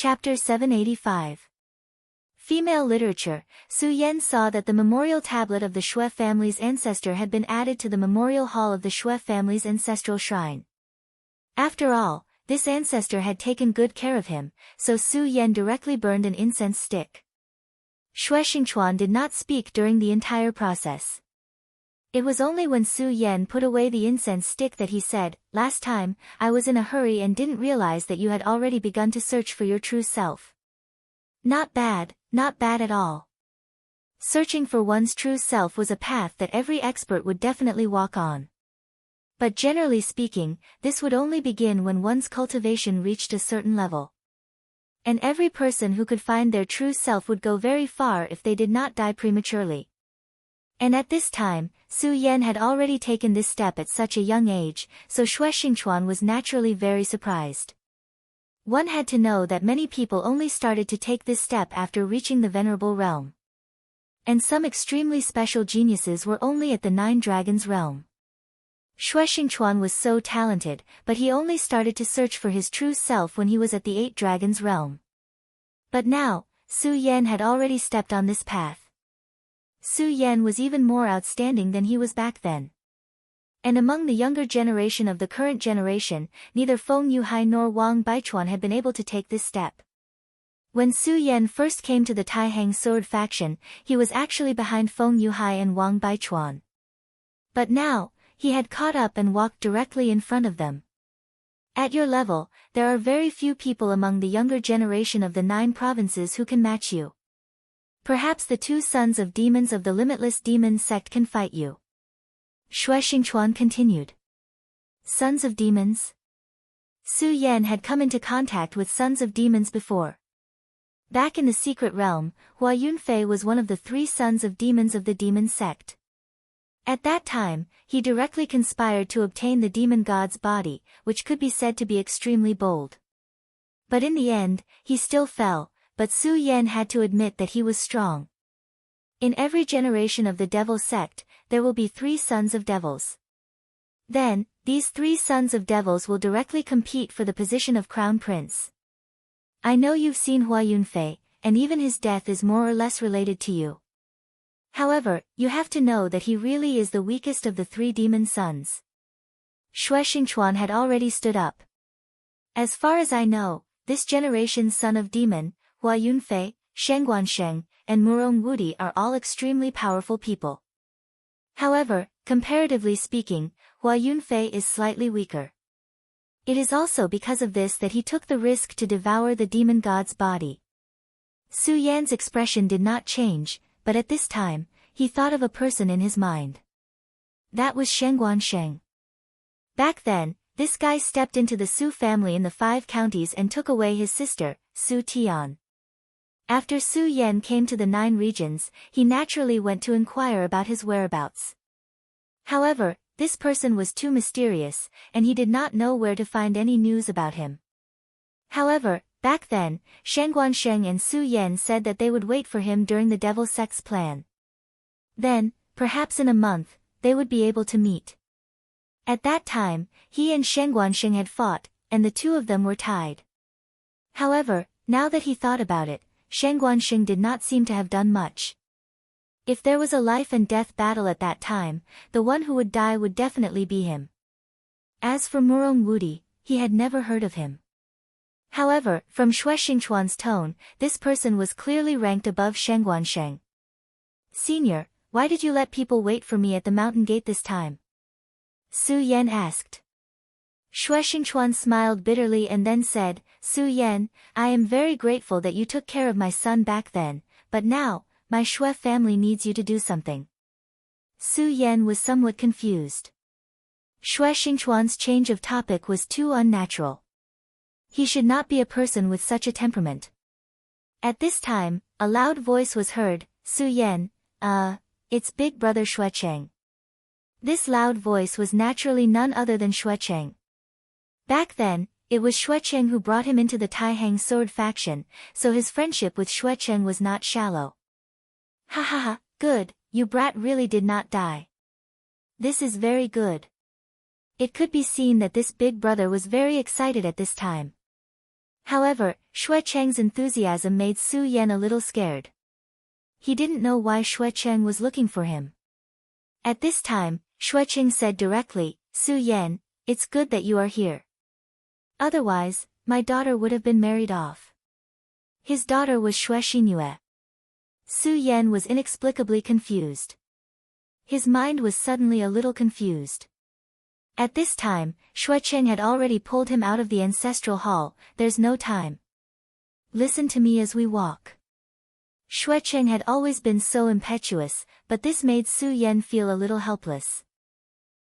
Chapter 785. Female Literature. Su Yan saw that the memorial tablet of the Shui family's ancestor had been added to the memorial hall of the Shui family's ancestral shrine. After all, this ancestor had taken good care of him, so Su Yan directly burned an incense stick. Shui Xingchuan did not speak during the entire process. It was only when Su Yan put away the incense stick that he said, "Last time, I was in a hurry and didn't realize that you had already begun to search for your true self." Not bad at all. Searching for one's true self was a path that every expert would definitely walk on. But generally speaking, this would only begin when one's cultivation reached a certain level. And every person who could find their true self would go very far if they did not die prematurely. And at this time, Su Yan had already taken this step at such a young age, so Shui Xingchuan was naturally very surprised. One had to know that many people only started to take this step after reaching the Venerable Realm. And some extremely special geniuses were only at the 9 Dragons realm. Shui Xingchuan was so talented, but he only started to search for his true self when he was at the 8 Dragons realm. But now, Su Yan had already stepped on this path. Su Yan was even more outstanding than he was back then. And among the younger generation of the current generation, neither Feng Yuhai nor Wang Baichuan had been able to take this step. When Su Yan first came to the Taihang sword faction, he was actually behind Feng Yuhai and Wang Baichuan. But now, he had caught up and walked directly in front of them. At your level, there are very few people among the younger generation of the 9 provinces who can match you. Perhaps the 2 sons of demons of the limitless demon sect can fight you. Shui Xingchuan continued. Sons of demons? Su Yan had come into contact with sons of demons before. Back in the secret realm, Hua Yunfei was one of the 3 sons of demons of the demon sect. At that time, he directly conspired to obtain the demon god's body, which could be said to be extremely bold. But in the end, he still fell, but Su Yan had to admit that he was strong. In every generation of the devil sect, there will be 3 sons of devils. Then, these 3 sons of devils will directly compete for the position of crown prince. I know you've seen Hua Yunfei, and even his death is more or less related to you. However, you have to know that he really is the weakest of the 3 demon sons. Shui Xingchuan had already stood up. As far as I know, this generation's son of demon, Hua Yunfei, Shen Guansheng, and Murong Wudi are all extremely powerful people. However, comparatively speaking, Hua Yunfei is slightly weaker. It is also because of this that he took the risk to devour the demon god's body. Su Yan's expression did not change, but at this time, he thought of a person in his mind. That was Shen Guansheng. Back then, this guy stepped into the Su family in the 5 counties and took away his sister, Su Tian. After Su Yan came to the 9 regions, he naturally went to inquire about his whereabouts. However, this person was too mysterious, and he did not know where to find any news about him. However, back then, Shen Guansheng and Su Yan said that they would wait for him during the Devil Sect's plan. Then, perhaps in a month, they would be able to meet. At that time, he and Shen Guansheng had fought, and the 2 of them were tied. However, now that he thought about it, Shen Guansheng did not seem to have done much. If there was a life and death battle at that time, the one who would die would definitely be him. As for Murong Wudi, he had never heard of him. However, from Shui Xingchuan's tone, this person was clearly ranked above Shen Guansheng. Senior, why did you let people wait for me at the mountain gate this time? Su Yan asked. Shui Xingchuan smiled bitterly and then said, Su Yan, I am very grateful that you took care of my son back then, but now, my Shui family needs you to do something. Su Yan was somewhat confused. Shui Xingchuan's change of topic was too unnatural. He should not be a person with such a temperament. At this time, a loud voice was heard, Su Yan, it's Big Brother Xuecheng. This loud voice was naturally none other than Xuecheng. Back then, it was Xuecheng who brought him into the Taihang sword faction, so his friendship with Xuecheng was not shallow. Ha ha ha, good, you brat really did not die. This is very good. It could be seen that this big brother was very excited at this time. However, Xue Cheng's enthusiasm made Su Yan a little scared. He didn't know why Xue Cheng was looking for him. At this time, Xue Cheng said directly, "Su Yan, it's good that you are here. Otherwise, my daughter would have been married off." His daughter was Xue Xinyue. Su Yan was inexplicably confused. His mind was suddenly a little confused. At this time, Xue Cheng had already pulled him out of the ancestral hall. "There's no time. Listen to me as we walk." Xue Cheng had always been so impetuous, but this made Su Yan feel a little helpless.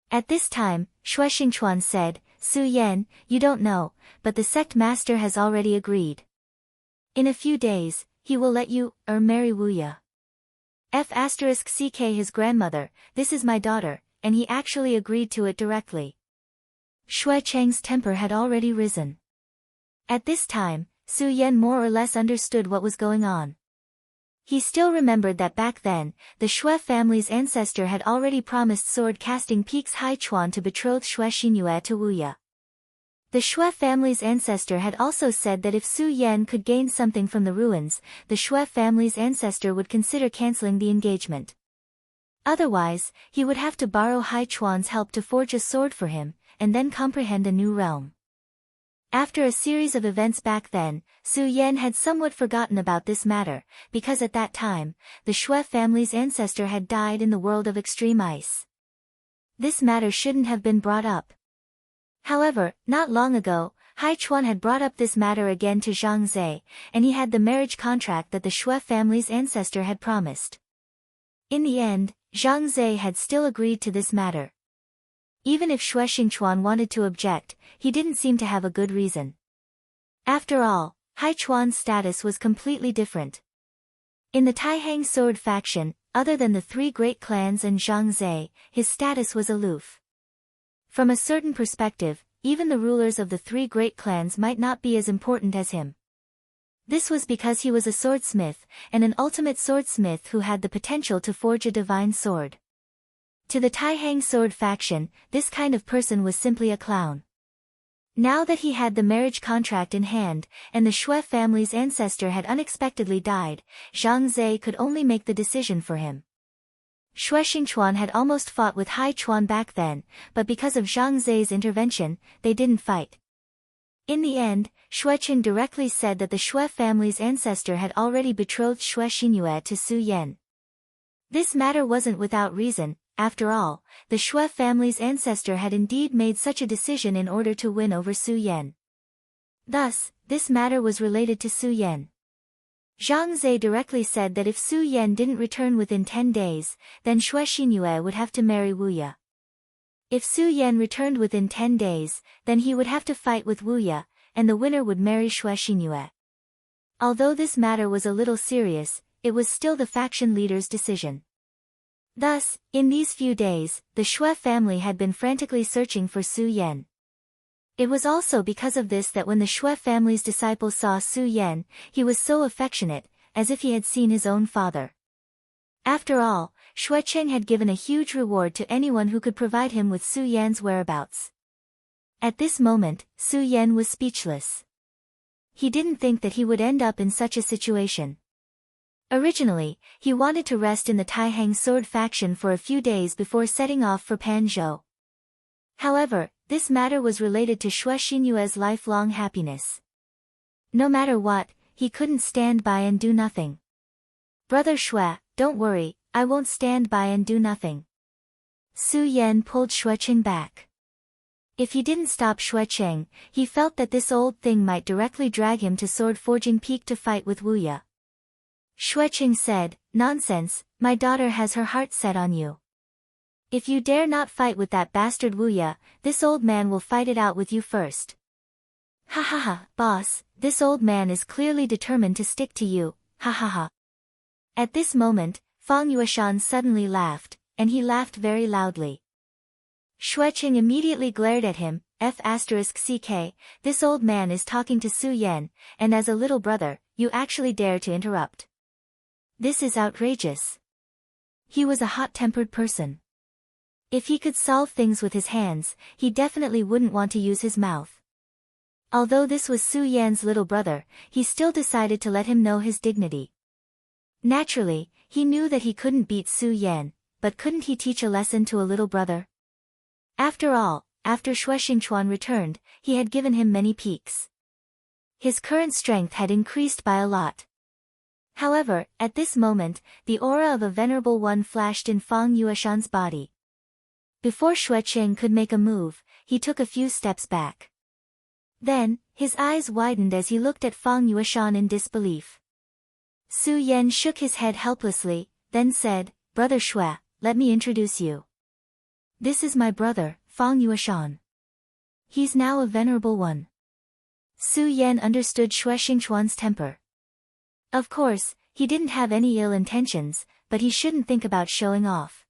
At this time, Xue Xingchuan said, "Su Yan, you don't know, but the sect master has already agreed. In a few days, he will let you, marry Wuya. *ck his grandmother, this is my daughter, and he actually agreed to it directly." Xue Cheng's temper had already risen. At this time, Su Yan more or less understood what was going on. He still remembered that back then, the Xue family's ancestor had already promised sword-casting Peaks Haichuan to betroth Xue Xinyue to Wuya. The Xue family's ancestor had also said that if Su Yan could gain something from the ruins, the Xue family's ancestor would consider canceling the engagement. Otherwise, he would have to borrow Haichuan's help to forge a sword for him, and then comprehend a new realm. After a series of events back then, Su Yan had somewhat forgotten about this matter, because at that time, the Xue family's ancestor had died in the world of extreme ice. This matter shouldn't have been brought up. However, not long ago, Haichuan had brought up this matter again to Zhang Zhe, and he had the marriage contract that the Xue family's ancestor had promised. In the end, Zhang Zhe had still agreed to this matter. Even if Xue Xingchuan wanted to object, he didn't seem to have a good reason. After all, Haichuan's status was completely different. In the Taihang sword faction, other than the three great clans and Zhang Zhe, his status was aloof. From a certain perspective, even the rulers of the three great clans might not be as important as him. This was because he was a swordsmith, and an ultimate swordsmith who had the potential to forge a divine sword. To the Taihang sword faction, this kind of person was simply a clown. Now that he had the marriage contract in hand, and the Xue family's ancestor had unexpectedly died, Zhang Zhe could only make the decision for him. Xue Xingchuan had almost fought with Haichuan back then, but because of Zhang Zhe's intervention, they didn't fight. In the end, Xue Qing directly said that the Xue family's ancestor had already betrothed Xue Xinyue to Su Yan. This matter wasn't without reason. After all, the Xue family's ancestor had indeed made such a decision in order to win over Su Yan. Thus, this matter was related to Su Yan. Zhang Zhe directly said that if Su Yan didn't return within 10 days, then Xue Xinyue would have to marry Wuya. If Su Yan returned within 10 days, then he would have to fight with Wuya, and the winner would marry Xue Xinyue. Although this matter was a little serious, it was still the faction leader's decision. Thus, in these few days, the Xue family had been frantically searching for Su Yan. It was also because of this that when the Xue family's disciple saw Su Yan, he was so affectionate, as if he had seen his own father. After all, Xue Cheng had given a huge reward to anyone who could provide him with Su Yan's whereabouts. At this moment, Su Yan was speechless. He didn't think that he would end up in such a situation. Originally, he wanted to rest in the Taihang sword faction for a few days before setting off for Panzhou. However, this matter was related to Xue Xinyue's lifelong happiness. No matter what, he couldn't stand by and do nothing. "Brother Xue, don't worry, I won't stand by and do nothing." Su Yan pulled Xue Cheng back. If he didn't stop Xue Cheng, he felt that this old thing might directly drag him to sword forging peak to fight with Wuya. Xue Cheng said, "Nonsense, my daughter has her heart set on you. If you dare not fight with that bastard Wuya, this old man will fight it out with you first." "Ha ha ha, boss, this old man is clearly determined to stick to you, ha ha ha." At this moment, Fang Yueshan suddenly laughed, and he laughed very loudly. Xue Cheng immediately glared at him, *ck, this old man is talking to Su Yan, and as a little brother, you actually dare to interrupt. This is outrageous. He was a hot-tempered person. If he could solve things with his hands, he definitely wouldn't want to use his mouth. Although this was Su Yan's little brother, he still decided to let him know his dignity. Naturally, he knew that he couldn't beat Su Yan, but couldn't he teach a lesson to a little brother? After all, after Xue Xingchuan returned, he had given him many peaks. His current strength had increased by a lot. However, at this moment, the aura of a venerable one flashed in Fang Yueshan's body. Before Xue Qing could make a move, he took a few steps back. Then, his eyes widened as he looked at Fang Yueshan in disbelief. Su Yan shook his head helplessly, then said, "Brother Xue, let me introduce you. This is my brother, Fang Yueshan. He's now a venerable one." Su Yan understood Xue Xingchuan's temper. Of course, he didn't have any ill intentions, but he shouldn't think about showing off.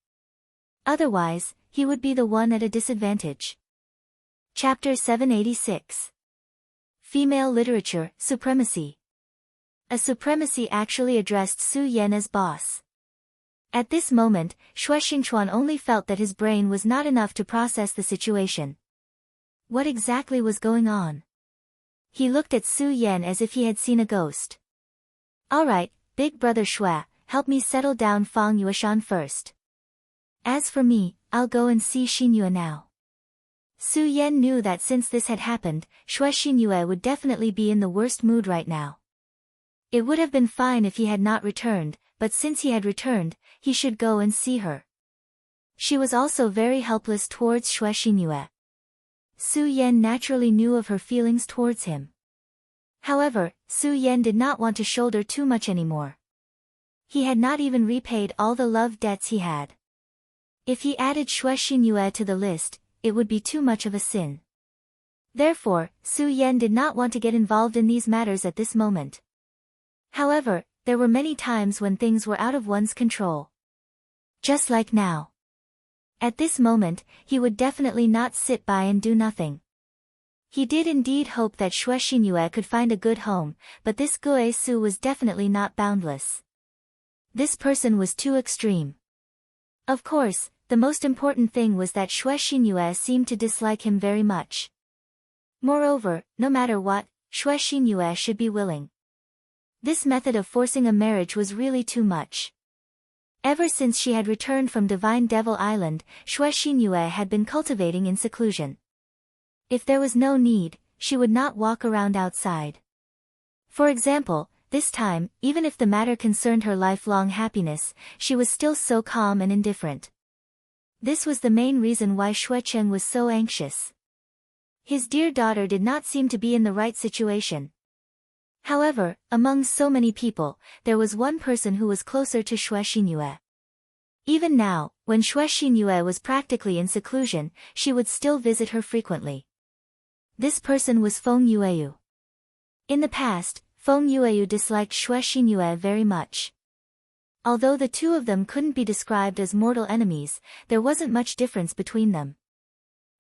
Otherwise, he would be the one at a disadvantage. Chapter 786. Female Literature, Supremacy. A supremacy actually addressed Su Yan as boss. At this moment, Xue Xingchuan only felt that his brain was not enough to process the situation. What exactly was going on? He looked at Su Yan as if he had seen a ghost. "Alright, big brother Xue, help me settle down Fang Yueshan first. As for me, I'll go and see Xinyue now." Su Yan knew that since this had happened, Xue Xinyue would definitely be in the worst mood right now. It would have been fine if he had not returned, but since he had returned, he should go and see her. She was also very helpless towards Xue Xinyue. Su Yan naturally knew of her feelings towards him. However, Su Yan did not want to shoulder too much anymore. He had not even repaid all the love debts he had. If he added Xue Xinyue to the list, it would be too much of a sin. Therefore, Su Yan did not want to get involved in these matters at this moment. However, there were many times when things were out of one's control. Just like now. At this moment, he would definitely not sit by and do nothing. He did indeed hope that Xue Xinyue could find a good home, but this Gue Su was definitely not boundless. This person was too extreme. Of course, the most important thing was that Xue Xinyue seemed to dislike him very much. Moreover, no matter what, Xue Xinyue should be willing. This method of forcing a marriage was really too much. Ever since she had returned from Divine Devil Island, Xue Xinyue had been cultivating in seclusion. If there was no need, she would not walk around outside. For example, this time, even if the matter concerned her lifelong happiness, she was still so calm and indifferent. This was the main reason why Xue Cheng was so anxious. His dear daughter did not seem to be in the right situation. However, among so many people, there was one person who was closer to Xue Xinyue. Even now, when Xue Xinyue was practically in seclusion, she would still visit her frequently. This person was Feng Yueyu. In the past, Feng Yueyu disliked Xue Xinyue very much. Although the two of them couldn't be described as mortal enemies, there wasn't much difference between them.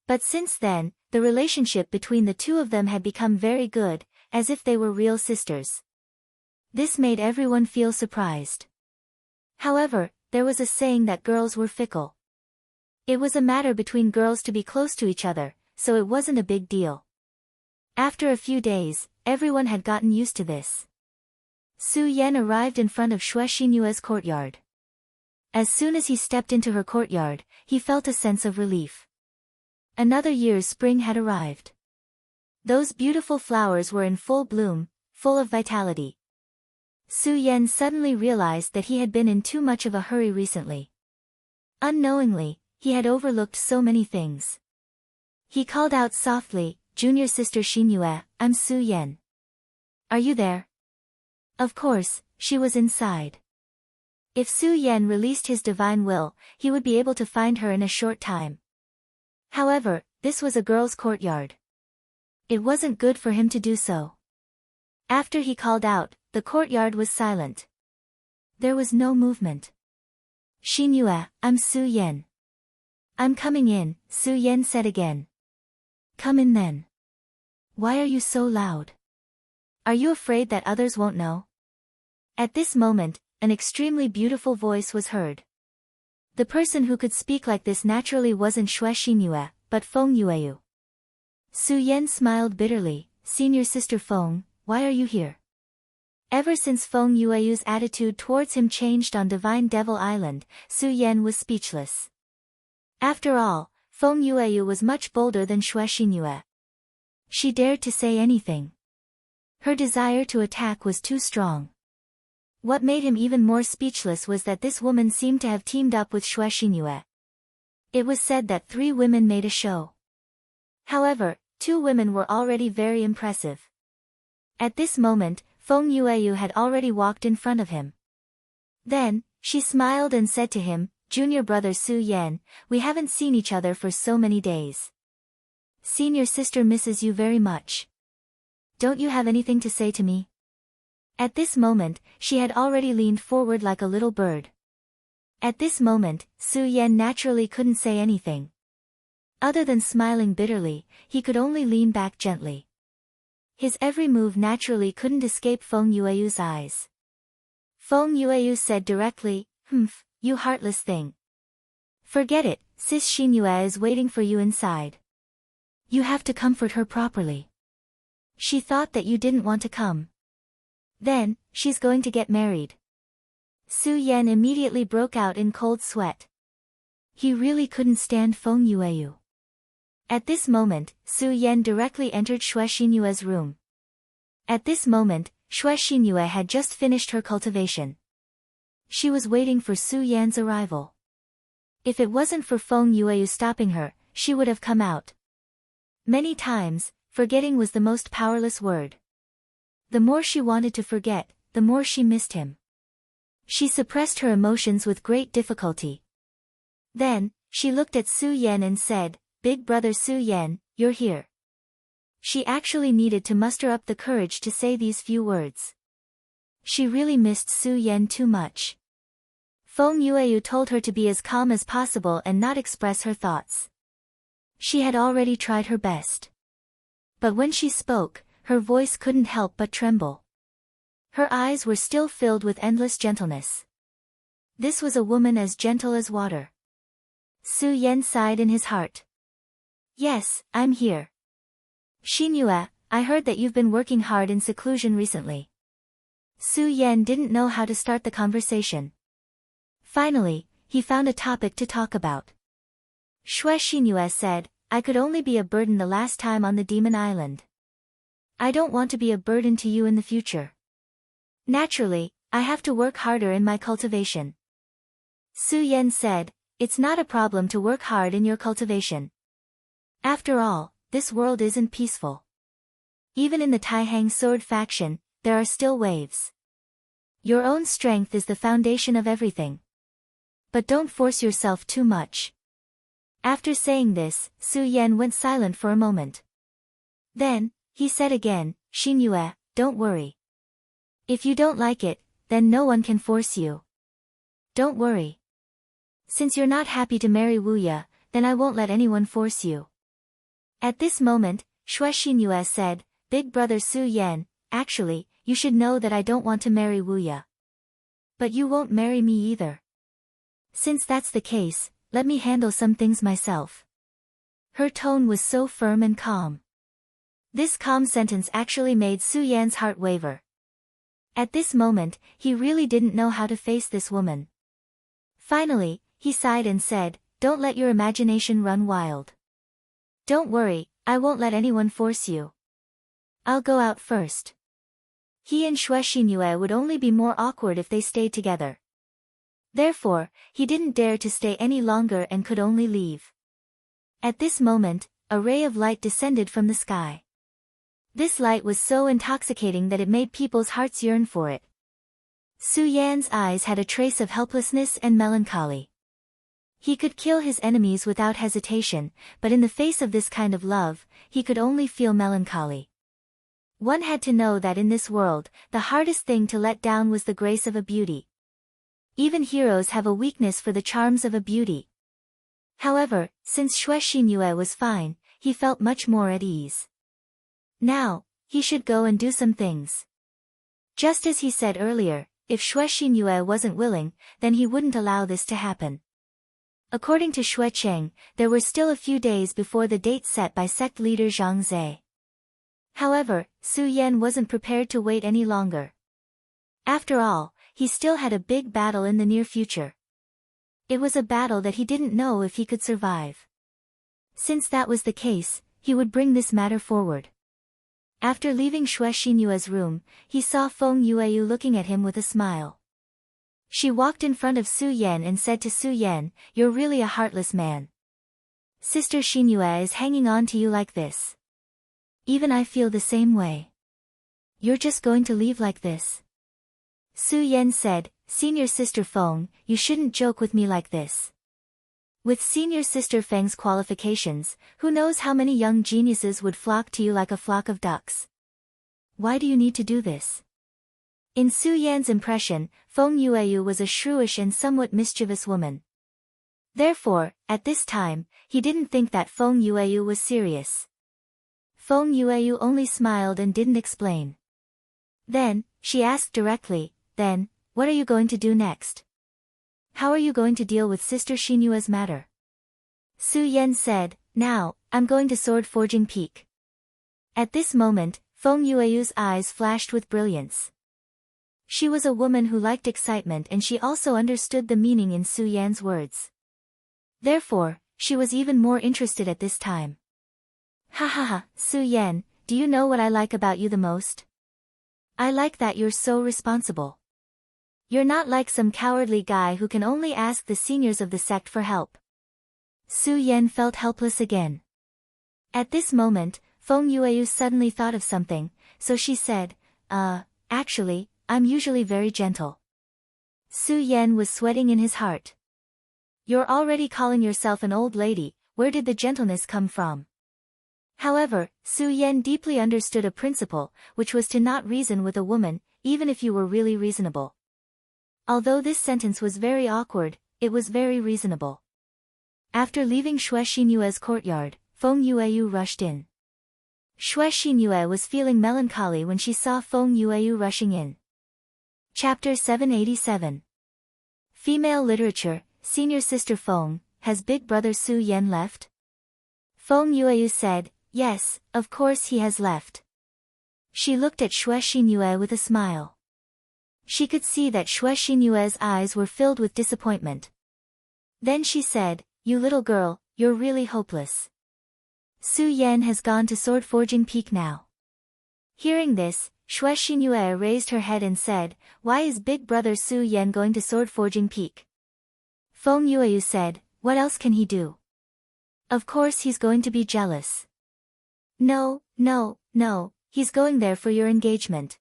But since then, the relationship between the two of them had become very good, as if they were real sisters. This made everyone feel surprised. However, there was a saying that girls were fickle. It was a matter between girls to be close to each other, so it wasn't a big deal. After a few days, everyone had gotten used to this. Su Yan arrived in front of Xue Xinyue's courtyard. As soon as he stepped into her courtyard, he felt a sense of relief. Another year's spring had arrived. Those beautiful flowers were in full bloom, full of vitality. Su Yan suddenly realized that he had been in too much of a hurry recently. Unknowingly, he had overlooked so many things. He called out softly, "Junior sister Xinyue, I'm Su Yan. Are you there?" Of course, she was inside. If Su Yan released his divine will, he would be able to find her in a short time. However, this was a girl's courtyard. It wasn't good for him to do so. After he called out, the courtyard was silent. There was no movement. "Xinyue, I'm Su Yan. I'm coming in," Su Yan said again. "Come in then. Why are you so loud? Are you afraid that others won't know?" At this moment, an extremely beautiful voice was heard. The person who could speak like this naturally wasn't Xue Xinyue, but Feng Yueyu. Su Yan smiled bitterly, Senior Sister Feng, why are you here? Ever since Feng Yueyu's attitude towards him changed on Divine Devil Island, Su Yan was speechless. After all, Feng Yueyu was much bolder than Xue Xinyue. She dared to say anything. Her desire to attack was too strong. What made him even more speechless was that this woman seemed to have teamed up with Xue Xinyue. It was said that 3 women made a show. However, 2 women were already very impressive. At this moment, Feng Yueyu had already walked in front of him. Then, she smiled and said to him, Junior brother Su Yan, we haven't seen each other for so many days. Senior sister misses you very much. Don't you have anything to say to me? At this moment, she had already leaned forward like a little bird. At this moment, Su Yan naturally couldn't say anything. Other than smiling bitterly, he could only lean back gently. His every move naturally couldn't escape Feng Yueyu's eyes. Feng Yueyu said directly, "Humph, you heartless thing. Forget it, Sis Xinyue is waiting for you inside. You have to comfort her properly. She thought that you didn't want to come. Then, she's going to get married." Su Yan immediately broke out in cold sweat. He really couldn't stand Feng Yueyu. At this moment, Su Yan directly entered Xue Xinyue's room. At this moment, Xue Xinyue had just finished her cultivation. She was waiting for Su Yan's arrival. If it wasn't for Feng Yueyu stopping her, she would have come out. Many times, forgetting was the most powerless word. The more she wanted to forget, the more she missed him. She suppressed her emotions with great difficulty. Then, she looked at Su Yan and said, "Big brother Su Yan, you're here." She actually needed to muster up the courage to say these few words. She really missed Su Yan too much. Feng Yueyu told her to be as calm as possible and not express her thoughts. She had already tried her best. But when she spoke, her voice couldn't help but tremble. Her eyes were still filled with endless gentleness. This was a woman as gentle as water. Su Yan sighed in his heart. "Yes, I'm here. Xinyue, I heard that you've been working hard in seclusion recently." Su Yan didn't know how to start the conversation. Finally, he found a topic to talk about. Xue Xinyue said, "I could only be a burden the last time on the Demon Island. I don't want to be a burden to you in the future. Naturally, I have to work harder in my cultivation." Su Yan said, "It's not a problem to work hard in your cultivation. After all, this world isn't peaceful. Even in the Taihang sword faction, there are still waves. Your own strength is the foundation of everything. But don't force yourself too much." After saying this, Su Yan went silent for a moment. Then, he said again, "Xinyue, don't worry. If you don't like it, then no one can force you. Don't worry. Since you're not happy to marry Wuya, then I won't let anyone force you." At this moment, Xue Xinyue said, "Big brother Su Yan, actually, you should know that I don't want to marry Wuya. But you won't marry me either. Since that's the case, let me handle some things myself." Her tone was so firm and calm. This calm sentence actually made Su Yan's heart waver. At this moment, he really didn't know how to face this woman. Finally, he sighed and said, "Don't let your imagination run wild. Don't worry, I won't let anyone force you. I'll go out first." He and Xue Xinyue would only be more awkward if they stayed together. Therefore, he didn't dare to stay any longer and could only leave. At this moment, a ray of light descended from the sky. This light was so intoxicating that it made people's hearts yearn for it. Su Yan's eyes had a trace of helplessness and melancholy. He could kill his enemies without hesitation, but in the face of this kind of love, he could only feel melancholy. One had to know that in this world, the hardest thing to let down was the grace of a beauty. Even heroes have a weakness for the charms of a beauty. However, since Xue Xinyue was fine, he felt much more at ease. Now, he should go and do some things. Just as he said earlier, if Xue Xinyue wasn't willing, then he wouldn't allow this to happen. According to Xue Cheng, there were still a few days before the date set by sect leader Zhang Zhe. However, Su Yan wasn't prepared to wait any longer. After all, he still had a big battle in the near future. It was a battle that he didn't know if he could survive. Since that was the case, he would bring this matter forward. After leaving Xue Xinyue's room, he saw Feng Yueyu looking at him with a smile. She walked in front of Su Yan and said to Su Yan, "You're really a heartless man. Sister Xinyue is hanging on to you like this. Even I feel the same way. You're just going to leave like this?" Su Yan said, "Senior sister Feng, you shouldn't joke with me like this. With senior sister Feng's qualifications, who knows how many young geniuses would flock to you like a flock of ducks. Why do you need to do this?" In Su Yan's impression, Feng Yueyu was a shrewish and somewhat mischievous woman. Therefore, at this time, he didn't think that Feng Yueyu was serious. Feng Yueyu only smiled and didn't explain. Then, she asked directly, "Then, what are you going to do next? How are you going to deal with Sister Xinyue's matter?" Su Yan said, "Now, I'm going to Sword Forging Peak." At this moment, Feng Yueyu's eyes flashed with brilliance. She was a woman who liked excitement and she also understood the meaning in Su Yan's words. Therefore, she was even more interested at this time. "Ha ha ha, Su Yan, do you know what I like about you the most? I like that you're so responsible. You're not like some cowardly guy who can only ask the seniors of the sect for help." Su Yan felt helpless again. At this moment, Feng Yueyu suddenly thought of something, so she said, Actually, I'm usually very gentle." Su Yan was sweating in his heart. "You're already calling yourself an old lady, where did the gentleness come from?" However, Su Yan deeply understood a principle, which was to not reason with a woman, even if you were really reasonable. Although this sentence was very awkward, it was very reasonable. After leaving Xue Xinyue's courtyard, Feng Yueyu rushed in. Xue Xinyue was feeling melancholy when she saw Feng Yueyu rushing in. Chapter 787. Female Literature, Senior Sister Feng, has Big Brother Su Yan left? Feng Yueyu said, "Yes, of course he has left." She looked at Xue Xinyue with a smile. She could see that Xue Xinyue's eyes were filled with disappointment. Then she said, "You little girl, you're really hopeless. Su Yan has gone to Sword Forging Peak now." Hearing this, Xue Xinyue raised her head and said, "Why is Big Brother Su Yan going to Sword Forging Peak?" Feng Yueyu said, "What else can he do? Of course he's going to be jealous." No, he's going there for your engagement."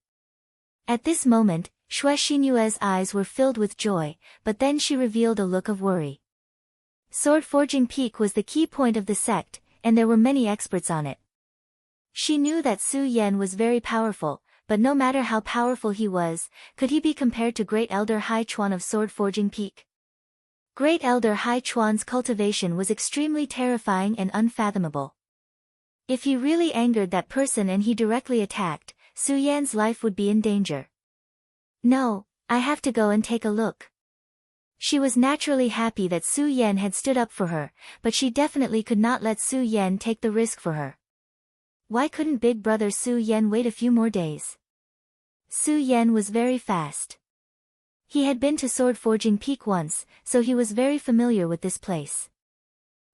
At this moment, Xue Xinyue's eyes were filled with joy, but then she revealed a look of worry. Sword Forging Peak was the key point of the sect, and there were many experts on it. She knew that Su Yan was very powerful, but no matter how powerful he was, could he be compared to Great Elder Hai Chuan of Sword Forging Peak? Great Elder Hai Chuan's cultivation was extremely terrifying and unfathomable. If he really angered that person and he directly attacked, Su Yan's life would be in danger. "No, I have to go and take a look." She was naturally happy that Su Yan had stood up for her, but she definitely could not let Su Yan take the risk for her. Why couldn't Big Brother Su Yan wait a few more days? Su Yan was very fast. He had been to Sword Forging Peak once, so he was very familiar with this place.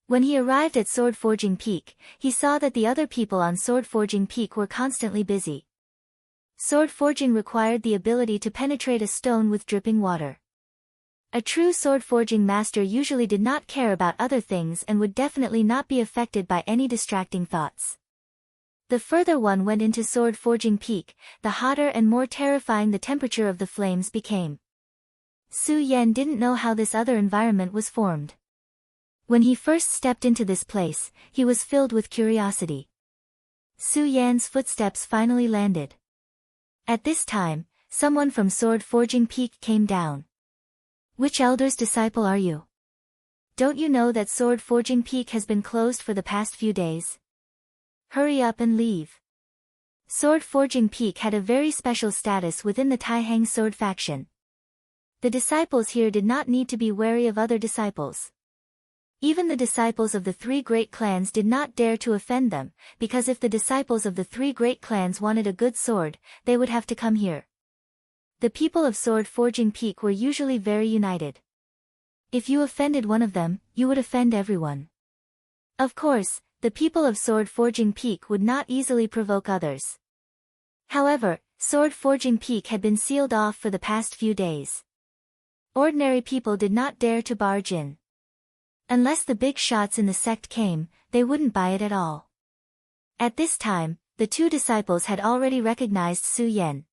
When he arrived at Sword Forging Peak, he saw that the other people on Sword Forging Peak were constantly busy. Sword forging required the ability to penetrate a stone with dripping water. A true sword forging master usually did not care about other things and would definitely not be affected by any distracting thoughts. The further one went into Sword Forging Peak, the hotter and more terrifying the temperature of the flames became. Su Yan didn't know how this other environment was formed. When he first stepped into this place, he was filled with curiosity. Su Yan's footsteps finally landed. At this time, someone from Sword Forging Peak came down. "Which elder's disciple are you? Don't you know that Sword Forging Peak has been closed for the past few days? Hurry up and leave." Sword Forging Peak had a very special status within the Taihang sword faction. The disciples here did not need to be wary of other disciples. Even the disciples of the three great clans did not dare to offend them, because if the disciples of the three great clans wanted a good sword, they would have to come here. The people of Sword Forging Peak were usually very united. If you offended one of them, you would offend everyone. Of course, the people of Sword Forging Peak would not easily provoke others. However, Sword Forging Peak had been sealed off for the past few days. Ordinary people did not dare to barge in. Unless the big shots in the sect came, they wouldn't buy it at all. At this time, the two disciples had already recognized Su Yan.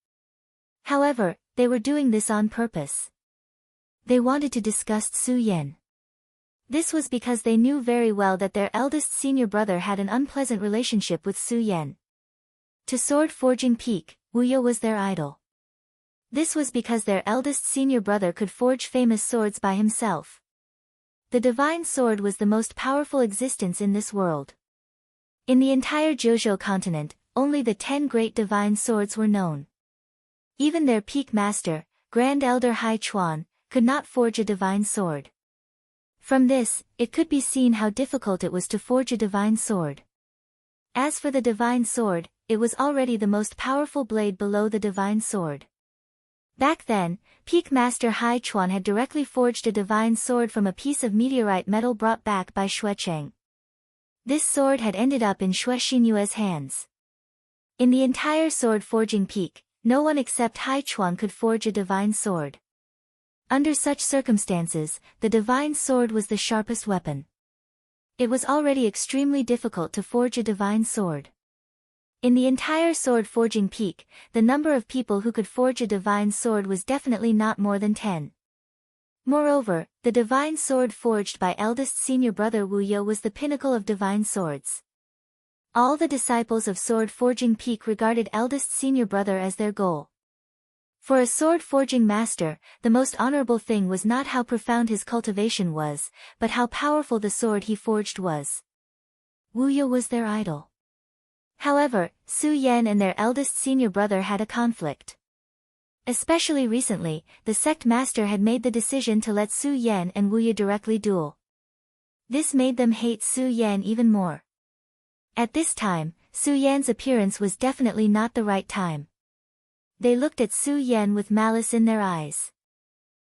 However, they were doing this on purpose. They wanted to disgust Su Yan. This was because they knew very well that their eldest senior brother had an unpleasant relationship with Su Yan. To Sword Forging Peak, Wu Ye was their idol. This was because their eldest senior brother could forge famous swords by himself. The divine sword was the most powerful existence in this world. In the entire Jojo continent, only the 10 great divine swords were known. Even their peak master, Grand Elder Hai Chuan, could not forge a divine sword. From this, it could be seen how difficult it was to forge a divine sword. As for the divine sword, it was already the most powerful blade below the divine sword. Back then, Peak Master Hai Chuan had directly forged a divine sword from a piece of meteorite metal brought back by Xue Cheng. This sword had ended up in Xue Xinyue's hands. In the entire sword forging peak, no one except Hai Chuan could forge a divine sword. Under such circumstances, the divine sword was the sharpest weapon. It was already extremely difficult to forge a divine sword. In the entire sword forging peak, the number of people who could forge a divine sword was definitely not more than 10. Moreover, the divine sword forged by eldest senior brother Wu Ye was the pinnacle of divine swords. All the disciples of sword forging peak regarded eldest senior brother as their goal. For a sword forging master, the most honorable thing was not how profound his cultivation was, but how powerful the sword he forged was. Wu Ye was their idol. However, Su Yan and their eldest senior brother had a conflict. Especially recently, the sect master had made the decision to let Su Yan and Wu Ye directly duel. This made them hate Su Yan even more. At this time, Su Yan's appearance was definitely not the right time. They looked at Su Yan with malice in their eyes.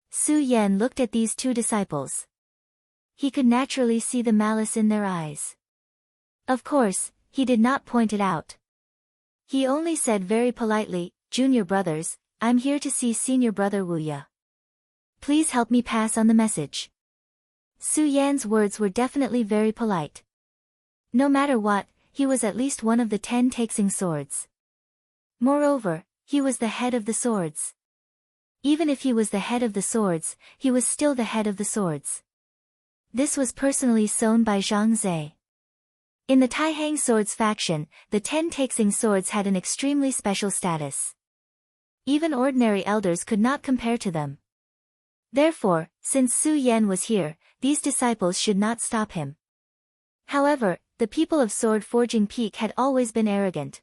Su Yan looked at these two disciples. He could naturally see the malice in their eyes. Of course, he did not point it out. He only said very politely, "Junior brothers, I'm here to see senior brother Wu Ye. Please help me pass on the message." Su Yan's words were definitely very polite. No matter what, he was at least one of the 10 Taixing swords. Moreover, he was the head of the swords. Even if he was the head of the swords, he was still the head of the swords. This was personally sown by Zhang Zhe. In the Taihang Swords faction, the 10 Taixing swords had an extremely special status. Even ordinary elders could not compare to them. Therefore, since Su Yan was here, these disciples should not stop him. However, the people of Sword Forging Peak had always been arrogant.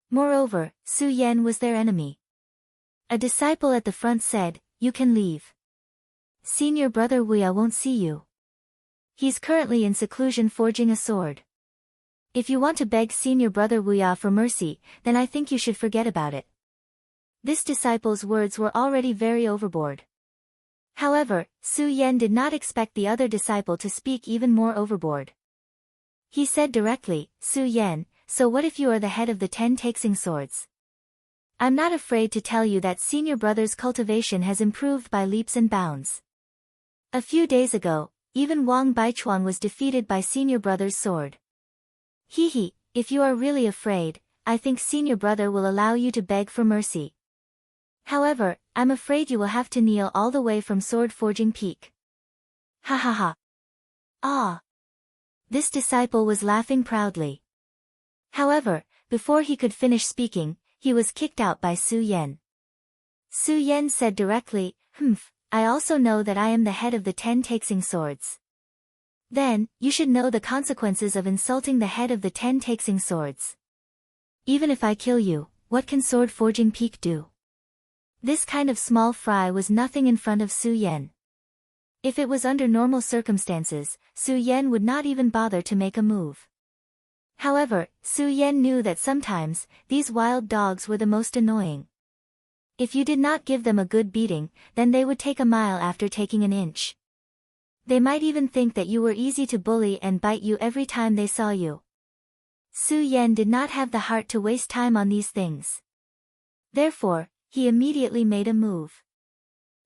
Moreover, Su Yan was their enemy. A disciple at the front said, "You can leave. Senior brother Wu Ye won't see you. He's currently in seclusion forging a sword. If you want to beg senior brother Wu Ye for mercy, then I think you should forget about it." This disciple's words were already very overboard. However, Su Yan did not expect the other disciple to speak even more overboard. He said directly, "Su Yan, so what if you are the head of the 10 Taixing swords? I'm not afraid to tell you that senior brother's cultivation has improved by leaps and bounds. A few days ago, even Wang Baichuan was defeated by senior brother's sword. Hehe, if you are really afraid, I think senior brother will allow you to beg for mercy. However, I'm afraid you will have to kneel all the way from Sword Forging Peak." Ha ha ha. Ah. This disciple was laughing proudly. However, before he could finish speaking, he was kicked out by Su Yan. Su Yan said directly, I also know that I am the head of the 10 Taixing swords. Then, you should know the consequences of insulting the head of the 10 Taixing swords. Even if I kill you, what can Sword Forging Peak do?" This kind of small fry was nothing in front of Su Yan. If it was under normal circumstances, Su Yan would not even bother to make a move. However, Su Yan knew that sometimes, these wild dogs were the most annoying. If you did not give them a good beating, then they would take a mile after taking an inch. They might even think that you were easy to bully and bite you every time they saw you. Su Yan did not have the heart to waste time on these things. Therefore, he immediately made a move.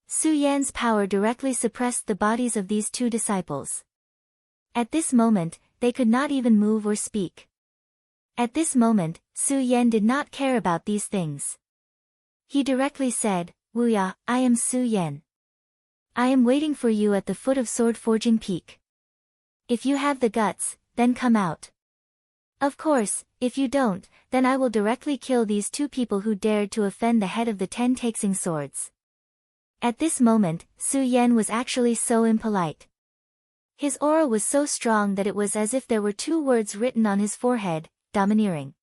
Su Yan's power directly suppressed the bodies of these two disciples. At this moment, they could not even move or speak. At this moment, Su Yan did not care about these things. He directly said, "Wu Ya, I am Su Yan. I am waiting for you at the foot of Sword Forging Peak. If you have the guts, then come out. Of course, if you don't, then I will directly kill these two people who dared to offend the head of the 10 Taxing Swords." At this moment, Su Yan was actually so impolite. His aura was so strong that it was as if there were two words written on his forehead, domineering.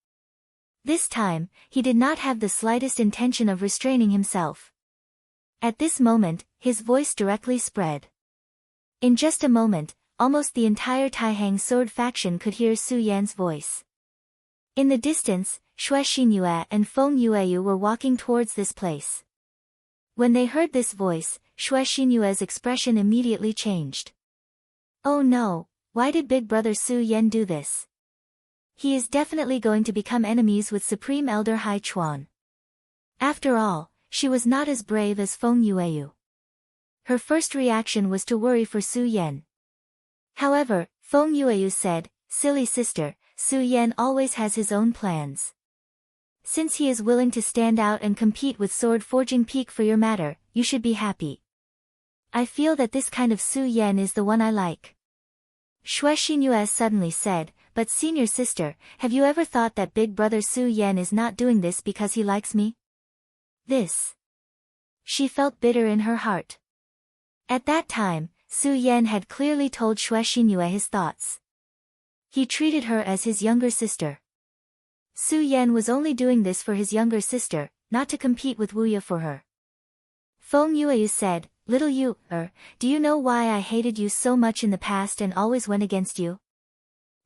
This time, he did not have the slightest intention of restraining himself. At this moment, his voice directly spread. In just a moment, almost the entire Taihang sword faction could hear Su Yan's voice. In the distance, Xue Xinyue and Feng Yueyu were walking towards this place. When they heard this voice, Xue Xinyue's expression immediately changed. Oh no, why did Big Brother Su Yan do this? He is definitely going to become enemies with Supreme Elder Hai Chuan. After all, she was not as brave as Feng Yueyu. Her first reaction was to worry for Su Yan. However, Feng Yueyu said, "Silly sister, Su Yan always has his own plans. Since he is willing to stand out and compete with Sword Forging Peak for your matter, you should be happy. I feel that this kind of Su Yan is the one I like." Xue Xinyue suddenly said, "But senior sister, have you ever thought that Big Brother Su Yan is not doing this because he likes me?" This. She felt bitter in her heart. At that time, Su Yan had clearly told Xue Xinyue his thoughts. He treated her as his younger sister. Su Yan was only doing this for his younger sister, not to compete with Wu Ya for her. Feng Yueyu said, "Little you, do you know why I hated you so much in the past and always went against you?"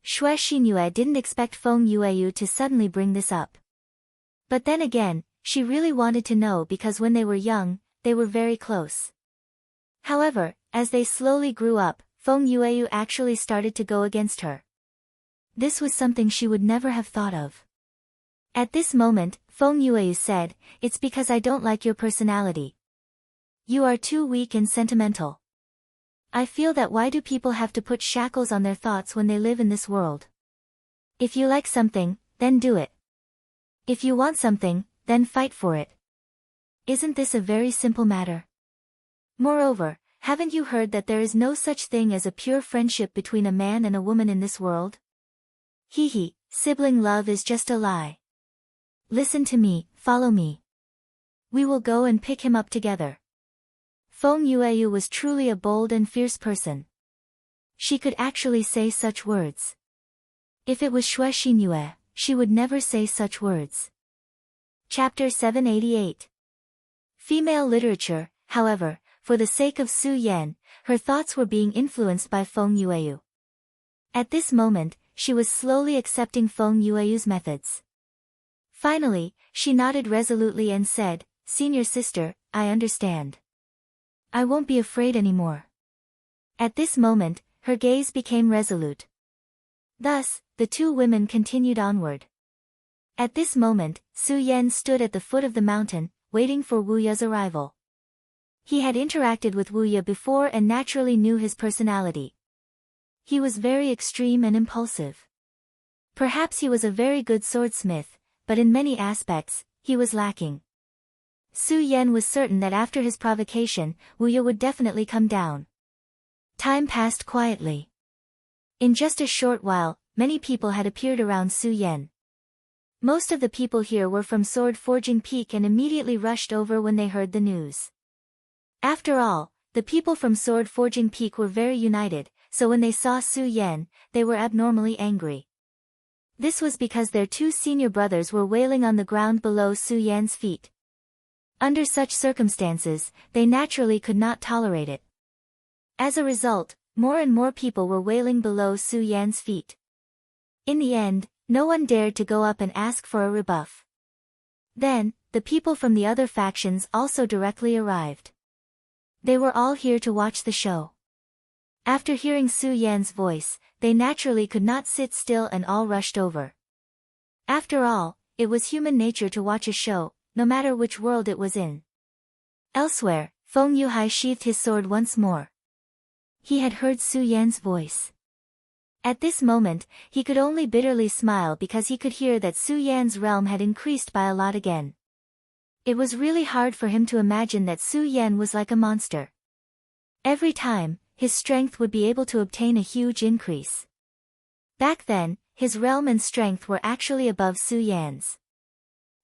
Xue Xinyue didn't expect Feng Yueyu to suddenly bring this up. But then again, she really wanted to know because when they were young, they were very close. However, as they slowly grew up, Feng Yueyu actually started to go against her. This was something she would never have thought of. At this moment, Feng Yueyu said, "It's because I don't like your personality. You are too weak and sentimental. I feel that why do people have to put shackles on their thoughts when they live in this world? If you like something, then do it. If you want something, then fight for it. Isn't this a very simple matter? Moreover, haven't you heard that there is no such thing as a pure friendship between a man and a woman in this world? Hee, sibling love is just a lie. Listen to me, follow me. We will go and pick him up together." Feng Yueyu was truly a bold and fierce person. She could actually say such words. If it was Xue Xinyue, she would never say such words. Chapter 788. Female literature, however, for the sake of Su Yan, her thoughts were being influenced by Feng Yueyu. At this moment, she was slowly accepting Feng Yueyu's methods. Finally, she nodded resolutely and said, "Senior sister, I understand. I won't be afraid anymore." At this moment, her gaze became resolute. Thus, the two women continued onward. At this moment, Su Yan stood at the foot of the mountain, waiting for Wu Ya's arrival. He had interacted with Wu Ya before and naturally knew his personality. He was very extreme and impulsive. Perhaps he was a very good swordsmith, but in many aspects, he was lacking. Su Yan was certain that after his provocation, Wu Ya would definitely come down. Time passed quietly. In just a short while, many people had appeared around Su Yan. Most of the people here were from Sword Forging Peak and immediately rushed over when they heard the news. After all, the people from Sword Forging Peak were very united, so when they saw Su Yan, they were abnormally angry. This was because their two senior brothers were wailing on the ground below Su Yan's feet. Under such circumstances, they naturally could not tolerate it. As a result, more and more people were wailing below Su Yan's feet. In the end, no one dared to go up and ask for a rebuff. Then, the people from the other factions also directly arrived. They were all here to watch the show. After hearing Su Yan's voice, they naturally could not sit still and all rushed over. After all, it was human nature to watch a show, no matter which world it was in. Elsewhere, Feng Yuhai sheathed his sword once more. He had heard Su Yan's voice. At this moment, he could only bitterly smile because he could hear that Su Yan's realm had increased by a lot again. It was really hard for him to imagine that Su Yan was like a monster. Every time, his strength would be able to obtain a huge increase. Back then, his realm and strength were actually above Su Yan's.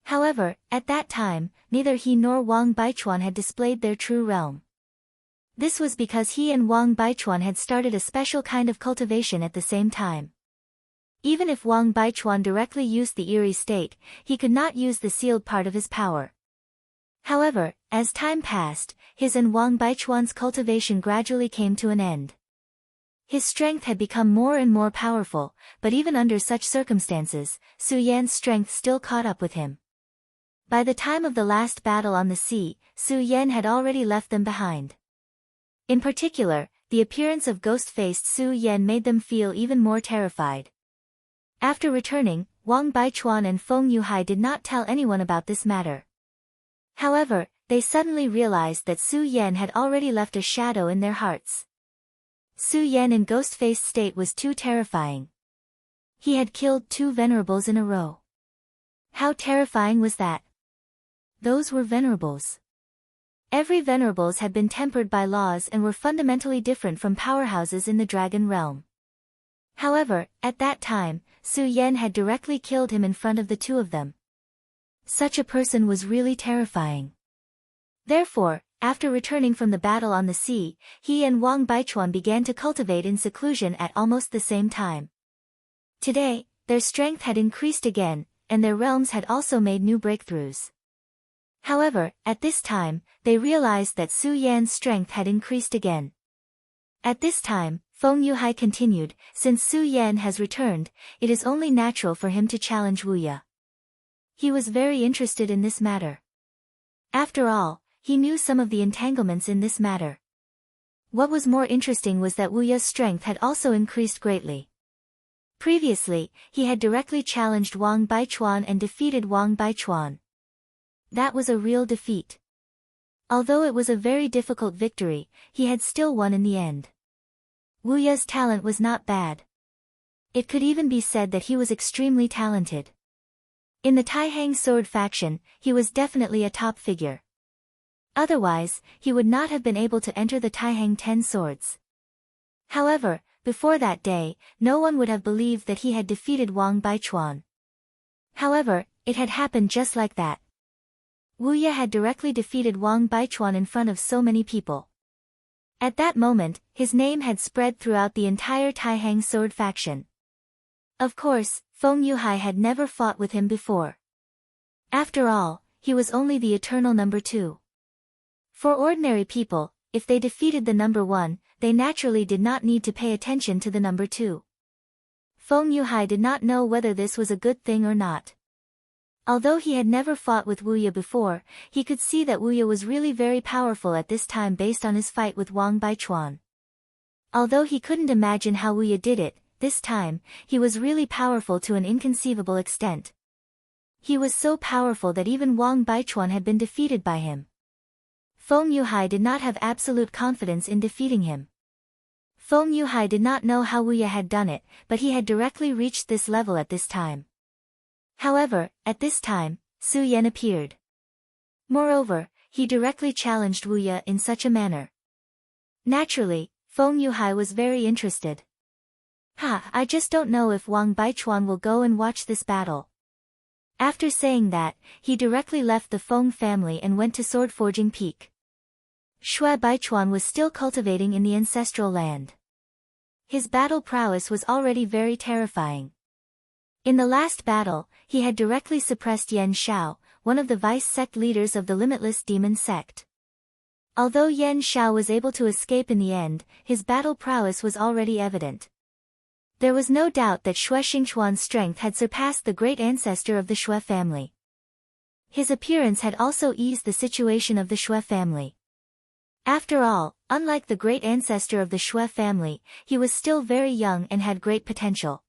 However, at that time, neither he nor Wang Baichuan had displayed their true realm. This was because he and Wang Baichuan had started a special kind of cultivation at the same time. Even if Wang Baichuan directly used the eerie state, he could not use the sealed part of his power. However, as time passed, his and Wang Baichuan's cultivation gradually came to an end. His strength had become more and more powerful, but even under such circumstances, Su Yan's strength still caught up with him. By the time of the last battle on the sea, Su Yan had already left them behind. In particular, the appearance of ghost-faced Su Yan made them feel even more terrified. After returning, Wang Baichuan and Feng Yuhai did not tell anyone about this matter. However, they suddenly realized that Su Yan had already left a shadow in their hearts. Su Yan in ghost-faced state was too terrifying. He had killed 2 venerables in a row. How terrifying was that? Those were venerables. Every venerables had been tempered by laws and were fundamentally different from powerhouses in the dragon realm. However, at that time, Su Yan had directly killed him in front of the 2 of them. Such a person was really terrifying. Therefore, after returning from the battle on the sea, he and Wang Baichuan began to cultivate in seclusion at almost the same time. Today, their strength had increased again, and their realms had also made new breakthroughs. However, at this time, they realized that Su Yan's strength had increased again. At this time, Feng Yuhai continued, since Su Yan has returned, it is only natural for him to challenge Wu Ye. He was very interested in this matter. After all, he knew some of the entanglements in this matter. What was more interesting was that Wu Ye's strength had also increased greatly. Previously, he had directly challenged Wang Baichuan and defeated Wang Baichuan. That was a real defeat. Although it was a very difficult victory, he had still won in the end. Wu Ye's talent was not bad. It could even be said that he was extremely talented. In the Taihang sword faction, he was definitely a top figure. Otherwise, he would not have been able to enter the Taihang 10 swords. However, before that day, no one would have believed that he had defeated Wang Baichuan. However, it had happened just like that. Wu Ye had directly defeated Wang Baichuan in front of so many people. At that moment, his name had spread throughout the entire Taihang sword faction. Of course, Feng Yuhai had never fought with him before. After all, he was only the eternal number 2. For ordinary people, if they defeated the number 1, they naturally did not need to pay attention to the number 2. Feng Yuhai did not know whether this was a good thing or not. Although he had never fought with Wu Ye before, he could see that Wu Ye was really very powerful at this time based on his fight with Wang Baichuan. Although he couldn't imagine how Wu Ye did it, this time, he was really powerful to an inconceivable extent. He was so powerful that even Wang Baichuan had been defeated by him. Feng Yuhai did not have absolute confidence in defeating him. Feng Yuhai did not know how Wu Ye had done it, but he had directly reached this level at this time. However, at this time, Su Yan appeared. Moreover, he directly challenged Wu Ye in such a manner. Naturally, Feng Yuhai was very interested. I just don't know if Wang Baichuan will go and watch this battle. After saying that, he directly left the Feng family and went to Sword Forging Peak. Shui Baichuan was still cultivating in the ancestral land. His battle prowess was already very terrifying. In the last battle, he had directly suppressed Yan Shao, one of the vice sect leaders of the Limitless Demon sect. Although Yan Xiao was able to escape in the end, his battle prowess was already evident. There was no doubt that Xue Xingchuan's strength had surpassed the great ancestor of the Xue family. His appearance had also eased the situation of the Xue family. After all, unlike the great ancestor of the Xue family, he was still very young and had great potential.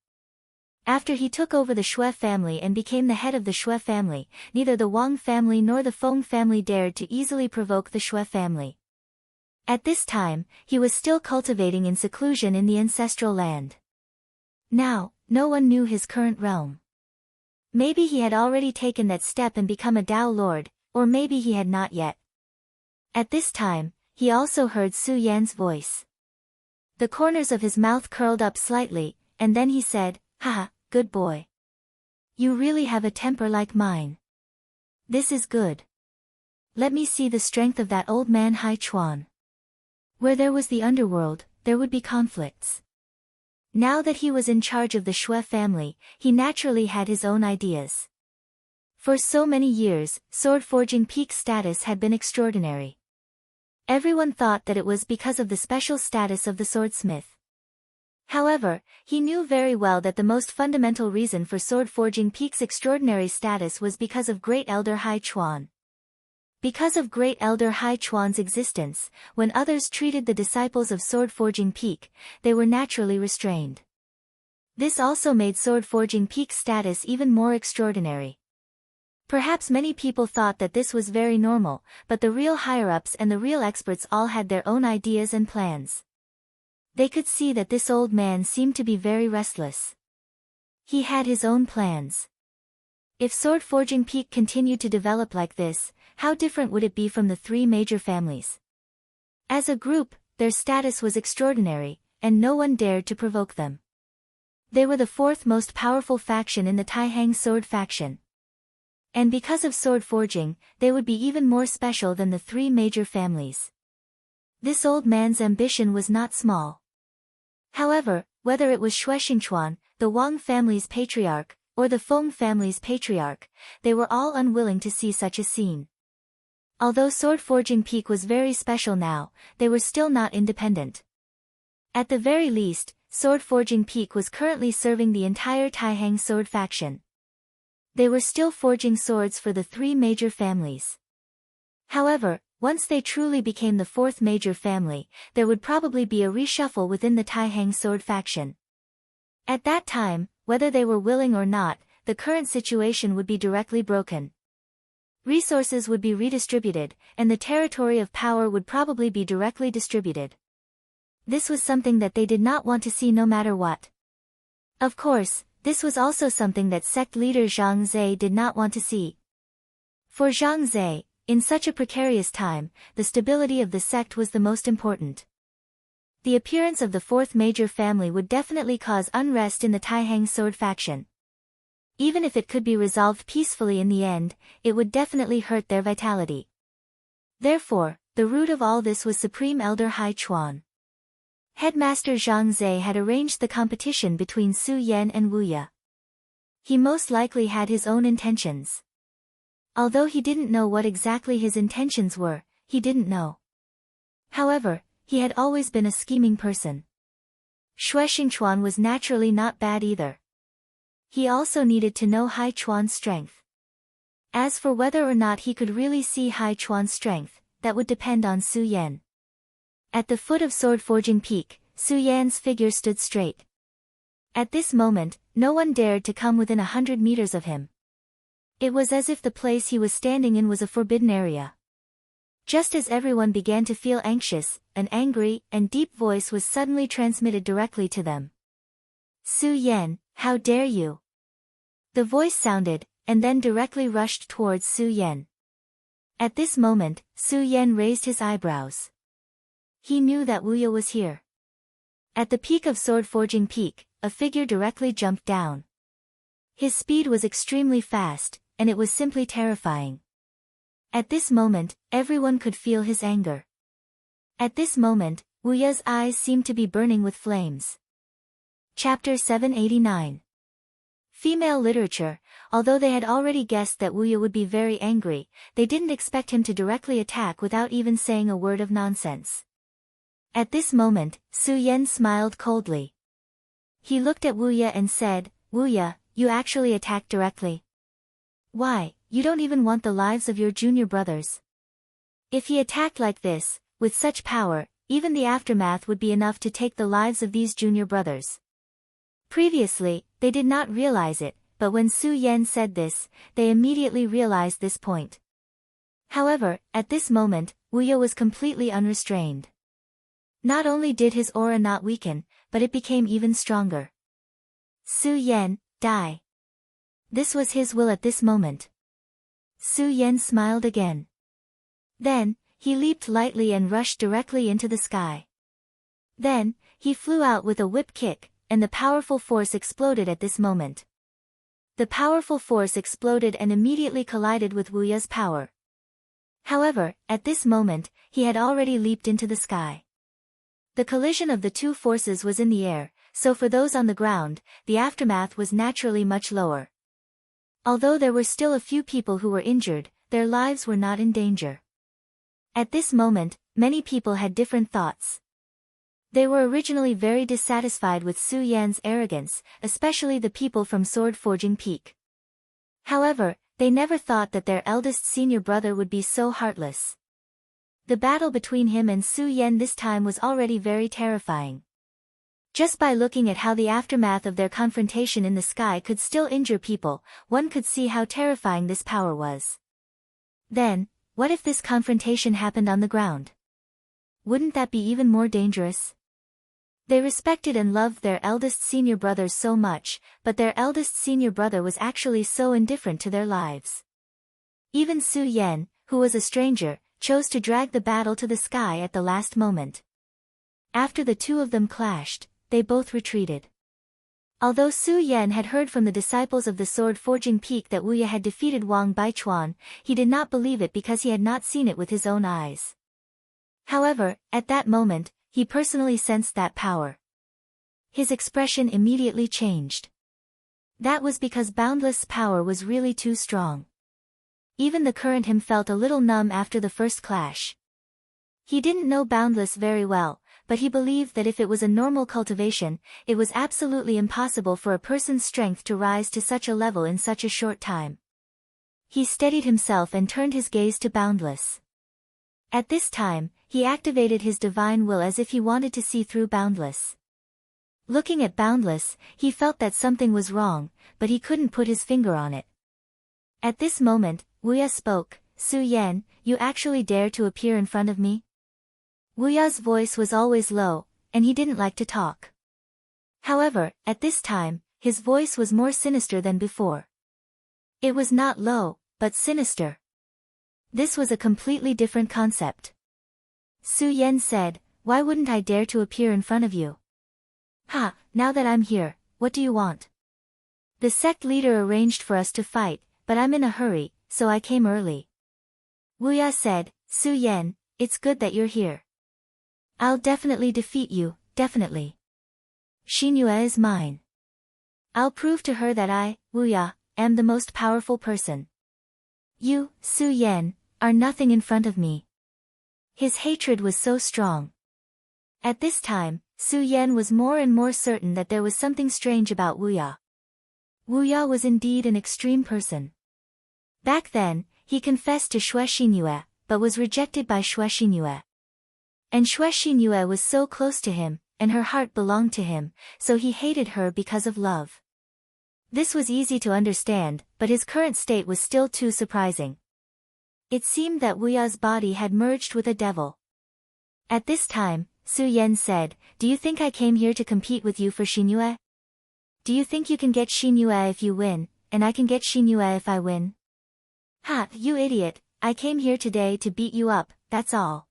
After he took over the Xue family and became the head of the Xue family, neither the Wang family nor the Feng family dared to easily provoke the Xue family. At this time, he was still cultivating in seclusion in the ancestral land. Now, no one knew his current realm. Maybe he had already taken that step and become a Dao Lord, or maybe he had not yet. At this time, he also heard Su Yan's voice. The corners of his mouth curled up slightly, and then he said, "Haha, good boy. You really have a temper like mine. This is good. Let me see the strength of that old man Hai Chuan." Where there was the underworld, there would be conflicts. Now that he was in charge of the Xue family, he naturally had his own ideas. For so many years, sword-forging peak status had been extraordinary. Everyone thought that it was because of the special status of the swordsmith. However, he knew very well that the most fundamental reason for sword-forging peak's extraordinary status was because of Great Elder Hai Chuan. Because of Great Elder Hai Chuan's existence, when others treated the disciples of sword-forging peak, they were naturally restrained. This also made sword-forging peak's status even more extraordinary. Perhaps many people thought that this was very normal, but the real higher-ups and the real experts all had their own ideas and plans. They could see that this old man seemed to be very restless. He had his own plans. If sword-forging peak continued to develop like this, how different would it be from the three major families? As a group, their status was extraordinary, and no one dared to provoke them. They were the fourth most powerful faction in the Taihang sword faction. And because of sword forging, they would be even more special than the three major families. This old man's ambition was not small. However, whether it was Xue Xingchuan, the Wang family's patriarch, or the Feng family's patriarch, they were all unwilling to see such a scene. Although sword forging peak was very special now, they were still not independent. At the very least, sword forging peak was currently serving the entire Taihang sword faction. They were still forging swords for the three major families. However, once they truly became the fourth major family, there would probably be a reshuffle within the Taihang sword faction. At that time, whether they were willing or not, the current situation would be directly broken. Resources would be redistributed, and the territory of power would probably be directly distributed. This was something that they did not want to see no matter what. Of course, this was also something that sect leader Zhang Zhe did not want to see. For Zhang Zhe, in such a precarious time, the stability of the sect was the most important. The appearance of the fourth major family would definitely cause unrest in the Taihang sword faction. Even if it could be resolved peacefully in the end, it would definitely hurt their vitality. Therefore, the root of all this was Supreme Elder Hai Chuan. Headmaster Zhang Zhe had arranged the competition between Su Yan and Wu Ye. He most likely had his own intentions. Although he didn't know what exactly his intentions were, he didn't know. However, he had always been a scheming person. Xue Xingchuan was naturally not bad either. He also needed to know Hai Chuan's strength. As for whether or not he could really see Hai Chuan's strength, that would depend on Su Yan. At the foot of Sword Forging Peak, Su Yan's figure stood straight. At this moment, no one dared to come within 100 meters of him. It was as if the place he was standing in was a forbidden area. Just as everyone began to feel anxious, an angry and deep voice was suddenly transmitted directly to them. "Su Yan, how dare you?" The voice sounded, and then directly rushed towards Su Yan. At this moment, Su Yan raised his eyebrows. He knew that Wu Ye was here. At the peak of Sword Forging Peak, a figure directly jumped down. His speed was extremely fast, and it was simply terrifying. At this moment, everyone could feel his anger. At this moment, Wu Ye's eyes seemed to be burning with flames. Chapter 789. Female literature. although they had already guessed that Wu Ye would be very angry, they didn't expect him to directly attack without even saying a word of nonsense. At this moment, Su Yan smiled coldly. He looked at Wu Ye and said, "Wu Ye, you actually attacked directly. Why, you don't even want the lives of your junior brothers." If he attacked like this, with such power, even the aftermath would be enough to take the lives of these junior brothers. Previously, they did not realize it, but when Su Yan said this, they immediately realized this point. However, at this moment, Wu Ye was completely unrestrained. Not only did his aura not weaken, but it became even stronger. Su Yan, die. This was his will at this moment. Su Yan smiled again. Then, he leaped lightly and rushed directly into the sky. Then, he flew out with a whip kick, and the powerful force exploded at this moment. The powerful force exploded and immediately collided with Wu Ye's power. However, at this moment, he had already leaped into the sky. The collision of the two forces was in the air, so for those on the ground, the aftermath was naturally much lower. Although there were still a few people who were injured, their lives were not in danger. At this moment, many people had different thoughts. They were originally very dissatisfied with Su Yan's arrogance, especially the people from Sword Forging Peak. However, they never thought that their eldest senior brother would be so heartless. The battle between him and Su Yan this time was already very terrifying. Just by looking at how the aftermath of their confrontation in the sky could still injure people, one could see how terrifying this power was. Then, what if this confrontation happened on the ground? Wouldn't that be even more dangerous? They respected and loved their eldest senior brother so much, but their eldest senior brother was actually so indifferent to their lives. Even Su Yan, who was a stranger, chose to drag the battle to the sky at the last moment. After the two of them clashed, they both retreated. Although Su Yan had heard from the disciples of the Sword Forging Peak that Wu Ye had defeated Wang Baichuan, he did not believe it because he had not seen it with his own eyes. However, at that moment, he personally sensed that power. His expression immediately changed. That was because Boundless' power was really too strong. Even the current him felt a little numb after the first clash. He didn't know Boundless very well, but he believed that if it was a normal cultivation, it was absolutely impossible for a person's strength to rise to such a level in such a short time. He steadied himself and turned his gaze to Boundless. At this time, he activated his divine will as if he wanted to see through Boundless. Looking at Boundless, he felt that something was wrong, but he couldn't put his finger on it. At this moment, Wu Ye spoke, "Su Yan, you actually dare to appear in front of me?" Wu Ye's voice was always low, and he didn't like to talk. However, at this time, his voice was more sinister than before. It was not low, but sinister. This was a completely different concept. Su Yan said, "Why wouldn't I dare to appear in front of you?" "Ha, now that I'm here, what do you want?" "The sect leader arranged for us to fight, but I'm in a hurry, so I came early." Wu Ye said, "Su Yan, it's good that you're here. I'll definitely defeat you, definitely. Xingyue is mine. I'll prove to her that I, Wu Ye, am the most powerful person. You, Su Yan, are nothing in front of me." His hatred was so strong. At this time, Su Yan was more and more certain that there was something strange about Wu Ye. Wu Ye was indeed an extreme person. Back then, he confessed to Xue Xingyue, but was rejected by Xue Xingyue. And Xue Xingyue was so close to him, and her heart belonged to him, so he hated her because of love. This was easy to understand, but his current state was still too surprising. It seemed that Wu Ye's body had merged with a devil. At this time, Su Yan said, "Do you think I came here to compete with you for Xingyue? Do you think you can get Xingyue if you win, and I can get Xingyue if I win? Ha, you idiot, I came here today to beat you up, that's all."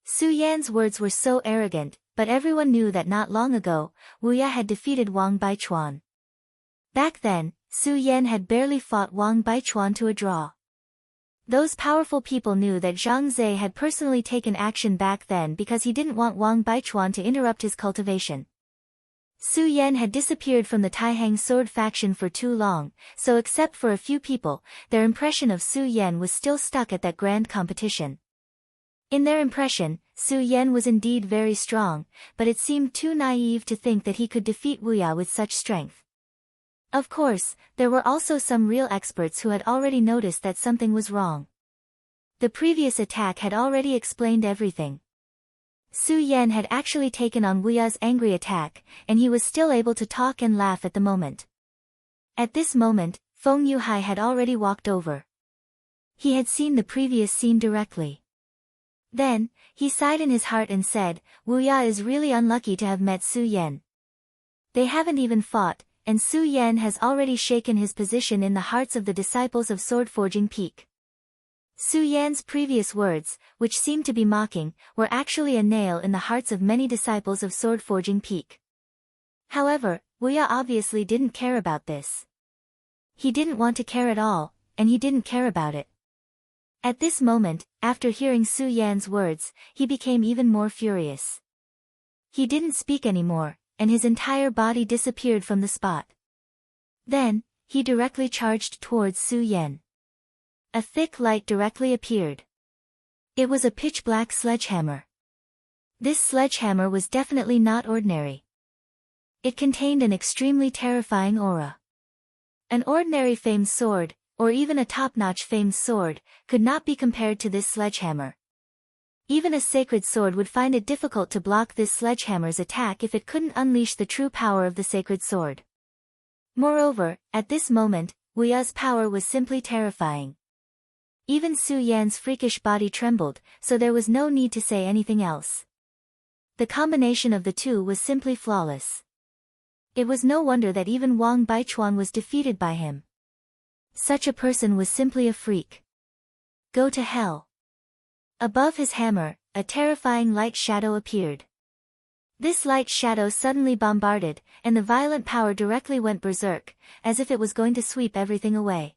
Su Yan's words were so arrogant, but everyone knew that not long ago, Wu Ye had defeated Wang Baichuan. Back then, Su Yan had barely fought Wang Baichuan to a draw. Those powerful people knew that Zhang Zhe had personally taken action back then because he didn't want Wang Baichuan to interrupt his cultivation. Su Yan had disappeared from the Taihang sword faction for too long, so except for a few people, their impression of Su Yan was still stuck at that grand competition. In their impression, Su Yan was indeed very strong, but it seemed too naive to think that he could defeat Wu Ya with such strength. Of course, there were also some real experts who had already noticed that something was wrong. The previous attack had already explained everything. Su Yan had actually taken on Wu Ya's angry attack, and he was still able to talk and laugh at the moment. At this moment, Feng Yuhai had already walked over. He had seen the previous scene directly. Then, he sighed in his heart and said, Wu Ya is really unlucky to have met Su Yan. They haven't even fought, and Su Yan has already shaken his position in the hearts of the disciples of Sword Forging Peak. Su Yan's previous words, which seemed to be mocking, were actually a nail in the hearts of many disciples of Sword Forging Peak. However, Wu Ya obviously didn't care about this. He didn't want to care at all, and he didn't care about it. At this moment, after hearing Su Yan's words, he became even more furious. He didn't speak anymore, and his entire body disappeared from the spot. Then, he directly charged towards Su Yan. A thick light directly appeared. It was a pitch-black sledgehammer. This sledgehammer was definitely not ordinary. It contained an extremely terrifying aura. An ordinary famed sword, or even a top-notch famed sword, could not be compared to this sledgehammer. Even a sacred sword would find it difficult to block this sledgehammer's attack if it couldn't unleash the true power of the sacred sword. Moreover, at this moment, Wu Ya's power was simply terrifying. Even Su Yan's freakish body trembled, so there was no need to say anything else. The combination of the two was simply flawless. It was no wonder that even Wang Baichuan was defeated by him. Such a person was simply a freak. Go to hell. Above his hammer, a terrifying light shadow appeared. This light shadow suddenly bombarded, and the violent power directly went berserk, as if it was going to sweep everything away.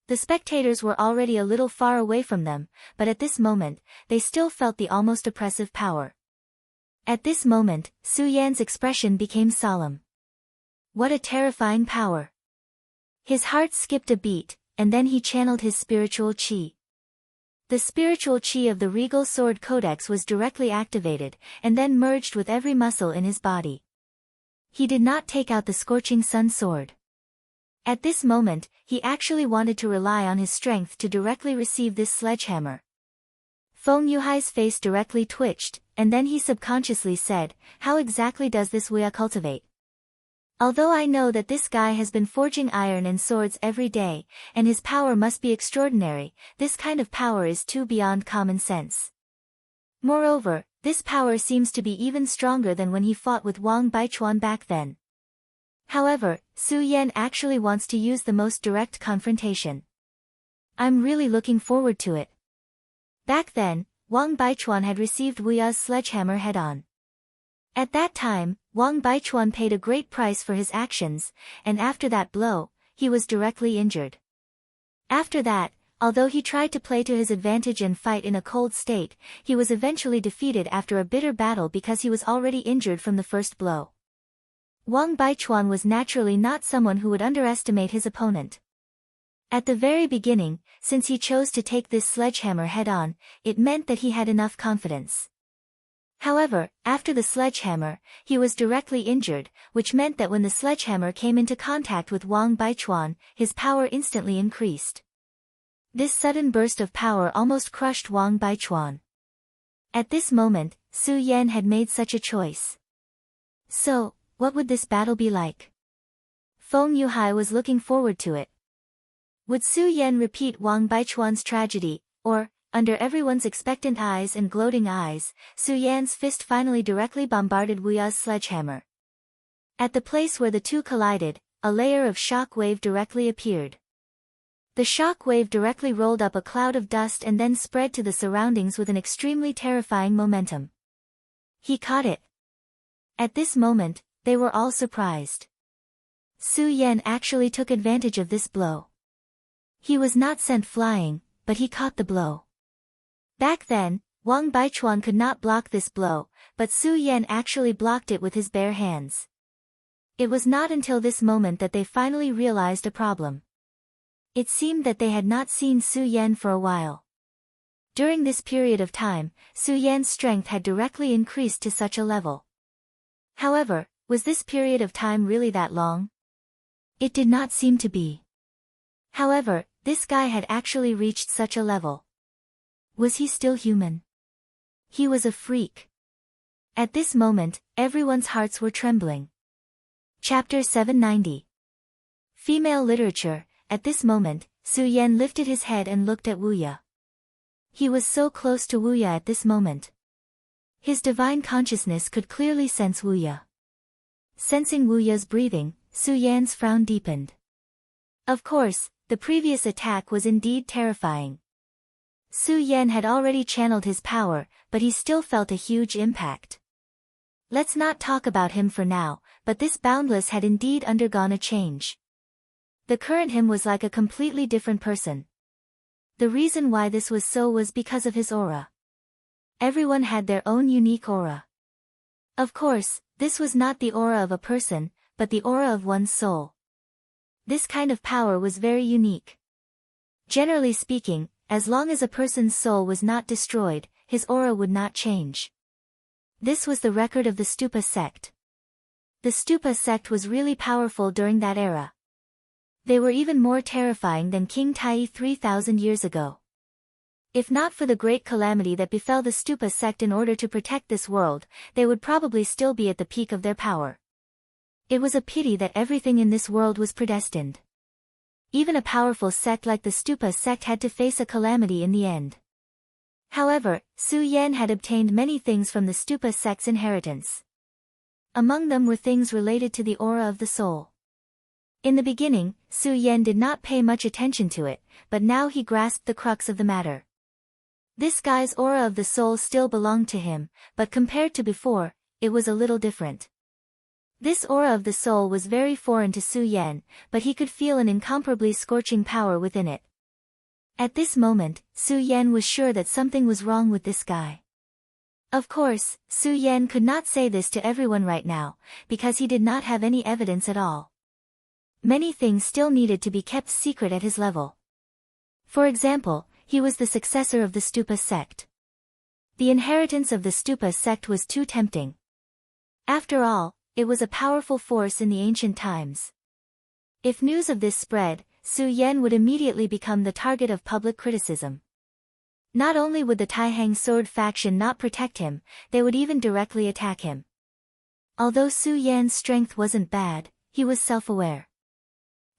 The spectators were already a little far away from them, but at this moment, they still felt the almost oppressive power. At this moment, Su Yan's expression became solemn. What a terrifying power! His heart skipped a beat, and then he channeled his spiritual qi. The spiritual qi of the Regal Sword Codex was directly activated, and then merged with every muscle in his body. He did not take out the Scorching Sun sword. At this moment, he actually wanted to rely on his strength to directly receive this sledgehammer. Feng Yuhai's face directly twitched, and then he subconsciously said, how exactly does this Wu Ya cultivate? Although I know that this guy has been forging iron and swords every day, and his power must be extraordinary, this kind of power is too beyond common sense. Moreover, this power seems to be even stronger than when he fought with Wang Baichuan back then. However, Su Yan actually wants to use the most direct confrontation. I'm really looking forward to it. Back then, Wang Baichuan had received Wu Ya's sledgehammer head-on. At that time, Wang Baichuan paid a great price for his actions, and after that blow, he was directly injured. After that, although he tried to play to his advantage and fight in a cold state, he was eventually defeated after a bitter battle because he was already injured from the first blow. Wang Baichuan was naturally not someone who would underestimate his opponent. At the very beginning, since he chose to take this sledgehammer head-on, it meant that he had enough confidence. However, after the sledgehammer, he was directly injured, which meant that when the sledgehammer came into contact with Wang Baichuan, his power instantly increased. This sudden burst of power almost crushed Wang Baichuan. At this moment, Su Yan had made such a choice. So, what would this battle be like? Feng Yuhai was looking forward to it. Would Su Yan repeat Wang Baichuan's tragedy, or, under everyone's expectant eyes and gloating eyes, Su Yan's fist finally directly bombarded Wu Ya's sledgehammer. At the place where the two collided, a layer of shock wave directly appeared. The shock wave directly rolled up a cloud of dust and then spread to the surroundings with an extremely terrifying momentum. He caught it. At this moment, they were all surprised. Su Yan actually took advantage of this blow. He was not sent flying, but he caught the blow. Back then, Wang Baichuan could not block this blow, but Su Yan actually blocked it with his bare hands. It was not until this moment that they finally realized a problem. It seemed that they had not seen Su Yan for a while. During this period of time, Su Yan's strength had directly increased to such a level. However, was this period of time really that long? It did not seem to be. However, this guy had actually reached such a level. Was he still human? He was a freak. At this moment, everyone's hearts were trembling. Chapter 790. Female Literature. At this moment, Su Yan lifted his head and looked at Wu Ya. He was so close to Wu Ya at this moment. His divine consciousness could clearly sense Wu Ya. Sensing Wu Ya's breathing, Su Yan's frown deepened. Of course, the previous attack was indeed terrifying. Su Yan had already channeled his power, but he still felt a huge impact. Let's not talk about him for now, but this Boundless had indeed undergone a change. The current him was like a completely different person. The reason why this was so was because of his aura. Everyone had their own unique aura. Of course, this was not the aura of a person, but the aura of one's soul. This kind of power was very unique. Generally speaking, as long as a person's soul was not destroyed, his aura would not change. This was the record of the Stupa sect. The Stupa sect was really powerful during that era. They were even more terrifying than King Tai 3,000 years ago. If not for the great calamity that befell the Stupa sect in order to protect this world, they would probably still be at the peak of their power. It was a pity that everything in this world was predestined. Even a powerful sect like the Stupa sect had to face a calamity in the end. However, Su Yan had obtained many things from the Stupa sect's inheritance. Among them were things related to the aura of the soul. In the beginning, Su Yan did not pay much attention to it, but now he grasped the crux of the matter. This guy's aura of the soul still belonged to him, but compared to before, it was a little different. This aura of the soul was very foreign to Su Yan, but he could feel an incomparably scorching power within it. At this moment, Su Yan was sure that something was wrong with this guy. Of course, Su Yan could not say this to everyone right now, because he did not have any evidence at all. Many things still needed to be kept secret at his level. For example, he was the successor of the Stupa sect. The inheritance of the Stupa sect was too tempting. After all, it was a powerful force in the ancient times. If news of this spread, Su Yan would immediately become the target of public criticism. Not only would the Taihang sword faction not protect him, they would even directly attack him. Although Su Yan's strength wasn't bad, he was self-aware.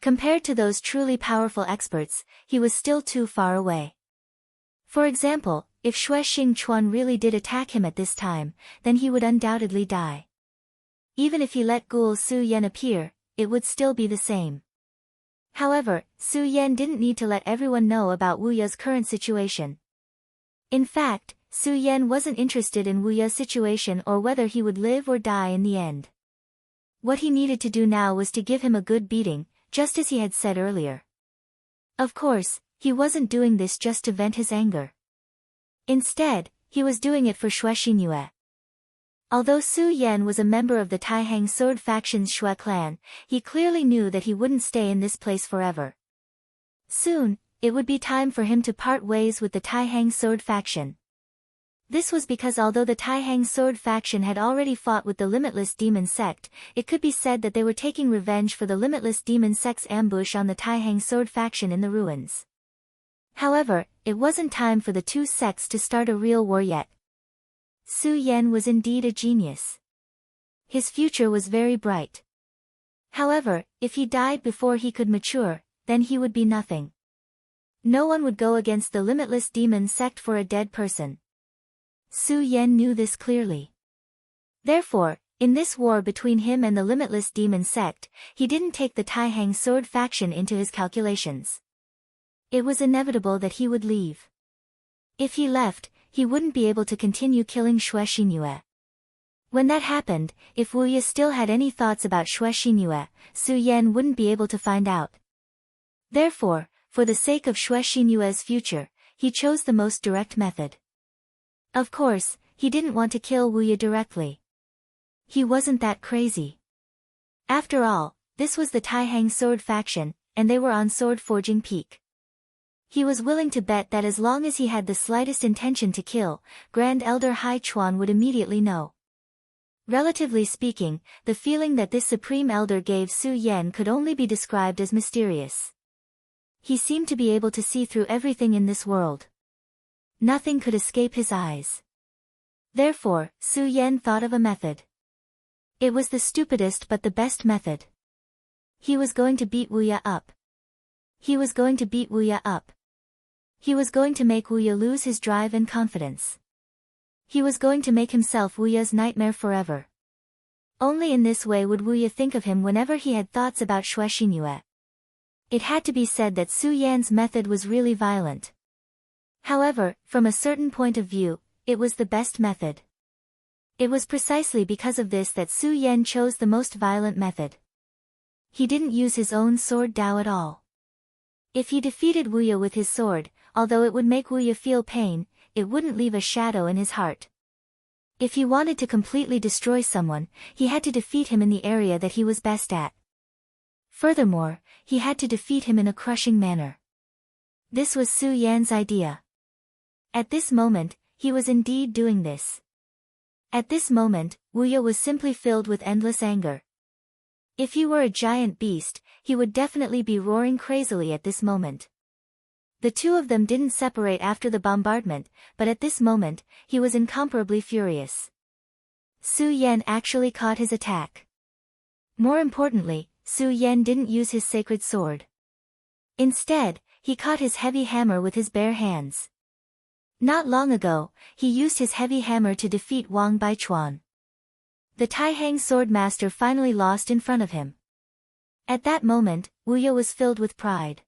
Compared to those truly powerful experts, he was still too far away. For example, if Xue Xingchuan really did attack him at this time, then he would undoubtedly die. Even if he let Ghoul Su Yan appear, it would still be the same. However, Su Yan didn't need to let everyone know about Wu Ya's current situation. In fact, Su Yan wasn't interested in Wu Ya's situation or whether he would live or die in the end. What he needed to do now was to give him a good beating, just as he had said earlier. Of course, he wasn't doing this just to vent his anger. Instead, he was doing it for Xue Xinyue. Although Su Yan was a member of the Taihang sword faction's Xue clan, he clearly knew that he wouldn't stay in this place forever. Soon, it would be time for him to part ways with the Taihang sword faction. This was because although the Taihang sword faction had already fought with the Limitless Demon sect, it could be said that they were taking revenge for the Limitless Demon sect's ambush on the Taihang sword faction in the ruins. However, it wasn't time for the two sects to start a real war yet. Su Yan was indeed a genius. His future was very bright. However, if he died before he could mature, then he would be nothing. No one would go against the Limitless Demon sect for a dead person. Su Yan knew this clearly. Therefore, in this war between him and the Limitless Demon sect, he didn't take the Taihang sword faction into his calculations. It was inevitable that he would leave. If he left, he wouldn't be able to continue killing Xue Xinyue. When that happened, if Wu Ya still had any thoughts about Xue Xinyue, Su Yan wouldn't be able to find out. Therefore, for the sake of Xue Xinyue's future, he chose the most direct method. Of course, he didn't want to kill Wu Ya directly. He wasn't that crazy. After all, this was the Taihang sword faction, and they were on sword forging peak. He was willing to bet that as long as he had the slightest intention to kill, Grand Elder Hai Chuan would immediately know. Relatively speaking, the feeling that this Supreme Elder gave Su Yan could only be described as mysterious. He seemed to be able to see through everything in this world. Nothing could escape his eyes. Therefore, Su Yan thought of a method. It was the stupidest but the best method. He was going to beat Wuya up. He was going to beat Wuya up. He was going to make Wuya lose his drive and confidence. He was going to make himself Wuya's nightmare forever. Only in this way would Wuya think of him whenever he had thoughts about Xue Xinyue. It had to be said that Su Yan's method was really violent. However, from a certain point of view, it was the best method. It was precisely because of this that Su Yan chose the most violent method. He didn't use his own sword Dao at all. If he defeated Wuya with his sword, although it would make Wuya feel pain, it wouldn't leave a shadow in his heart. If he wanted to completely destroy someone, he had to defeat him in the area that he was best at. Furthermore, he had to defeat him in a crushing manner. This was Su Yan's idea. At this moment, he was indeed doing this. At this moment, Wuya was simply filled with endless anger. If he were a giant beast, he would definitely be roaring crazily at this moment. The two of them didn't separate after the bombardment, but at this moment, he was incomparably furious. Su Yan actually caught his attack. More importantly, Su Yan didn't use his sacred sword. Instead, he caught his heavy hammer with his bare hands. Not long ago, he used his heavy hammer to defeat Wang Baichuan. The Taihang sword master finally lost in front of him. At that moment, Wuya was filled with pride.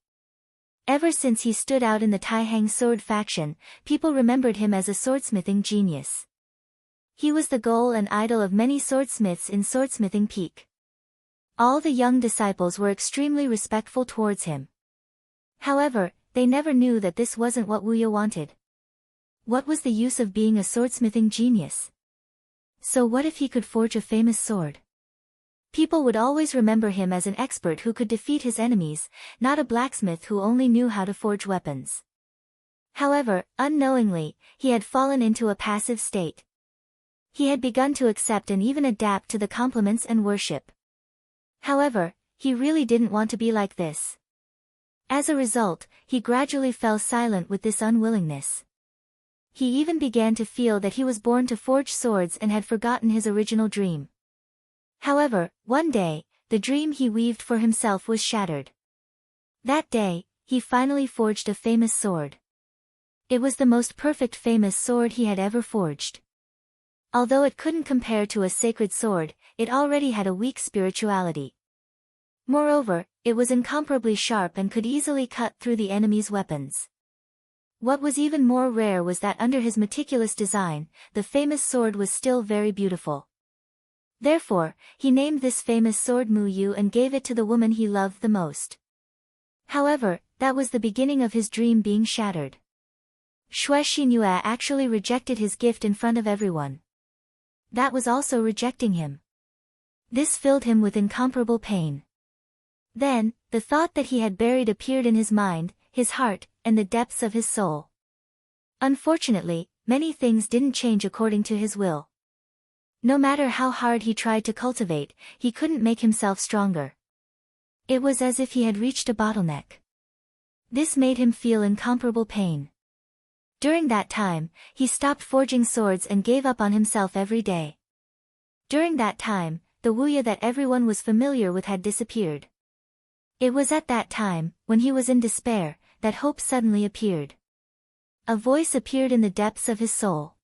Ever since he stood out in the Taihang sword faction, people remembered him as a swordsmithing genius. He was the goal and idol of many swordsmiths in swordsmithing peak. All the young disciples were extremely respectful towards him. However, they never knew that this wasn't what Wuya wanted. What was the use of being a swordsmithing genius? So what if he could forge a famous sword? People would always remember him as an expert who could defeat his enemies, not a blacksmith who only knew how to forge weapons. However, unknowingly, he had fallen into a passive state. He had begun to accept and even adapt to the compliments and worship. However, he really didn't want to be like this. As a result, he gradually fell silent with this unwillingness. He even began to feel that he was born to forge swords and had forgotten his original dream. However, one day, the dream he weaved for himself was shattered. That day, he finally forged a famous sword. It was the most perfect famous sword he had ever forged. Although it couldn't compare to a sacred sword, it already had a weak spirituality. Moreover, it was incomparably sharp and could easily cut through the enemy's weapons. What was even more rare was that under his meticulous design, the famous sword was still very beautiful. Therefore, he named this famous sword Mu Yu and gave it to the woman he loved the most. However, that was the beginning of his dream being shattered. Xue Xinyue actually rejected his gift in front of everyone. That was also rejecting him. This filled him with incomparable pain. Then, the thought that he had buried appeared in his mind, his heart, and the depths of his soul. Unfortunately, many things didn't change according to his will. No matter how hard he tried to cultivate, he couldn't make himself stronger. It was as if he had reached a bottleneck. This made him feel incomparable pain. During that time, he stopped forging swords and gave up on himself every day. During that time, the Wuya that everyone was familiar with had disappeared. It was at that time, when he was in despair, that hope suddenly appeared. A voice appeared in the depths of his soul.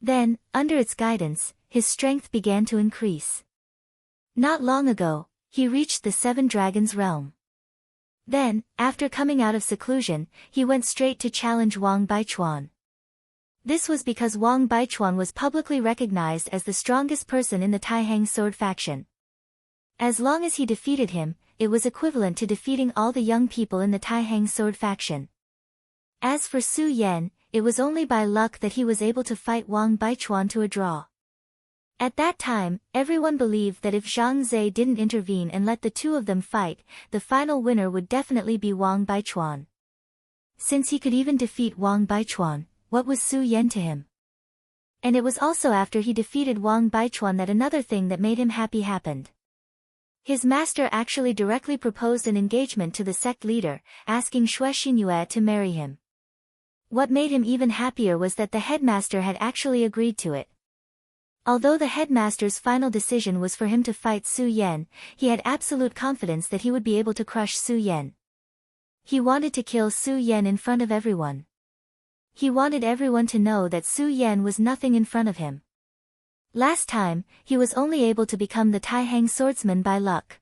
Then, under its guidance, his strength began to increase. Not long ago, he reached the Seven Dragons realm. Then, after coming out of seclusion, he went straight to challenge Wang Baichuan. This was because Wang Baichuan was publicly recognized as the strongest person in the Taihang sword faction. As long as he defeated him, it was equivalent to defeating all the young people in the Taihang sword faction. As for Su Yan, it was only by luck that he was able to fight Wang Baichuan to a draw. At that time, everyone believed that if Zhang Zhe didn't intervene and let the two of them fight, the final winner would definitely be Wang Baichuan. Since he could even defeat Wang Baichuan, what was Su Yan to him? And it was also after he defeated Wang Baichuan that another thing that made him happy happened. His master actually directly proposed an engagement to the sect leader, asking Xue Xinyue to marry him. What made him even happier was that the headmaster had actually agreed to it. Although the headmaster's final decision was for him to fight Su Yan, he had absolute confidence that he would be able to crush Su Yan. He wanted to kill Su Yan in front of everyone. He wanted everyone to know that Su Yan was nothing in front of him. Last time, he was only able to become the Taihang swordsman by luck.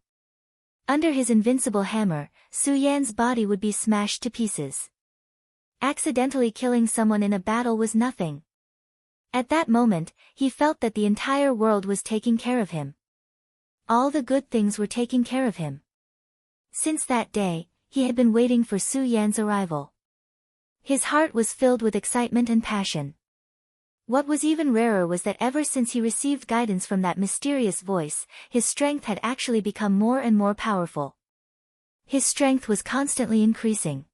Under his invincible hammer, Su Yan's body would be smashed to pieces. Accidentally killing someone in a battle was nothing. At that moment, he felt that the entire world was taking care of him. All the good things were taking care of him. Since that day, he had been waiting for Su Yan's arrival. His heart was filled with excitement and passion. What was even rarer was that ever since he received guidance from that mysterious voice, his strength had actually become more and more powerful. His strength was constantly increasing.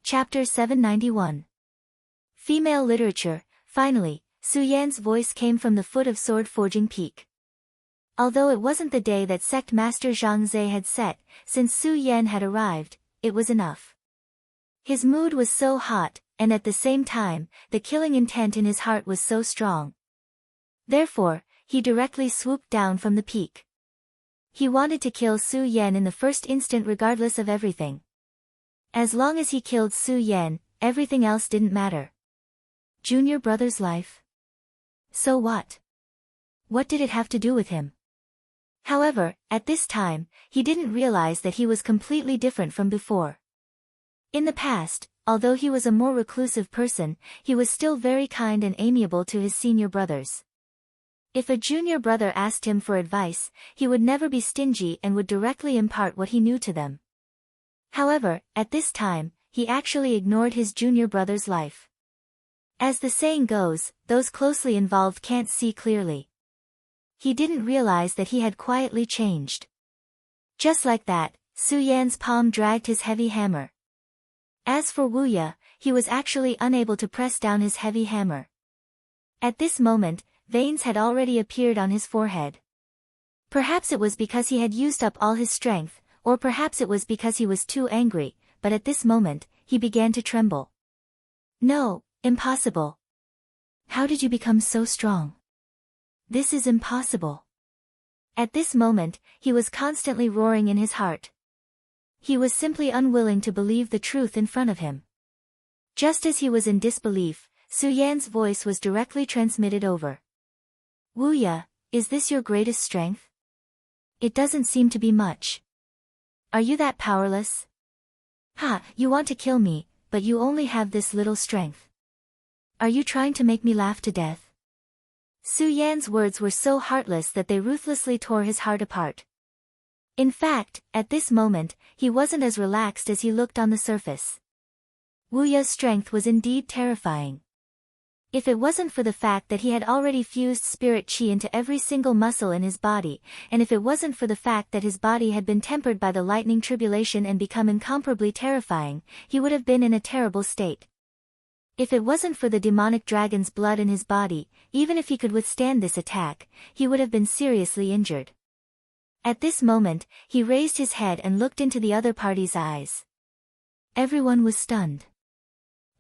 Chapter 791. Female Literature. Finally, Su Yan's voice came from the foot of Sword Forging Peak. Although it wasn't the day that sect master Zhang Zhe had set, since Su Yan had arrived, it was enough. His mood was so hot, and at the same time, the killing intent in his heart was so strong. Therefore, he directly swooped down from the peak. He wanted to kill Su Yan in the first instant regardless of everything. As long as he killed Su Yan, everything else didn't matter. Junior brother's life? So what? What did it have to do with him? However, at this time, he didn't realize that he was completely different from before. In the past, although he was a more reclusive person, he was still very kind and amiable to his senior brothers. If a junior brother asked him for advice, he would never be stingy and would directly impart what he knew to them. However, at this time, he actually ignored his junior brother's life. As the saying goes, those closely involved can't see clearly. He didn't realize that he had quietly changed. Just like that, Su Yan's palm dragged his heavy hammer. As for Wu Ye, he was actually unable to press down his heavy hammer. At this moment, veins had already appeared on his forehead. Perhaps it was because he had used up all his strength, or perhaps it was because he was too angry, but at this moment, he began to tremble. No, impossible. How did you become so strong? This is impossible. At this moment, he was constantly roaring in his heart. He was simply unwilling to believe the truth in front of him. Just as he was in disbelief, Su Yan's voice was directly transmitted over. Wu Ye, is this your greatest strength? It doesn't seem to be much. Are you that powerless? Ha, you want to kill me, but you only have this little strength. Are you trying to make me laugh to death? Su Yan's words were so heartless that they ruthlessly tore his heart apart. In fact, at this moment, he wasn't as relaxed as he looked on the surface. Wu Ye's strength was indeed terrifying. If it wasn't for the fact that he had already fused spirit qi into every single muscle in his body, and if it wasn't for the fact that his body had been tempered by the lightning tribulation and become incomparably terrifying, he would have been in a terrible state. If it wasn't for the demonic dragon's blood in his body, even if he could withstand this attack, he would have been seriously injured. At this moment, he raised his head and looked into the other party's eyes. Everyone was stunned.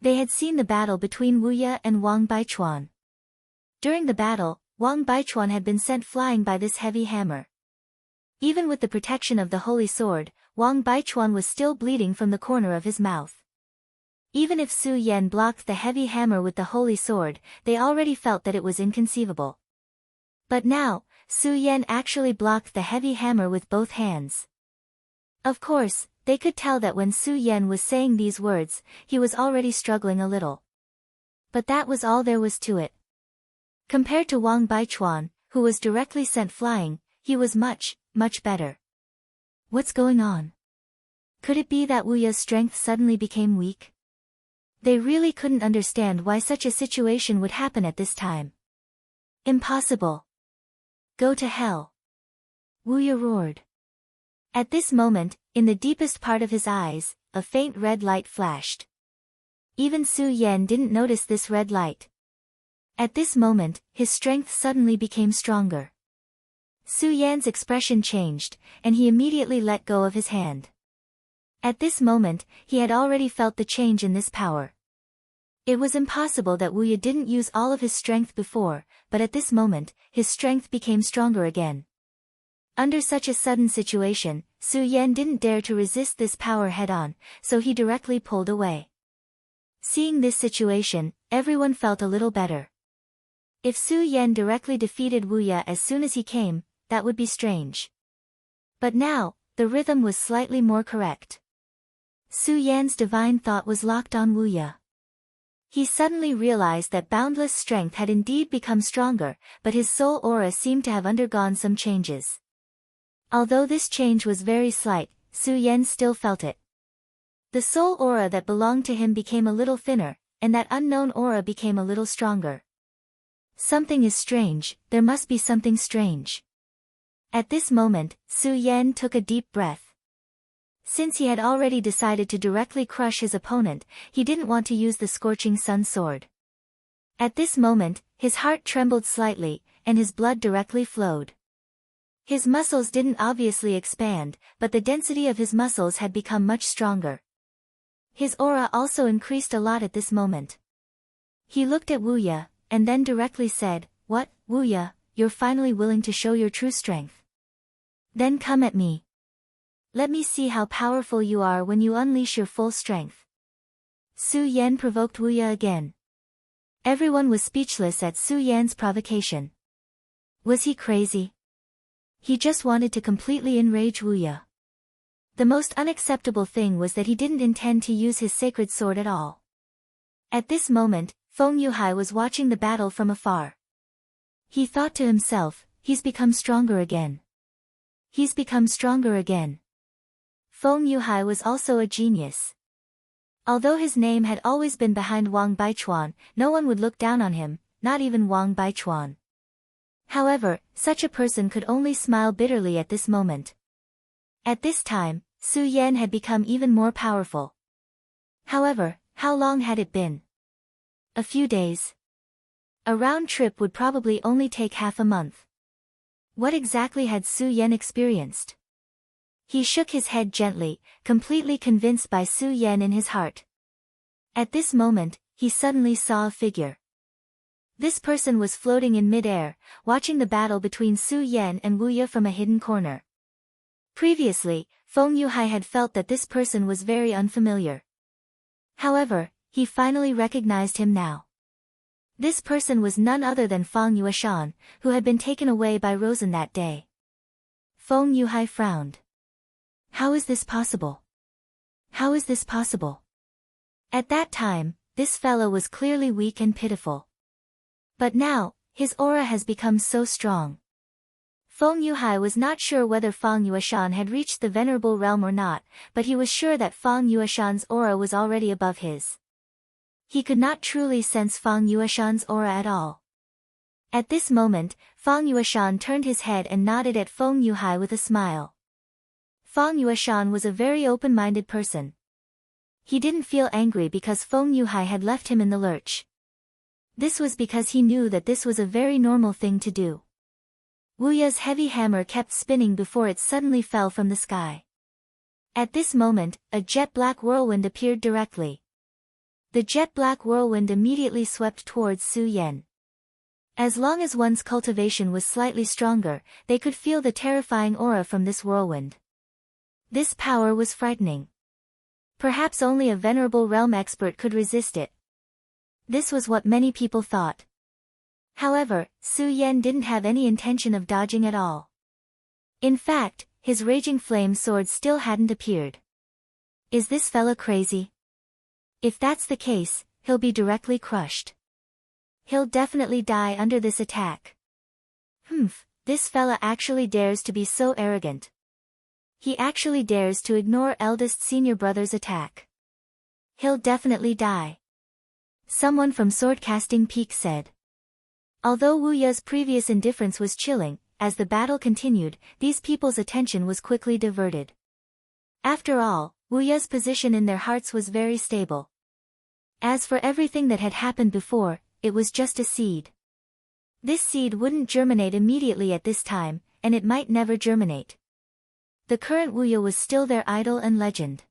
They had seen the battle between Wu Ye and Wang Baichuan. During the battle, Wang Baichuan had been sent flying by this heavy hammer. Even with the protection of the holy sword, Wang Baichuan was still bleeding from the corner of his mouth. Even if Su Yan blocked the heavy hammer with the holy sword, they already felt that it was inconceivable. But now, Su Yan actually blocked the heavy hammer with both hands. Of course, they could tell that when Su Yan was saying these words, he was already struggling a little. But that was all there was to it. Compared to Wang Baichuan, who was directly sent flying, he was much, much better. What's going on? Could it be that Wu Ye's strength suddenly became weak? They really couldn't understand why such a situation would happen at this time. Impossible. Go to hell! Wuya roared. At this moment, in the deepest part of his eyes, a faint red light flashed. Even Su Yan didn't notice this red light. At this moment, his strength suddenly became stronger. Su Yan's expression changed, and he immediately let go of his hand. At this moment, he had already felt the change in this power. It was impossible that Wuya didn't use all of his strength before, but at this moment, his strength became stronger again. Under such a sudden situation, Su Yan didn't dare to resist this power head-on, so he directly pulled away. Seeing this situation, everyone felt a little better. If Su Yan directly defeated Wuya as soon as he came, that would be strange. But now, the rhythm was slightly more correct. Su Yan's divine thought was locked on Wuya. He suddenly realized that boundless strength had indeed become stronger, but his soul aura seemed to have undergone some changes. Although this change was very slight, Su Yan still felt it. The soul aura that belonged to him became a little thinner, and that unknown aura became a little stronger. Something is strange, there must be something strange. At this moment, Su Yan took a deep breath. Since he had already decided to directly crush his opponent, he didn't want to use the scorching sun sword. At this moment, his heart trembled slightly, and his blood directly flowed. His muscles didn't obviously expand, but the density of his muscles had become much stronger. His aura also increased a lot at this moment. He looked at Wuya, and then directly said, "What, Wuya, you're finally willing to show your true strength? Then come at me. Let me see how powerful you are when you unleash your full strength." Su Yan provoked Wuya again. Everyone was speechless at Su Yan's provocation. Was he crazy? He just wanted to completely enrage Wuya. The most unacceptable thing was that he didn't intend to use his sacred sword at all. At this moment, Feng Yuhai was watching the battle from afar. He thought to himself, he's become stronger again. He's become stronger again. Feng Yuhai was also a genius. Although his name had always been behind Wang Baichuan, no one would look down on him, not even Wang Baichuan. However, such a person could only smile bitterly at this moment. At this time, Su Yan had become even more powerful. However, how long had it been? A few days. A round trip would probably only take half a month. What exactly had Su Yan experienced? He shook his head gently, completely convinced by Su Yan in his heart. At this moment, he suddenly saw a figure. This person was floating in mid-air, watching the battle between Su Yan and Wuya from a hidden corner. Previously, Feng Yuhai had felt that this person was very unfamiliar. However, he finally recognized him now. This person was none other than Feng Yuashan, who had been taken away by Rosen that day. Feng Yuhai frowned. How is this possible? How is this possible? At that time, this fellow was clearly weak and pitiful. But now, his aura has become so strong. Feng Yuhai was not sure whether Feng Yuashan had reached the venerable realm or not, but he was sure that Feng Yuashan's aura was already above his. He could not truly sense Feng Yuashan's aura at all. At this moment, Feng Yuashan turned his head and nodded at Feng Yuhai with a smile. Feng Yuashan was a very open-minded person. He didn't feel angry because Feng Yuhai had left him in the lurch. This was because he knew that this was a very normal thing to do. Wuya's heavy hammer kept spinning before it suddenly fell from the sky. At this moment, a jet-black whirlwind appeared directly. The jet-black whirlwind immediately swept towards Su Yan. As long as one's cultivation was slightly stronger, they could feel the terrifying aura from this whirlwind. This power was frightening. Perhaps only a venerable realm expert could resist it. This was what many people thought. However, Su Yan didn't have any intention of dodging at all. In fact, his raging flame sword still hadn't appeared. Is this fella crazy? If that's the case, he'll be directly crushed. He'll definitely die under this attack. This fella actually dares to be so arrogant. He actually dares to ignore eldest senior brother's attack. He'll definitely die. Someone from Swordcasting Peak said. Although Wu Ya's previous indifference was chilling, as the battle continued, these people's attention was quickly diverted. After all, Wu Ye's position in their hearts was very stable. As for everything that had happened before, it was just a seed. This seed wouldn't germinate immediately at this time, and it might never germinate. The current Wu Ye was still their idol and legend.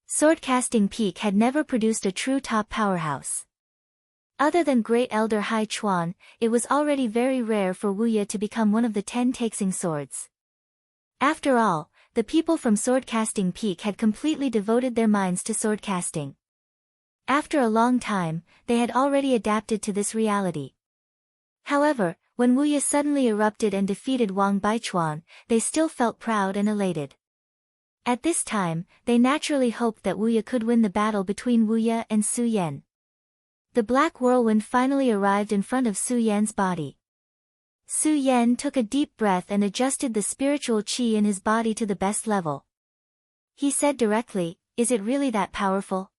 Swordcasting Peak had never produced a true top powerhouse. Other than Great Elder Hai Chuan, it was already very rare for Wu Ye to become one of the 10 Taixing swords. After all, the people from Swordcasting Peak had completely devoted their minds to swordcasting. After a long time, they had already adapted to this reality. However, when Wu Ye suddenly erupted and defeated Wang Baichuan, they still felt proud and elated. At this time, they naturally hoped that Wu Ye could win the battle between Wu Ye and Su Yan. The black whirlwind finally arrived in front of Su Yan's body. Su Yan took a deep breath and adjusted the spiritual qi in his body to the best level. He said directly, "Is it really that powerful?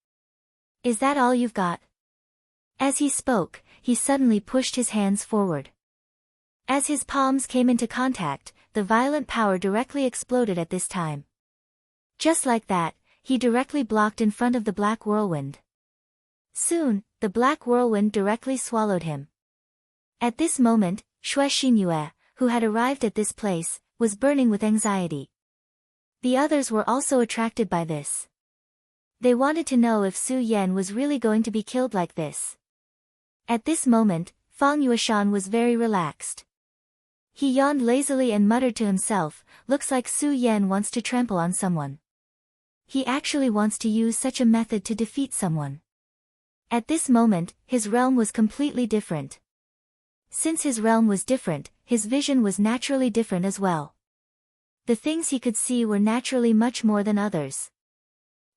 Is that all you've got?" As he spoke, he suddenly pushed his hands forward. As his palms came into contact, the violent power directly exploded at this time. Just like that, he directly blocked in front of the black whirlwind. Soon, the black whirlwind directly swallowed him. At this moment, Xue Xinyue, who had arrived at this place, was burning with anxiety. The others were also attracted by this. They wanted to know if Su Yan was really going to be killed like this. At this moment, Fang Yueshan was very relaxed. He yawned lazily and muttered to himself, "Looks like Su Yan wants to trample on someone. He actually wants to use such a method to defeat someone." At this moment, his realm was completely different. Since his realm was different, his vision was naturally different as well. The things he could see were naturally much more than others.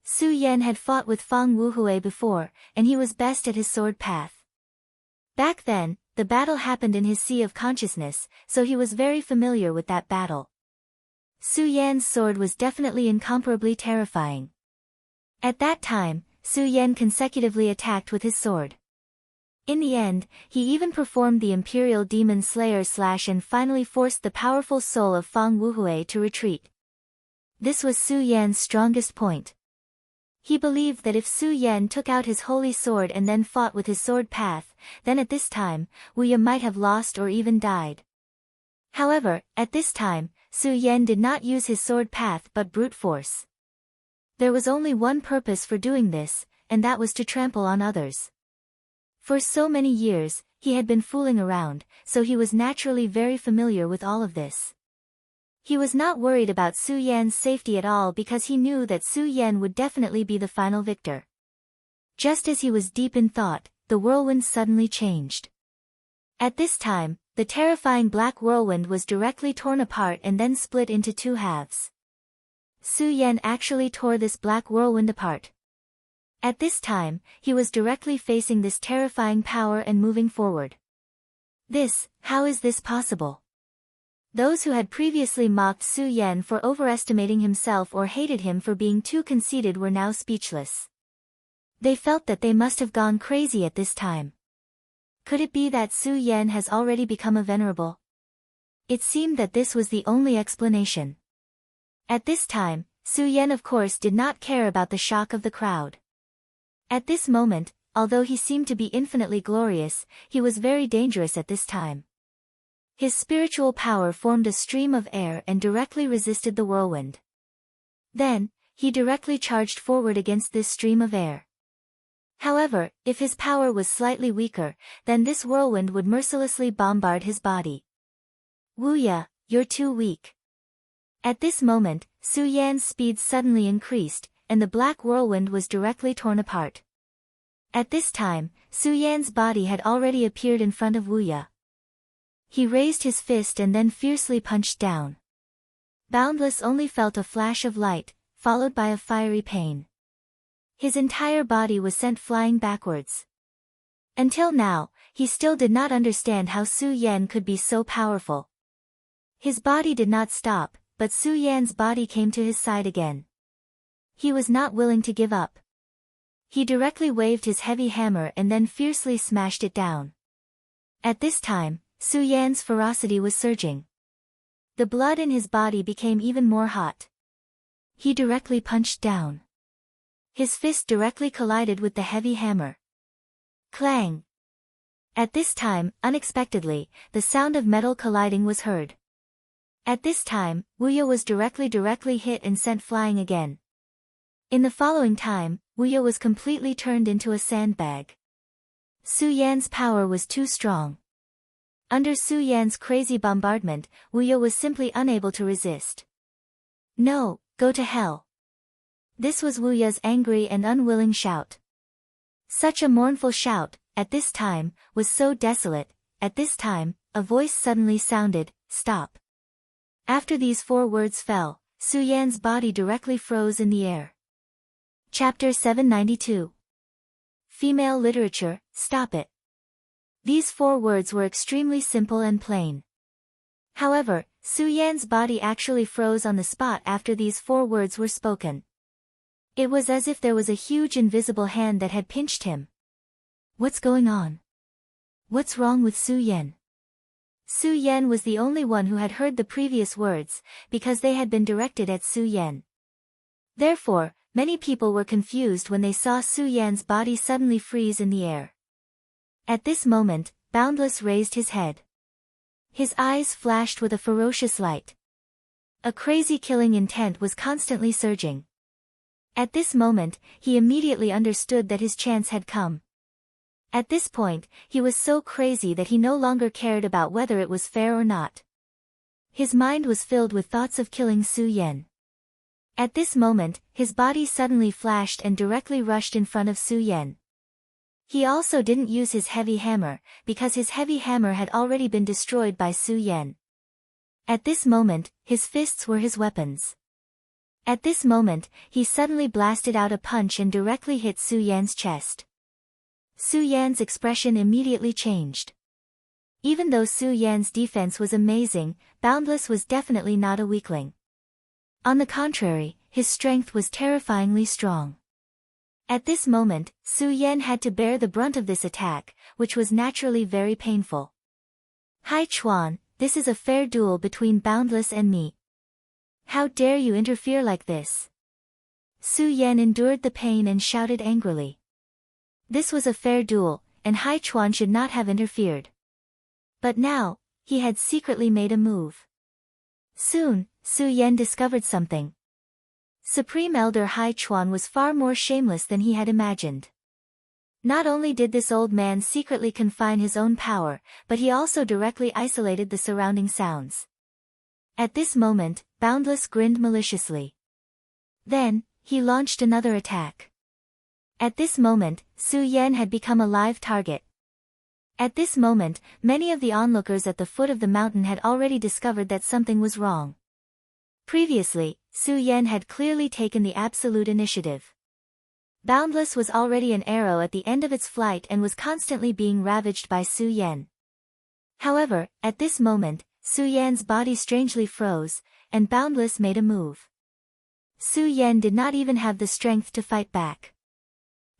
Su Yan had fought with Fang Wuhui before, and he was best at his sword path. Back then, the battle happened in his sea of consciousness, so he was very familiar with that battle. Su Yan's sword was definitely incomparably terrifying. At that time, Su Yan consecutively attacked with his sword. In the end, he even performed the Imperial Demon Slayer slash and finally forced the powerful soul of Fang Wuhui to retreat. This was Su Yan's strongest point. He believed that if Su Yan took out his holy sword and then fought with his sword path, then at this time, Wu Ye might have lost or even died. However, at this time, Su Yan did not use his sword path but brute force. There was only one purpose for doing this, and that was to trample on others. For so many years, he had been fooling around, so he was naturally very familiar with all of this. He was not worried about Su Yan's safety at all because he knew that Su Yan would definitely be the final victor. Just as he was deep in thought, the whirlwind suddenly changed. At this time, the terrifying black whirlwind was directly torn apart and then split into two halves. Su Yan actually tore this black whirlwind apart. At this time, he was directly facing this terrifying power and moving forward. How is this possible? Those who had previously mocked Su Yan for overestimating himself or hated him for being too conceited were now speechless. They felt that they must have gone crazy at this time. Could it be that Su Yan has already become a venerable? It seemed that this was the only explanation. At this time, Su Yan of course did not care about the shock of the crowd. At this moment, although he seemed to be infinitely glorious, he was very dangerous at this time. His spiritual power formed a stream of air and directly resisted the whirlwind. Then, he directly charged forward against this stream of air. However, if his power was slightly weaker, then this whirlwind would mercilessly bombard his body. "Wu Ye, you're too weak." At this moment, Su Yan's speed suddenly increased, and the black whirlwind was directly torn apart. At this time, Su Yan's body had already appeared in front of Wu Ye. He raised his fist and then fiercely punched down. Boundless only felt a flash of light, followed by a fiery pain. His entire body was sent flying backwards. Until now, he still did not understand how Su Yan could be so powerful. His body did not stop, but Su Yan's body came to his side again. He was not willing to give up. He directly waved his heavy hammer and then fiercely smashed it down. At this time, Su Yan's ferocity was surging. The blood in his body became even more hot. He directly punched down. His fist directly collided with the heavy hammer. Clang! At this time, unexpectedly, the sound of metal colliding was heard. At this time, Wuya was directly hit and sent flying again. In the following time, Wuya was completely turned into a sandbag. Su Yan's power was too strong. Under Su Yan's crazy bombardment, Wuya was simply unable to resist. No, go to hell. This was Wuya's angry and unwilling shout. Such a mournful shout, at this time, was so desolate. At this time, a voice suddenly sounded, "Stop." After these 4 words fell, Su Yan's body directly froze in the air. Chapter 792. Female Literature, Stop It. These 4 words were extremely simple and plain. However, Su Yan's body actually froze on the spot after these 4 words were spoken. It was as if there was a huge invisible hand that had pinched him. What's going on? What's wrong with Su Yan? Su Yan was the only one who had heard the previous words, because they had been directed at Su Yan. Therefore, many people were confused when they saw Su Yan's body suddenly freeze in the air. At this moment, Boundless raised his head. His eyes flashed with a ferocious light. A crazy killing intent was constantly surging. At this moment, he immediately understood that his chance had come. At this point, he was so crazy that he no longer cared about whether it was fair or not. His mind was filled with thoughts of killing Su Yan. At this moment, his body suddenly flashed and directly rushed in front of Su Yan. He also didn't use his heavy hammer, because his heavy hammer had already been destroyed by Su Yan. At this moment, his fists were his weapons. At this moment, he suddenly blasted out a punch and directly hit Su Yan's chest. Su Yan's expression immediately changed. Even though Su Yan's defense was amazing, Boundless was definitely not a weakling. On the contrary, his strength was terrifyingly strong. At this moment, Su Yan had to bear the brunt of this attack, which was naturally very painful. "Hai Chuan, this is a fair duel between Boundless and me. How dare you interfere like this?" Su Yan endured the pain and shouted angrily. This was a fair duel, and Hai Chuan should not have interfered. But now, he had secretly made a move. Soon, Su Yan discovered something. Supreme Elder Hai Chuan was far more shameless than he had imagined. Not only did this old man secretly confine his own power, but he also directly isolated the surrounding sounds. At this moment, Boundless grinned maliciously. Then, he launched another attack. At this moment, Su Yan had become a live target. At this moment, many of the onlookers at the foot of the mountain had already discovered that something was wrong. Previously, Su Yan had clearly taken the absolute initiative. Boundless was already an arrow at the end of its flight and was constantly being ravaged by Su Yan. However, at this moment, Su Yan's body strangely froze, and Boundless made a move. Su Yan did not even have the strength to fight back.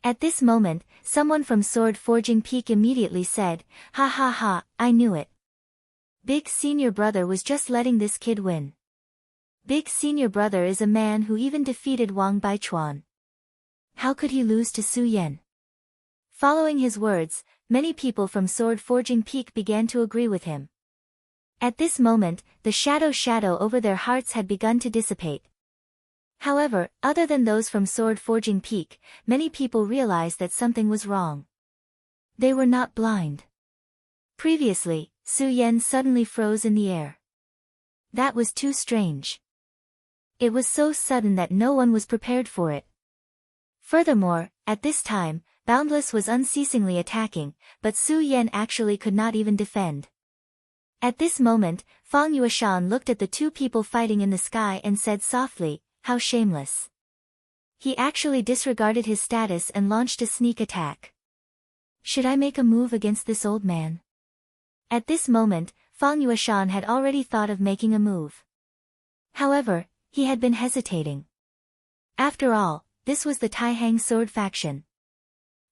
At this moment, someone from Sword Forging Peak immediately said, "Ha ha ha, I knew it. Big Senior Brother was just letting this kid win. Big Senior Brother is a man who even defeated Wang Baichuan. How could he lose to Su Yan?" Following his words, many people from Sword Forging Peak began to agree with him. At this moment, the shadow over their hearts had begun to dissipate. However, other than those from Sword Forging Peak, many people realized that something was wrong. They were not blind. Previously, Su Yan suddenly froze in the air. That was too strange. It was so sudden that no one was prepared for it. Furthermore, at this time, Boundless was unceasingly attacking, but Su Yan actually could not even defend. At this moment, Fang Yueshan looked at the two people fighting in the sky and said softly, "How shameless." He actually disregarded his status and launched a sneak attack. Should I make a move against this old man? At this moment, Fang Yueshan had already thought of making a move. However, he had been hesitating. After all, this was the Taihang sword faction.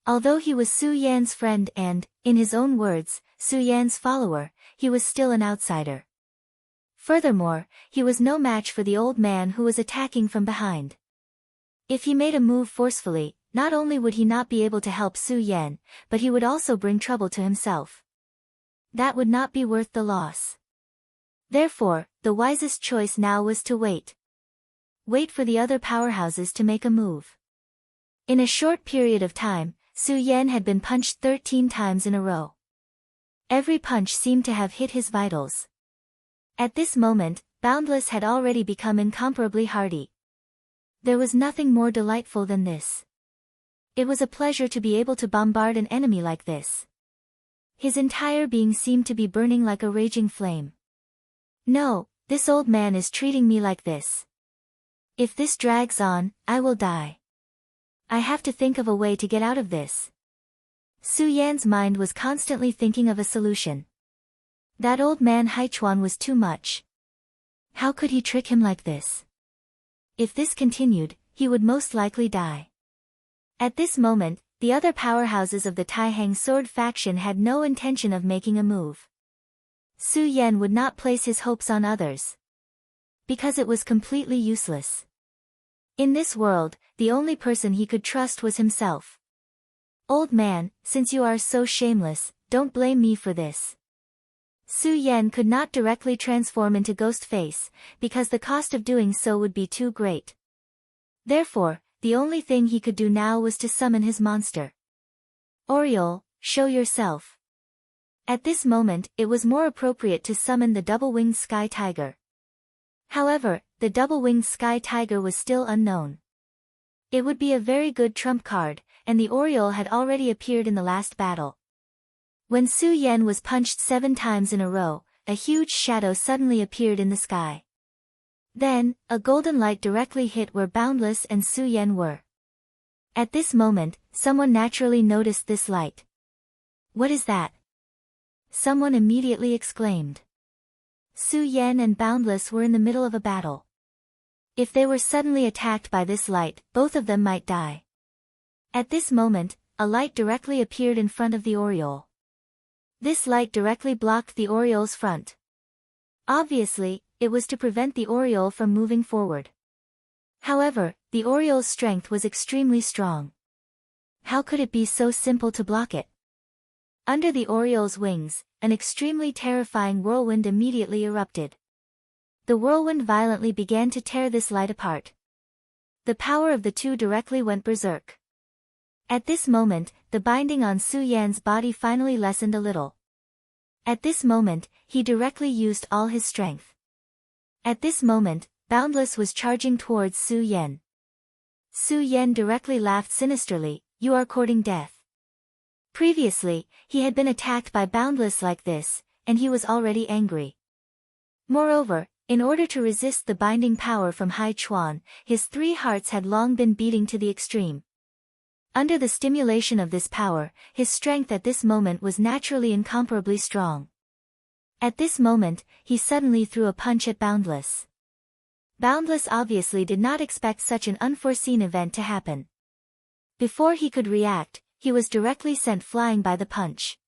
Although he was Su Yan's friend and, in his own words, Su Yan's follower, he was still an outsider. Furthermore, he was no match for the old man who was attacking from behind. If he made a move forcefully, not only would he not be able to help Su Yan, but he would also bring trouble to himself. That would not be worth the loss. Therefore, the wisest choice now was to wait. Wait for the other powerhouses to make a move. In a short period of time, Su Yan had been punched 13 times in a row. Every punch seemed to have hit his vitals. At this moment, Boundless had already become incomparably hardy. There was nothing more delightful than this. It was a pleasure to be able to bombard an enemy like this. His entire being seemed to be burning like a raging flame. No, this old man is treating me like this. If this drags on, I will die. I have to think of a way to get out of this. Su Yan's mind was constantly thinking of a solution. That old man Haichuan was too much. How could he trick him like this? If this continued, he would most likely die. At this moment, the other powerhouses of the Taihang sword faction had no intention of making a move. Su Yan would not place his hopes on others, because it was completely useless. In this world, the only person he could trust was himself. Old man, since you are so shameless, don't blame me for this. Su Yan could not directly transform into Ghost Face, because the cost of doing so would be too great. Therefore, the only thing he could do now was to summon his monster. Oriole, show yourself. At this moment, it was more appropriate to summon the double-winged sky tiger. However, the double-winged sky tiger was still unknown. It would be a very good trump card, and the Oriole had already appeared in the last battle. When Su Yan was punched 7 times in a row, a huge shadow suddenly appeared in the sky. Then, a golden light directly hit where Boundless and Su Yan were. At this moment, someone naturally noticed this light. What is that? Someone immediately exclaimed. Su Yan and Boundless were in the middle of a battle. If they were suddenly attacked by this light, both of them might die. At this moment, a light directly appeared in front of the Oriole. This light directly blocked the Oriole's front. Obviously, it was to prevent the Oriole from moving forward. However, the Oriole's strength was extremely strong. How could it be so simple to block it? Under the Oriole's wings, an extremely terrifying whirlwind immediately erupted. The whirlwind violently began to tear this light apart. The power of the two directly went berserk. At this moment, the binding on Su Yan's body finally lessened a little. At this moment, he directly used all his strength. At this moment, Boundless was charging towards Su Yan. Su Yan directly laughed sinisterly, "You are courting death." Previously, he had been attacked by Boundless like this, and he was already angry. Moreover, in order to resist the binding power from Haichuan, his 3 hearts had long been beating to the extreme. Under the stimulation of this power, his strength at this moment was naturally incomparably strong. At this moment, he suddenly threw a punch at Boundless. Boundless obviously did not expect such an unforeseen event to happen. Before he could react, he was directly sent flying by the punch.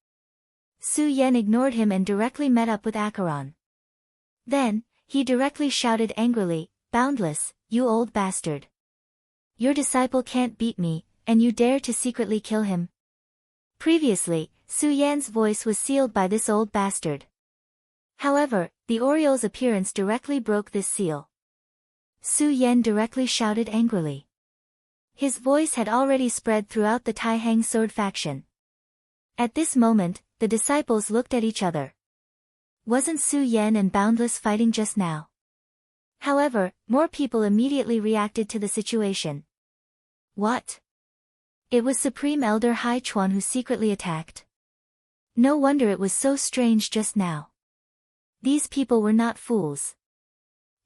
Su Yan ignored him and directly met up with Acheron. Then, he directly shouted angrily, "Boundless, you old bastard. Your disciple can't beat me, and you dare to secretly kill him?" Previously, Su Yan's voice was sealed by this old bastard. However, the Oriole's appearance directly broke this seal. Su Yan directly shouted angrily. His voice had already spread throughout the Taihang sword faction. At this moment, the disciples looked at each other. Wasn't Su Yan and Boundless fighting just now? However, more people immediately reacted to the situation. What? It was Supreme Elder Haichuan who secretly attacked. No wonder it was so strange just now. These people were not fools.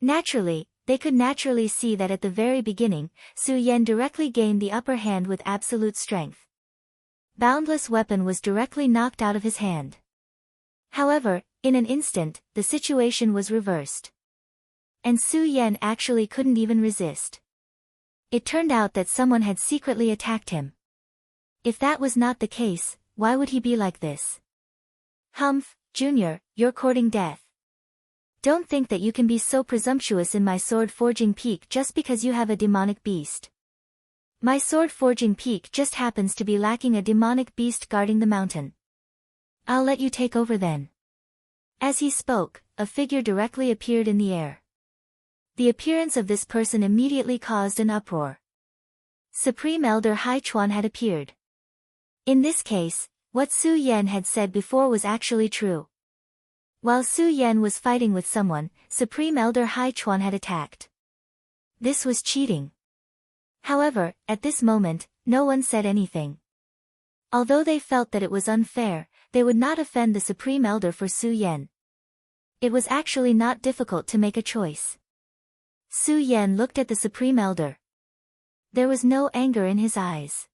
Naturally, they could naturally see that at the very beginning, Su Yan directly gained the upper hand with absolute strength. Boundless' weapon was directly knocked out of his hand. However, in an instant, the situation was reversed. And Su Yan actually couldn't even resist. It turned out that someone had secretly attacked him. If that was not the case, why would he be like this? Humph, Junior, you're courting death. Don't think that you can be so presumptuous in my sword-forging peak just because you have a demonic beast. My sword-forging peak just happens to be lacking a demonic beast guarding the mountain. I'll let you take over then. As he spoke, a figure directly appeared in the air. The appearance of this person immediately caused an uproar. Supreme Elder Hai Chuan had appeared. In this case, what Su Yan had said before was actually true. While Su Yan was fighting with someone, Supreme Elder Hai Chuan had attacked. This was cheating. However, at this moment, no one said anything. Although they felt that it was unfair, they would not offend the Supreme Elder for Su Yan. It was actually not difficult to make a choice. Su Yan looked at the Supreme Elder. There was no anger in his eyes.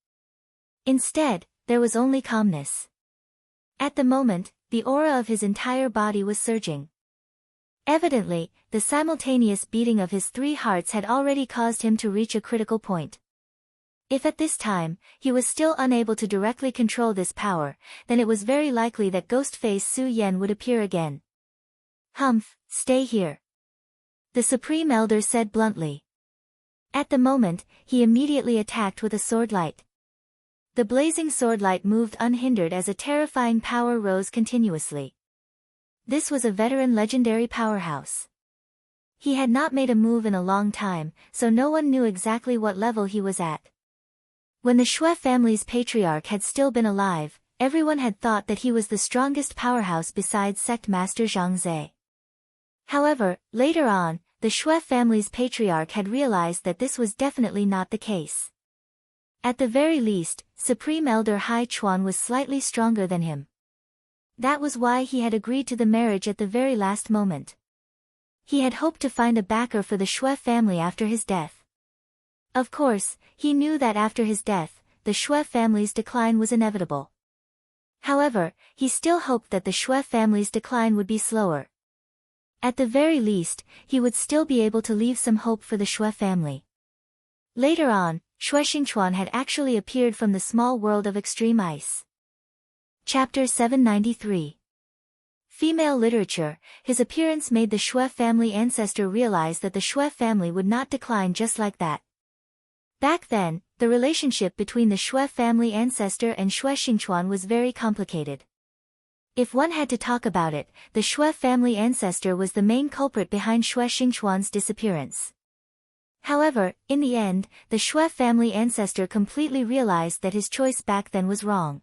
Instead, there was only calmness. At the moment, the aura of his entire body was surging. Evidently, the simultaneous beating of his 3 hearts had already caused him to reach a critical point. If at this time, he was still unable to directly control this power, then it was very likely that Ghostface Su Yan would appear again. Humph, stay here. The Supreme Elder said bluntly. At the moment, he immediately attacked with a sword light. The blazing sword light moved unhindered as a terrifying power rose continuously. This was a veteran legendary powerhouse. He had not made a move in a long time, so no one knew exactly what level he was at. When the Shui family's patriarch had still been alive, everyone had thought that he was the strongest powerhouse besides Sect Master Zhang Zhe. However, later on, the Shui family's patriarch had realized that this was definitely not the case. At the very least, Supreme Elder Hai Chuan was slightly stronger than him. That was why he had agreed to the marriage at the very last moment. He had hoped to find a backer for the Shui family after his death. Of course, he knew that after his death, the Shui family's decline was inevitable. However, he still hoped that the Shui family's decline would be slower. At the very least, he would still be able to leave some hope for the Shui family. Later on, Shui Xingchuan had actually appeared from the small world of extreme ice. Chapter 793. Female Literature. His appearance made the Shui family ancestor realize that the Shui family would not decline just like that. Back then, the relationship between the Shui family ancestor and Shui Xingchuan was very complicated. If one had to talk about it, the Shui family ancestor was the main culprit behind Shui Xingchuan's disappearance. However, in the end, the Shui family ancestor completely realized that his choice back then was wrong.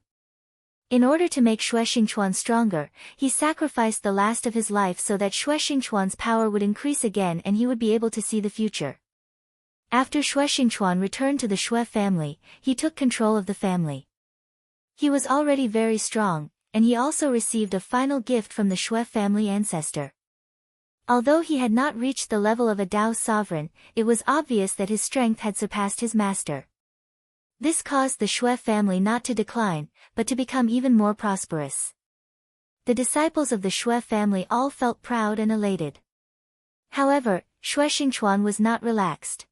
In order to make Shui Xingchuan stronger, he sacrificed the last of his life so that Shui Xingchuan's power would increase again and he would be able to see the future. After Shui Xingchuan returned to the Shui family, he took control of the family. He was already very strong, and he also received a final gift from the Shui family ancestor. Although he had not reached the level of a Dao sovereign, it was obvious that his strength had surpassed his master. This caused the Shui family not to decline, but to become even more prosperous. The disciples of the Shui family all felt proud and elated. However, Shui Xingchuan was not relaxed.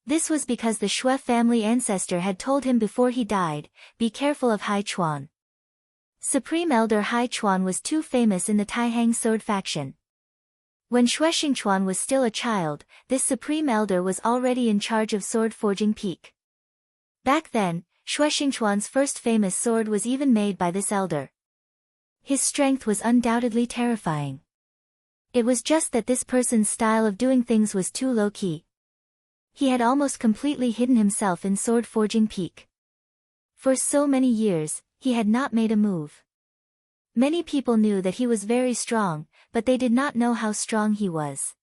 This was because the Shui family ancestor had told him before he died, "Be careful of Hai Chuan." Supreme Elder Hai Chuan was too famous in the Taihang sword faction. When Shui Xingchuan was still a child, this Supreme Elder was already in charge of sword forging peak. Back then, Shui Xingchuan's first famous sword was even made by this elder. His strength was undoubtedly terrifying. It was just that this person's style of doing things was too low-key. He had almost completely hidden himself in sword forging peak. For so many years, he had not made a move. Many people knew that he was very strong, but they did not know how strong he was.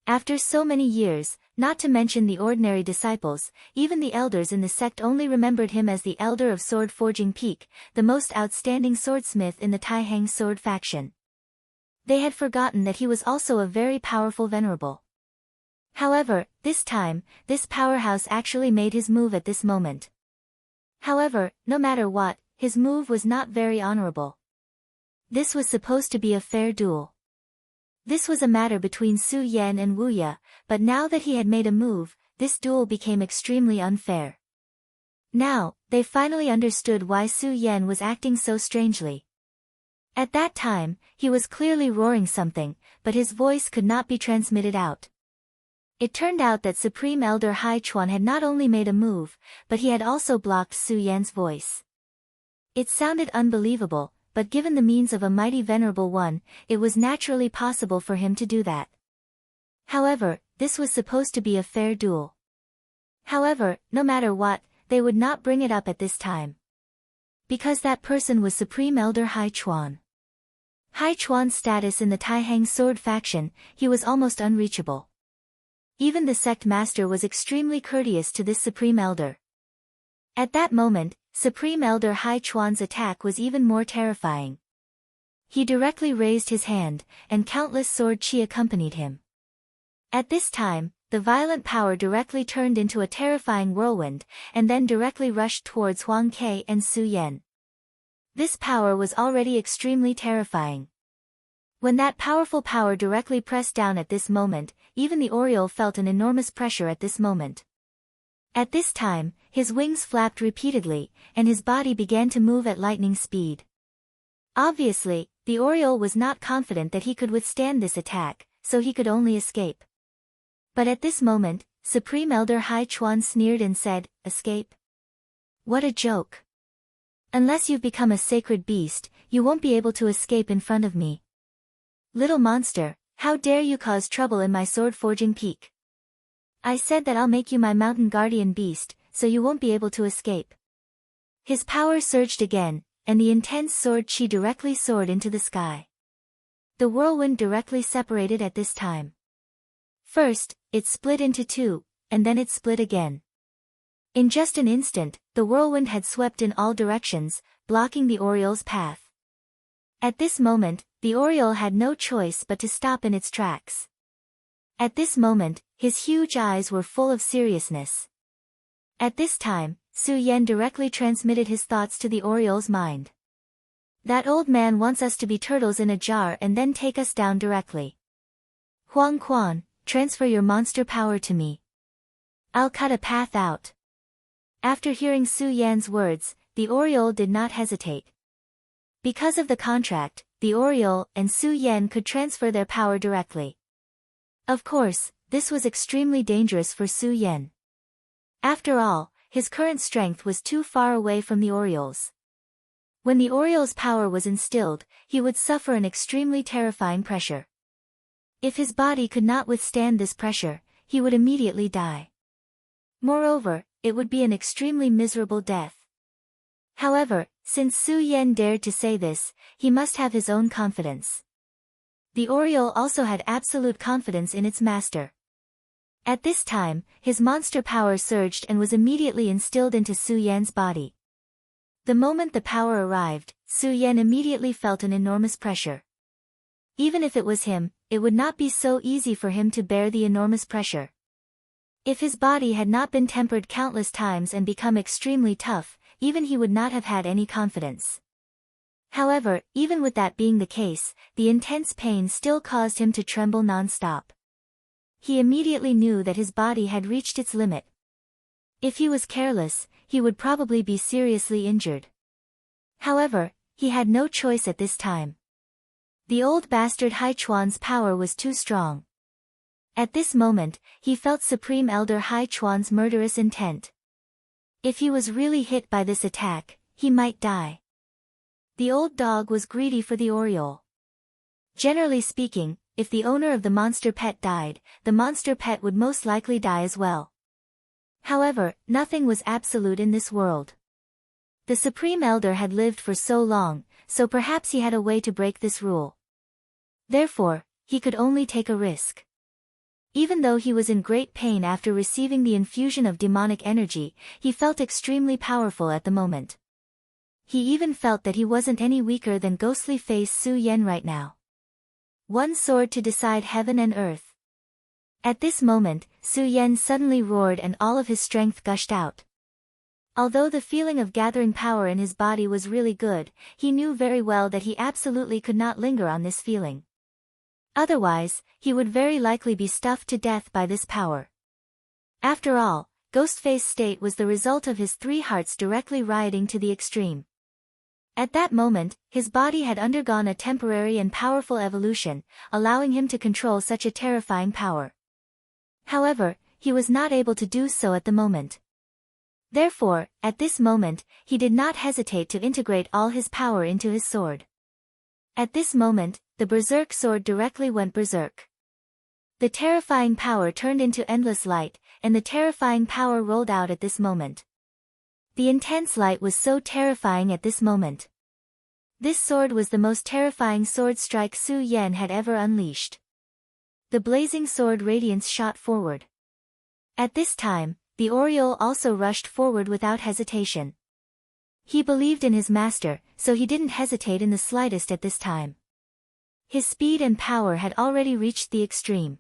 After so many years, not to mention the ordinary disciples, even the elders in the sect only remembered him as the elder of sword forging peak, the most outstanding swordsmith in the Taihang sword faction. They had forgotten that he was also a very powerful venerable. However, this time, this powerhouse actually made his move at this moment. However, no matter what, his move was not very honorable. This was supposed to be a fair duel. This was a matter between Su Yan and Wu Ye, but now that he had made a move, this duel became extremely unfair. Now, they finally understood why Su Yan was acting so strangely. At that time, he was clearly roaring something, but his voice could not be transmitted out. It turned out that Supreme Elder Hai Chuan had not only made a move, but he had also blocked Su Yan's voice. It sounded unbelievable, but given the means of a mighty venerable one, it was naturally possible for him to do that. However, this was supposed to be a fair duel. However, no matter what, they would not bring it up at this time. Because that person was Supreme Elder Hai Chuan. Hai Chuan's status in the Taihang sword faction, he was almost unreachable. Even the sect master was extremely courteous to this Supreme Elder. At that moment, Supreme Elder Hai Chuan's attack was even more terrifying. He directly raised his hand, and countless sword chi accompanied him. At this time, the violent power directly turned into a terrifying whirlwind, and then directly rushed towards Huang Ke and Su Yan. This power was already extremely terrifying. When that powerful power directly pressed down at this moment, even the Oriole felt an enormous pressure at this moment. At this time, his wings flapped repeatedly, and his body began to move at lightning speed. Obviously, the Oriole was not confident that he could withstand this attack, so he could only escape. But at this moment, Supreme Elder Hai Chuan sneered and said, "Escape? What a joke. Unless you've become a sacred beast, you won't be able to escape in front of me. Little monster, how dare you cause trouble in my sword-forging peak? I said that I'll make you my mountain guardian beast, so you won't be able to escape." His power surged again, and the intense sword chi directly soared into the sky. The whirlwind directly separated at this time. First, it split into two, and then it split again. In just an instant, the whirlwind had swept in all directions, blocking the Oriole's path. At this moment, the Oriole had no choice but to stop in its tracks. At this moment, his huge eyes were full of seriousness. At this time, Su Yan directly transmitted his thoughts to the Oriole's mind. That old man wants us to be turtles in a jar and then take us down directly. Huang Quan, transfer your monster power to me. I'll cut a path out. After hearing Su Yan's words, the Oriole did not hesitate. Because of the contract, the Oriole and Su Yan could transfer their power directly. Of course, this was extremely dangerous for Su Yan. After all, his current strength was too far away from the Oriole's. When the Oriole's power was instilled, he would suffer an extremely terrifying pressure. If his body could not withstand this pressure, he would immediately die. Moreover, it would be an extremely miserable death. However, since Su Yan dared to say this, he must have his own confidence. The Oriole also had absolute confidence in its master. At this time, his monster power surged and was immediately instilled into Su Yan's body. The moment the power arrived, Su Yan immediately felt an enormous pressure. Even if it was him, it would not be so easy for him to bear the enormous pressure. If his body had not been tempered countless times and become extremely tough, even he would not have had any confidence. However, even with that being the case, the intense pain still caused him to tremble non-stop. He immediately knew that his body had reached its limit. If he was careless, he would probably be seriously injured. However, he had no choice at this time. The old bastard Hai Chuan's power was too strong. At this moment, he felt Supreme Elder Hai Chuan's murderous intent. If he was really hit by this attack, he might die. The old dog was greedy for the Oriole. Generally speaking, if the owner of the monster pet died, the monster pet would most likely die as well. However, nothing was absolute in this world. The Supreme Elder had lived for so long, so perhaps he had a way to break this rule. Therefore, he could only take a risk. Even though he was in great pain after receiving the infusion of demonic energy, he felt extremely powerful at the moment. He even felt that he wasn't any weaker than ghostly face Su Yan right now. One sword to decide heaven and earth. At this moment, Su Yan suddenly roared and all of his strength gushed out. Although the feeling of gathering power in his body was really good, he knew very well that he absolutely could not linger on this feeling. Otherwise, he would very likely be stuffed to death by this power. After all, Ghostface's state was the result of his three hearts directly rioting to the extreme. At that moment, his body had undergone a temporary and powerful evolution, allowing him to control such a terrifying power. However, he was not able to do so at the moment. Therefore, at this moment, he did not hesitate to integrate all his power into his sword. At this moment, the berserk sword directly went berserk. The terrifying power turned into endless light, and the terrifying power rolled out at this moment. The intense light was so terrifying at this moment. This sword was the most terrifying sword strike Su Yan had ever unleashed. The blazing sword radiance shot forward. At this time, the Oriole also rushed forward without hesitation. He believed in his master, so he didn't hesitate in the slightest at this time. His speed and power had already reached the extreme.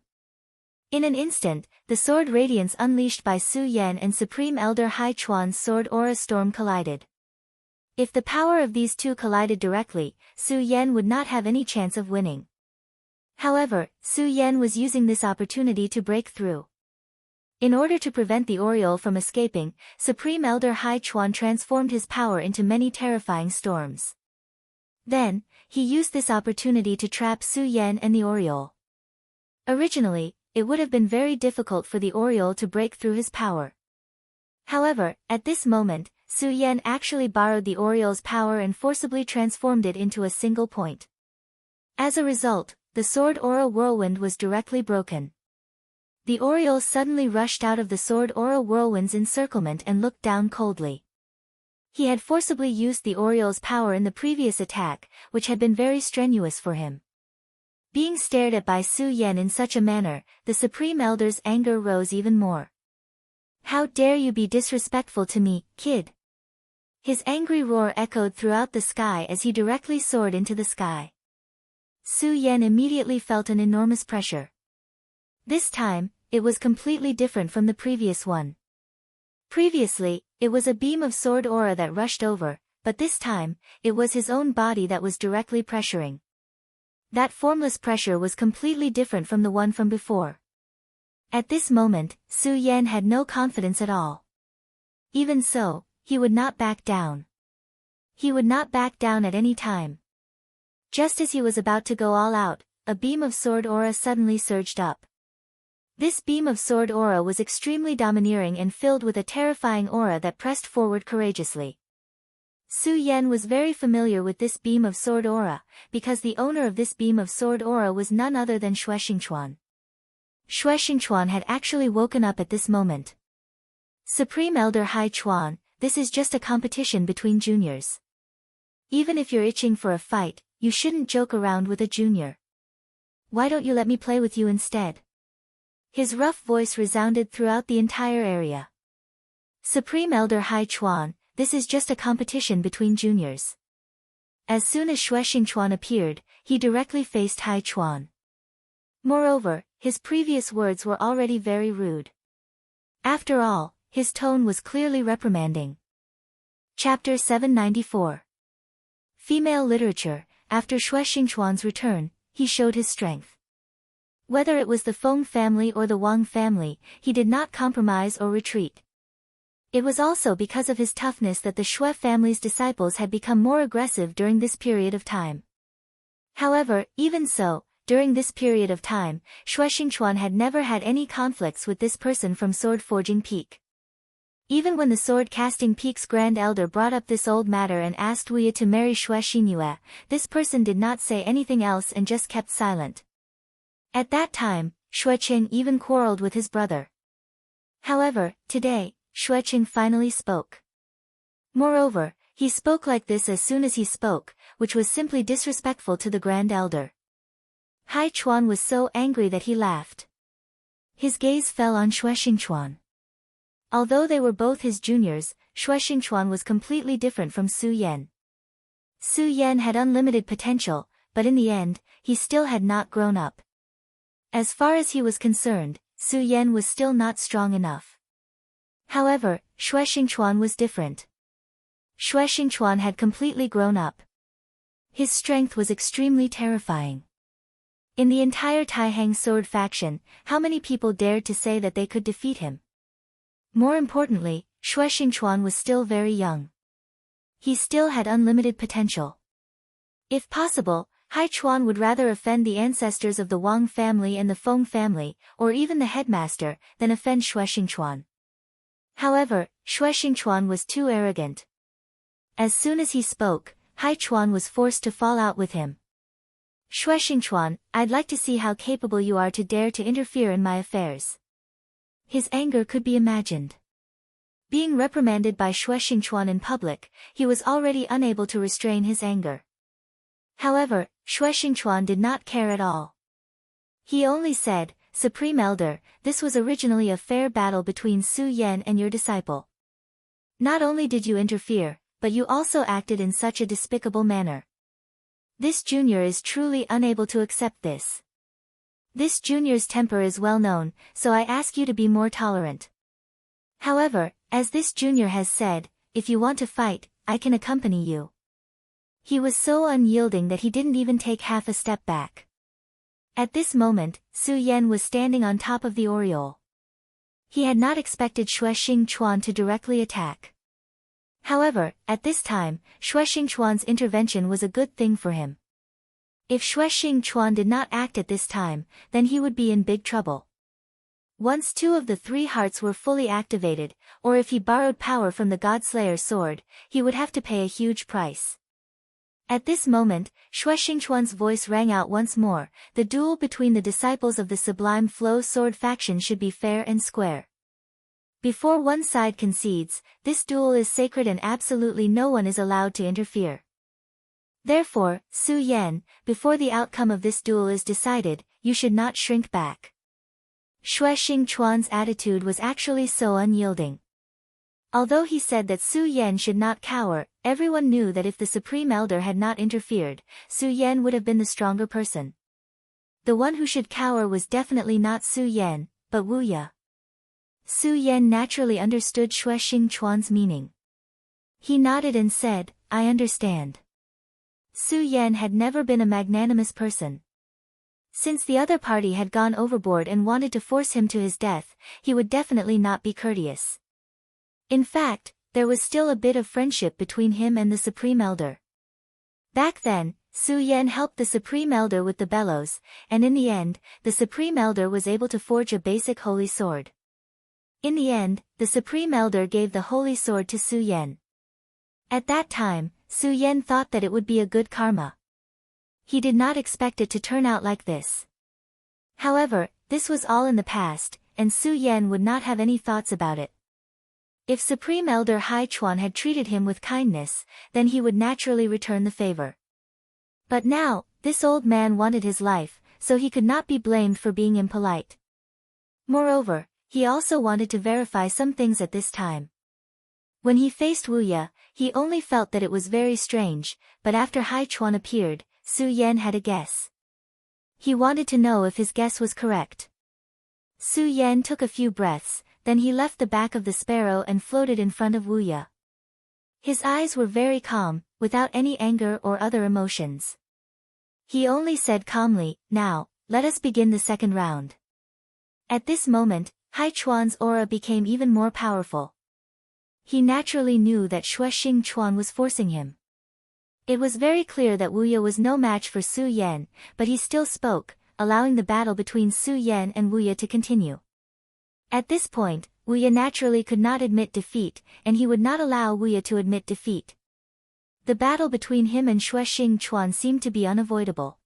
In an instant, the sword radiance unleashed by Su Yan and Supreme Elder Hai Chuan's sword aura storm collided. If the power of these two collided directly, Su Yan would not have any chance of winning. However, Su Yan was using this opportunity to break through. In order to prevent the Oriole from escaping, Supreme Elder Hai Chuan transformed his power into many terrifying storms. Then, he used this opportunity to trap Su Yan and the Oriole. Originally, it would have been very difficult for the Oriole to break through his power. However, at this moment, Su Yan actually borrowed the Oriole's power and forcibly transformed it into a single point. As a result, the sword aura whirlwind was directly broken. The Oriole suddenly rushed out of the sword aura whirlwind's encirclement and looked down coldly. He had forcibly used the Oriole's power in the previous attack, which had been very strenuous for him. Being stared at by Su Yan in such a manner, the Supreme Elder's anger rose even more. "How dare you be disrespectful to me, kid?" His angry roar echoed throughout the sky as he directly soared into the sky. Su Yan immediately felt an enormous pressure. This time, it was completely different from the previous one. Previously, it was a beam of sword aura that rushed over, but this time, it was his own body that was directly pressuring. That formless pressure was completely different from the one from before. At this moment, Su Yan had no confidence at all. Even so, he would not back down. He would not back down at any time. Just as he was about to go all out, a beam of sword aura suddenly surged up. This beam of sword aura was extremely domineering and filled with a terrifying aura that pressed forward courageously. Su Yan was very familiar with this beam of sword aura, because the owner of this beam of sword aura was none other than Xue Xingchuan. Xue Xingchuan had actually woken up at this moment. "Supreme Elder Hai Chuan, this is just a competition between juniors. Even if you're itching for a fight, you shouldn't joke around with a junior. Why don't you let me play with you instead?" His rough voice resounded throughout the entire area. "Supreme Elder Hai Chuan, this is just a competition between juniors." As soon as Xue Xingchuan appeared, he directly faced Hai Chuan. Moreover, his previous words were already very rude. After all, his tone was clearly reprimanding. Chapter 794. Female Literature. After Xue Xingchuan's return, he showed his strength. Whether it was the Feng family or the Wang family, he did not compromise or retreat. It was also because of his toughness that the Xue family's disciples had become more aggressive during this period of time. However, even so, during this period of time, Xue Xingchuan had never had any conflicts with this person from Sword Forging Peak. Even when the Sword Casting Peak's Grand Elder brought up this old matter and asked Wu Ye to marry Xue Xinyue, this person did not say anything else and just kept silent. At that time, Xue Qing even quarreled with his brother. However, today, Xue Qing finally spoke. Moreover, he spoke like this as soon as he spoke, which was simply disrespectful to the Grand Elder. Hai Chuan was so angry that he laughed. His gaze fell on Xue Xingchuan. Although they were both his juniors, Xue Xingchuan was completely different from Su Yan. Su Yan had unlimited potential, but in the end, he still had not grown up. As far as he was concerned, Su Yan was still not strong enough. However, Xue Xingchuan was different. Xue Xingchuan had completely grown up. His strength was extremely terrifying. In the entire Taihang sword faction, how many people dared to say that they could defeat him? More importantly, Xue Xingchuan was still very young. He still had unlimited potential. If possible, Hai Chuan would rather offend the ancestors of the Wang family and the Feng family, or even the headmaster, than offend Xue Xingchuan. However, Xue Xingchuan was too arrogant. As soon as he spoke, Hai Chuan was forced to fall out with him. Xue Xingchuan, I'd like to see how capable you are to dare to interfere in my affairs. His anger could be imagined. Being reprimanded by Xue Xingchuan in public, he was already unable to restrain his anger. However, Xue Xingchuan did not care at all. He only said, Supreme Elder, this was originally a fair battle between Su Yan and your disciple. Not only did you interfere, but you also acted in such a despicable manner. This junior is truly unable to accept this. This junior's temper is well known, so I ask you to be more tolerant. However, as this junior has said, if you want to fight, I can accompany you. He was so unyielding that he didn't even take half a step back. At this moment, Su Yan was standing on top of the aureole. He had not expected Xue Xingchuan to directly attack. However, at this time, Xue Xingchuan's intervention was a good thing for him. If Xue Xingchuan did not act at this time, then he would be in big trouble. Once 2 of the 3 hearts were fully activated, or if he borrowed power from the Godslayer's sword, he would have to pay a huge price. At this moment, Xue Xingchuan's voice rang out once more, the duel between the disciples of the Sublime Flow Sword faction should be fair and square. Before one side concedes, this duel is sacred and absolutely no one is allowed to interfere. Therefore, Su Yan, before the outcome of this duel is decided, you should not shrink back. Xue Xingchuan's attitude was actually so unyielding. Although he said that Su Yan should not cower, everyone knew that if the Supreme Elder had not interfered, Su Yan would have been the stronger person. The one who should cower was definitely not Su Yan, but Wu Ye. Su Yan naturally understood Xue Xingchuan's meaning. He nodded and said, I understand. Su Yan had never been a magnanimous person. Since the other party had gone overboard and wanted to force him to his death, he would definitely not be courteous. In fact, there was still a bit of friendship between him and the Supreme Elder. Back then, Su Yan helped the Supreme Elder with the bellows, and in the end, the Supreme Elder was able to forge a basic holy sword. In the end, the Supreme Elder gave the holy sword to Su Yan. At that time, Su Yan thought that it would be a good karma. He did not expect it to turn out like this. However, this was all in the past, and Su Yan would not have any thoughts about it. If Supreme Elder Hai Chuan had treated him with kindness, then he would naturally return the favor. But now, this old man wanted his life, so he could not be blamed for being impolite. Moreover, he also wanted to verify some things at this time. When he faced Wu Ye, he only felt that it was very strange, but after Hai Chuan appeared, Su Yan had a guess. He wanted to know if his guess was correct. Su Yan took a few breaths, then he left the back of the sparrow and floated in front of Wu Ye. His eyes were very calm, without any anger or other emotions. He only said calmly, now, let us begin the second round. At this moment, Hai Chuan's aura became even more powerful. He naturally knew that Xue Xingchuan was forcing him. It was very clear that Wu Ye was no match for Su Yan, but he still spoke, allowing the battle between Su Yan and Wu Ye to continue. At this point, Wu Ye naturally could not admit defeat, and he would not allow Wu Ye to admit defeat. The battle between him and Xue Xingchuan seemed to be unavoidable.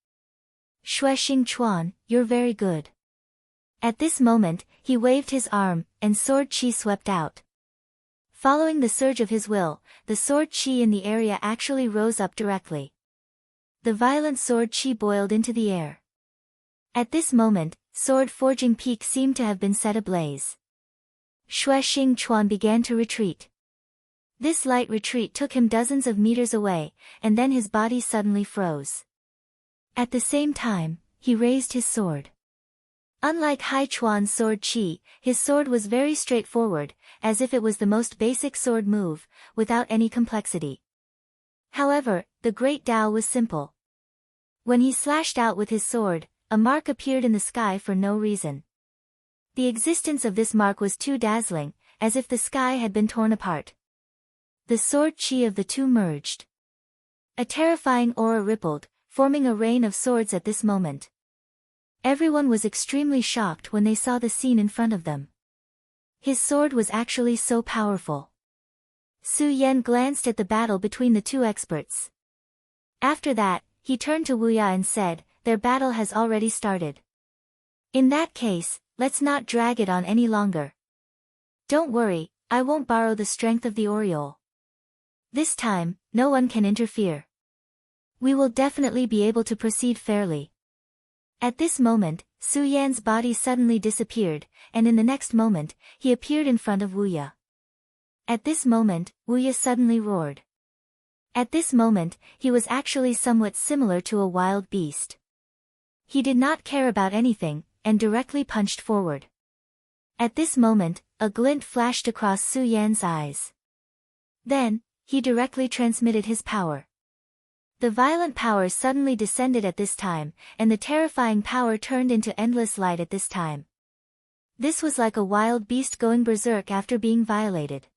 Xue Xingchuan, you're very good. At this moment, he waved his arm, and sword chi swept out. Following the surge of his will, the sword chi in the area actually rose up directly. The violent sword chi boiled into the air. At this moment, sword forging peak seemed to have been set ablaze. Xue Xingchuan began to retreat. This light retreat took him dozens of meters away, and then his body suddenly froze. At the same time, he raised his sword. Unlike Hai Chuan's sword chi, his sword was very straightforward, as if it was the most basic sword move, without any complexity. However, the Great Tao was simple. When he slashed out with his sword, a mark appeared in the sky for no reason. The existence of this mark was too dazzling, as if the sky had been torn apart. The sword chi of the two merged. A terrifying aura rippled, forming a rain of swords at this moment. Everyone was extremely shocked when they saw the scene in front of them. His sword was actually so powerful. Su Yan glanced at the battle between the two experts. After that, he turned to Wu Ya and said, "Their battle has already started. In that case, let's not drag it on any longer. Don't worry, I won't borrow the strength of the Oriole. This time, no one can interfere. We will definitely be able to proceed fairly." At this moment, Su Yan's body suddenly disappeared, and in the next moment, he appeared in front of Wu Ya. At this moment, Wu Ya suddenly roared. At this moment, he was actually somewhat similar to a wild beast. He did not care about anything, and directly punched forward. At this moment, a glint flashed across Su Yan's eyes. Then, he directly transmitted his power. The violent power suddenly descended at this time, and the terrifying power turned into endless light at this time. This was like a wild beast going berserk after being violated.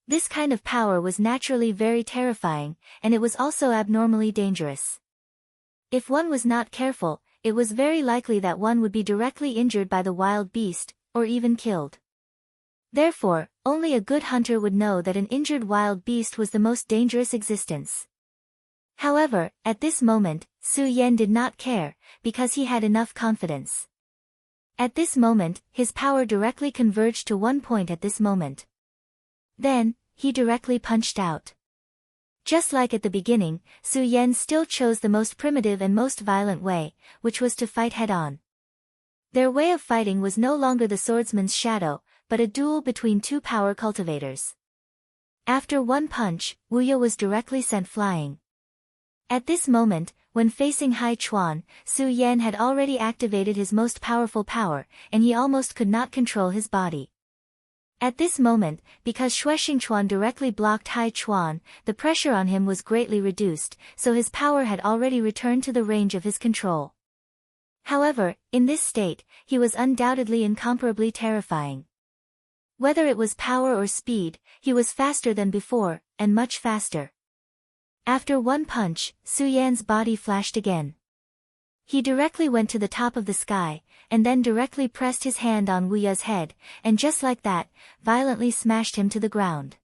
This kind of power was naturally very terrifying, and it was also abnormally dangerous. If one was not careful, it was very likely that one would be directly injured by the wild beast, or even killed. Therefore, only a good hunter would know that an injured wild beast was the most dangerous existence. However, at this moment, Su Yan did not care, because he had enough confidence. At this moment, his power directly converged to one point at this moment. Then, he directly punched out. Just like at the beginning, Su Yan still chose the most primitive and most violent way, which was to fight head-on. Their way of fighting was no longer the swordsman's shadow, but a duel between two power cultivators. After one punch, Wu Ya was directly sent flying. At this moment, when facing Hai Chuan, Su Yan had already activated his most powerful power, and he almost could not control his body. At this moment, because Xue Xingchuan directly blocked Hai Chuan, the pressure on him was greatly reduced, so his power had already returned to the range of his control. However, in this state, he was undoubtedly incomparably terrifying. Whether it was power or speed, he was faster than before, and much faster. After one punch, Su Yan's body flashed again. He directly went to the top of the sky, and then directly pressed his hand on Wu Ya's head, and just like that, violently smashed him to the ground.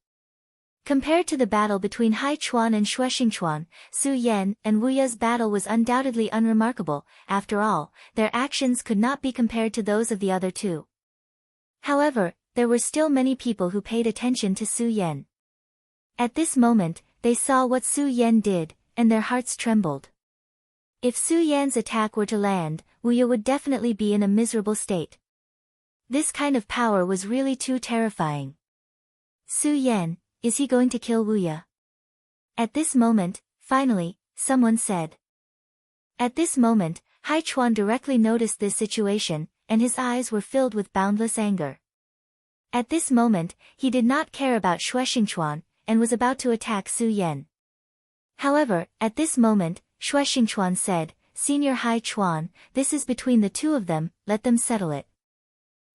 Compared to the battle between Hai Chuan and Xue Xingchuan, Su Yan and Wu Ya's battle was undoubtedly unremarkable. After all, their actions could not be compared to those of the other two. However, there were still many people who paid attention to Su Yan. At this moment, they saw what Su Yan did, and their hearts trembled. If Su Yan's attack were to land, Wu Ya would definitely be in a miserable state. This kind of power was really too terrifying. Su Yan, is he going to kill Wu Ya? At this moment, finally, someone said. At this moment, Hai Chuan directly noticed this situation, and his eyes were filled with boundless anger. At this moment, he did not care about Xue Xingchuan, and was about to attack Su Yan. However, at this moment, Xue Xingchuan said, "Senior Hai Chuan, this is between the two of them, let them settle it."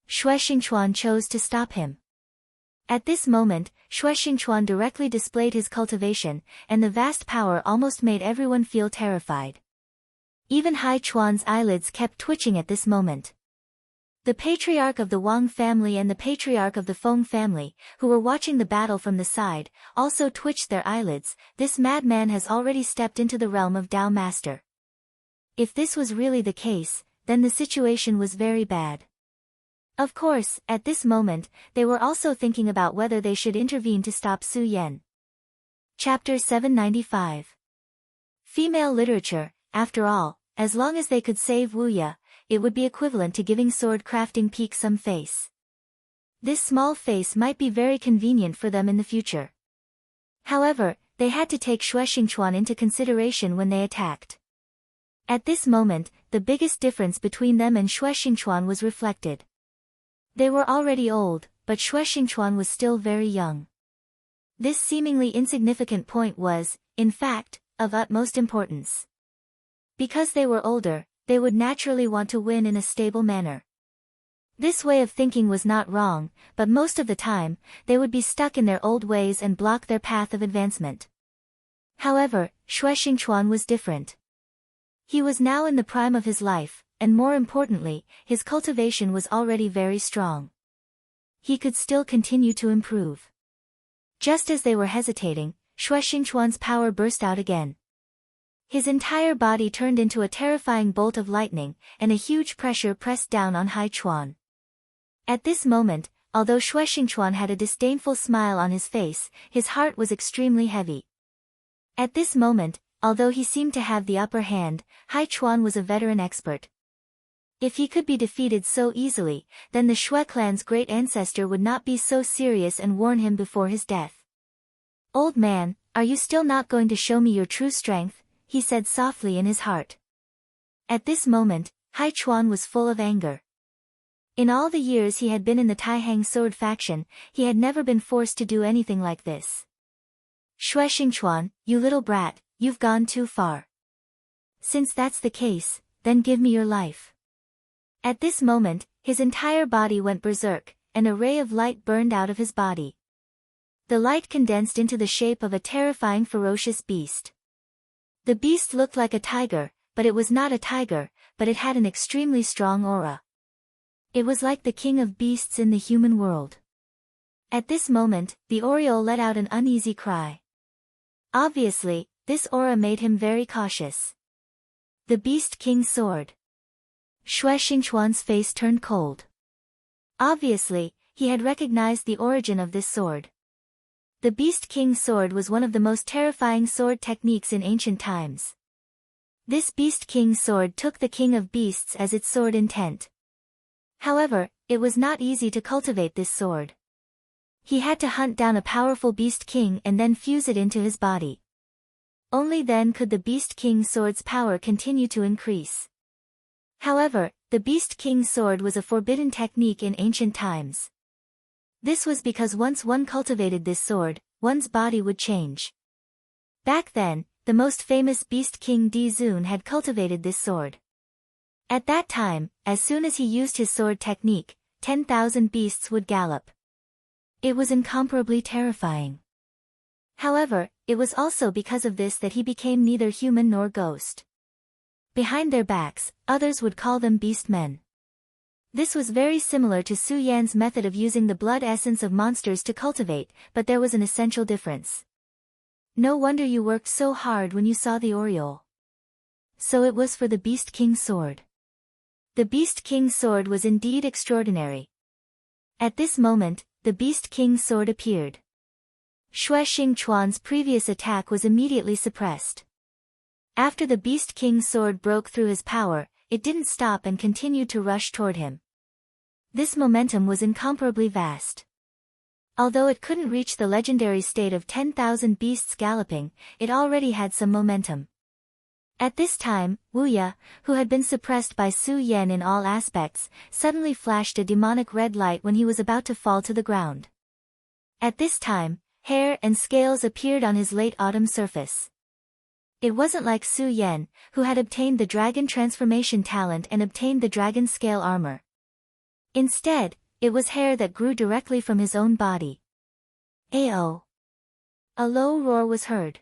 Xue Xingchuan chose to stop him. At this moment, Xue Xingchuan directly displayed his cultivation, and the vast power almost made everyone feel terrified. Even Hai Chuan's eyelids kept twitching at this moment. The patriarch of the Wang family and the patriarch of the Feng family, who were watching the battle from the side, also twitched their eyelids. This madman has already stepped into the realm of Dao Master. If this was really the case, then the situation was very bad. Of course, at this moment, they were also thinking about whether they should intervene to stop Su Yan. Chapter 795. Female literature. After all, as long as they could save Wu Ya, it would be equivalent to giving sword crafting peak some face. This small face might be very convenient for them in the future. However, they had to take Xue Xingchuan into consideration when they attacked. At this moment, the biggest difference between them and Xue Xingchuan was reflected. They were already old, but Xue Xingchuan was still very young. This seemingly insignificant point was, in fact, of utmost importance. Because they were older, they would naturally want to win in a stable manner. This way of thinking was not wrong, but most of the time, they would be stuck in their old ways and block their path of advancement. However, Xue Xingchuan was different. He was now in the prime of his life, and more importantly, his cultivation was already very strong. He could still continue to improve. Just as they were hesitating, Xue Xingchuan's power burst out again. His entire body turned into a terrifying bolt of lightning, and a huge pressure pressed down on Hai Chuan. At this moment, although Xue Xingchuan had a disdainful smile on his face, his heart was extremely heavy. At this moment, although he seemed to have the upper hand, Hai Chuan was a veteran expert. If he could be defeated so easily, then the Xue clan's great ancestor would not be so serious and warn him before his death. "Old man, are you still not going to show me your true strength?" he said softly in his heart. At this moment, Hai Chuan was full of anger. In all the years he had been in the Taihang sword faction, he had never been forced to do anything like this. "Xue Xingchuan, you little brat, you've gone too far. Since that's the case, then give me your life." At this moment, his entire body went berserk, and a ray of light burned out of his body. The light condensed into the shape of a terrifying ferocious beast. The beast looked like a tiger, but it was not a tiger, but it had an extremely strong aura. It was like the king of beasts in the human world. At this moment, the Oriole let out an uneasy cry. Obviously, this aura made him very cautious. The Beast King's sword. Xue Xingchuan's face turned cold. Obviously, he had recognized the origin of this sword. The Beast King's sword was one of the most terrifying sword techniques in ancient times. This Beast King's sword took the King of Beasts as its sword intent. However, it was not easy to cultivate this sword. He had to hunt down a powerful Beast King and then fuse it into his body. Only then could the Beast King's sword's power continue to increase. However, the Beast King's sword was a forbidden technique in ancient times. This was because once one cultivated this sword, one's body would change. Back then, the most famous Beast King Di Zun had cultivated this sword. At that time, as soon as he used his sword technique, 10,000 beasts would gallop. It was incomparably terrifying. However, it was also because of this that he became neither human nor ghost. Behind their backs, others would call them beast men. This was very similar to Su Yan's method of using the blood essence of monsters to cultivate, but there was an essential difference. "No wonder you worked so hard when you saw the Oriole." So it was for the Beast King's sword. The Beast King's sword was indeed extraordinary. At this moment, the Beast King's sword appeared. Xue Xingchuan's previous attack was immediately suppressed. After the Beast King's sword broke through his power, it didn't stop and continued to rush toward him. This momentum was incomparably vast. Although it couldn't reach the legendary state of 10,000 beasts galloping, it already had some momentum. At this time, Wu Ya, who had been suppressed by Su Yan in all aspects, suddenly flashed a demonic red light when he was about to fall to the ground. At this time, hair and scales appeared on his late autumn surface. It wasn't like Su Yan, who had obtained the dragon transformation talent and obtained the dragon scale armor. Instead, it was hair that grew directly from his own body. Ayo! A low roar was heard.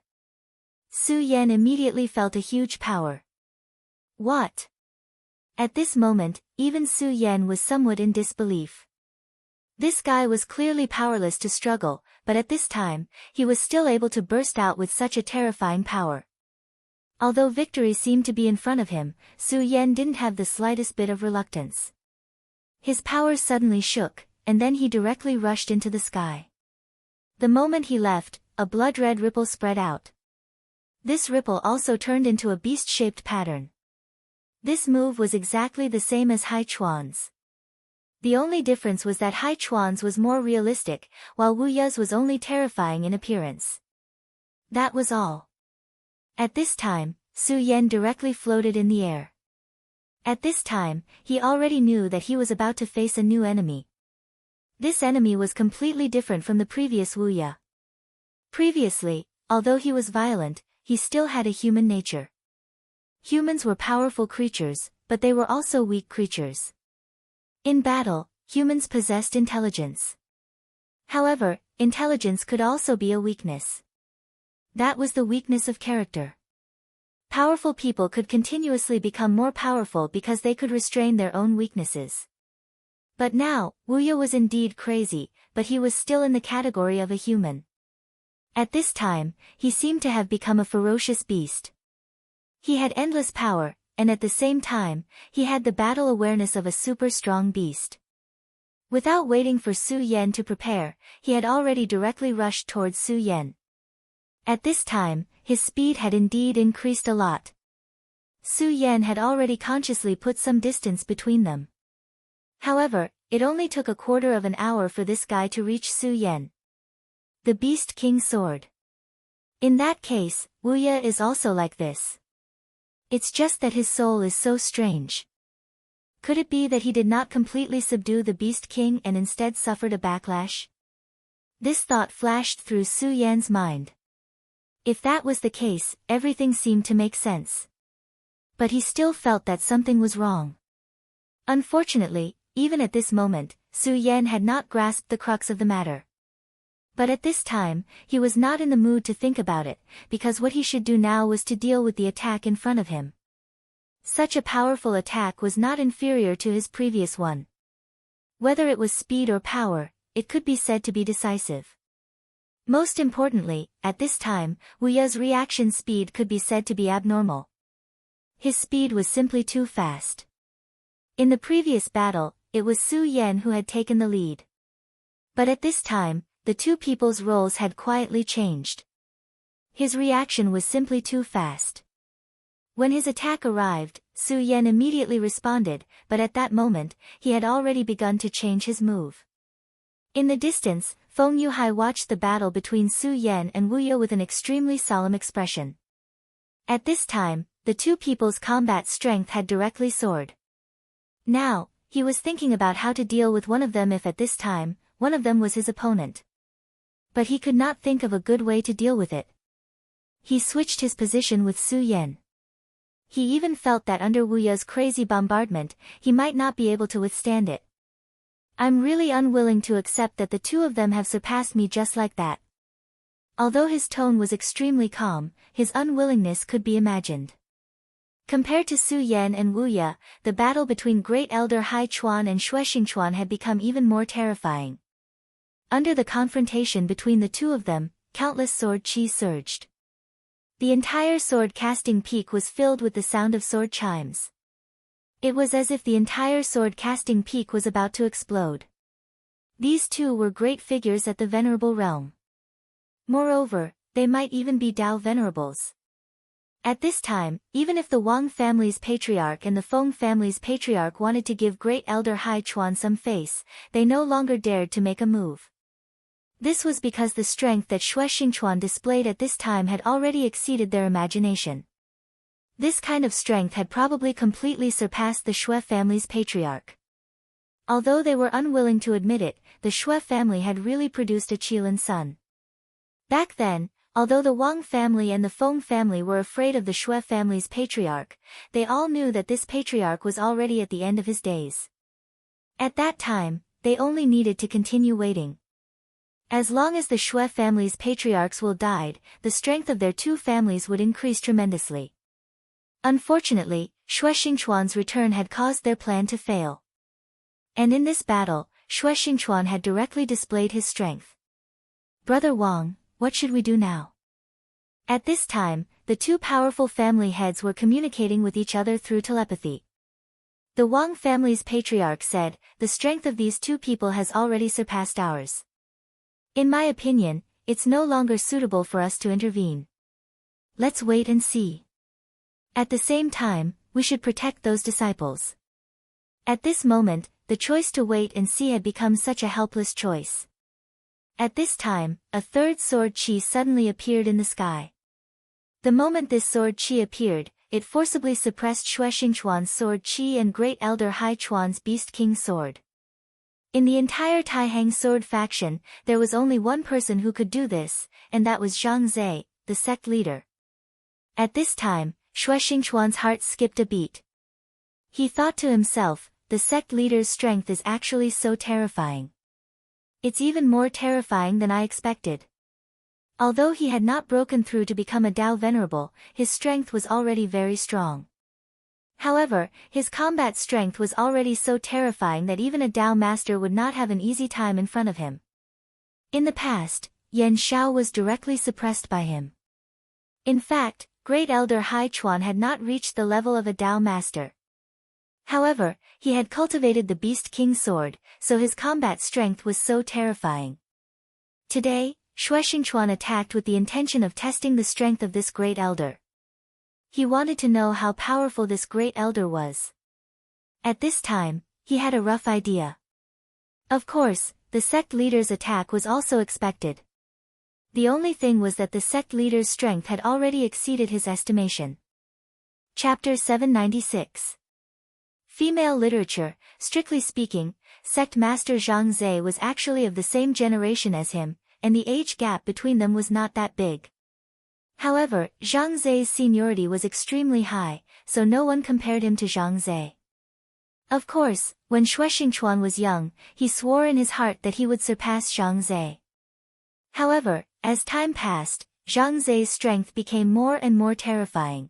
Su Yan immediately felt a huge power. What? At this moment, even Su Yan was somewhat in disbelief. This guy was clearly powerless to struggle, but at this time, he was still able to burst out with such a terrifying power. Although victory seemed to be in front of him, Su Yan didn't have the slightest bit of reluctance. His powers suddenly shook, and then he directly rushed into the sky. The moment he left, a blood-red ripple spread out. This ripple also turned into a beast-shaped pattern. This move was exactly the same as Hai Chuan's. The only difference was that Hai Chuan's was more realistic, while Wu Ya's was only terrifying in appearance. That was all. At this time, Su Yan directly floated in the air. At this time, he already knew that he was about to face a new enemy. This enemy was completely different from the previous Wu Ya. Previously, although he was violent, he still had a human nature. Humans were powerful creatures, but they were also weak creatures. In battle, Humans possessed intelligence. However, intelligence could also be a weakness. That was the weakness of character. Powerful people could continuously become more powerful because they could restrain their own weaknesses. But now, Wuya was indeed crazy, but he was still in the category of a human. At this time, he seemed to have become a ferocious beast. He had endless power, and at the same time, he had the battle awareness of a super strong beast. Without waiting for Su Yan to prepare, he had already directly rushed towards Su Yan. At this time, his speed had indeed increased a lot. Su Yan had already consciously put some distance between them. However, it only took a quarter of an hour for this guy to reach Su Yan. The Beast King Sword. In that case, Wuya is also like this. It's just that his soul is so strange. Could it be that he did not completely subdue the Beast King and instead suffered a backlash? This thought flashed through Su Yan's mind. If that was the case, everything seemed to make sense. But he still felt that something was wrong. Unfortunately, even at this moment, Su Yan had not grasped the crux of the matter. But at this time, he was not in the mood to think about it, because what he should do now was to deal with the attack in front of him. Such a powerful attack was not inferior to his previous one. Whether it was speed or power, it could be said to be decisive. Most importantly, at this time, Wuya's reaction speed could be said to be abnormal. His speed was simply too fast. In the previous battle, it was Su Yan who had taken the lead. But at this time, the two people's roles had quietly changed. His reaction was simply too fast. When his attack arrived, Su Yan immediately responded, but at that moment, he had already begun to change his move. In the distance, Feng Yuhai watched the battle between Su Yan and Wuya with an extremely solemn expression. At this time, the two people's combat strength had directly soared. Now, he was thinking about how to deal with one of them if at this time, one of them was his opponent. But he could not think of a good way to deal with it. He switched his position with Su Yan. He even felt that under Wuya's crazy bombardment, he might not be able to withstand it. I'm really unwilling to accept that the two of them have surpassed me just like that. Although his tone was extremely calm, his unwillingness could be imagined. Compared to Su Yan and Wuya, the battle between Great Elder Hai Chuan and Xue Xingchuan had become even more terrifying. Under the confrontation between the two of them, countless sword chi surged. The entire sword-casting peak was filled with the sound of sword chimes. It was as if the entire sword-casting peak was about to explode. These two were great figures at the Venerable Realm. Moreover, they might even be Dao Venerables. At this time, even if the Wang family's patriarch and the Feng family's patriarch wanted to give Great Elder Hai Chuan some face, they no longer dared to make a move. This was because the strength that Xue Xingchuan displayed at this time had already exceeded their imagination. This kind of strength had probably completely surpassed the Xue family's patriarch. Although they were unwilling to admit it, the Xue family had really produced a Qilin son. Back then, although the Wang family and the Feng family were afraid of the Xue family's patriarch, they all knew that this patriarch was already at the end of his days. At that time, they only needed to continue waiting. As long as the Xue family's patriarchs will died, the strength of their two families would increase tremendously. Unfortunately, Xue Xingchuan's return had caused their plan to fail. And in this battle, Xue Xingchuan had directly displayed his strength. Brother Wang, what should we do now? At this time, the two powerful family heads were communicating with each other through telepathy. The Wang family's patriarch said, the strength of these two people has already surpassed ours. In my opinion, it's no longer suitable for us to intervene. Let's wait and see. At the same time, we should protect those disciples. At this moment, the choice to wait and see had become such a helpless choice. At this time, a third sword chi suddenly appeared in the sky. The moment this sword chi appeared, it forcibly suppressed Xue Xingchuan's sword chi and Great Elder Hai Chuan's Beast King sword. In the entire Taihang sword faction, there was only one person who could do this, and that was Zhang Zhe, the sect leader. At this time, Xue Xingchuan's heart skipped a beat. He thought to himself, the sect leader's strength is actually so terrifying. It's even more terrifying than I expected. Although he had not broken through to become a Dao Venerable, his strength was already very strong. However, his combat strength was already so terrifying that even a Dao Master would not have an easy time in front of him. In the past, Yan Xiao was directly suppressed by him. In fact, Great Elder Hai Chuan had not reached the level of a Dao Master. However, he had cultivated the Beast King sword, so his combat strength was so terrifying. Today, Xue Xingchuan attacked with the intention of testing the strength of this great elder. He wanted to know how powerful this great elder was. At this time, he had a rough idea. Of course, the sect leader's attack was also expected. The only thing was that the sect leader's strength had already exceeded his estimation. Chapter 796. Female literature. Strictly speaking, sect master Zhang Zhe was actually of the same generation as him, and the age gap between them was not that big. However, Zhang Zhe's seniority was extremely high, so no one compared him to Zhang Zhe. Of course, when Xue Xingchuan was young, he swore in his heart that he would surpass Zhang Zhe. However, as time passed, Zhang Zhe's strength became more and more terrifying.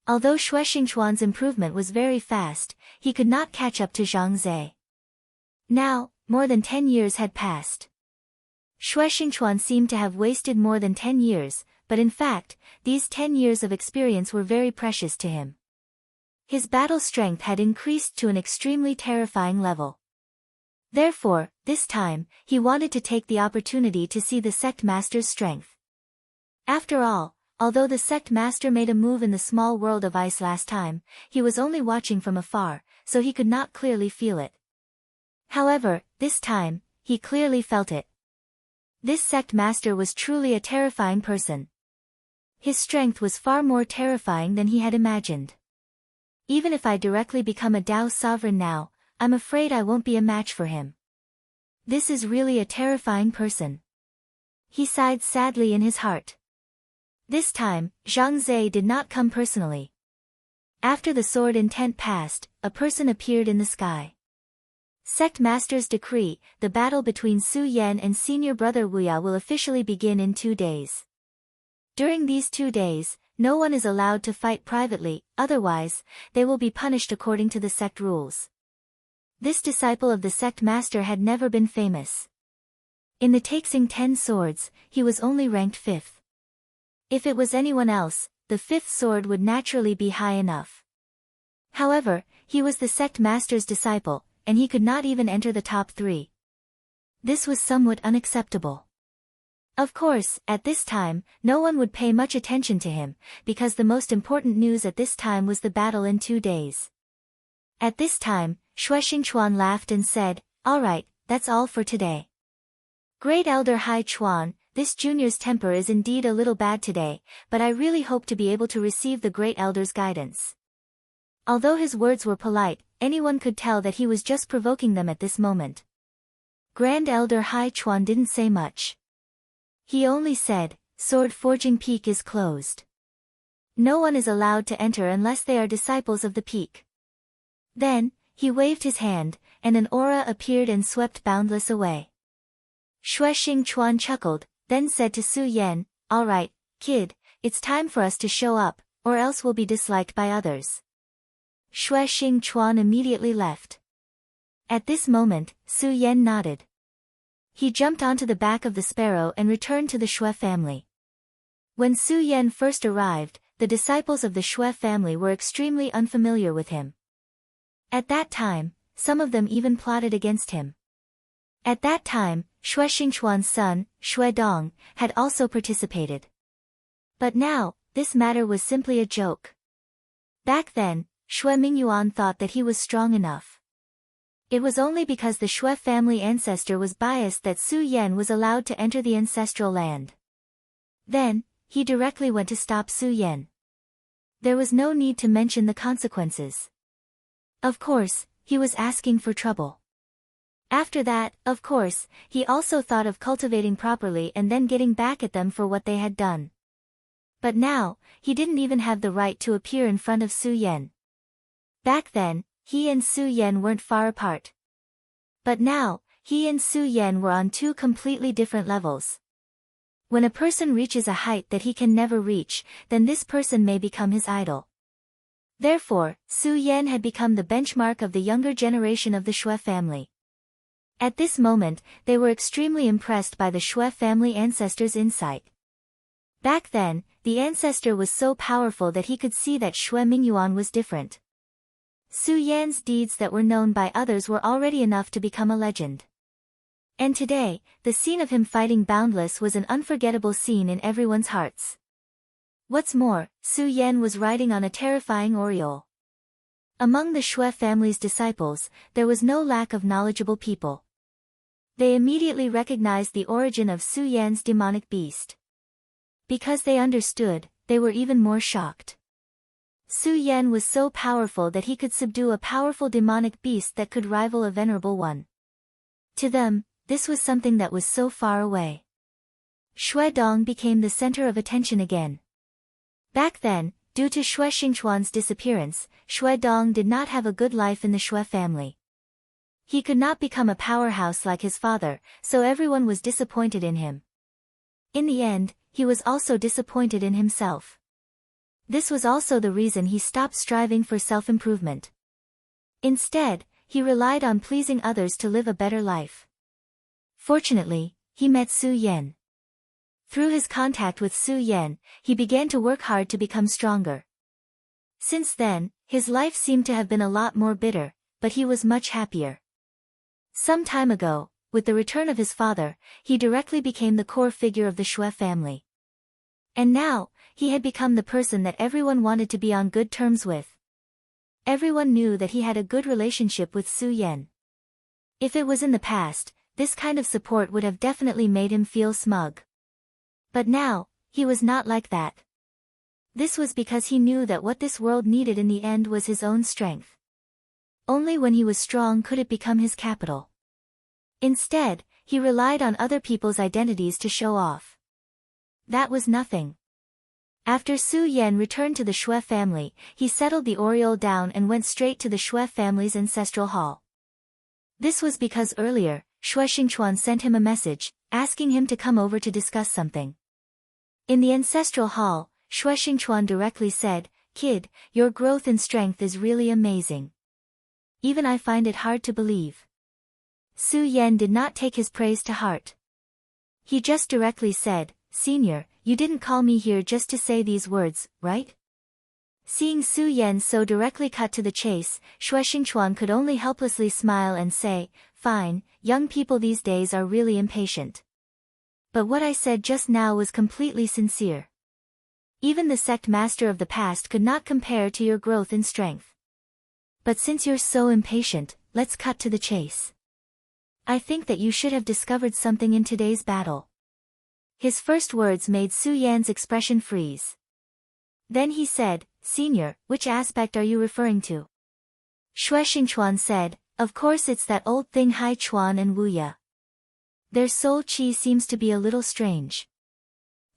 Although Xue Xingchuan's improvement was very fast, he could not catch up to Zhang Zhe. Now, more than 10 years had passed. Xue Xingchuan seemed to have wasted more than 10 years, but in fact, these 10 years of experience were very precious to him. His battle strength had increased to an extremely terrifying level. Therefore, this time, he wanted to take the opportunity to see the sect master's strength. After all, although the sect master made a move in the small world of ice last time, he was only watching from afar, so he could not clearly feel it. However, this time, he clearly felt it. This sect master was truly a terrifying person. His strength was far more terrifying than he had imagined. Even if I directly become a Dao sovereign now, I'm afraid I won't be a match for him. This is really a terrifying person. He sighed sadly in his heart. This time, Zhang Zhe did not come personally. After the sword intent passed, a person appeared in the sky. Sect Master's decree, the battle between Su Yan and senior brother Wuya will officially begin in 2 days. During these 2 days, no one is allowed to fight privately, otherwise, they will be punished according to the sect rules. This disciple of the sect master had never been famous. In the Taixing 10 swords, he was only ranked 5th. If it was anyone else, the 5th sword would naturally be high enough. However, he was the sect master's disciple, and he could not even enter the top 3. This was somewhat unacceptable. Of course, at this time, no one would pay much attention to him, because the most important news at this time was the battle in 2 days. At this time, Xue Xingchuan laughed and said, "Alright, that's all for today." Great Elder Hai Chuan, this junior's temper is indeed a little bad today, but I really hope to be able to receive the Great Elder's guidance. Although his words were polite, anyone could tell that he was just provoking them at this moment. Grand Elder Hai Chuan didn't say much. He only said, "Sword forging peak is closed. No one is allowed to enter unless they are disciples of the peak." Then, he waved his hand, and an aura appeared and swept Boundless away. Xue Xingchuan chuckled, then said to Su Yan, "Alright, kid, it's time for us to show up, or else we'll be disliked by others." Xue Xingchuan immediately left. At this moment, Su Yan nodded. He jumped onto the back of the sparrow and returned to the Xue family. When Su Yan first arrived, the disciples of the Xue family were extremely unfamiliar with him. At that time, some of them even plotted against him. At that time, Xue Xingchuan's son, Xue Dong, had also participated. But now, this matter was simply a joke. Back then, Xue Mingyuan thought that he was strong enough. It was only because the Xue family ancestor was biased that Su Yan was allowed to enter the ancestral land. Then, he directly went to stop Su Yan. There was no need to mention the consequences. Of course, he was asking for trouble. After that, of course, he also thought of cultivating properly and then getting back at them for what they had done. But now, he didn't even have the right to appear in front of Su Yan. Back then, he and Su Yan weren't far apart. But now, he and Su Yan were on two completely different levels. When a person reaches a height that he can never reach, then this person may become his idol. Therefore, Su Yan had become the benchmark of the younger generation of the Xue family. At this moment, they were extremely impressed by the Xue family ancestor's insight. Back then, the ancestor was so powerful that he could see that Xue Mingyuan was different. Su Yan's deeds that were known by others were already enough to become a legend. And today, the scene of him fighting Boundless was an unforgettable scene in everyone's hearts. What's more, Su Yan was riding on a terrifying aureole. Among the Xue family's disciples, there was no lack of knowledgeable people. They immediately recognized the origin of Su Yan's demonic beast. Because they understood, they were even more shocked. Su Yan was so powerful that he could subdue a powerful demonic beast that could rival a venerable one. To them, this was something that was so far away. Xue Dong became the center of attention again. Back then, due to Xue Xingchuan's disappearance, Xue Dong did not have a good life in the Xue family. He could not become a powerhouse like his father, so everyone was disappointed in him. In the end, he was also disappointed in himself. This was also the reason he stopped striving for self-improvement. Instead, he relied on pleasing others to live a better life. Fortunately, he met Su Yan. Through his contact with Su Yan, he began to work hard to become stronger. Since then, his life seemed to have been a lot more bitter, but he was much happier. Some time ago, with the return of his father, he directly became the core figure of the Xue family. And now, he had become the person that everyone wanted to be on good terms with. Everyone knew that he had a good relationship with Su Yan. If it was in the past, this kind of support would have definitely made him feel smug. But now, he was not like that. This was because he knew that what this world needed in the end was his own strength. Only when he was strong could it become his capital. Instead, he relied on other people's identities to show off. That was nothing. After Su Yan returned to the Xue family, he settled the aureole down and went straight to the Xue family's ancestral hall. This was because earlier, Xue Xingchuan sent him a message, asking him to come over to discuss something. In the ancestral hall, Xue Xingchuan directly said, "Kid, your growth in strength is really amazing. Even I find it hard to believe." Su Yan did not take his praise to heart. He just directly said, "Senior, you didn't call me here just to say these words, right?" Seeing Su Yan so directly cut to the chase, Xue Xingchuan could only helplessly smile and say, "Fine, young people these days are really impatient. But what I said just now was completely sincere. Even the sect master of the past could not compare to your growth in strength. But since you're so impatient, let's cut to the chase. I think that you should have discovered something in today's battle." His first words made Su Yan's expression freeze. Then he said, "Senior, which aspect are you referring to?" Xue Xingchuan said, "Of course it's that old thing Hai Chuan and Wu Ya. Their soul qi seems to be a little strange."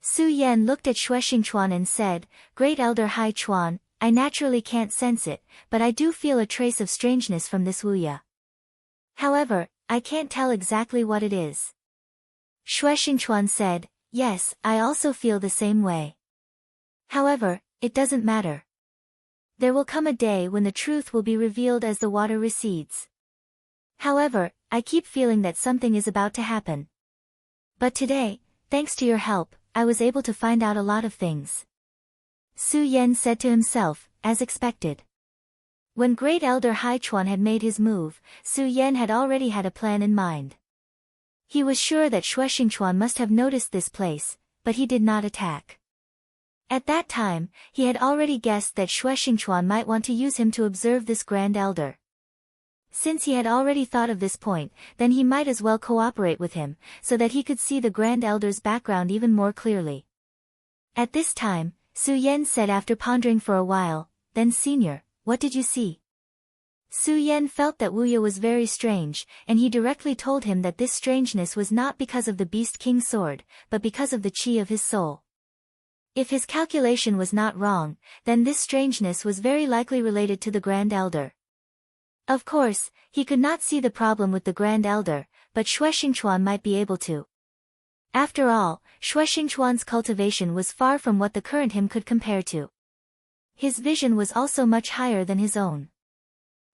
Su Yan looked at Xue Xingchuan and said, "Great Elder Hai Chuan, I naturally can't sense it, but I do feel a trace of strangeness from this Wu Ya. However, I can't tell exactly what it is." Xue Xingchuan said, "Yes, I also feel the same way. However, it doesn't matter. There will come a day when the truth will be revealed as the water recedes. However, I keep feeling that something is about to happen. But today, thanks to your help, I was able to find out a lot of things." Su Yan said to himself, as expected. When Great Elder Hai Chuan had made his move, Su Yan had already had a plan in mind. He was sure that Xue Xingchuan must have noticed this place, but he did not attack. At that time, he had already guessed that Xue Xingchuan might want to use him to observe this Grand Elder. Since he had already thought of this point, then he might as well cooperate with him, so that he could see the Grand Elder's background even more clearly. At this time, Su Yan said after pondering for a while, "Then Senior, what did you see?" Su Yan felt that Wu Ya was very strange, and he directly told him that this strangeness was not because of the Beast King's sword, but because of the qi of his soul. If his calculation was not wrong, then this strangeness was very likely related to the Grand Elder. Of course, he could not see the problem with the Grand Elder, but Xue Xingchuan might be able to. After all, Xue Xingchuan's cultivation was far from what the current him could compare to. His vision was also much higher than his own.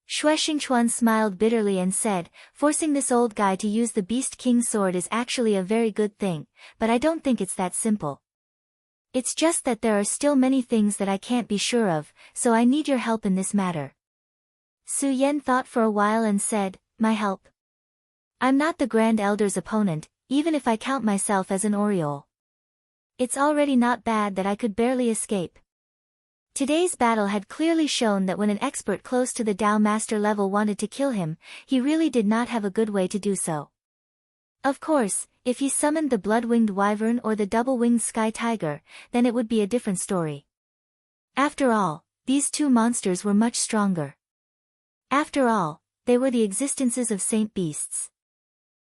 Xue Xingchuan smiled bitterly and said, forcing this old guy to use the Beast King's sword is actually a very good thing, but I don't think it's that simple. It's just that there are still many things that I can't be sure of, so I need your help in this matter. Su Yan thought for a while and said, my help? I'm not the Grand Elder's opponent, even if I count myself as an Oriole. It's already not bad that I could barely escape. Today's battle had clearly shown that when an expert close to the Dao Master level wanted to kill him, he really did not have a good way to do so. Of course, if he summoned the blood-winged wyvern or the double-winged sky tiger, then it would be a different story. After all, these two monsters were much stronger. After all, they were the existences of Saint Beasts.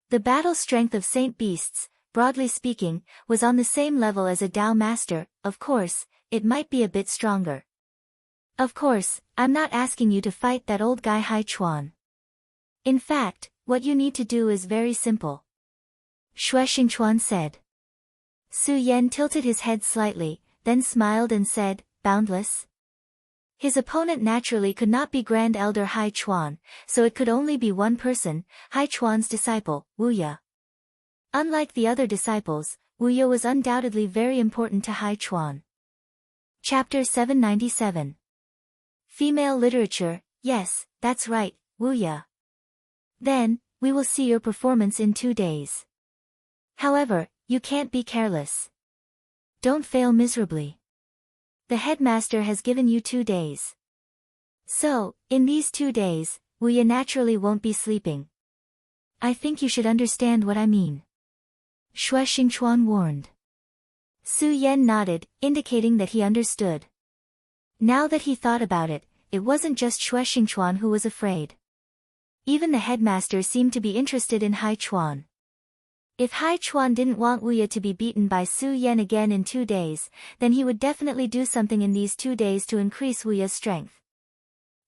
The battle strength of Saint Beasts, broadly speaking, was on the same level as a Dao Master. Of course, it might be a bit stronger. Of course, I'm not asking you to fight that old guy Hai Chuan. In fact, what you need to do is very simple. Xue Xingchuan said. Su Yan tilted his head slightly, then smiled and said, boundless? His opponent naturally could not be Grand Elder Hai Chuan, so it could only be one person, Hai Chuan's disciple, Wu Ye. Unlike the other disciples, Wu Ye was undoubtedly very important to Hai Chuan. Chapter 797. Female Literature. Yes, that's right, Wu Ye. Then, we will see your performance in 2 days. However, you can't be careless. Don't fail miserably. The headmaster has given you 2 days. So, in these 2 days, Wu Ye naturally won't be sleeping. I think you should understand what I mean. Xue Xingchuan warned. Su Yan nodded, indicating that he understood. Now that he thought about it, it wasn't just Xue Xingchuan who was afraid. Even the headmaster seemed to be interested in Hai Chuan. If Hai Chuan didn't want Wu Ye to be beaten by Su Yan again in 2 days, then he would definitely do something in these 2 days to increase Wu Ye's strength.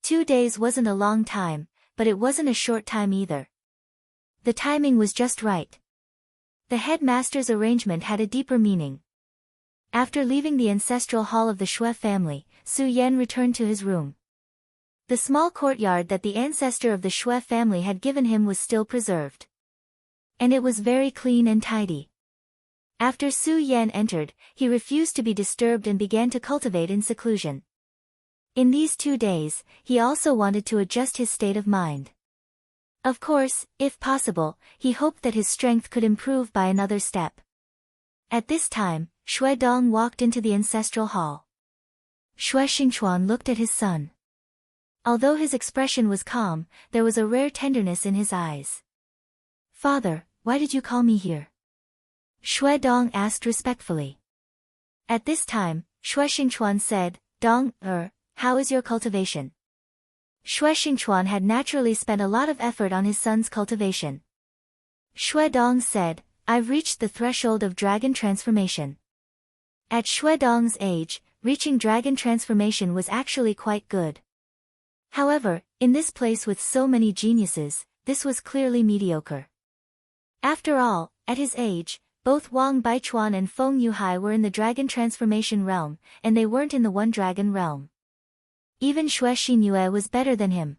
2 days wasn't a long time, but it wasn't a short time either. The timing was just right. The headmaster's arrangement had a deeper meaning. After leaving the ancestral hall of the Xue family, Su Yan returned to his room. The small courtyard that the ancestor of the Xue family had given him was still preserved. And it was very clean and tidy. After Su Yan entered, he refused to be disturbed and began to cultivate in seclusion. In these 2 days, he also wanted to adjust his state of mind. Of course, if possible, he hoped that his strength could improve by another step. At this time, Xue Dong walked into the ancestral hall. Xue Xingchuan looked at his son. Although his expression was calm, there was a rare tenderness in his eyes. Father, why did you call me here? Xue Dong asked respectfully. At this time, Xue Xingchuan said, Dong, how is your cultivation? Xue Xingchuan had naturally spent a lot of effort on his son's cultivation. Xue Dong said, I've reached the threshold of dragon transformation. At Xue Dong's age, reaching dragon transformation was actually quite good. However, in this place with so many geniuses, this was clearly mediocre. After all, at his age, both Wang Baichuan and Feng Yuhai were in the dragon transformation realm, and they weren't in the one dragon realm. Even Xue Xinyue was better than him.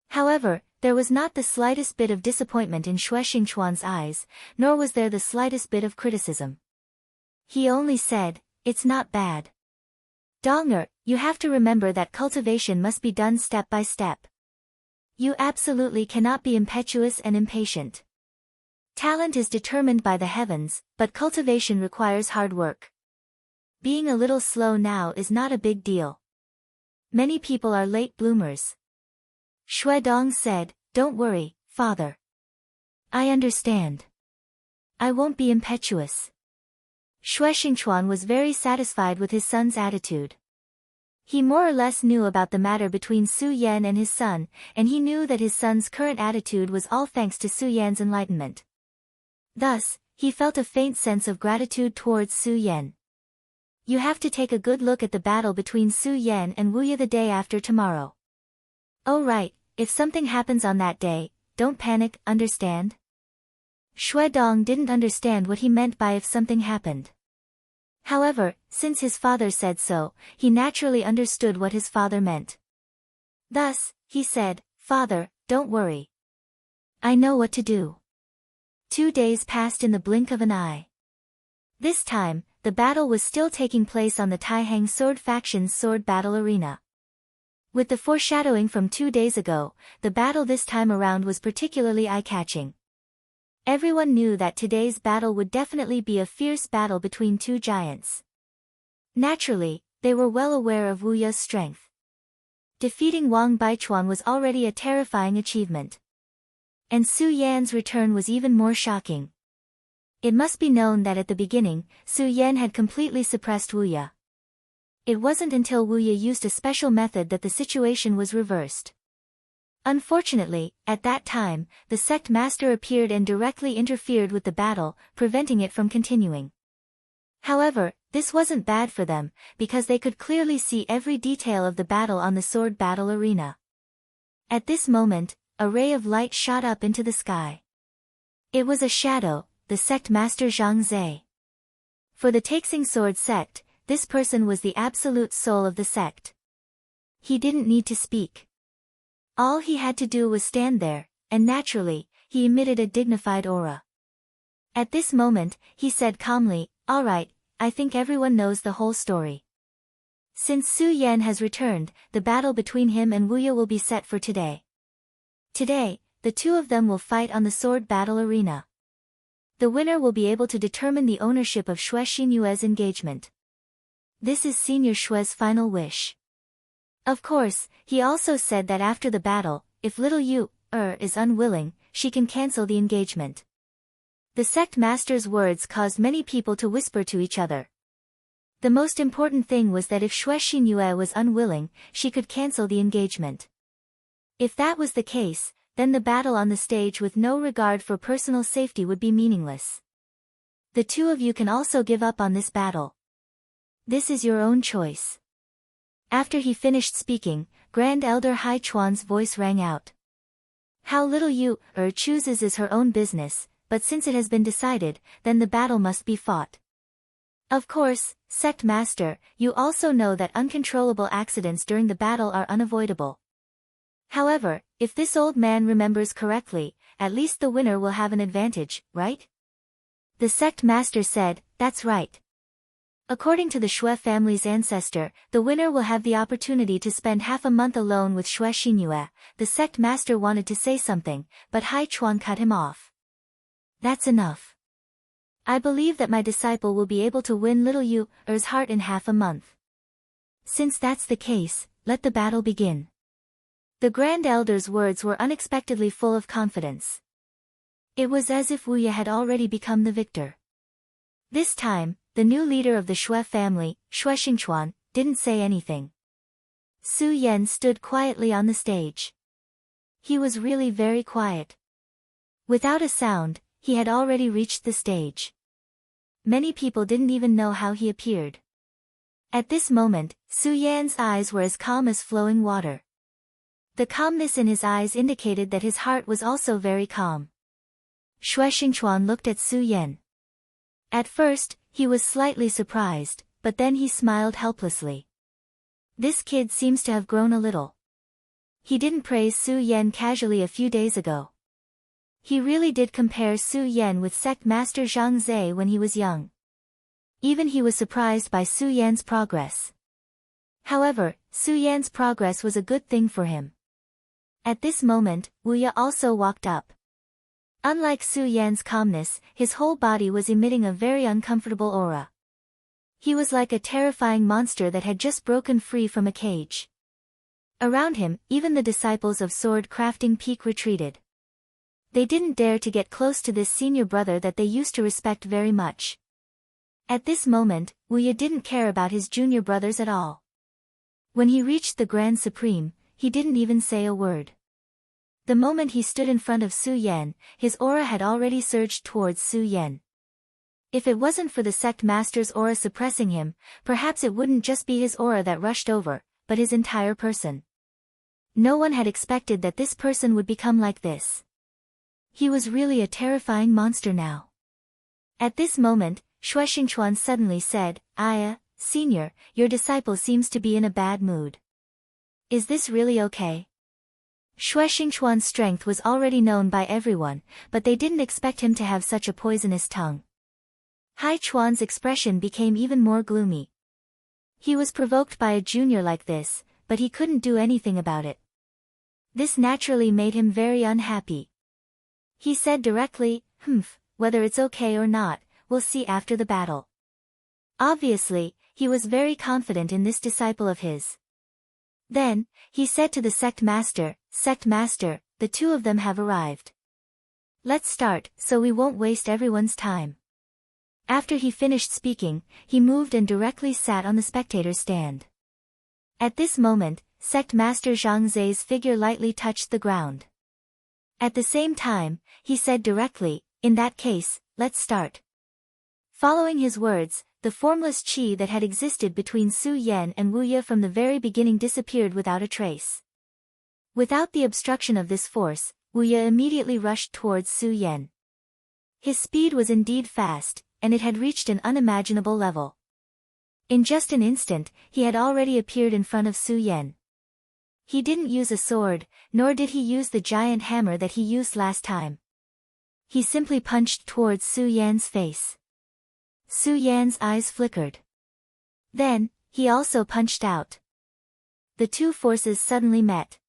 However, there was not the slightest bit of disappointment in Xue Xingchuan's eyes, nor was there the slightest bit of criticism. He only said, it's not bad. Donger, you have to remember that cultivation must be done step by step. You absolutely cannot be impetuous and impatient. Talent is determined by the heavens, but cultivation requires hard work. Being a little slow now is not a big deal. Many people are late bloomers. Xue Dong said, don't worry, father. I understand. I won't be impetuous. Xue Xingchuan was very satisfied with his son's attitude. He more or less knew about the matter between Su Yan and his son, and he knew that his son's current attitude was all thanks to Su Yan's enlightenment. Thus, he felt a faint sense of gratitude towards Su Yan. You have to take a good look at the battle between Su Yan and Wu Ye the day after tomorrow. Oh right, if something happens on that day, don't panic, understand? Shui Dong didn't understand what he meant by if something happened. However, since his father said so, he naturally understood what his father meant. Thus, he said, "Father, don't worry. I know what to do." 2 days passed in the blink of an eye. This time, the battle was still taking place on the Taihang Sword Faction's sword battle arena. With the foreshadowing from 2 days ago, the battle this time around was particularly eye-catching. Everyone knew that today's battle would definitely be a fierce battle between two giants. Naturally, they were well aware of Wu Ya's strength. Defeating Wang Baichuan was already a terrifying achievement. And Su Yan's return was even more shocking. It must be known that at the beginning, Su Yan had completely suppressed Wu Ya. It wasn't until Wu Ya used a special method that the situation was reversed. Unfortunately, at that time, the sect master appeared and directly interfered with the battle, preventing it from continuing. However, this wasn't bad for them, because they could clearly see every detail of the battle on the sword battle arena. At this moment, a ray of light shot up into the sky. It was a shadow, the sect master Zhang Zhe. For the Taixing Sword sect, this person was the absolute soul of the sect. He didn't need to speak. All he had to do was stand there, and naturally, he emitted a dignified aura. At this moment, he said calmly, "All right, I think everyone knows the whole story. Since Su Yan has returned, the battle between him and Wu Ya will be set for today. Today, the two of them will fight on the sword battle arena. The winner will be able to determine the ownership of Xue Xinyue's engagement. This is Senior Xue's final wish." Of course, he also said that after the battle, if little Yu is unwilling, she can cancel the engagement. The sect master's words caused many people to whisper to each other. The most important thing was that if Xue Xinyue was unwilling, she could cancel the engagement. If that was the case, then the battle on the stage with no regard for personal safety would be meaningless. The two of you can also give up on this battle. This is your own choice. After he finished speaking, Grand Elder Hai Chuan's voice rang out. How little Yu chooses is her own business, but since it has been decided, then the battle must be fought. Of course, Sect Master, you also know that uncontrollable accidents during the battle are unavoidable. However, if this old man remembers correctly, at least the winner will have an advantage, right? The Sect Master said, "That's right. According to the Xue family's ancestor, the winner will have the opportunity to spend half a month alone with Xue Xinyue." The sect master wanted to say something, but Hai Chuan cut him off. "That's enough. I believe that my disciple will be able to win little Yu's heart in half a month. Since that's the case, let the battle begin." The Grand Elder's words were unexpectedly full of confidence. It was as if Wu Ya had already become the victor. This time, the new leader of the Xue family, Xue Xingchuan, didn't say anything. Su Yan stood quietly on the stage. He was really very quiet. Without a sound, he had already reached the stage. Many people didn't even know how he appeared. At this moment, Su Yan's eyes were as calm as flowing water. The calmness in his eyes indicated that his heart was also very calm. Xue Xingchuan looked at Su Yan. At first, he was slightly surprised, but then he smiled helplessly. This kid seems to have grown a little. He didn't praise Su Yan casually a few days ago. He really did compare Su Yan with sect master Zhang Zhe when he was young. Even he was surprised by Su Yan's progress. However, Su Yan's progress was a good thing for him. At this moment, Wu Ya also walked up. Unlike Su Yan's calmness, his whole body was emitting a very uncomfortable aura. He was like a terrifying monster that had just broken free from a cage. Around him, even the disciples of sword crafting peak retreated. They didn't dare to get close to this senior brother that they used to respect very much. At this moment, Wu Ya didn't care about his junior brothers at all. When he reached the Grand Supreme, he didn't even say a word. The moment he stood in front of Su Yan, his aura had already surged towards Su Yan. If it wasn't for the sect master's aura suppressing him, perhaps it wouldn't just be his aura that rushed over, but his entire person. No one had expected that this person would become like this. He was really a terrifying monster now. At this moment, Xue Xingchuan suddenly said, "Aya, Senior, your disciple seems to be in a bad mood. Is this really okay?" Xue Xingchuan's strength was already known by everyone, but they didn't expect him to have such a poisonous tongue. Hai Chuan's expression became even more gloomy. He was provoked by a junior like this, but he couldn't do anything about it. This naturally made him very unhappy. He said directly, "Whether it's okay or not, we'll see after the battle." Obviously, he was very confident in this disciple of his. Then, he said to the sect master, "The two of them have arrived. Let's start, so we won't waste everyone's time." After he finished speaking, he moved and directly sat on the spectator's stand. At this moment, Sect Master Zhang Zei's figure lightly touched the ground. At the same time, he said directly, "In that case, let's start." Following his words, the formless qi that had existed between Su Yan and Wu Ye from the very beginning disappeared without a trace. Without the obstruction of this force, Wu Ye immediately rushed towards Su Yan. His speed was indeed fast, and it had reached an unimaginable level. In just an instant, he had already appeared in front of Su Yan. He didn't use a sword, nor did he use the giant hammer that he used last time. He simply punched towards Su Yan's face. Su Yan's eyes flickered. Then, he also punched out. The two forces suddenly met.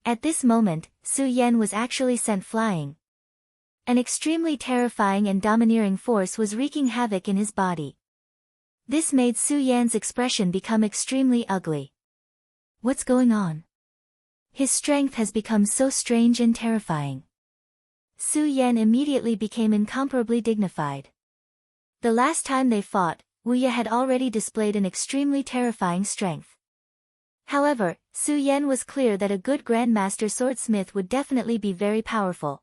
At this moment, Su Yan was actually sent flying. An extremely terrifying and domineering force was wreaking havoc in his body. This made Su Yan's expression become extremely ugly. What's going on? His strength has become so strange and terrifying. Su Yan immediately became incomparably dignified. The last time they fought, Wu Ye had already displayed an extremely terrifying strength. However, Su Yan was clear that a good grandmaster swordsmith would definitely be very powerful.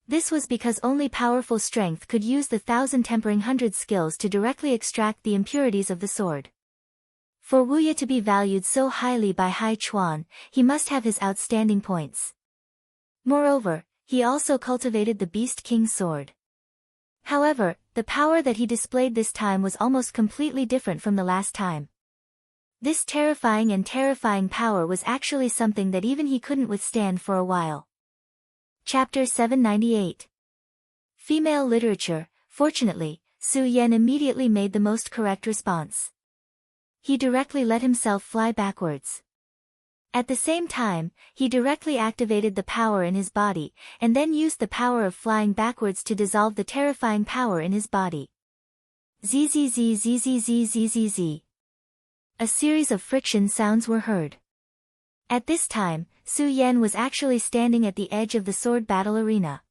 This was because only powerful strength could use the 1,000 tempering 100 skills to directly extract the impurities of the sword. For Wu Ye to be valued so highly by Hai Chuan, he must have his outstanding points. Moreover, he also cultivated the Beast King's sword. However, the power that he displayed this time was almost completely different from the last time. This terrifying power was actually something that even he couldn't withstand for a while. Chapter 798. Female Literature. Fortunately, Su Yan immediately made the most correct response. He directly let himself fly backwards. At the same time, he directly activated the power in his body, and then used the power of flying backwards to dissolve the terrifying power in his body. Zzz. A series of friction sounds were heard. At this time, Su Yan was actually standing at the edge of the sword battle arena.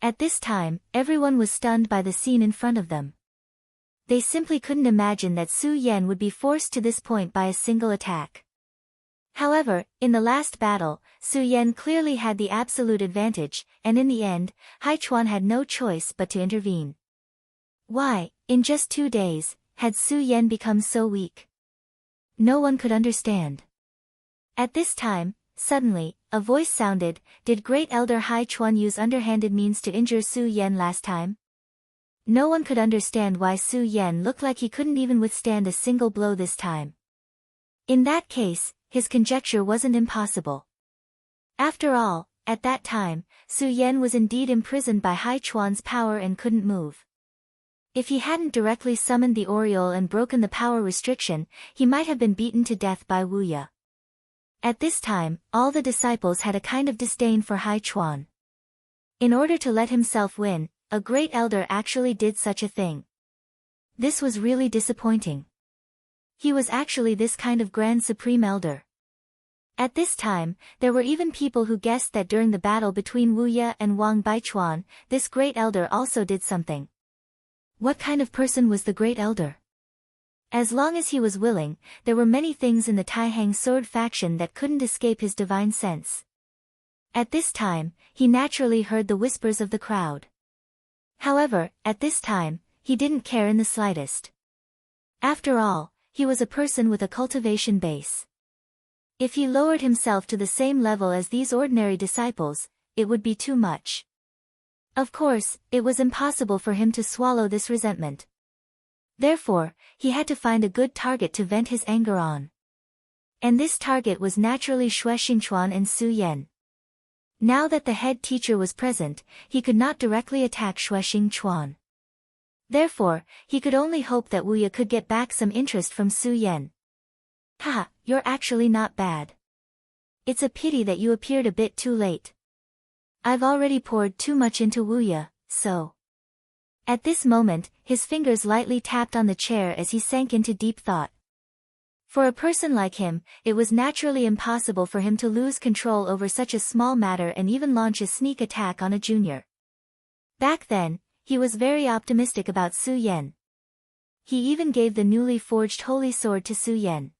At this time, everyone was stunned by the scene in front of them. They simply couldn't imagine that Su Yan would be forced to this point by a single attack. However, in the last battle, Su Yan clearly had the absolute advantage, and in the end, Hai Chuan had no choice but to intervene. Why, in just 2 days, had Su Yan become so weak? No one could understand. At this time, suddenly, a voice sounded, "Did Great Elder Hai Chuan use underhanded means to injure Su Yan last time?" No one could understand why Su Yan looked like he couldn't even withstand a single blow this time. In that case, his conjecture wasn't impossible. After all, at that time, Su Yan was indeed imprisoned by Hai Chuan's power and couldn't move. If he hadn't directly summoned the aureole and broken the power restriction, he might have been beaten to death by Wu Ye. At this time, all the disciples had a kind of disdain for Hai Chuan. In order to let himself win, a great elder actually did such a thing. This was really disappointing. He was actually this kind of grand supreme elder. At this time, there were even people who guessed that during the battle between Wu Ye and Wang Baichuan, this great elder also did something. What kind of person was the great elder? As long as he was willing, there were many things in the Taihang sword faction that couldn't escape his divine sense. At this time, he naturally heard the whispers of the crowd. However, at this time, he didn't care in the slightest. After all, he was a person with a cultivation base. If he lowered himself to the same level as these ordinary disciples, it would be too much. Of course, it was impossible for him to swallow this resentment. Therefore, he had to find a good target to vent his anger on. And this target was naturally Xue Xingchuan and Su Yan. Now that the head teacher was present, he could not directly attack Xue Xingchuan. Therefore, he could only hope that Wu Ye could get back some interest from Su Yan. Haha, you're actually not bad. It's a pity that you appeared a bit too late. I've already poured too much into Wu Ye, so. At this moment, his fingers lightly tapped on the chair as he sank into deep thought. For a person like him, it was naturally impossible for him to lose control over such a small matter and even launch a sneak attack on a junior. Back then, he was very optimistic about Su Yan. He even gave the newly forged holy sword to Su Yan.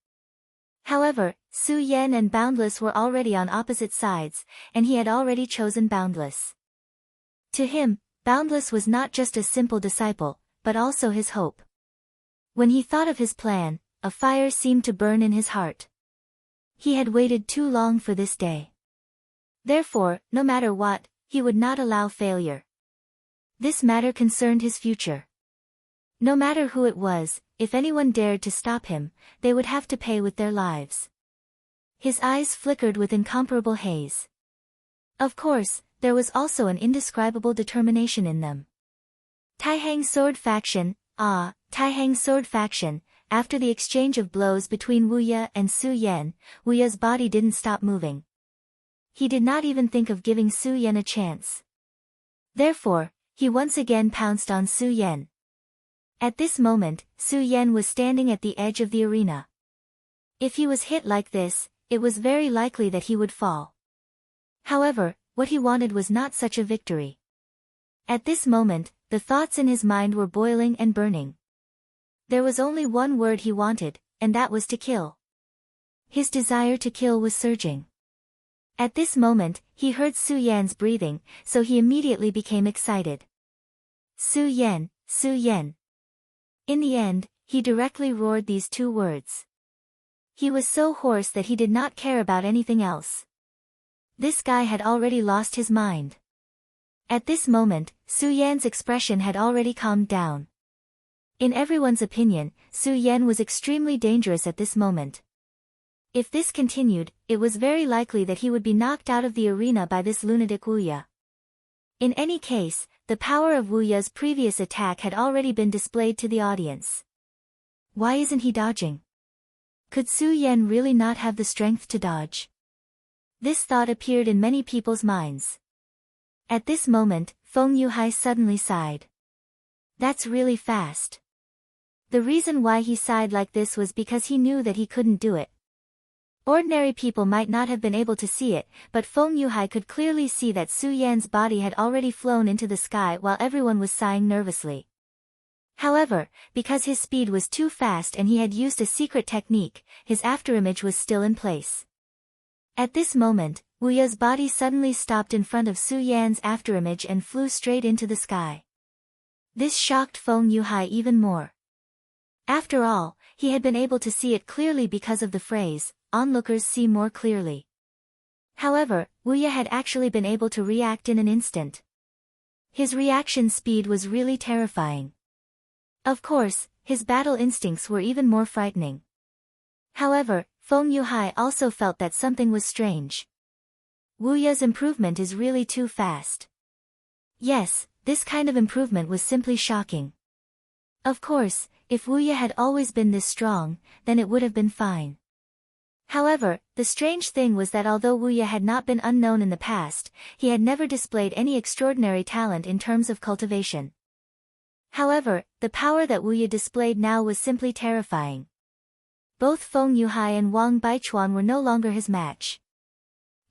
However, Su Yan and Boundless were already on opposite sides, and he had already chosen Boundless. To him, Boundless was not just a simple disciple, but also his hope. When he thought of his plan, a fire seemed to burn in his heart. He had waited too long for this day. Therefore, no matter what, he would not allow failure. This matter concerned his future. No matter who it was, if anyone dared to stop him, they would have to pay with their lives. His eyes flickered with incomparable haze. Of course, there was also an indescribable determination in them. Taihang Sword Faction, Taihang Sword Faction. After the exchange of blows between Wu Ye and Su Yan, Wu Ye's body didn't stop moving. He did not even think of giving Su Yan a chance. Therefore, he once again pounced on Su Yan. At this moment, Su Yan was standing at the edge of the arena. If he was hit like this, it was very likely that he would fall. However, what he wanted was not such a victory. At this moment, the thoughts in his mind were boiling and burning. There was only one word he wanted, and that was to kill. His desire to kill was surging. At this moment, he heard Su Yan's breathing, so he immediately became excited. Su Yan, Su Yan. In the end, he directly roared these two words. He was so hoarse that he did not care about anything else. This guy had already lost his mind. At this moment, Su Yan's expression had already calmed down. In everyone's opinion, Su Yan was extremely dangerous at this moment. If this continued, it was very likely that he would be knocked out of the arena by this lunatic Wu Ye. In any case, the power of Wu Ye's previous attack had already been displayed to the audience. Why isn't he dodging? Could Su Yan really not have the strength to dodge? This thought appeared in many people's minds. At this moment, Feng Yuhai suddenly sighed. That's really fast. The reason why he sighed like this was because he knew that he couldn't do it. Ordinary people might not have been able to see it, but Feng Yuhai could clearly see that Su Yan's body had already flown into the sky while everyone was sighing nervously. However, because his speed was too fast and he had used a secret technique, his afterimage was still in place. At this moment, Wu Ye's body suddenly stopped in front of Su Yan's afterimage and flew straight into the sky. This shocked Feng Yuhai even more. After all, he had been able to see it clearly because of the phrase, onlookers see more clearly. However, Wu Ye had actually been able to react in an instant. His reaction speed was really terrifying. Of course, his battle instincts were even more frightening. However, Feng Yuhai also felt that something was strange. Wu Ye's improvement is really too fast. Yes, this kind of improvement was simply shocking. Of course, if Wu Ye had always been this strong, then it would have been fine. However, the strange thing was that although Wu Ye had not been unknown in the past, he had never displayed any extraordinary talent in terms of cultivation. However, the power that Wu Ye displayed now was simply terrifying. Both Feng Yuhai and Wang Baichuan were no longer his match.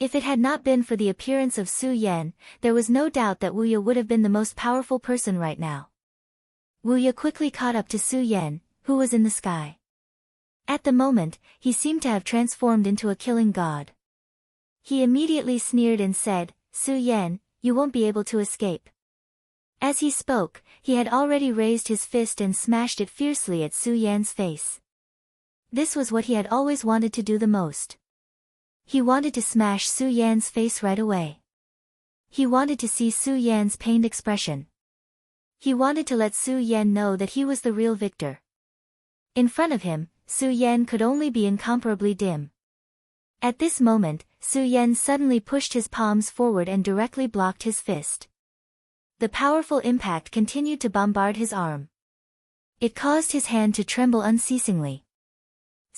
If it had not been for the appearance of Su Yan, there was no doubt that Wu Ye would have been the most powerful person right now. Wu Ye quickly caught up to Su Yan, who was in the sky. At the moment, he seemed to have transformed into a killing god. He immediately sneered and said, Su Yan, you won't be able to escape. As he spoke, he had already raised his fist and smashed it fiercely at Su Yan's face. This was what he had always wanted to do the most. He wanted to smash Su Yan's face right away. He wanted to see Su Yan's pained expression. He wanted to let Su Yan know that he was the real victor. In front of him, Su Yan could only be incomparably dim. At this moment, Su Yan suddenly pushed his palms forward and directly blocked his fist. The powerful impact continued to bombard his arm. It caused his hand to tremble unceasingly.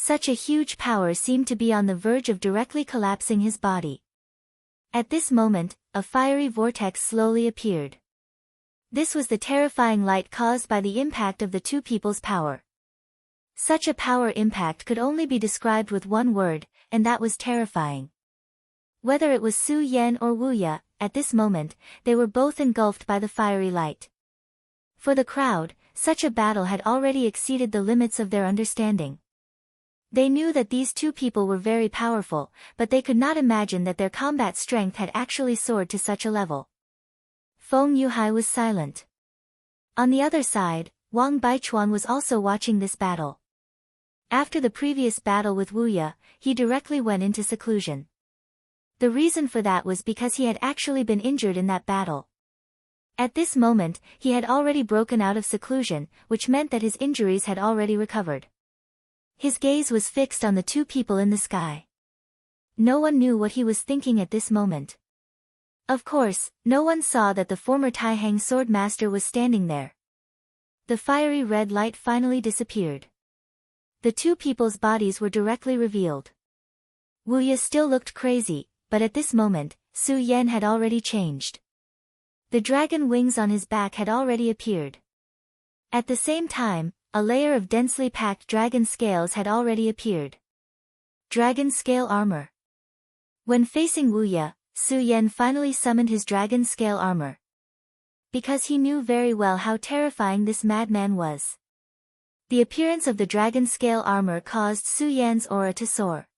Such a huge power seemed to be on the verge of directly collapsing his body. At this moment, a fiery vortex slowly appeared. This was the terrifying light caused by the impact of the two people's power. Such a power impact could only be described with one word, and that was terrifying. Whether it was Su Yan or Wu Ye, at this moment, they were both engulfed by the fiery light. For the crowd, such a battle had already exceeded the limits of their understanding. They knew that these two people were very powerful, but they could not imagine that their combat strength had actually soared to such a level. Feng Yuhai was silent. On the other side, Wang Baichuan was also watching this battle. After the previous battle with Wu Ye, he directly went into seclusion. The reason for that was because he had actually been injured in that battle. At this moment, he had already broken out of seclusion, which meant that his injuries had already recovered. His gaze was fixed on the two people in the sky. No one knew what he was thinking at this moment. Of course, no one saw that the former Taihang sword master was standing there. The fiery red light finally disappeared. The two people's bodies were directly revealed. Wu Ye still looked crazy, but at this moment, Su Yan had already changed. The dragon wings on his back had already appeared. At the same time, a layer of densely packed dragon scales had already appeared. Dragon scale armor. When facing Wu Ye, Su Yan finally summoned his dragon scale armor. Because he knew very well how terrifying this madman was. The appearance of the dragon scale armor caused Su Yan's aura to soar.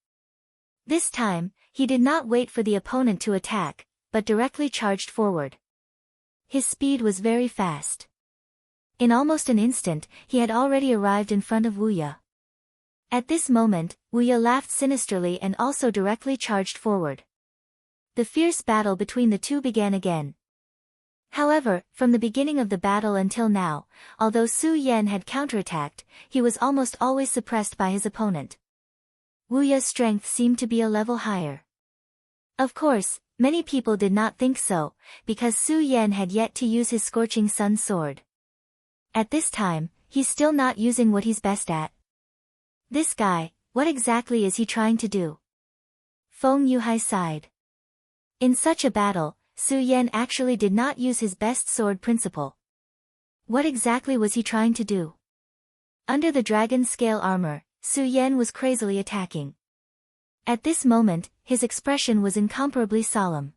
This time, he did not wait for the opponent to attack, but directly charged forward. His speed was very fast. In almost an instant, he had already arrived in front of Wu Ye. At this moment, Wu Ye laughed sinisterly and also directly charged forward. The fierce battle between the two began again. However, from the beginning of the battle until now, although Su Yan had counterattacked, he was almost always suppressed by his opponent. Wu Ye's strength seemed to be a level higher. Of course, many people did not think so, because Su Yan had yet to use his Scorching Sun sword. At this time, he's still not using what he's best at. This guy, what exactly is he trying to do? Feng Yuhai sighed. In such a battle, Su Yan actually did not use his best sword principle. What exactly was he trying to do? Under the dragon scale armor, Su Yan was crazily attacking. At this moment, his expression was incomparably solemn.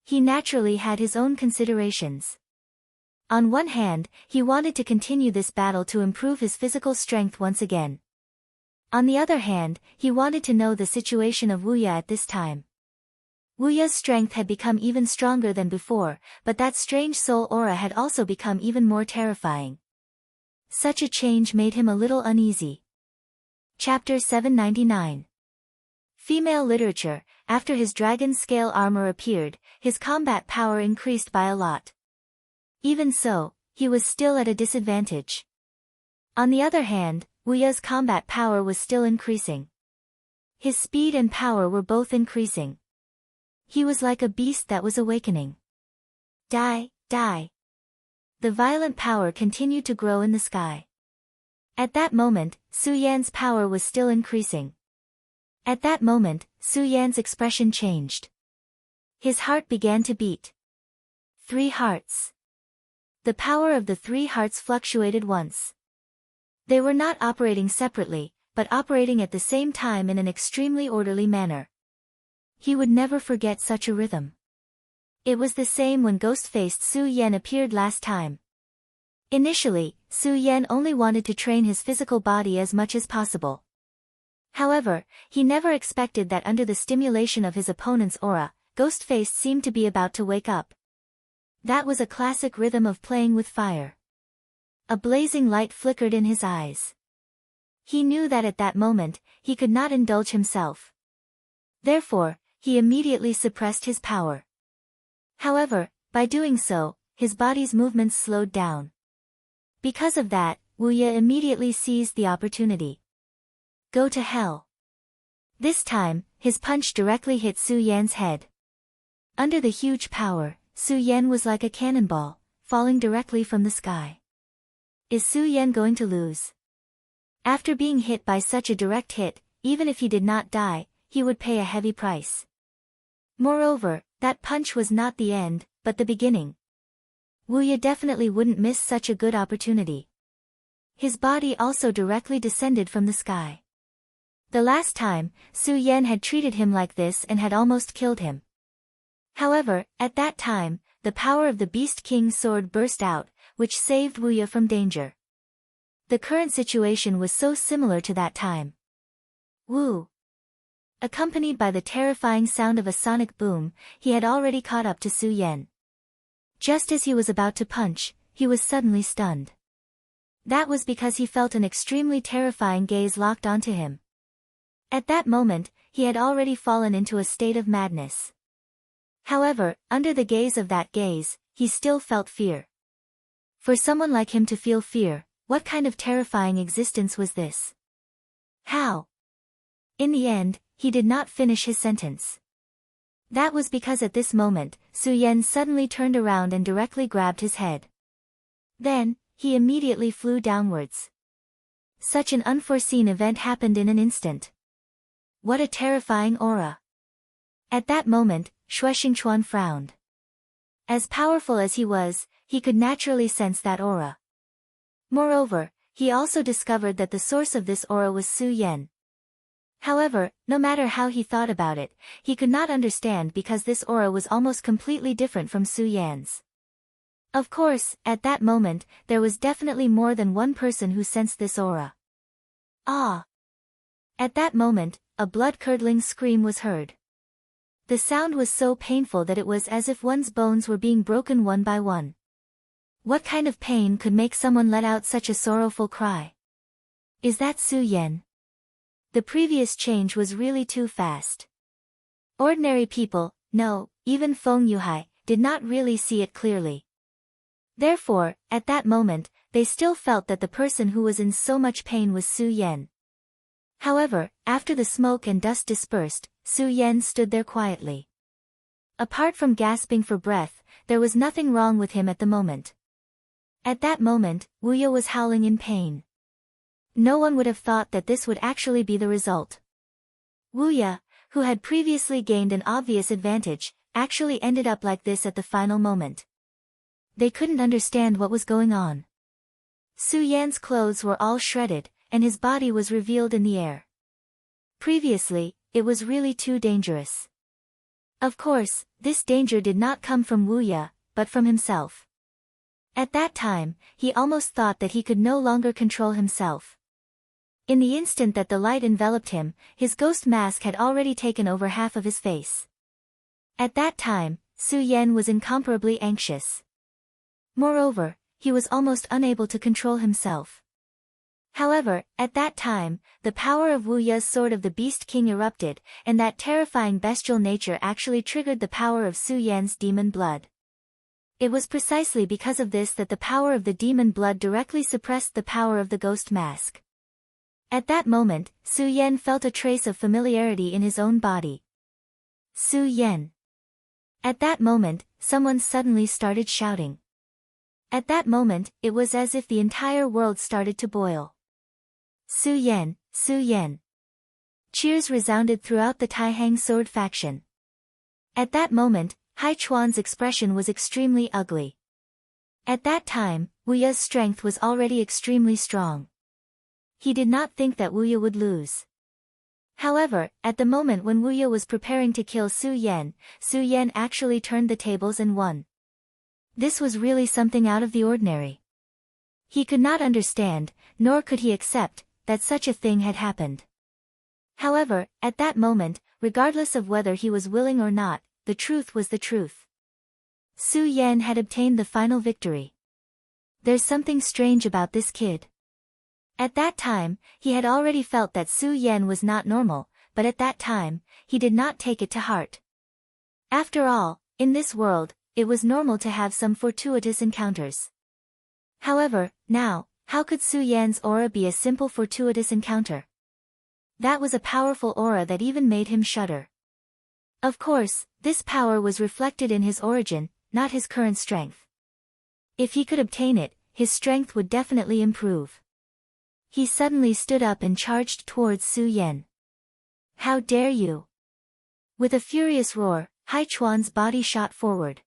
He naturally had his own considerations. On one hand, he wanted to continue this battle to improve his physical strength once again. On the other hand, he wanted to know the situation of Wu Ye at this time. Wu Ye's strength had become even stronger than before, but that strange soul aura had also become even more terrifying. Such a change made him a little uneasy. Chapter 799. Female literature. After his dragon scale armor appeared, his combat power increased by a lot. Even so, he was still at a disadvantage. On the other hand, Wu Ye's combat power was still increasing. His speed and power were both increasing. He was like a beast that was awakening. Die, die. The violent power continued to grow in the sky. At that moment, Su Yan's power was still increasing. At that moment, Su Yan's expression changed. His heart began to beat. 3 hearts. The power of the 3 hearts fluctuated once. They were not operating separately, but operating at the same time in an extremely orderly manner. He would never forget such a rhythm. It was the same when ghost-faced Su Yan appeared last time. Initially, Su Yan only wanted to train his physical body as much as possible. However, he never expected that under the stimulation of his opponent's aura, Ghost-faced seemed to be about to wake up. That was a classic rhythm of playing with fire. A blazing light flickered in his eyes. He knew that at that moment, he could not indulge himself. Therefore, he immediately suppressed his power. However, by doing so, his body's movements slowed down. Because of that, Wu Ye immediately seized the opportunity. Go to hell. This time, his punch directly hit Su Yan's head. Under the huge power, Su Yan was like a cannonball, falling directly from the sky. Is Su Yan going to lose? After being hit by such a direct hit, even if he did not die, he would pay a heavy price. Moreover, that punch was not the end, but the beginning. Wu Ye definitely wouldn't miss such a good opportunity. His body also directly descended from the sky. The last time, Su Yan had treated him like this and had almost killed him. However, at that time, the power of the Beast King's sword burst out, which saved Wu Ye from danger. The current situation was so similar to that time. Woo! Accompanied by the terrifying sound of a sonic boom, he had already caught up to Su Yan. Just as he was about to punch, he was suddenly stunned. That was because he felt an extremely terrifying gaze locked onto him. At that moment, he had already fallen into a state of madness. However, under the gaze of that gaze, he still felt fear. For someone like him to feel fear, what kind of terrifying existence was this? How? In the end, he did not finish his sentence. That was because at this moment, Su Yan suddenly turned around and directly grabbed his head. Then, he immediately flew downwards. Such an unforeseen event happened in an instant. What a terrifying aura! At that moment, Xue Xingchuan frowned. As powerful as he was, he could naturally sense that aura. Moreover, he also discovered that the source of this aura was Su Yan. However, no matter how he thought about it, he could not understand because this aura was almost completely different from Su Yan's. Of course, at that moment, there was definitely more than one person who sensed this aura. Ah! At that moment, a blood-curdling scream was heard. The sound was so painful that it was as if one's bones were being broken one by one. What kind of pain could make someone let out such a sorrowful cry? Is that Su Yan? The previous change was really too fast. Ordinary people, no, even Feng Yuhai, did not really see it clearly. Therefore, at that moment, they still felt that the person who was in so much pain was Su Yan. However, after the smoke and dust dispersed, Su Yan stood there quietly. Apart from gasping for breath, there was nothing wrong with him at the moment. At that moment, Wu Ye was howling in pain. No one would have thought that this would actually be the result. Wu Ye, who had previously gained an obvious advantage, actually ended up like this at the final moment. They couldn't understand what was going on. Su Yan's clothes were all shredded, and his body was revealed in the air. Previously, it was really too dangerous. Of course, this danger did not come from Wu Ye, but from himself. At that time, he almost thought that he could no longer control himself. In the instant that the light enveloped him, his ghost mask had already taken over half of his face. At that time, Su Yan was incomparably anxious. Moreover, he was almost unable to control himself. However, at that time, the power of Wu Ye's sword of the Beast King erupted, and that terrifying bestial nature actually triggered the power of Su Yan's demon blood. It was precisely because of this that the power of the demon blood directly suppressed the power of the ghost mask. At that moment, Su Yan felt a trace of familiarity in his own body. Su Yan. At that moment, someone suddenly started shouting. At that moment, it was as if the entire world started to boil. Su Yan, Su Yan. Cheers resounded throughout the Taihang sword faction. At that moment, Hai Chuan's expression was extremely ugly. At that time, Wu Ye's strength was already extremely strong. He did not think that Wu Ye would lose. However, at the moment when Wu Ye was preparing to kill Su Yan actually turned the tables and won. This was really something out of the ordinary. He could not understand, nor could he accept, that such a thing had happened. However, at that moment, regardless of whether he was willing or not, the truth was the truth. Su Yan had obtained the final victory. There's something strange about this kid. At that time, he had already felt that Su Yan was not normal, but at that time, he did not take it to heart. After all, in this world, it was normal to have some fortuitous encounters. However, now, how could Su Yan's aura be a simple fortuitous encounter? That was a powerful aura that even made him shudder. Of course, this power was reflected in his origin, not his current strength. If he could obtain it, his strength would definitely improve. He suddenly stood up and charged towards Su Yan. How dare you! With a furious roar, Hai Chuan's body shot forward.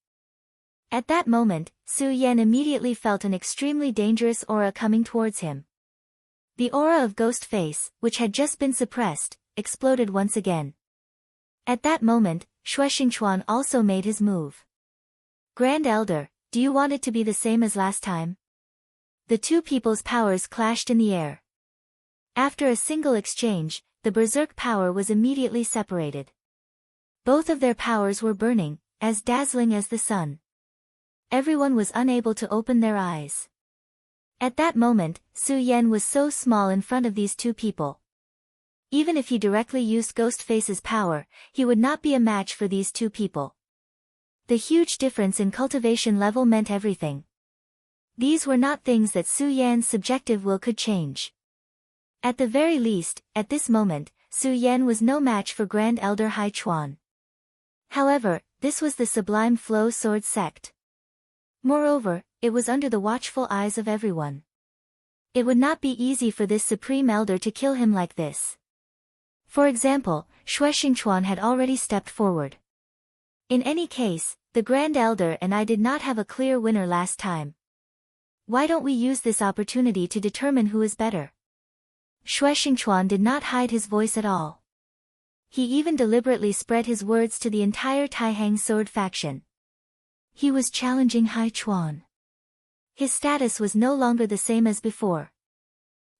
At that moment, Su Yan immediately felt an extremely dangerous aura coming towards him. The aura of Ghost Face, which had just been suppressed, exploded once again. At that moment, Xue Xingchuan also made his move. Grand Elder, do you want it to be the same as last time? The two people's powers clashed in the air. After a single exchange, the berserk power was immediately separated. Both of their powers were burning, as dazzling as the sun. Everyone was unable to open their eyes. At that moment, Su Yan was so small in front of these two people. Even if he directly used Ghostface's power, he would not be a match for these two people. The huge difference in cultivation level meant everything. These were not things that Su Yan's subjective will could change. At the very least, at this moment, Su Yan was no match for Grand Elder Hai Chuan. However, this was the Sublime Flow Sword sect. Moreover, it was under the watchful eyes of everyone. It would not be easy for this Supreme Elder to kill him like this. For example, Xue Xingchuan had already stepped forward. In any case, the Grand Elder and I did not have a clear winner last time. Why don't we use this opportunity to determine who is better? Xue Xingchuan did not hide his voice at all. He even deliberately spread his words to the entire Taihang Sword faction. He was challenging Hai Chuan. His status was no longer the same as before.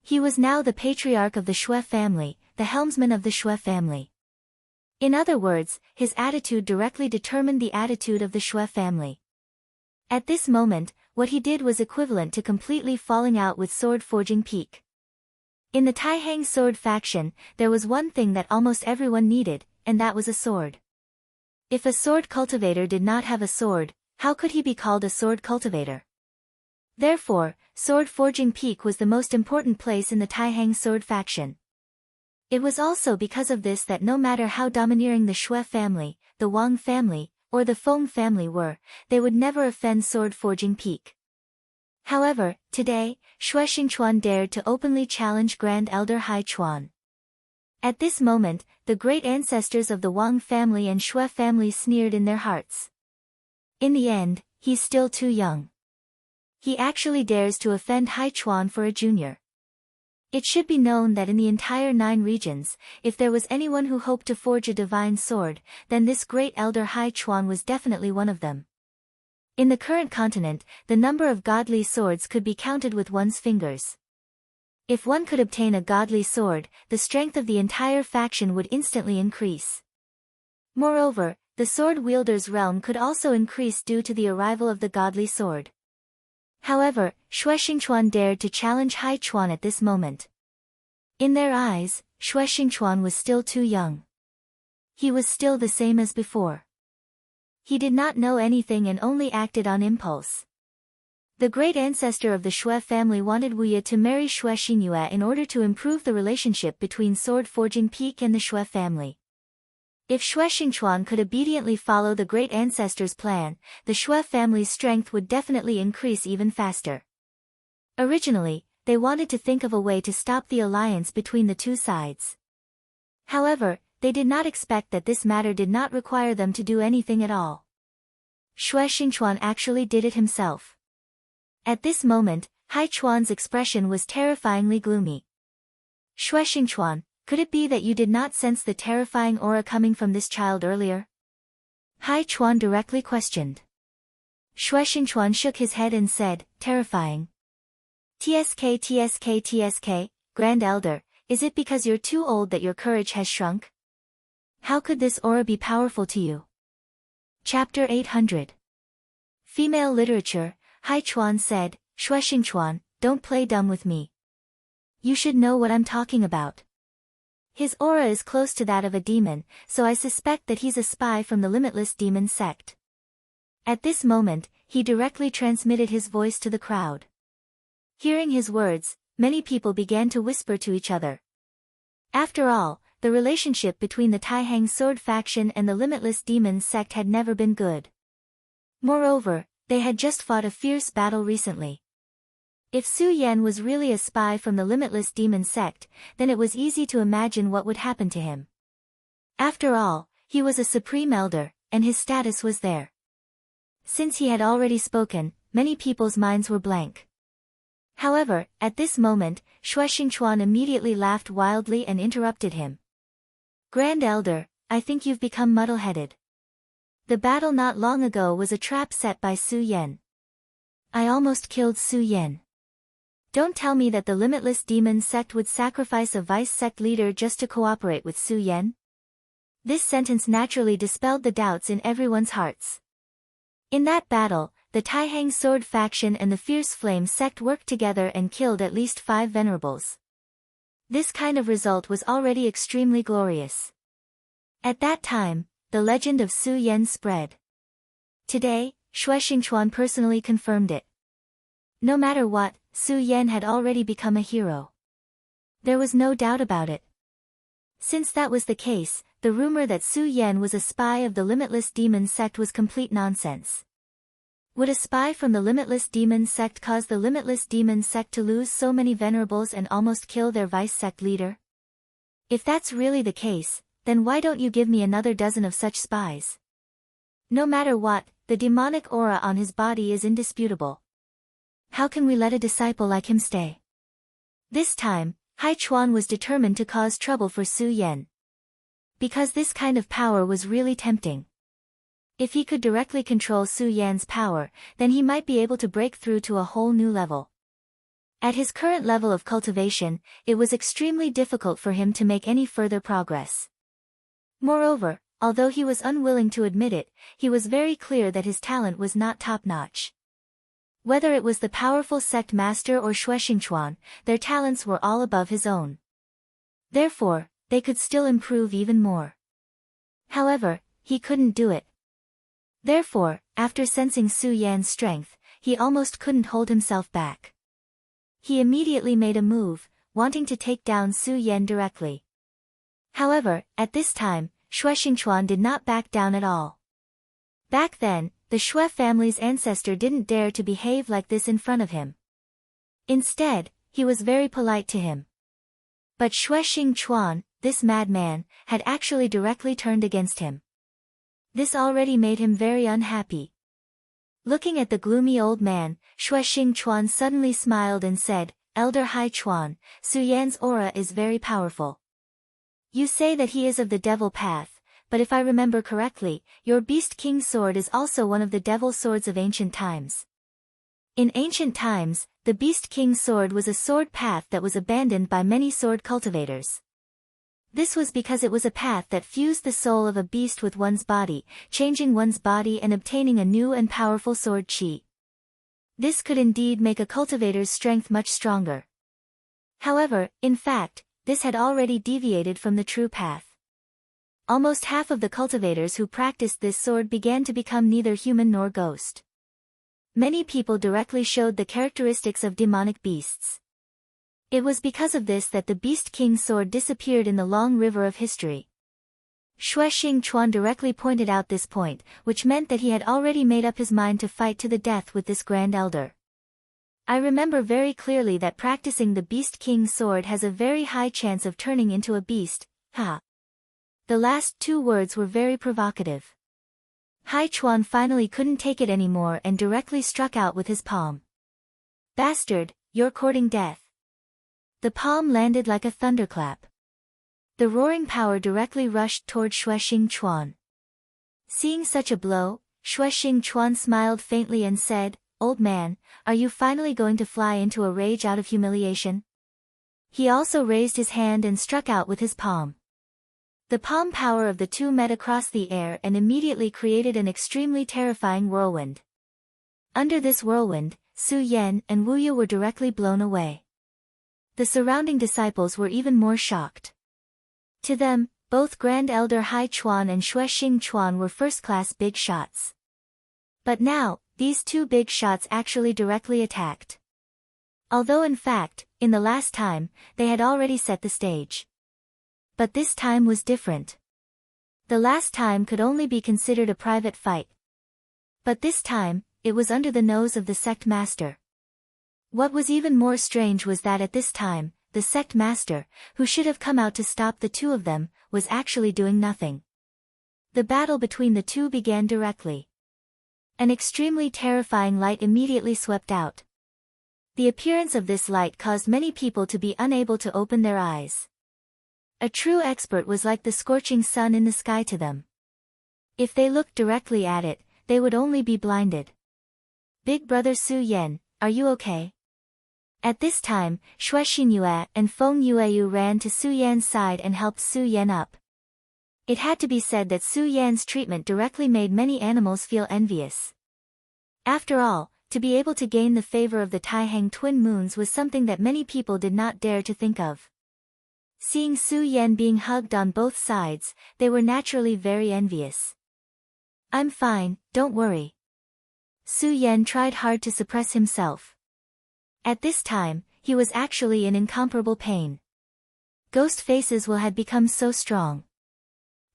He was now the patriarch of the Xue family, the helmsman of the Xue family. In other words, his attitude directly determined the attitude of the Xue family. At this moment, what he did was equivalent to completely falling out with Sword Forging Peak. In the Taihang Sword faction, there was one thing that almost everyone needed, and that was a sword. If a sword cultivator did not have a sword, how could he be called a sword cultivator? Therefore, Sword Forging Peak was the most important place in the Taihang Sword faction. It was also because of this that no matter how domineering the Xue family, the Wang family, or the Feng family were, they would never offend Sword Forging Peak. However, today, Xue Xingchuan dared to openly challenge Grand Elder Hai Chuan. At this moment, the great ancestors of the Wang family and Xue family sneered in their hearts. In the end, he's still too young. He actually dares to offend Hai Chuan for a junior. It should be known that in the entire 9 regions, if there was anyone who hoped to forge a divine sword, then this great elder Hai Chuan was definitely one of them. In the current continent, the number of godly swords could be counted with one's fingers. If one could obtain a godly sword, the strength of the entire faction would instantly increase. Moreover, the sword wielder's realm could also increase due to the arrival of the godly sword. However, Xue Xingchuan dared to challenge Hai Chuan at this moment. In their eyes, Xue Xingchuan was still too young. He was still the same as before. He did not know anything and only acted on impulse. The great ancestor of the Xue family wanted Wu Ye to marry Xue Xingyue in order to improve the relationship between Sword Forging Peak and the Xue family. If Xue Xingchuan could obediently follow the great ancestor's plan, the Xue family's strength would definitely increase even faster. Originally, they wanted to think of a way to stop the alliance between the two sides. However, they did not expect that this matter did not require them to do anything at all. Xue Xingchuan actually did it himself. At this moment, Hai Chuan's expression was terrifyingly gloomy. Xue Xingchuan, could it be that you did not sense the terrifying aura coming from this child earlier? Hai Chuan directly questioned. Xue Xingchuan shook his head and said, terrifying. TSK, Grand Elder, is it because you're too old that your courage has shrunk? How could this aura be powerful to you? Chapter 800. Female Literature. Hai Chuan said, Xue Xingchuan, don't play dumb with me. You should know what I'm talking about. His aura is close to that of a demon, so I suspect that he's a spy from the Limitless Demon sect. At this moment, he directly transmitted his voice to the crowd. Hearing his words, many people began to whisper to each other. After all, the relationship between the Taihang Sword faction and the Limitless Demon sect had never been good. Moreover, they had just fought a fierce battle recently. If Su Yan was really a spy from the Limitless Demon sect, then it was easy to imagine what would happen to him. After all, he was a supreme elder, and his status was there. Since he had already spoken, many people's minds were blank. However, at this moment, Xue Xingchuan immediately laughed wildly and interrupted him. Grand Elder, I think you've become muddle-headed. The battle not long ago was a trap set by Su Yan. I almost killed Su Yan. Don't tell me that the Limitless Demon sect would sacrifice a vice sect leader just to cooperate with Su Yan? This sentence naturally dispelled the doubts in everyone's hearts. In that battle, the Taihang Sword faction and the Fierce Flame sect worked together and killed at least 5 venerables. This kind of result was already extremely glorious. At that time, the legend of Su Yan spread. Today, Xue Xingchuan personally confirmed it. No matter what, Su Yan had already become a hero. There was no doubt about it. Since that was the case, the rumor that Su Yan was a spy of the Limitless Demon sect was complete nonsense. Would a spy from the Limitless Demon sect cause the Limitless Demon sect to lose so many venerables and almost kill their vice sect leader? If that's really the case, then why don't you give me another dozen of such spies? No matter what, the demonic aura on his body is indisputable. How can we let a disciple like him stay? This time, Hai Chuan was determined to cause trouble for Su Yan. Because this kind of power was really tempting. If he could directly control Su Yan's power, then he might be able to break through to a whole new level. At his current level of cultivation, it was extremely difficult for him to make any further progress. Moreover, although he was unwilling to admit it, he was very clear that his talent was not top-notch. Whether it was the powerful sect master or Xue Xingchuan, their talents were all above his own. Therefore, they could still improve even more. However, he couldn't do it. Therefore, after sensing Su Yan's strength, he almost couldn't hold himself back. He immediately made a move, wanting to take down Su Yan directly. However, at this time, Xue Xingchuan did not back down at all. Back then, the Xue family's ancestor didn't dare to behave like this in front of him. Instead, he was very polite to him. But Xue Xingchuan, this madman, had actually directly turned against him. This already made him very unhappy. Looking at the gloomy old man, Xue Xingchuan suddenly smiled and said, Elder Hai Chuan, Su Yan's aura is very powerful. You say that he is of the devil path, but if I remember correctly, your Beast King sword is also one of the devil swords of ancient times. In ancient times, the Beast King sword was a sword path that was abandoned by many sword cultivators. This was because it was a path that fused the soul of a beast with one's body, changing one's body and obtaining a new and powerful sword chi. This could indeed make a cultivator's strength much stronger. However, in fact, this had already deviated from the true path. Almost half of the cultivators who practiced this sword began to become neither human nor ghost. Many people directly showed the characteristics of demonic beasts. It was because of this that the Beast King sword disappeared in the long river of history. Xue Xingchuan directly pointed out this point, which meant that he had already made up his mind to fight to the death with this Grand Elder. I remember very clearly that practicing the Beast King sword has a very high chance of turning into a beast, ha. The last 2 words were very provocative. Hai Chuan finally couldn't take it anymore and directly struck out with his palm. Bastard, you're courting death. The palm landed like a thunderclap. The roaring power directly rushed toward Xue Xingchuan. Seeing such a blow, Xue Xingchuan smiled faintly and said, Old man, are you finally going to fly into a rage out of humiliation? He also raised his hand and struck out with his palm. The palm power of the two met across the air and immediately created an extremely terrifying whirlwind. Under this whirlwind, Su Yan and Wu Yu were directly blown away. The surrounding disciples were even more shocked. To them, both Grand Elder Hai Chuan and Xue Xing Chuan were first-class big shots. But now, these two big shots actually directly attacked. Although in fact, in the last time, they had already set the stage. But this time was different. The last time could only be considered a private fight. But this time, it was under the nose of the sect master. What was even more strange was that at this time, the sect master, who should have come out to stop the two of them, was actually doing nothing. The battle between the two began directly. An extremely terrifying light immediately swept out. The appearance of this light caused many people to be unable to open their eyes. A true expert was like the scorching sun in the sky to them. If they looked directly at it, they would only be blinded. Big brother Su Yan, are you okay? At this time, Xue Xinyue and Feng Yueyu ran to Su Yan's side and helped Su Yan up. It had to be said that Su Yan's treatment directly made many animals feel envious. After all, to be able to gain the favor of the Taihang twin moons was something that many people did not dare to think of. Seeing Su Yan being hugged on both sides, they were naturally very envious. I'm fine, don't worry. Su Yan tried hard to suppress himself. At this time, he was actually in incomparable pain. Ghost faces will had become so strong.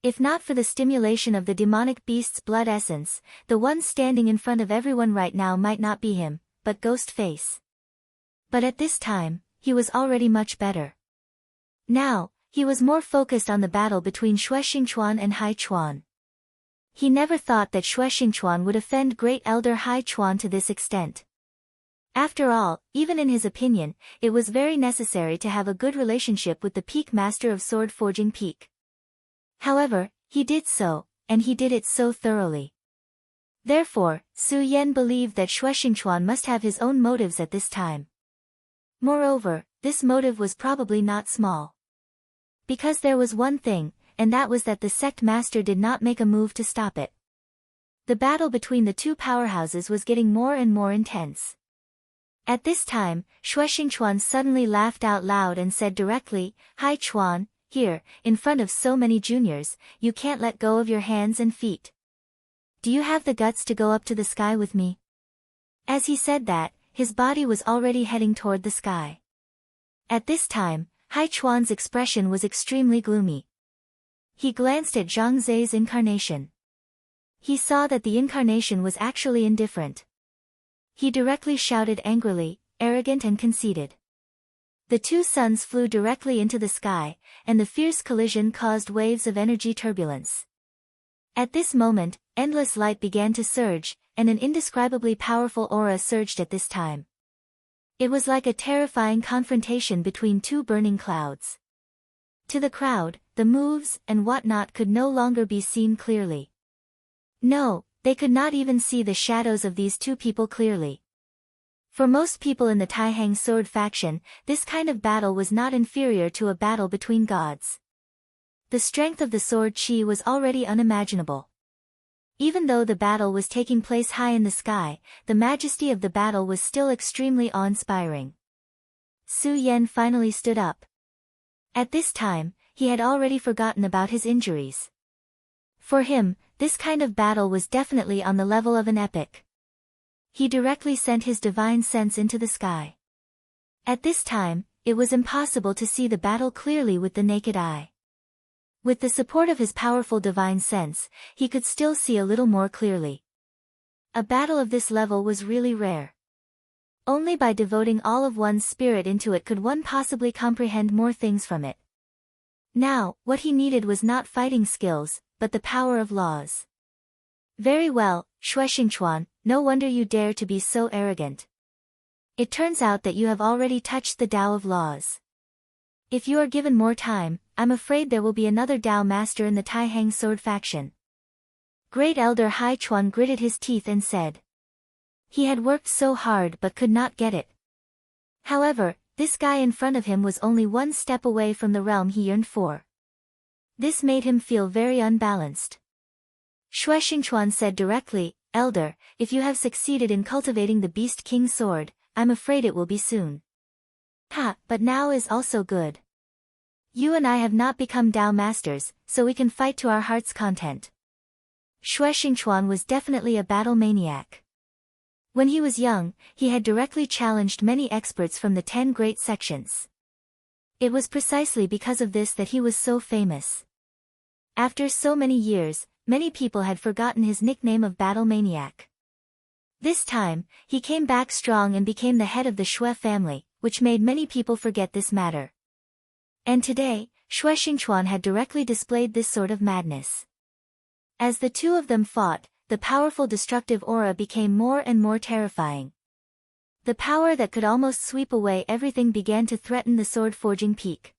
If not for the stimulation of the demonic beast's blood essence, the one standing in front of everyone right now might not be him, but Ghost Face. But at this time, he was already much better. Now, he was more focused on the battle between Xue Xingchuan and Hai Chuan. He never thought that Xue Xingchuan would offend Great Elder Hai Chuan to this extent. After all, even in his opinion, it was very necessary to have a good relationship with the peak master of sword forging peak. However, he did so, and he did it so thoroughly. Therefore, Su Yan believed that Xue Xingchuan must have his own motives at this time. Moreover, this motive was probably not small. Because there was one thing, and that was that the sect master did not make a move to stop it. The battle between the two powerhouses was getting more and more intense. At this time, Xue Xingchuan suddenly laughed out loud and said directly, Hai Chuan, here, in front of so many juniors, you can't let go of your hands and feet. Do you have the guts to go up to the sky with me? As he said that, his body was already heading toward the sky. At this time, Hai Chuan's expression was extremely gloomy. He glanced at Zhang Zai's incarnation. He saw that the incarnation was actually indifferent. He directly shouted angrily, arrogant and conceited. The two suns flew directly into the sky, and the fierce collision caused waves of energy turbulence. At this moment, endless light began to surge, and an indescribably powerful aura surged at this time. It was like a terrifying confrontation between two burning clouds. To the crowd, the moves and whatnot could no longer be seen clearly. No, they could not even see the shadows of these two people clearly. For most people in the Taihang sword faction, this kind of battle was not inferior to a battle between gods. The strength of the sword chi was already unimaginable. Even though the battle was taking place high in the sky, the majesty of the battle was still extremely awe-inspiring. Su Yan finally stood up. At this time, he had already forgotten about his injuries. For him, this kind of battle was definitely on the level of an epic. He directly sent his divine sense into the sky. At this time, it was impossible to see the battle clearly with the naked eye. With the support of his powerful divine sense, he could still see a little more clearly. A battle of this level was really rare. Only by devoting all of one's spirit into it could one possibly comprehend more things from it. Now, what he needed was not fighting skills, but the power of laws. Very well, Xue Xingchuan, no wonder you dare to be so arrogant. It turns out that you have already touched the Tao of laws. If you are given more time, I'm afraid there will be another Tao master in the Taihang sword faction. Great Elder Hai Chuan gritted his teeth and said. He had worked so hard but could not get it. However, this guy in front of him was only one step away from the realm he yearned for. This made him feel very unbalanced. Xue Xingchuan said directly, Elder, if you have succeeded in cultivating the Beast King sword, I'm afraid it will be soon. Ha, but now is also good. You and I have not become Tao masters, so we can fight to our heart's content. Xue Xingchuan was definitely a battle maniac. When he was young, he had directly challenged many experts from the 10 great sections. It was precisely because of this that he was so famous. After so many years, many people had forgotten his nickname of battle maniac. This time, he came back strong and became the head of the Xue family, which made many people forget this matter. And today, Xue Xingchuan had directly displayed this sort of madness. As the two of them fought, the powerful destructive aura became more and more terrifying. The power that could almost sweep away everything began to threaten the sword-forging peak.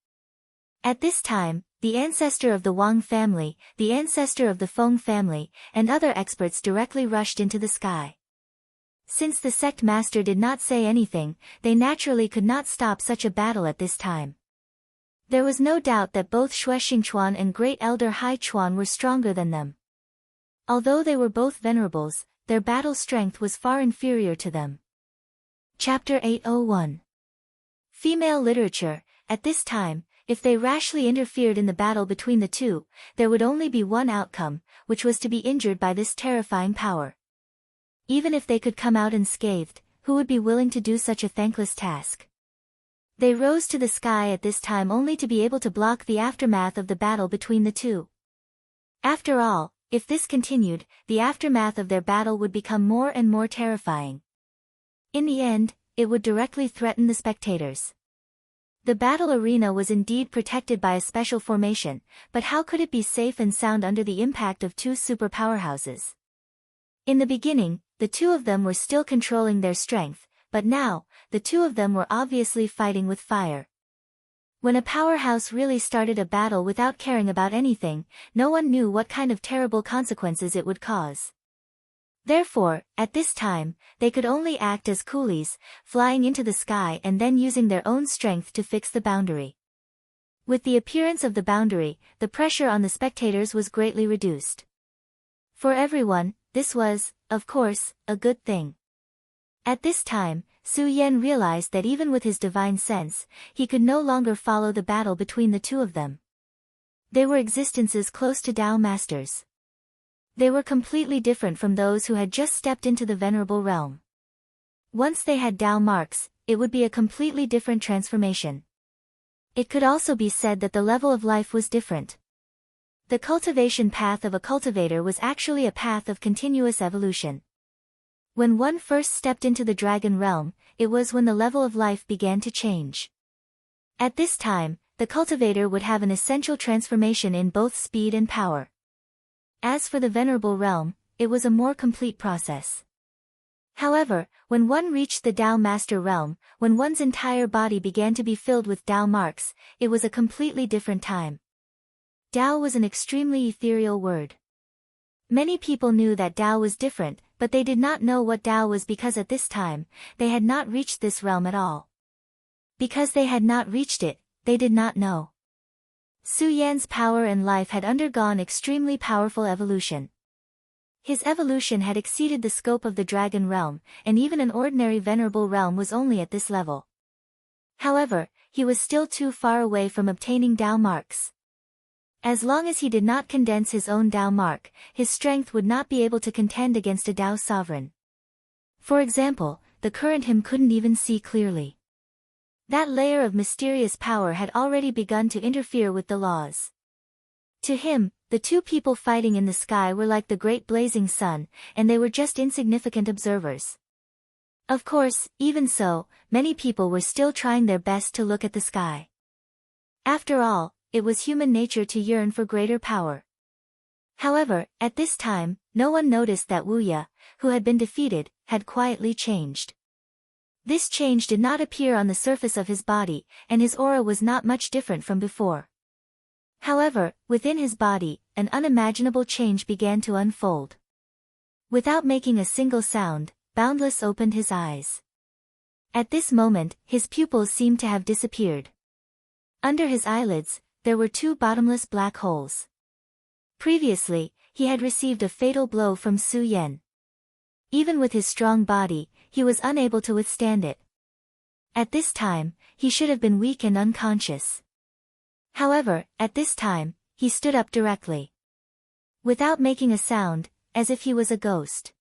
At this time, the ancestor of the Wang family, the ancestor of the Feng family, and other experts directly rushed into the sky. Since the sect master did not say anything, they naturally could not stop such a battle at this time. There was no doubt that both Xue Xingchuan and Great Elder Hai Chuan were stronger than them. Although they were both venerables, their battle strength was far inferior to them. Chapter 801. Female Literature. At this time, if they rashly interfered in the battle between the two, there would only be one outcome, which was to be injured by this terrifying power. Even if they could come out unscathed, who would be willing to do such a thankless task? They rose to the sky at this time only to be able to block the aftermath of the battle between the two. After all, if this continued, the aftermath of their battle would become more and more terrifying. In the end, it would directly threaten the spectators. The battle arena was indeed protected by a special formation, but how could it be safe and sound under the impact of two super powerhouses? In the beginning, the two of them were still controlling their strength, but now, the two of them were obviously fighting with fire. When a powerhouse really started a battle without caring about anything, no one knew what kind of terrible consequences it would cause. Therefore, at this time, they could only act as coolies, flying into the sky and then using their own strength to fix the boundary. With the appearance of the boundary, the pressure on the spectators was greatly reduced. For everyone, this was, of course, a good thing. At this time, Su Yan realized that even with his divine sense, he could no longer follow the battle between the two of them. They were existences close to Tao masters. They were completely different from those who had just stepped into the venerable realm. Once they had Tao marks, it would be a completely different transformation. It could also be said that the level of life was different. The cultivation path of a cultivator was actually a path of continuous evolution. When one first stepped into the dragon realm, it was when the level of life began to change. At this time, the cultivator would have an essential transformation in both speed and power. As for the venerable realm, it was a more complete process. However, when one reached the Tao Master realm, when one's entire body began to be filled with Tao marks, it was a completely different time. Tao was an extremely ethereal word. Many people knew that Tao was different, but they did not know what Tao was because at this time, they had not reached this realm at all. Because they had not reached it, they did not know. Su Yan's power and life had undergone extremely powerful evolution. His evolution had exceeded the scope of the dragon realm, and even an ordinary venerable realm was only at this level. However, he was still too far away from obtaining Tao marks. As long as he did not condense his own Tao mark, his strength would not be able to contend against a Tao sovereign. For example, the current him couldn't even see clearly. That layer of mysterious power had already begun to interfere with the laws. To him, the two people fighting in the sky were like the great blazing sun, and they were just insignificant observers. Of course, even so, many people were still trying their best to look at the sky. After all, it was human nature to yearn for greater power. However, at this time, no one noticed that Wu Ye, who had been defeated, had quietly changed. This change did not appear on the surface of his body, and his aura was not much different from before. However, within his body, an unimaginable change began to unfold. Without making a single sound, Boundless opened his eyes. At this moment, his pupils seemed to have disappeared. Under his eyelids, there were two bottomless black holes. Previously, he had received a fatal blow from Su Yan. Even with his strong body, he was unable to withstand it. At this time, he should have been weak and unconscious. However, at this time, he stood up directly. Without making a sound, as if he was a ghost.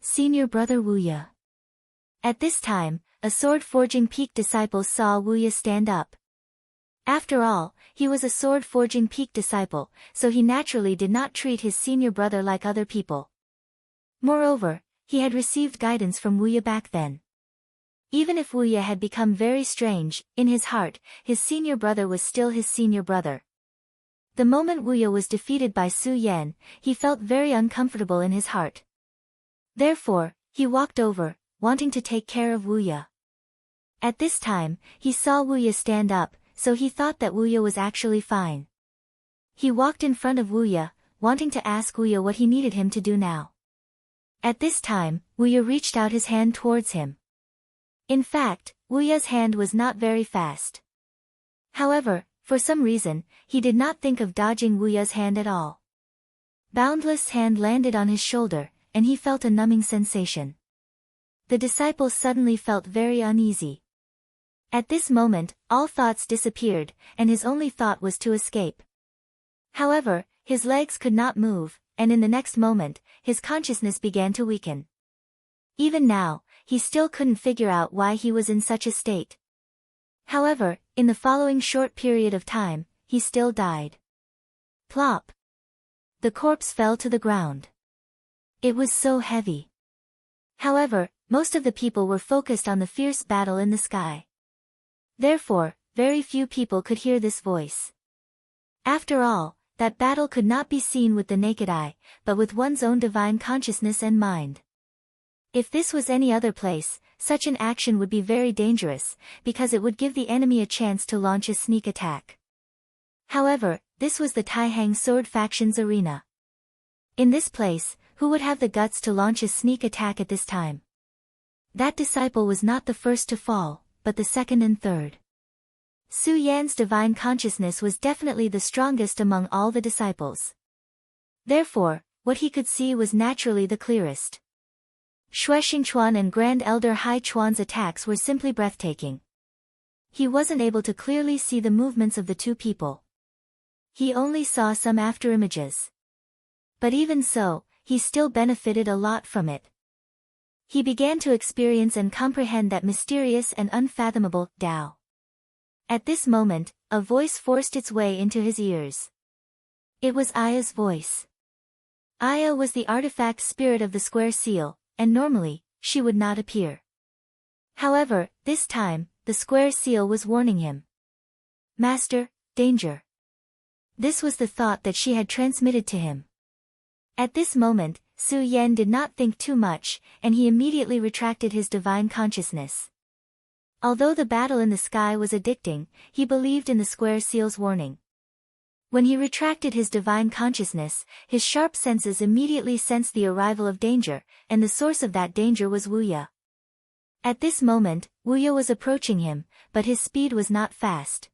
Senior brother Wuya. At this time, a sword-forging peak disciple saw Wuya stand up. After all, he was a sword-forging peak disciple, so he naturally did not treat his senior brother like other people. Moreover, he had received guidance from Wuya back then. Even if Wuya had become very strange, in his heart, his senior brother was still his senior brother. The moment Wuya was defeated by Su Yan, he felt very uncomfortable in his heart. Therefore, he walked over, wanting to take care of Wuya. At this time, he saw Wuya stand up, so he thought that Wuya was actually fine. He walked in front of Wuya, wanting to ask Wuya what he needed him to do now. At this time, Wuya reached out his hand towards him. In fact, Wuya's hand was not very fast. However, for some reason, he did not think of dodging Wuya's hand at all. Boundless' hand landed on his shoulder, and he felt a numbing sensation. The disciple suddenly felt very uneasy. At this moment, all thoughts disappeared, and his only thought was to escape. However, his legs could not move, and in the next moment, his consciousness began to weaken. Even now, he still couldn't figure out why he was in such a state. However, in the following short period of time, he still died. Plop! The corpse fell to the ground. It was so heavy. However, most of the people were focused on the fierce battle in the sky. Therefore, very few people could hear this voice. After all, that battle could not be seen with the naked eye, but with one's own divine consciousness and mind. If this was any other place, such an action would be very dangerous, because it would give the enemy a chance to launch a sneak attack. However, this was the Taihang Sword Faction's arena. In this place, who would have the guts to launch a sneak attack at this time? That disciple was not the first to fall, but the second and third. Su Yan's divine consciousness was definitely the strongest among all the disciples. Therefore, what he could see was naturally the clearest. Xue Xingchuan and Grand Elder Hai Chuan's attacks were simply breathtaking. He wasn't able to clearly see the movements of the two people. He only saw some afterimages. But even so, he still benefited a lot from it. He began to experience and comprehend that mysterious and unfathomable Tao. At this moment, a voice forced its way into his ears. It was Aya's voice. Aya was the artifact spirit of the square seal, and normally, she would not appear. However, this time, the square seal was warning him. Master, danger. This was the thought that she had transmitted to him. At this moment, Su Yan did not think too much, and he immediately retracted his divine consciousness. Although the battle in the sky was addicting, he believed in the square seal's warning. When he retracted his divine consciousness, his sharp senses immediately sensed the arrival of danger, and the source of that danger was Wuya. At this moment, Wuya was approaching him, but his speed was not fast.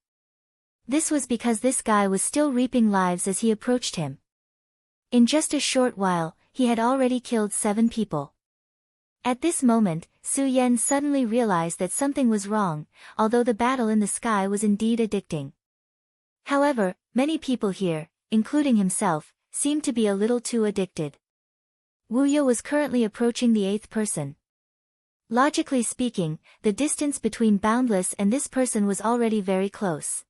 This was because this guy was still reaping lives as he approached him. In just a short while, he had already killed 7 people. At this moment, Su Yan suddenly realized that something was wrong, although the battle in the sky was indeed addicting. However, many people here, including himself, seemed to be a little too addicted. Wuya was currently approaching the 8th person. Logically speaking, the distance between Boundless and this person was already very close.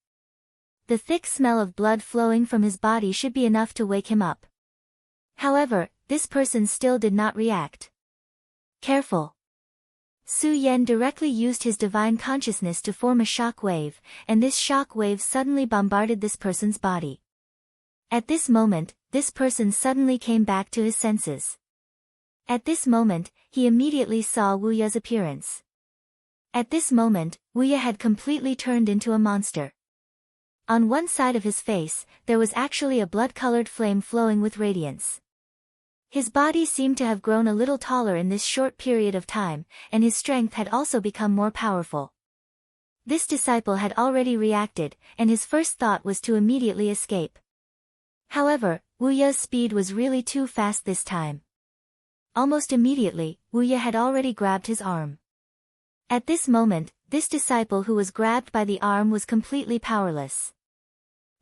The thick smell of blood flowing from his body should be enough to wake him up. However, this person still did not react. Careful! Su Yan directly used his divine consciousness to form a shock wave, and this shock wave suddenly bombarded this person's body. At this moment, this person suddenly came back to his senses. At this moment, he immediately saw Wuya's appearance. At this moment, Wuya had completely turned into a monster. On one side of his face, there was actually a blood-colored flame flowing with radiance. His body seemed to have grown a little taller in this short period of time, and his strength had also become more powerful. This disciple had already reacted, and his first thought was to immediately escape. However, Wuya's speed was really too fast this time. Almost immediately, Wuya had already grabbed his arm. At this moment, this disciple who was grabbed by the arm was completely powerless.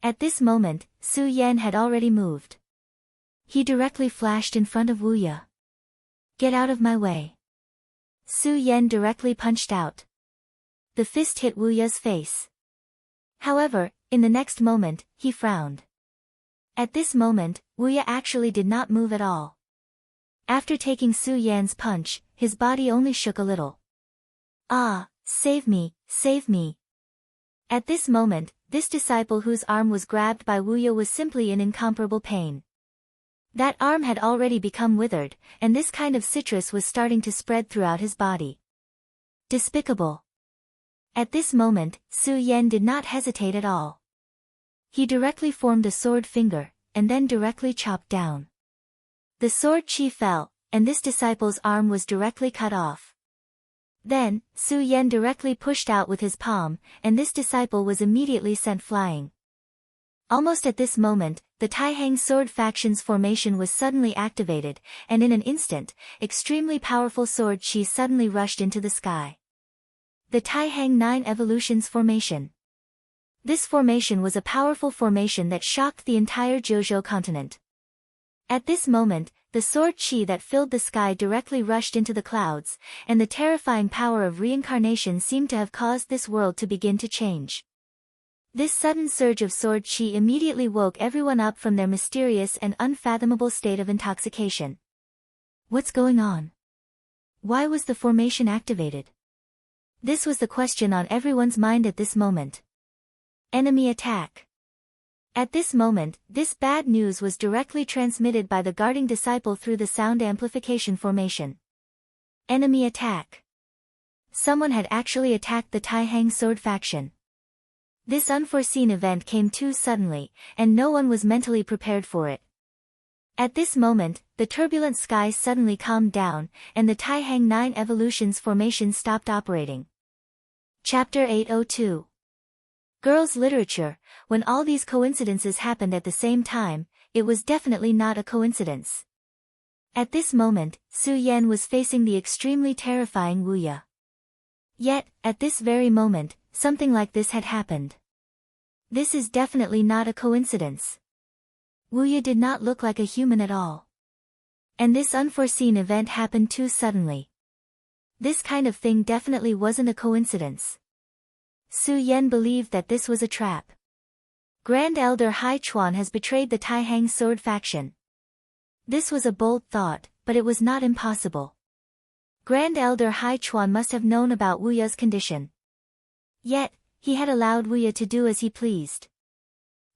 At this moment, Su Yan had already moved. He directly flashed in front of Wu Ye. "Get out of my way." Su Yan directly punched out. The fist hit Wu Ye's face. However, in the next moment, he frowned. At this moment, Wu Ye actually did not move at all. After taking Su Yan's punch, his body only shook a little. "Ah, save me, save me." At this moment, this disciple whose arm was grabbed by Wu Ye was simply in incomparable pain. That arm had already become withered, and this kind of citrus was starting to spread throughout his body. Despicable. At this moment, Su Yan did not hesitate at all. He directly formed a sword finger, and then directly chopped down. The sword chi fell, and this disciple's arm was directly cut off. Then, Su Yan directly pushed out with his palm, and this disciple was immediately sent flying. Almost at this moment, the Taihang sword faction's formation was suddenly activated, and in an instant, extremely powerful sword chi suddenly rushed into the sky. The Taihang 9 Evolutions Formation. This formation was a powerful formation that shocked the entire Jojo continent. At this moment, the sword chi that filled the sky directly rushed into the clouds, and the terrifying power of reincarnation seemed to have caused this world to begin to change. This sudden surge of sword chi immediately woke everyone up from their mysterious and unfathomable state of intoxication. What's going on? Why was the formation activated? This was the question on everyone's mind at this moment. Enemy attack. At this moment, this bad news was directly transmitted by the guarding disciple through the sound amplification formation. Enemy attack. Someone had actually attacked the Taihang sword faction. This unforeseen event came too suddenly, and no one was mentally prepared for it. At this moment, the turbulent skies suddenly calmed down, and the Taihang 9 Evolutions formation stopped operating. Chapter 802. Girls' Literature. When all these coincidences happened at the same time, it was definitely not a coincidence. At this moment, Su Yan was facing the extremely terrifying Wu Ye. Yet, at this very moment, something like this had happened. This is definitely not a coincidence. Wu Ye did not look like a human at all. And this unforeseen event happened too suddenly. This kind of thing definitely wasn't a coincidence. Su Yan believed that this was a trap. Grand Elder Hai Chuan has betrayed the Taihang sword faction. This was a bold thought, but it was not impossible. Grand Elder Hai Chuan must have known about Wu Ye's condition. Yet, he had allowed Wu Ye to do as he pleased.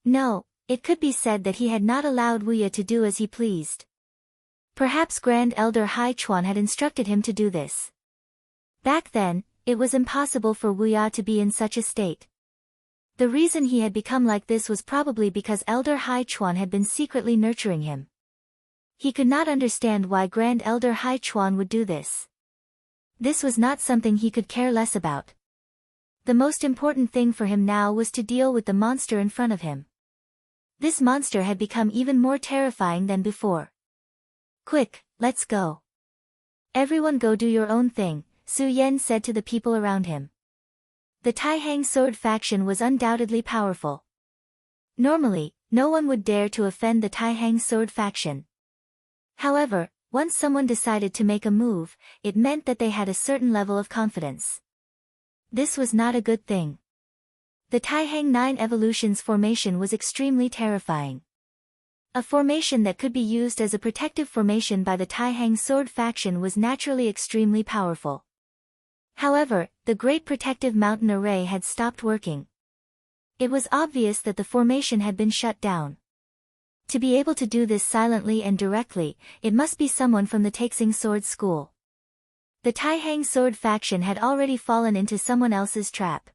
No, it could be said that he had not allowed Wu Ye to do as he pleased. Perhaps Grand Elder Hai Chuan had instructed him to do this. Back then, it was impossible for Wu Ye to be in such a state. The reason he had become like this was probably because Elder Hai Chuan had been secretly nurturing him. He could not understand why Grand Elder Hai Chuan would do this. This was not something he could care less about. The most important thing for him now was to deal with the monster in front of him. This monster had become even more terrifying than before. Quick, let's go. Everyone go do your own thing, Su Yan said to the people around him. The Taihang sword faction was undoubtedly powerful. Normally, no one would dare to offend the Taihang sword faction. However, once someone decided to make a move, it meant that they had a certain level of confidence. This was not a good thing. The Taihang 9 Evolutions formation was extremely terrifying. A formation that could be used as a protective formation by the Taihang sword faction was naturally extremely powerful. However, the Great Protective Mountain Array had stopped working. It was obvious that the formation had been shut down. To be able to do this silently and directly, it must be someone from the Taixing Sword School. The Taihang sword faction had already fallen into someone else's trap.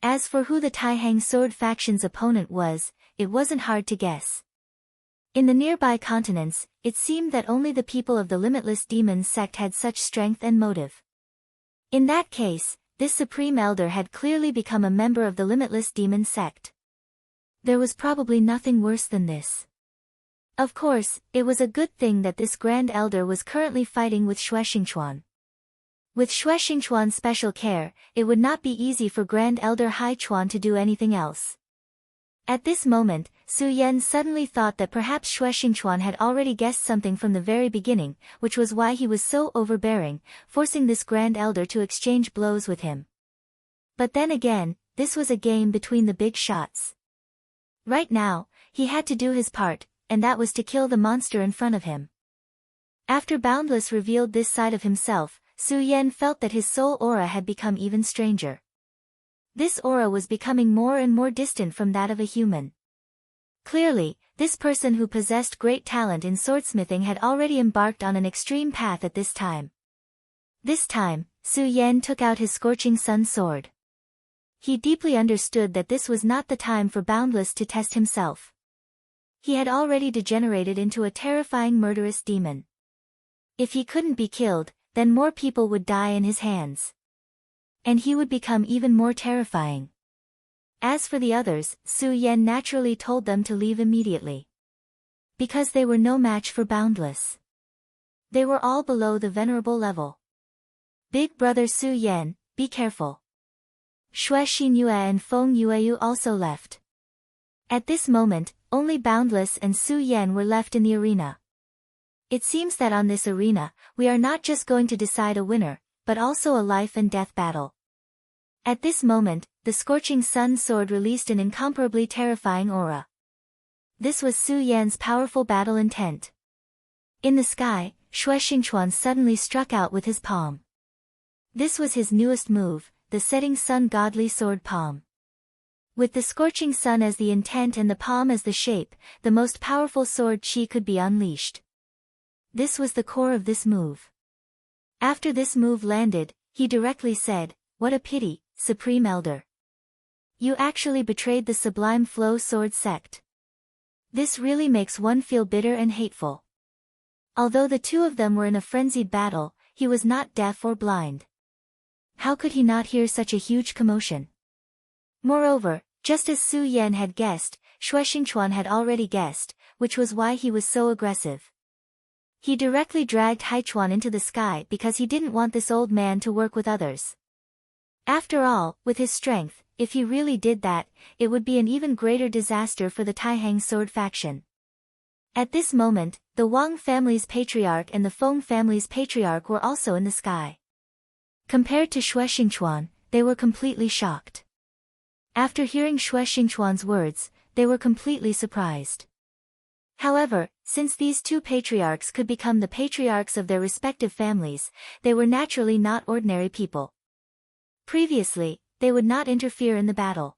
As for who the Taihang sword faction's opponent was, it wasn't hard to guess. In the nearby continents, it seemed that only the people of the Limitless Demons sect had such strength and motive. In that case, this Supreme Elder had clearly become a member of the Limitless Demon sect. There was probably nothing worse than this. Of course, it was a good thing that this Grand Elder was currently fighting with Xue Xingchuan. With Xue Xingchuan's special care, it would not be easy for Grand Elder Hai Chuan to do anything else. At this moment, Su Yan suddenly thought that perhaps Xue Xingchuan had already guessed something from the very beginning, which was why he was so overbearing, forcing this grand elder to exchange blows with him. But then again, this was a game between the big shots. Right now, he had to do his part, and that was to kill the monster in front of him. After Boundless revealed this side of himself, Su Yan felt that his soul aura had become even stranger. This aura was becoming more and more distant from that of a human. Clearly, this person who possessed great talent in swordsmithing had already embarked on an extreme path at this time. This time, Su Yan took out his scorching sun sword. He deeply understood that this was not the time for Boundless to test himself. He had already degenerated into a terrifying murderous demon. If he couldn't be killed, then more people would die in his hands. And he would become even more terrifying. As for the others, Su Yan naturally told them to leave immediately. Because they were no match for Boundless. They were all below the venerable level. Big brother Su Yan, be careful. Xue Xinyue and Feng Yueyu also left. At this moment, only Boundless and Su Yan were left in the arena. It seems that on this arena, we are not just going to decide a winner, but also a life and death battle. At this moment, the scorching sun sword released an incomparably terrifying aura. This was Su Yan's powerful battle intent. In the sky, Xue Xingchuan suddenly struck out with his palm. This was his newest move, the setting sun godly sword palm. With the scorching sun as the intent and the palm as the shape, the most powerful sword chi could be unleashed. This was the core of this move. After this move landed, he directly said, "What a pity, Supreme Elder. You actually betrayed the Sublime Flow Sword sect. This really makes one feel bitter and hateful." Although the two of them were in a frenzied battle, he was not deaf or blind. How could he not hear such a huge commotion? Moreover, just as Su Yan had guessed, Xue Xingchuan had already guessed, which was why he was so aggressive. He directly dragged Haichuan into the sky because he didn't want this old man to work with others. After all, with his strength, if he really did that, it would be an even greater disaster for the Taihang sword faction. At this moment, the Wang family's patriarch and the Feng family's patriarch were also in the sky. Compared to Xue Xingchuan, they were completely shocked. After hearing Xue Xingchuan's words, they were completely surprised. However, since these two patriarchs could become the patriarchs of their respective families, they were naturally not ordinary people. Previously, they would not interfere in the battle.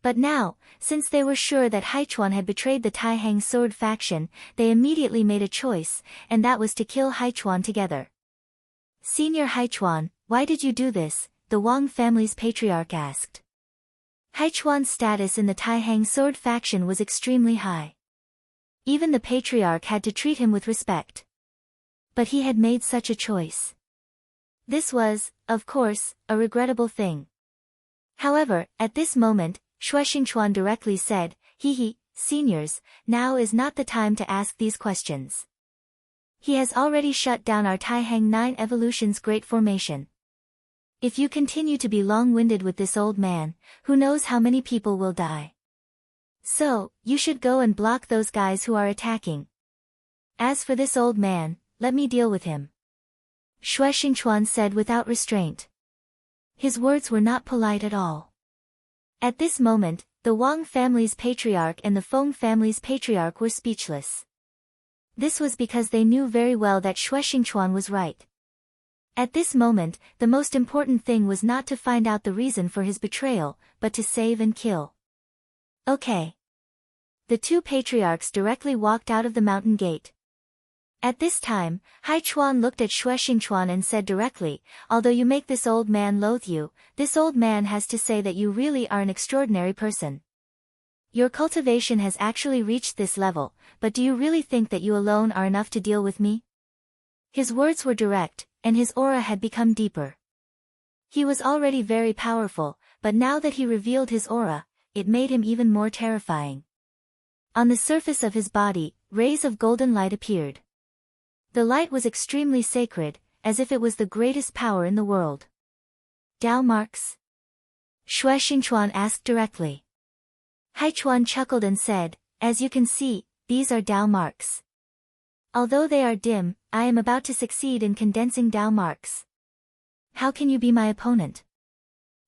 But now, since they were sure that Haichuan had betrayed the Taihang sword faction, they immediately made a choice, and that was to kill Haichuan together. "Senior Haichuan, why did you do this?" the Wang family's patriarch asked. Haichuan's status in the Taihang sword faction was extremely high. Even the patriarch had to treat him with respect. But he had made such a choice. This was, of course, a regrettable thing. However, at this moment, Xue Xingchuan directly said, "Seniors, now is not the time to ask these questions. He has already shut down our Taihang 9 Evolution's great formation. If you continue to be long-winded with this old man, who knows how many people will die. So, you should go and block those guys who are attacking. As for this old man, let me deal with him." Xue Xingchuan said without restraint. His words were not polite at all. At this moment, the Wang family's patriarch and the Feng family's patriarch were speechless. This was because they knew very well that Xue Xingchuan was right. At this moment, the most important thing was not to find out the reason for his betrayal, but to save and kill. Okay. The two patriarchs directly walked out of the mountain gate. At this time, Haichuan looked at Xue Xingchuan and said directly, "Although you make this old man loathe you, this old man has to say that you really are an extraordinary person. Your cultivation has actually reached this level, but do you really think that you alone are enough to deal with me?" His words were direct, and his aura had become deeper. He was already very powerful, but now that he revealed his aura, it made him even more terrifying. On the surface of his body, rays of golden light appeared. The light was extremely sacred, as if it was the greatest power in the world. "Dao marks?" Xue Xingchuan asked directly. Haichuan chuckled and said, "As you can see, these are Dao marks. Although they are dim, I am about to succeed in condensing Dao marks. How can you be my opponent?"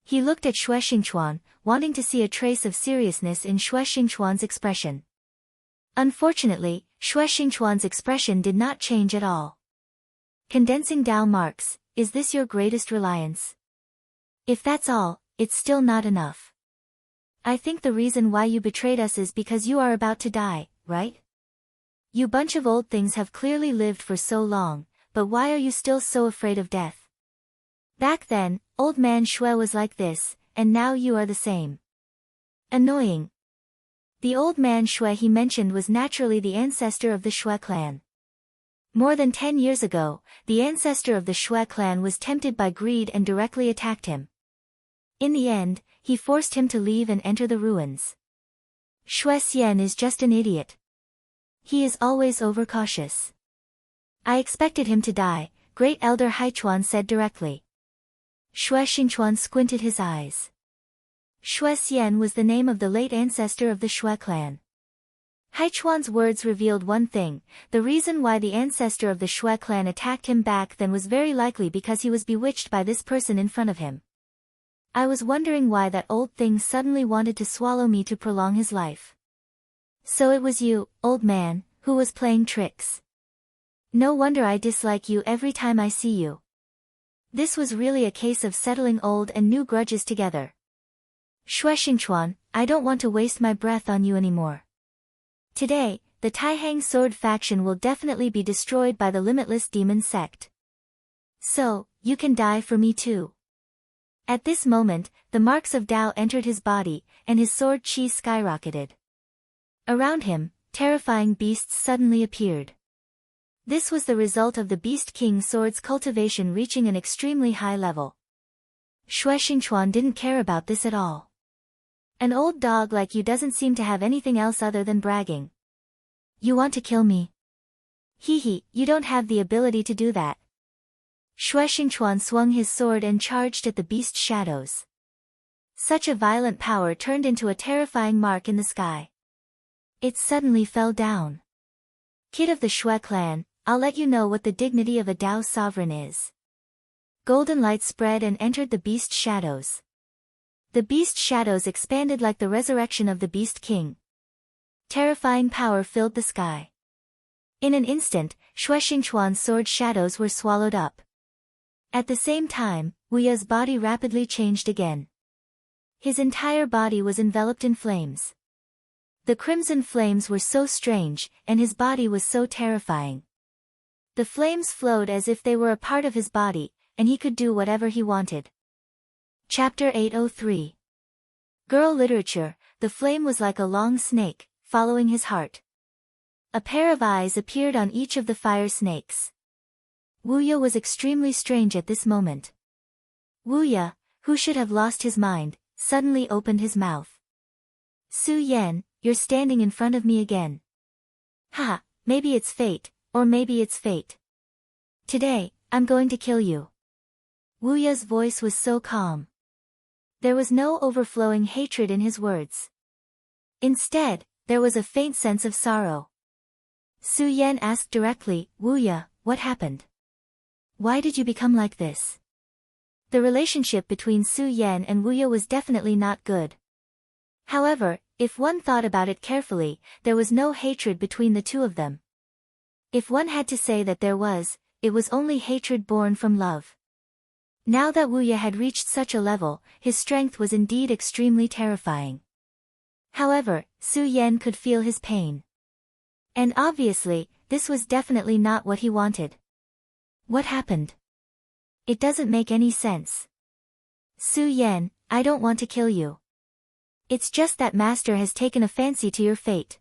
He looked at Xue Xingchuan, wanting to see a trace of seriousness in Xue Xingchuan's expression. Unfortunately, Xue Xingchuan's expression did not change at all. "Condensing Dao marks, is this your greatest reliance? If that's all, it's still not enough. I think the reason why you betrayed us is because you are about to die, right? You bunch of old things have clearly lived for so long, but why are you still so afraid of death? Back then, old man Xue was like this, and now you are the same. Annoying." The old man Xue he mentioned was naturally the ancestor of the Xue clan. More than 10 years ago, the ancestor of the Xue clan was tempted by greed and directly attacked him. In the end, he forced him to leave and enter the ruins. Xue Xian is just an idiot. He is always overcautious. I expected him to die, Great Elder Haichuan said directly. Xue Xingchuan squinted his eyes. Xue Xian was the name of the late ancestor of the Xue clan. Haichuan's words revealed one thing: the reason why the ancestor of the Xue clan attacked him back then was very likely because he was bewitched by this person in front of him. I was wondering why that old thing suddenly wanted to swallow me to prolong his life. So it was you, old man, who was playing tricks. No wonder I dislike you every time I see you. This was really a case of settling old and new grudges together. Xue Xingchuan, I don't want to waste my breath on you anymore. Today, the Taihang Sword faction will definitely be destroyed by the Limitless Demon sect. So, you can die for me too. At this moment, the marks of Dao entered his body, and his sword chi skyrocketed. Around him, terrifying beasts suddenly appeared. This was the result of the Beast King sword's cultivation reaching an extremely high level. Xue Xingchuan didn't care about this at all. An old dog like you doesn't seem to have anything else other than bragging. You want to kill me? Hee, you don't have the ability to do that. Xue Xingchuan swung his sword and charged at the beast shadows. Such a violent power turned into a terrifying mark in the sky. It suddenly fell down. Kid of the Xue clan, I'll let you know what the dignity of a Dao sovereign is. Golden light spread and entered the beast shadows. The beast shadows expanded like the resurrection of the Beast King. Terrifying power filled the sky. In an instant, Xue Xingchuan's sword shadows were swallowed up. At the same time, Wu Ye's body rapidly changed again. His entire body was enveloped in flames. The crimson flames were so strange, and his body was so terrifying. The flames flowed as if they were a part of his body, and he could do whatever he wanted. Chapter 803. Girl Literature. The flame was like a long snake, following his heart. A pair of eyes appeared on each of the fire snakes. Wu Ye was extremely strange at this moment. Wu Ye, who should have lost his mind, suddenly opened his mouth. Su Yan, you're standing in front of me again. Ha, maybe it's fate, or maybe it's fate. Today, I'm going to kill you. Wu Ye's voice was so calm. There was no overflowing hatred in his words. Instead, there was a faint sense of sorrow. Su Yan asked directly, Wu Ye, what happened? Why did you become like this? The relationship between Su Yan and Wu Ye was definitely not good. However, if one thought about it carefully, there was no hatred between the two of them. If one had to say that there was, it was only hatred born from love. Now that Wu Ye had reached such a level, his strength was indeed extremely terrifying. However, Su Yan could feel his pain. And obviously, this was definitely not what he wanted. What happened? It doesn't make any sense. Su Yan, I don't want to kill you. It's just that Master has taken a fancy to your fate.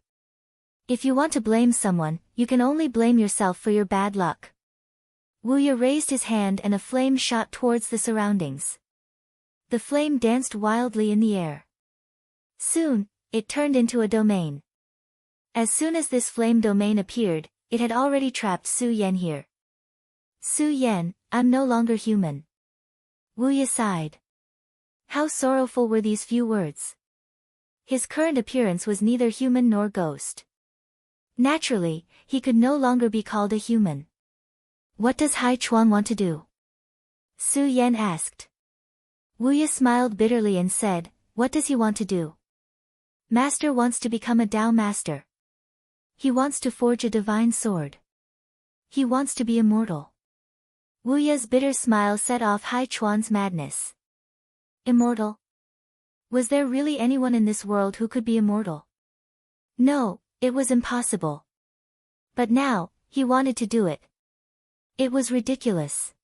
If you want to blame someone, you can only blame yourself for your bad luck. Wu Ye raised his hand and a flame shot towards the surroundings. The flame danced wildly in the air. Soon, it turned into a domain. As soon as this flame domain appeared, it had already trapped Su Yan here. Su Yan, I'm no longer human. Wu Ye sighed. How sorrowful were these few words. His current appearance was neither human nor ghost. Naturally, he could no longer be called a human. What does Hai Chuan want to do? Su Yan asked. Wu Ye smiled bitterly and said, what does he want to do? Master wants to become a Tao master. He wants to forge a divine sword. He wants to be immortal. Wu Ye's bitter smile set off Hai Chuan's madness. Immortal? Was there really anyone in this world who could be immortal? No, it was impossible. But now, he wanted to do it. It was ridiculous.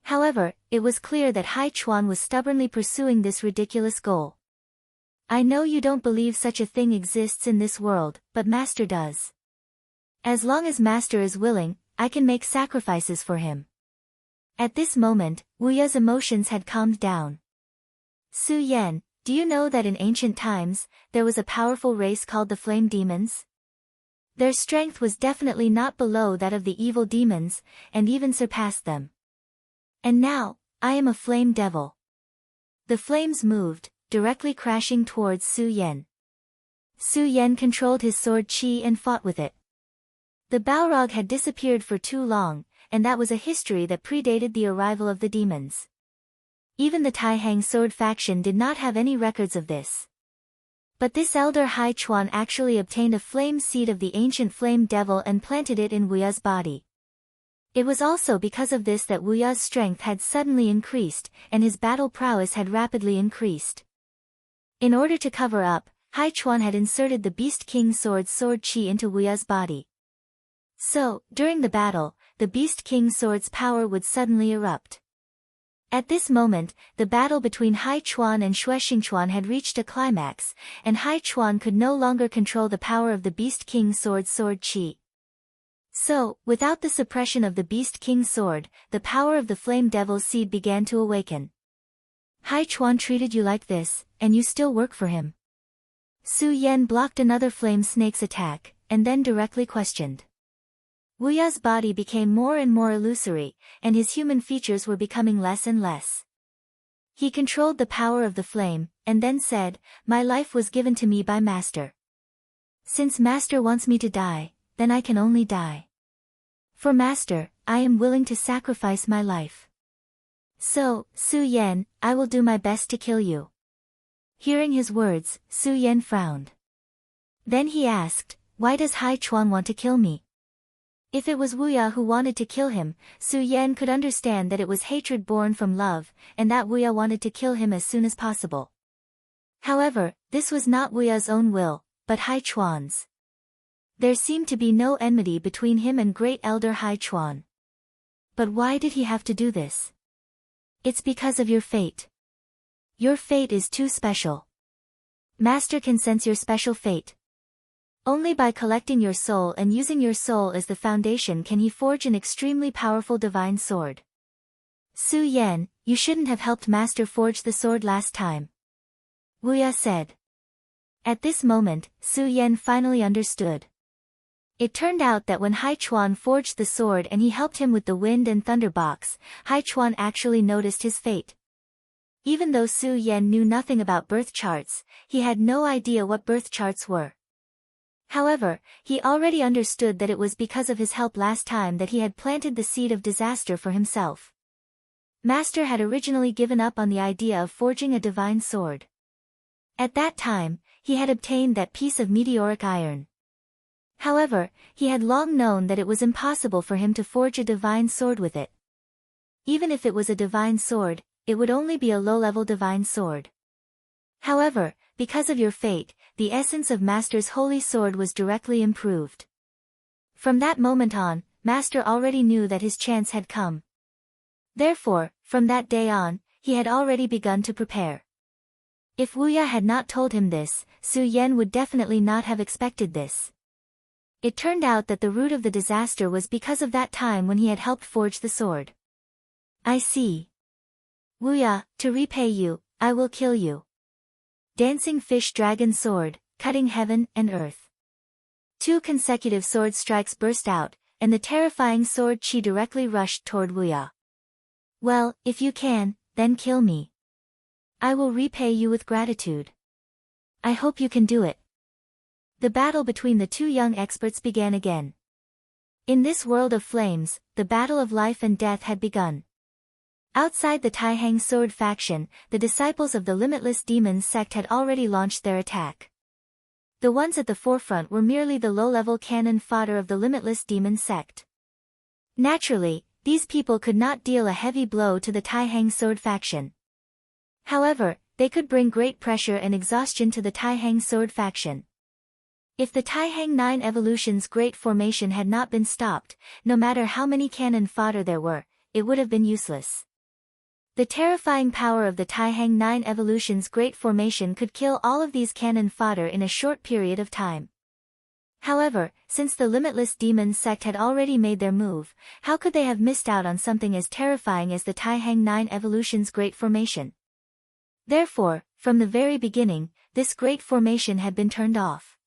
However, it was clear that Hai Chuan was stubbornly pursuing this ridiculous goal. I know you don't believe such a thing exists in this world, but Master does. As long as Master is willing, I can make sacrifices for him. At this moment, Wu Ye's emotions had calmed down. Su Yan, do you know that in ancient times, there was a powerful race called the Flame Demons? Their strength was definitely not below that of the evil demons, and even surpassed them. And now, I am a flame devil. The flames moved, directly crashing towards Su Yan. Su Yan controlled his sword qi and fought with it. The Balrog had disappeared for too long, and that was a history that predated the arrival of the demons. Even the Taihang sword faction did not have any records of this. But this elder Hai Chuan actually obtained a flame seed of the ancient flame devil and planted it in Wu Ye's body. It was also because of this that Wu Ye's strength had suddenly increased, and his battle prowess had rapidly increased. In order to cover up, Hai Chuan had inserted the Beast King's sword qi into Wu Ye's body. So, during the battle, the Beast King's sword's power would suddenly erupt. At this moment, the battle between Hai Chuan and Xue Xingchuan had reached a climax, and Hai Chuan could no longer control the power of the Beast King's sword qi. So, without the suppression of the Beast King's sword, the power of the Flame Devil's seed began to awaken. Hai Chuan treated you like this, and you still work for him? Su Yan blocked another flame snake's attack, and then directly questioned. Wu Ye's body became more and more illusory, and his human features were becoming less and less. He controlled the power of the flame, and then said, my life was given to me by Master. Since Master wants me to die, then I can only die. For Master, I am willing to sacrifice my life. So, Su Yan, I will do my best to kill you. Hearing his words, Su Yan frowned. Then he asked, why does Hai Chuan want to kill me? If it was Wu Ye who wanted to kill him, Su Yan could understand that it was hatred born from love, and that Wu Ye wanted to kill him as soon as possible. However, this was not Wu Ye's own will, but Hai Chuan's. There seemed to be no enmity between him and Great Elder Hai Chuan. But why did he have to do this? It's because of your fate. Your fate is too special. Master can sense your special fate. Only by collecting your soul and using your soul as the foundation can he forge an extremely powerful divine sword. Su Yan, you shouldn't have helped Master forge the sword last time. Wu Ye said. At this moment, Su Yan finally understood. It turned out that when Hai Chuan forged the sword and he helped him with the wind and thunder box, Hai Chuan actually noticed his fate. Even though Su Yan knew nothing about birth charts, he had no idea what birth charts were. However, he already understood that it was because of his help last time that he had planted the seed of disaster for himself. Master had originally given up on the idea of forging a divine sword. At that time, he had obtained that piece of meteoric iron. However, he had long known that it was impossible for him to forge a divine sword with it. Even if it was a divine sword, it would only be a low-level divine sword. However, because of your fate, the essence of Master's holy sword was directly improved. From that moment on, Master already knew that his chance had come. Therefore, from that day on, he had already begun to prepare. If Wu Ye had not told him this, Su Yan would definitely not have expected this. It turned out that the root of the disaster was because of that time when he had helped forge the sword. I see. Wu Ye, to repay you, I will kill you. Dancing Fish Dragon Sword, cutting heaven and earth. 2 consecutive sword strikes burst out, and the terrifying sword qi directly rushed toward Wu Ye. Well, if you can, then kill me. I will repay you with gratitude. I hope you can do it. The battle between the two young experts began again. In this world of flames, the battle of life and death had begun. Outside the Taihang sword faction, the disciples of the Limitless Demons sect had already launched their attack. The ones at the forefront were merely the low-level cannon fodder of the Limitless Demon sect. Naturally, these people could not deal a heavy blow to the Taihang sword faction. However, they could bring great pressure and exhaustion to the Taihang sword faction. If the Taihang 9 Evolution's great formation had not been stopped, no matter how many cannon fodder there were, it would have been useless. The terrifying power of the Taihang 9 Evolution's great formation could kill all of these cannon fodder in a short period of time. However, since the Limitless Demons sect had already made their move, how could they have missed out on something as terrifying as the Taihang 9 Evolution's great formation? Therefore, from the very beginning, this great formation had been turned off.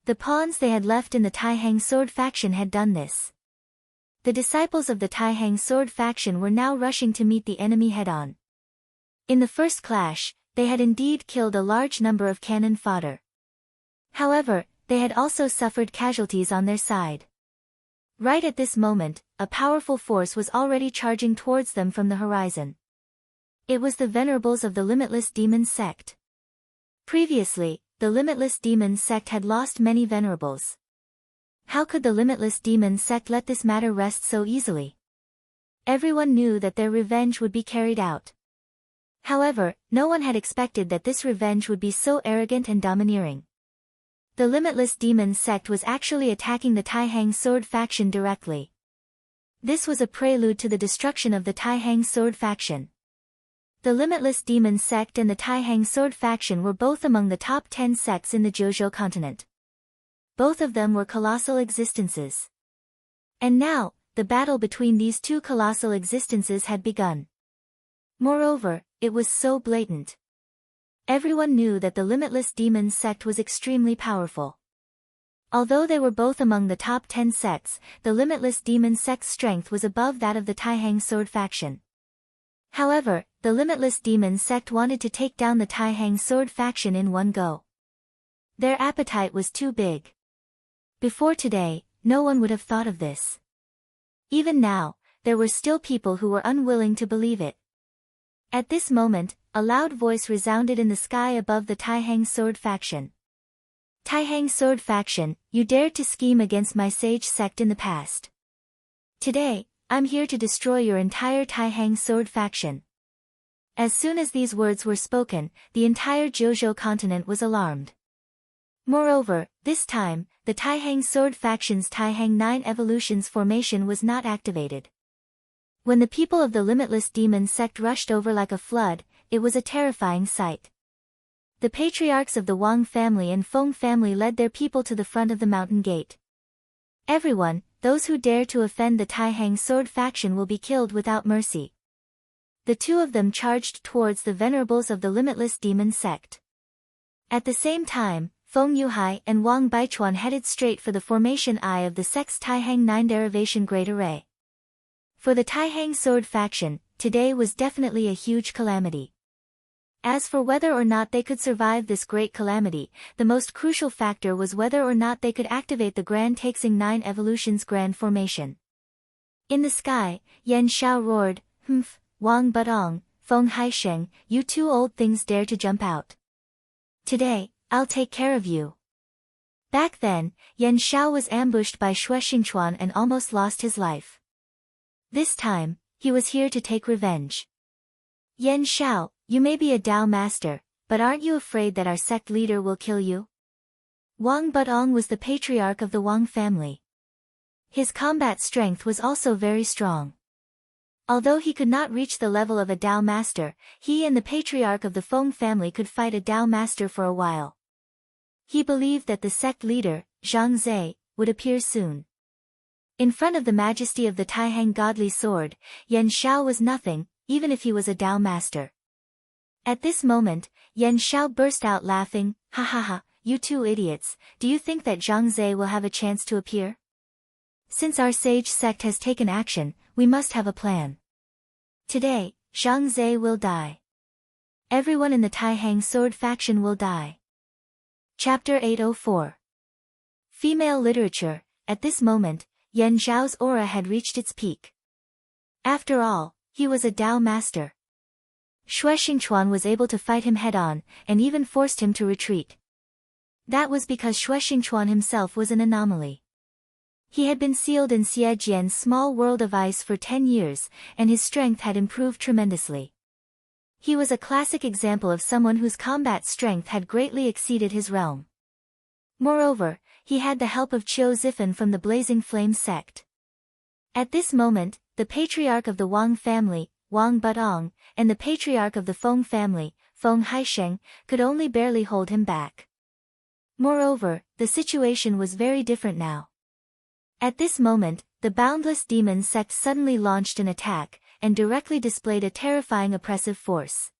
The pawns they had left in the Taihang sword faction had done this. The disciples of the Taihang sword faction were now rushing to meet the enemy head-on. In the first clash, they had indeed killed a large number of cannon fodder. However, they had also suffered casualties on their side. Right at this moment, a powerful force was already charging towards them from the horizon. It was the venerables of the Limitless Demons sect. Previously, the Limitless Demons sect had lost many venerables. How could the Limitless Demons sect let this matter rest so easily? Everyone knew that their revenge would be carried out. However, no one had expected that this revenge would be so arrogant and domineering. The Limitless Demons sect was actually attacking the Taihang sword faction directly. This was a prelude to the destruction of the Taihang sword faction. The Limitless Demons sect and the Taihang sword faction were both among the top 10 sects in the Jojo continent. Both of them were colossal existences. And now, the battle between these two colossal existences had begun. Moreover, it was so blatant. Everyone knew that the Limitless Demons sect was extremely powerful. Although they were both among the top 10 sects, the Limitless Demons sect's strength was above that of the Taihang sword faction. However, the Limitless Demons sect wanted to take down the Taihang sword faction in one go. Their appetite was too big. Before today, no one would have thought of this. Even now, there were still people who were unwilling to believe it. At this moment, a loud voice resounded in the sky above the Taihang sword faction. Taihang sword faction, you dared to scheme against my sage sect in the past. Today, I'm here to destroy your entire Taihang sword faction. As soon as these words were spoken, the entire Jojo continent was alarmed. Moreover, this time, the Taihang sword faction's Taihang 9 Evolution's formation was not activated. When the people of the Limitless Demons sect rushed over like a flood, it was a terrifying sight. The patriarchs of the Wang family and Feng family led their people to the front of the mountain gate. Everyone, those who dare to offend the Taihang sword faction will be killed without mercy. The two of them charged towards the venerables of the Limitless Demon sect. At the same time, Feng Yuhai and Wang Baichuan headed straight for the formation eye of the sect's Taihang 9 derivation great array. For the Taihang sword faction, today was definitely a huge calamity. As for whether or not they could survive this great calamity, the most crucial factor was whether or not they could activate the Grand Taixing 9 Evolution's grand formation. In the sky, Yan Xiao roared, "Humph, Wang Budong, Feng Haisheng, you two old things dare to jump out. Today, I'll take care of you." Back then, Yan Xiao was ambushed by Xue Xingchuan and almost lost his life. This time, he was here to take revenge. Yan Xiao, you may be a Dao master, but aren't you afraid that our sect leader will kill you? Wang Budong was the patriarch of the Wang family. His combat strength was also very strong. Although he could not reach the level of a Dao master, he and the patriarch of the Feng family could fight a Dao master for a while. He believed that the sect leader, Zhang Zhe, would appear soon. In front of the majesty of the Taihang godly sword, Yan Xiao was nothing, even if he was a Dao master. At this moment, Yan Xiao burst out laughing, "Ha ha ha, you two idiots, do you think that Zhang Zhe will have a chance to appear? Since our sage sect has taken action, we must have a plan. Today, Zhang Zhe will die. Everyone in the Taihang sword faction will die. Chapter 804. Female Literature. At this moment, Yan Zhao's aura had reached its peak. After all, he was a Dao master. Xue Xingchuan was able to fight him head-on, and even forced him to retreat. That was because Xue Xingchuan himself was an anomaly. He had been sealed in Xie Jian's small world of ice for 10 years, and his strength had improved tremendously. He was a classic example of someone whose combat strength had greatly exceeded his realm. Moreover, he had the help of Qiu Zifan from the Blazing Flame sect. At this moment, the patriarch of the Wang family, Wang Butong, and the patriarch of the Feng family, Feng Haisheng, could only barely hold him back. Moreover, the situation was very different now. At this moment, the Boundless Demon sect suddenly launched an attack, and directly displayed a terrifying oppressive force.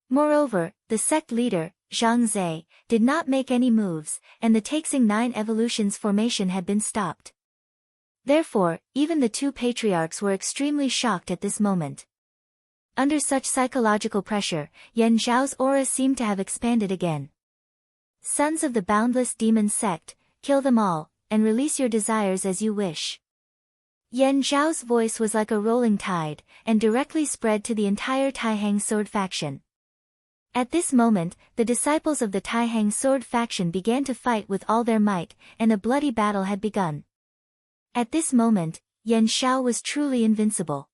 Moreover, the sect leader, Zhang Zhe, did not make any moves, and the Taixing 9 Evolutions formation had been stopped. Therefore, even the two patriarchs were extremely shocked at this moment. Under such psychological pressure, Yan Zhao's aura seemed to have expanded again. Sons of the Boundless Demon sect, kill them all, and release your desires as you wish. Yan Zhao's voice was like a rolling tide, and directly spread to the entire Taihang sword faction. At this moment, the disciples of the Taihang sword faction began to fight with all their might, and a bloody battle had begun. At this moment, Yan Zhao was truly invincible.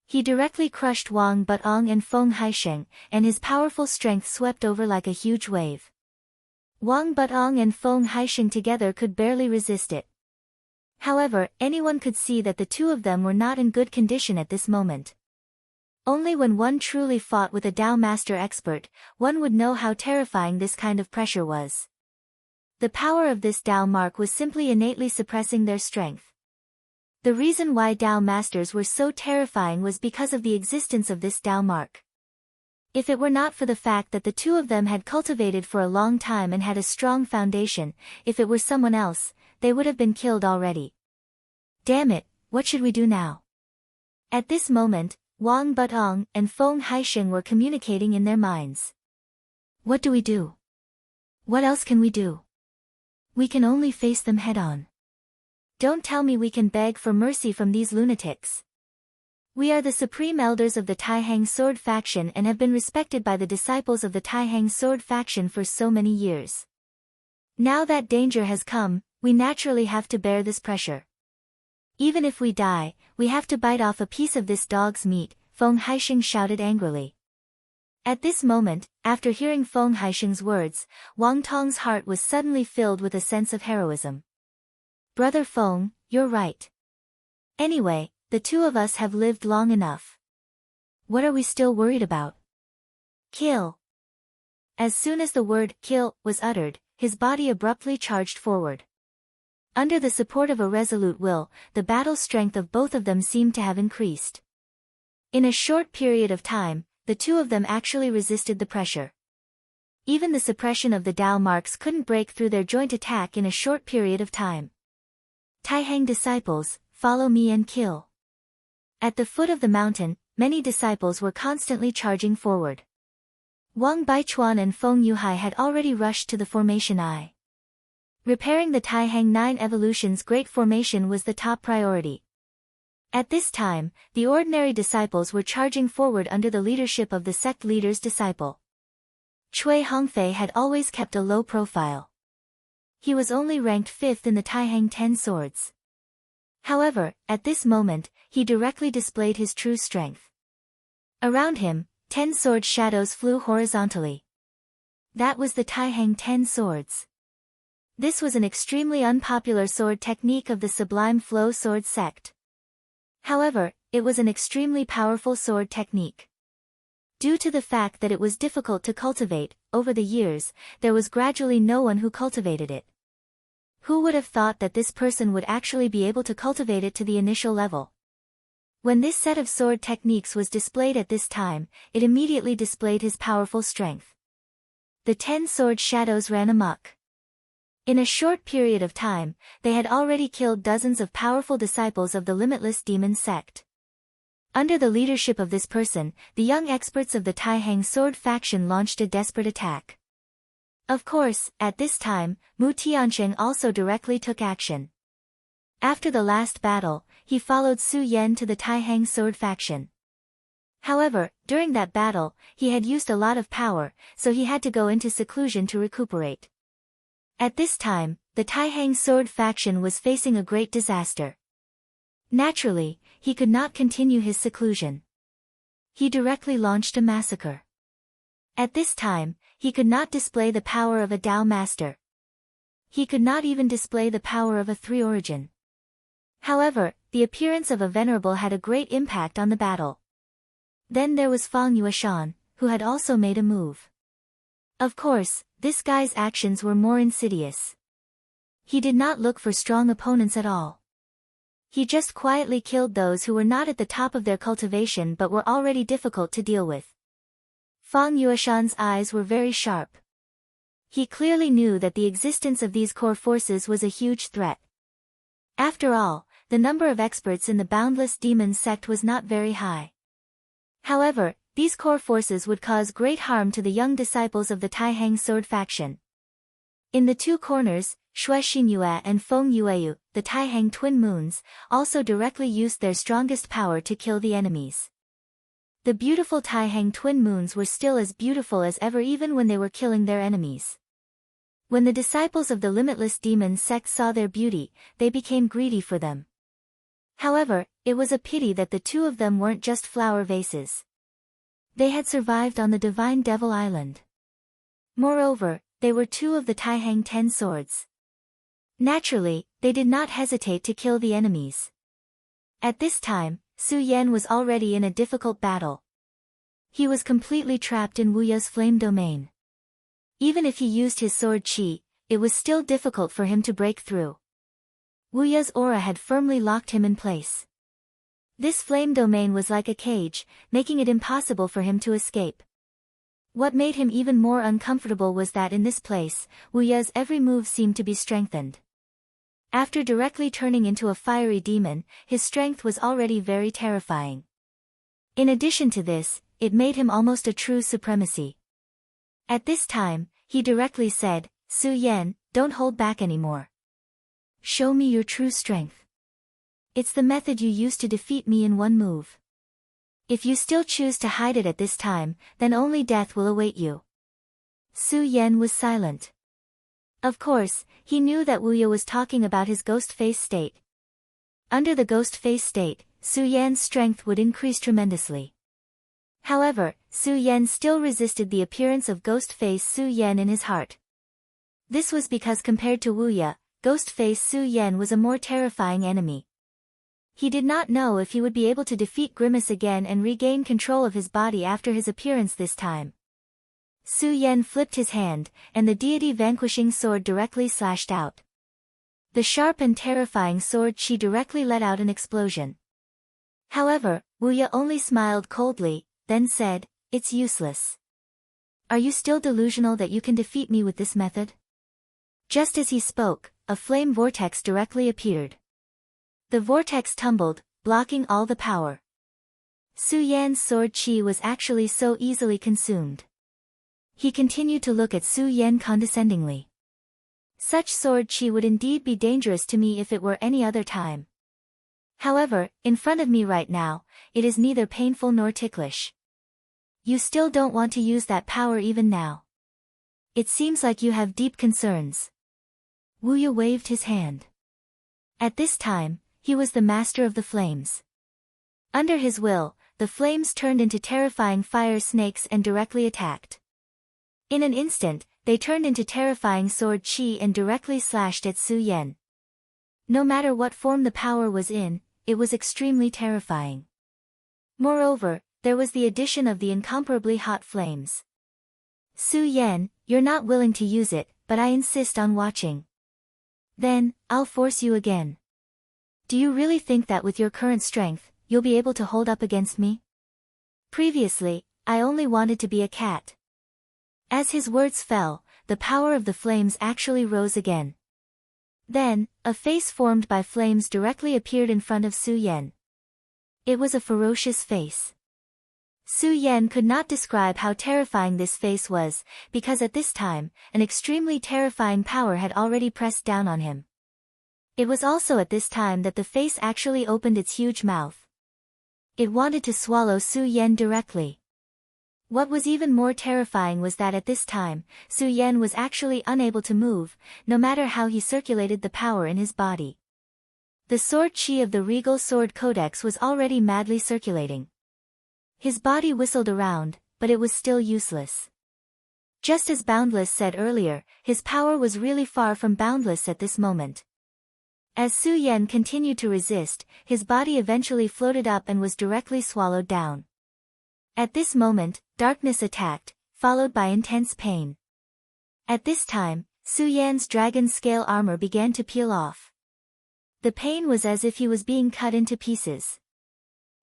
He directly crushed Wang Butong and Feng Haisheng, and his powerful strength swept over like a huge wave. Wang Butong and Feng Haisheng together could barely resist it. However, anyone could see that the two of them were not in good condition at this moment. Only when one truly fought with a Dao master expert, one would know how terrifying this kind of pressure was. The power of this Dao mark was simply innately suppressing their strength. The reason why Dao masters were so terrifying was because of the existence of this Dao mark. If it were not for the fact that the two of them had cultivated for a long time and had a strong foundation, if it were someone else, they would have been killed already. Damn it, what should we do now? At this moment, Wang Butong and Feng Haisheng were communicating in their minds. What do we do? What else can we do? We can only face them head-on. Don't tell me we can beg for mercy from these lunatics. We are the supreme elders of the Taihang sword faction and have been respected by the disciples of the Taihang sword faction for so many years. Now that danger has come, we naturally have to bear this pressure. Even if we die, we have to bite off a piece of this dog's meat, Feng Haisheng shouted angrily. At this moment, after hearing Feng Haisheng's words, Wang Tong's heart was suddenly filled with a sense of heroism. Brother Feng, you're right. Anyway, the two of us have lived long enough. What are we still worried about? Kill. As soon as the word kill was uttered, his body abruptly charged forward. Under the support of a resolute will, the battle strength of both of them seemed to have increased. In a short period of time, the two of them actually resisted the pressure. Even the suppression of the Dao marks couldn't break through their joint attack in a short period of time. Taihang disciples, follow me and kill. At the foot of the mountain, many disciples were constantly charging forward. Wang Baichuan and Feng Yuhai had already rushed to the formation I. Repairing the Taihang 9 Evolution's Great Formation was the top priority. At this time, the ordinary disciples were charging forward under the leadership of the sect leader's disciple. Cui Hongfei had always kept a low profile. He was only ranked 5th in the Taihang 10 swords. However, at this moment, he directly displayed his true strength. Around him, 10 sword shadows flew horizontally. That was the Taihang 10 swords. This was an extremely unpopular sword technique of the Sublime Flow sword sect. However, it was an extremely powerful sword technique. Due to the fact that it was difficult to cultivate, over the years, there was gradually no one who cultivated it. Who would have thought that this person would actually be able to cultivate it to the initial level? When this set of sword techniques was displayed at this time, it immediately displayed his powerful strength. The 10 sword shadows ran amok. In a short period of time, they had already killed dozens of powerful disciples of the Limitless Demon sect. Under the leadership of this person, the young experts of the Taihang sword faction launched a desperate attack. Of course, at this time, Mu Tiansheng also directly took action. After the last battle, he followed Su Yan to the Taihang sword faction. However, during that battle, he had used a lot of power, so he had to go into seclusion to recuperate. At this time, the Taihang sword faction was facing a great disaster. Naturally, he could not continue his seclusion. He directly launched a massacre. At this time, he could not display the power of a Tao master. He could not even display the power of a three origin. However, the appearance of a venerable had a great impact on the battle. Then there was Fang Yueshan, who had also made a move. Of course, this guy's actions were more insidious. He did not look for strong opponents at all. He just quietly killed those who were not at the top of their cultivation but were already difficult to deal with. Fang Yueshan's eyes were very sharp. He clearly knew that the existence of these core forces was a huge threat. After all, the number of experts in the Boundless Demon sect was not very high. However, these core forces would cause great harm to the young disciples of the Taihang sword faction. In the two corners, Shui Xinyue and Feng Yueyu, the Taihang twin moons, also directly used their strongest power to kill the enemies. The beautiful Taihang twin moons were still as beautiful as ever even when they were killing their enemies. When the disciples of the Limitless Demon sect saw their beauty, they became greedy for them. However, it was a pity that the two of them weren't just flower vases. They had survived on the Divine Devil Island. Moreover, they were two of the Taihang 10 swords. Naturally, they did not hesitate to kill the enemies. At this time, Su Yan was already in a difficult battle. He was completely trapped in Wu Ye's flame domain. Even if he used his sword qi, it was still difficult for him to break through. Wu Ye's aura had firmly locked him in place. This flame domain was like a cage, making it impossible for him to escape. What made him even more uncomfortable was that in this place, Wu Ye's every move seemed to be strengthened. After directly turning into a fiery demon, his strength was already very terrifying. In addition to this, it made him almost a true supremacy. At this time, he directly said, "Su Yan, don't hold back anymore. Show me your true strength. It's the method you used to defeat me in one move. If you still choose to hide it at this time, then only death will await you." Su Yan was silent. Of course, he knew that Wu Ye was talking about his ghost face state. Under the ghost face state, Su Yan's strength would increase tremendously. However, Su Yan still resisted the appearance of ghost face Su Yan in his heart. This was because compared to Wu Ye, ghost face Su Yan was a more terrifying enemy. He did not know if he would be able to defeat Grimace again and regain control of his body after his appearance this time. Su Yan flipped his hand, and the deity vanquishing sword directly slashed out. The sharp and terrifying sword qi directly let out an explosion. However, Wu Ye only smiled coldly, then said, "It's useless. Are you still delusional that you can defeat me with this method?" Just as he spoke, a flame vortex directly appeared. The vortex tumbled, blocking all the power. Su Yan's sword qi was actually so easily consumed. He continued to look at Su Yan condescendingly. Such sword qi would indeed be dangerous to me if it were any other time. However, in front of me right now, it is neither painful nor ticklish. You still don't want to use that power even now. It seems like you have deep concerns. Wu Ye waved his hand. At this time, he was the master of the flames. Under his will, the flames turned into terrifying fire snakes and directly attacked. In an instant, they turned into terrifying sword qi and directly slashed at Su Yan. No matter what form the power was in, it was extremely terrifying. Moreover, there was the addition of the incomparably hot flames. "Su Yan, you're not willing to use it, but I insist on watching. Then, I'll force you again. Do you really think that with your current strength, you'll be able to hold up against me? Previously, I only wanted to be a cat." As his words fell, the power of the flames actually rose again. Then, a face formed by flames directly appeared in front of Su Yan. It was a ferocious face. Su Yan could not describe how terrifying this face was, because at this time, an extremely terrifying power had already pressed down on him. It was also at this time that the face actually opened its huge mouth. It wanted to swallow Su Yan directly. What was even more terrifying was that at this time, Su Yan was actually unable to move, no matter how he circulated the power in his body. The sword chi of the Regal Sword Codex was already madly circulating. His body whistled around, but it was still useless. Just as Boundless said earlier, his power was really far from boundless at this moment. As Su Yan continued to resist, his body eventually floated up and was directly swallowed down. At this moment, darkness attacked, followed by intense pain. At this time, Su Yan's dragon scale armor began to peel off. The pain was as if he was being cut into pieces.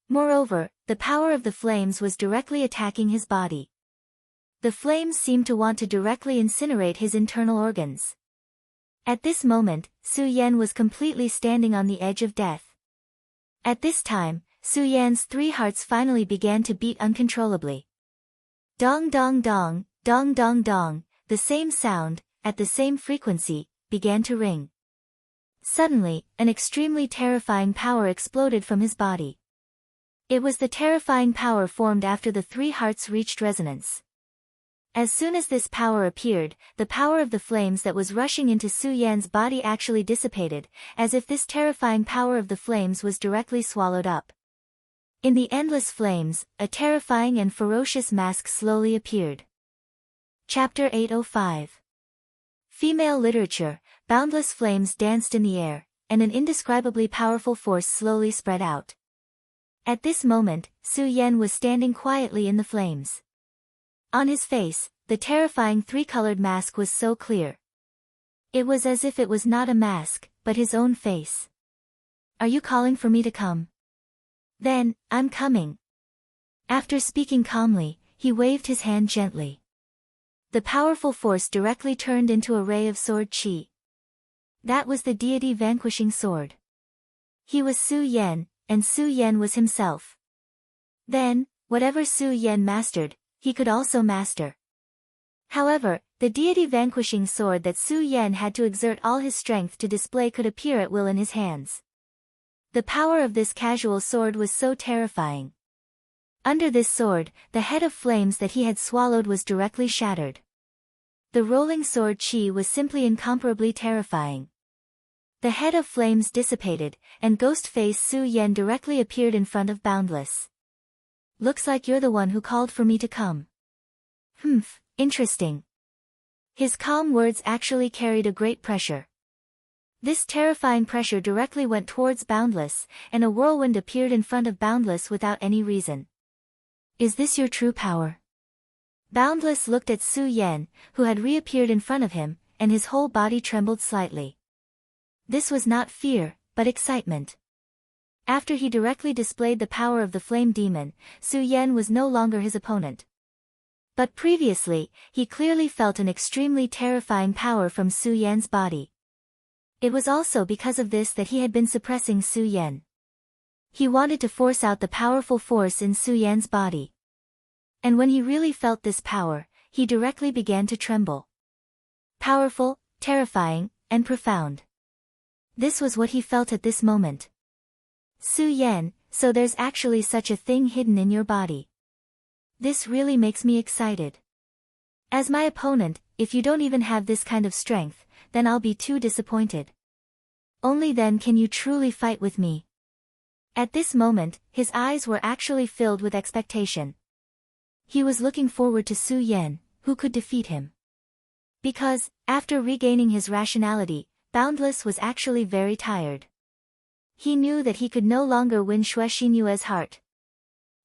Moreover, the power of the flames was directly attacking his body. The flames seemed to want to directly incinerate his internal organs. At this moment, Su Yan was completely standing on the edge of death. At this time, Su Yan's 3 hearts finally began to beat uncontrollably. Dong dong dong, dong dong dong, the same sound, at the same frequency, began to ring. Suddenly, an extremely terrifying power exploded from his body. It was the terrifying power formed after the 3 hearts reached resonance. As soon as this power appeared, the power of the flames that was rushing into Su Yan's body actually dissipated, as if this terrifying power of the flames was directly swallowed up. In the endless flames, a terrifying and ferocious mask slowly appeared. Chapter 805. Female Literature. Boundless flames danced in the air, and an indescribably powerful force slowly spread out. At this moment, Su Yan was standing quietly in the flames. On his face, the terrifying 3-colored mask was so clear. It was as if it was not a mask, but his own face. "Are you calling for me to come?" "Then, I'm coming." After speaking calmly, he waved his hand gently. The powerful force directly turned into a ray of sword chi. That was the deity vanquishing sword. He was Su Yan, and Su Yan was himself. Then, whatever Su Yan mastered, he could also master. However, the deity vanquishing sword that Su Yan had to exert all his strength to display could appear at will in his hands. The power of this casual sword was so terrifying. Under this sword, the head of flames that he had swallowed was directly shattered. The rolling sword chi was simply incomparably terrifying. The head of flames dissipated, and ghost face Su Yan directly appeared in front of Boundless. "Looks like you're the one who called for me to come." "Humph, interesting." His calm words actually carried a great pressure. This terrifying pressure directly went towards Boundless, and a whirlwind appeared in front of Boundless without any reason. "Is this your true power?" Boundless looked at Su Yan, who had reappeared in front of him, and his whole body trembled slightly. This was not fear, but excitement. After he directly displayed the power of the flame demon, Su Yan was no longer his opponent. But previously, he clearly felt an extremely terrifying power from Su Yan's body. It was also because of this that he had been suppressing Su Yan. He wanted to force out the powerful force in Su Yan's body. And when he really felt this power, he directly began to tremble. Powerful, terrifying, and profound. This was what he felt at this moment. "Su Yan, so there's actually such a thing hidden in your body. This really makes me excited. As my opponent, if you don't even have this kind of strength, then I'll be too disappointed. Only then can you truly fight with me." At this moment, his eyes were actually filled with expectation. He was looking forward to Su Yan, who could defeat him. Because, after regaining his rationality, Boundless was actually very tired. He knew that he could no longer win Xue Xinyue's heart.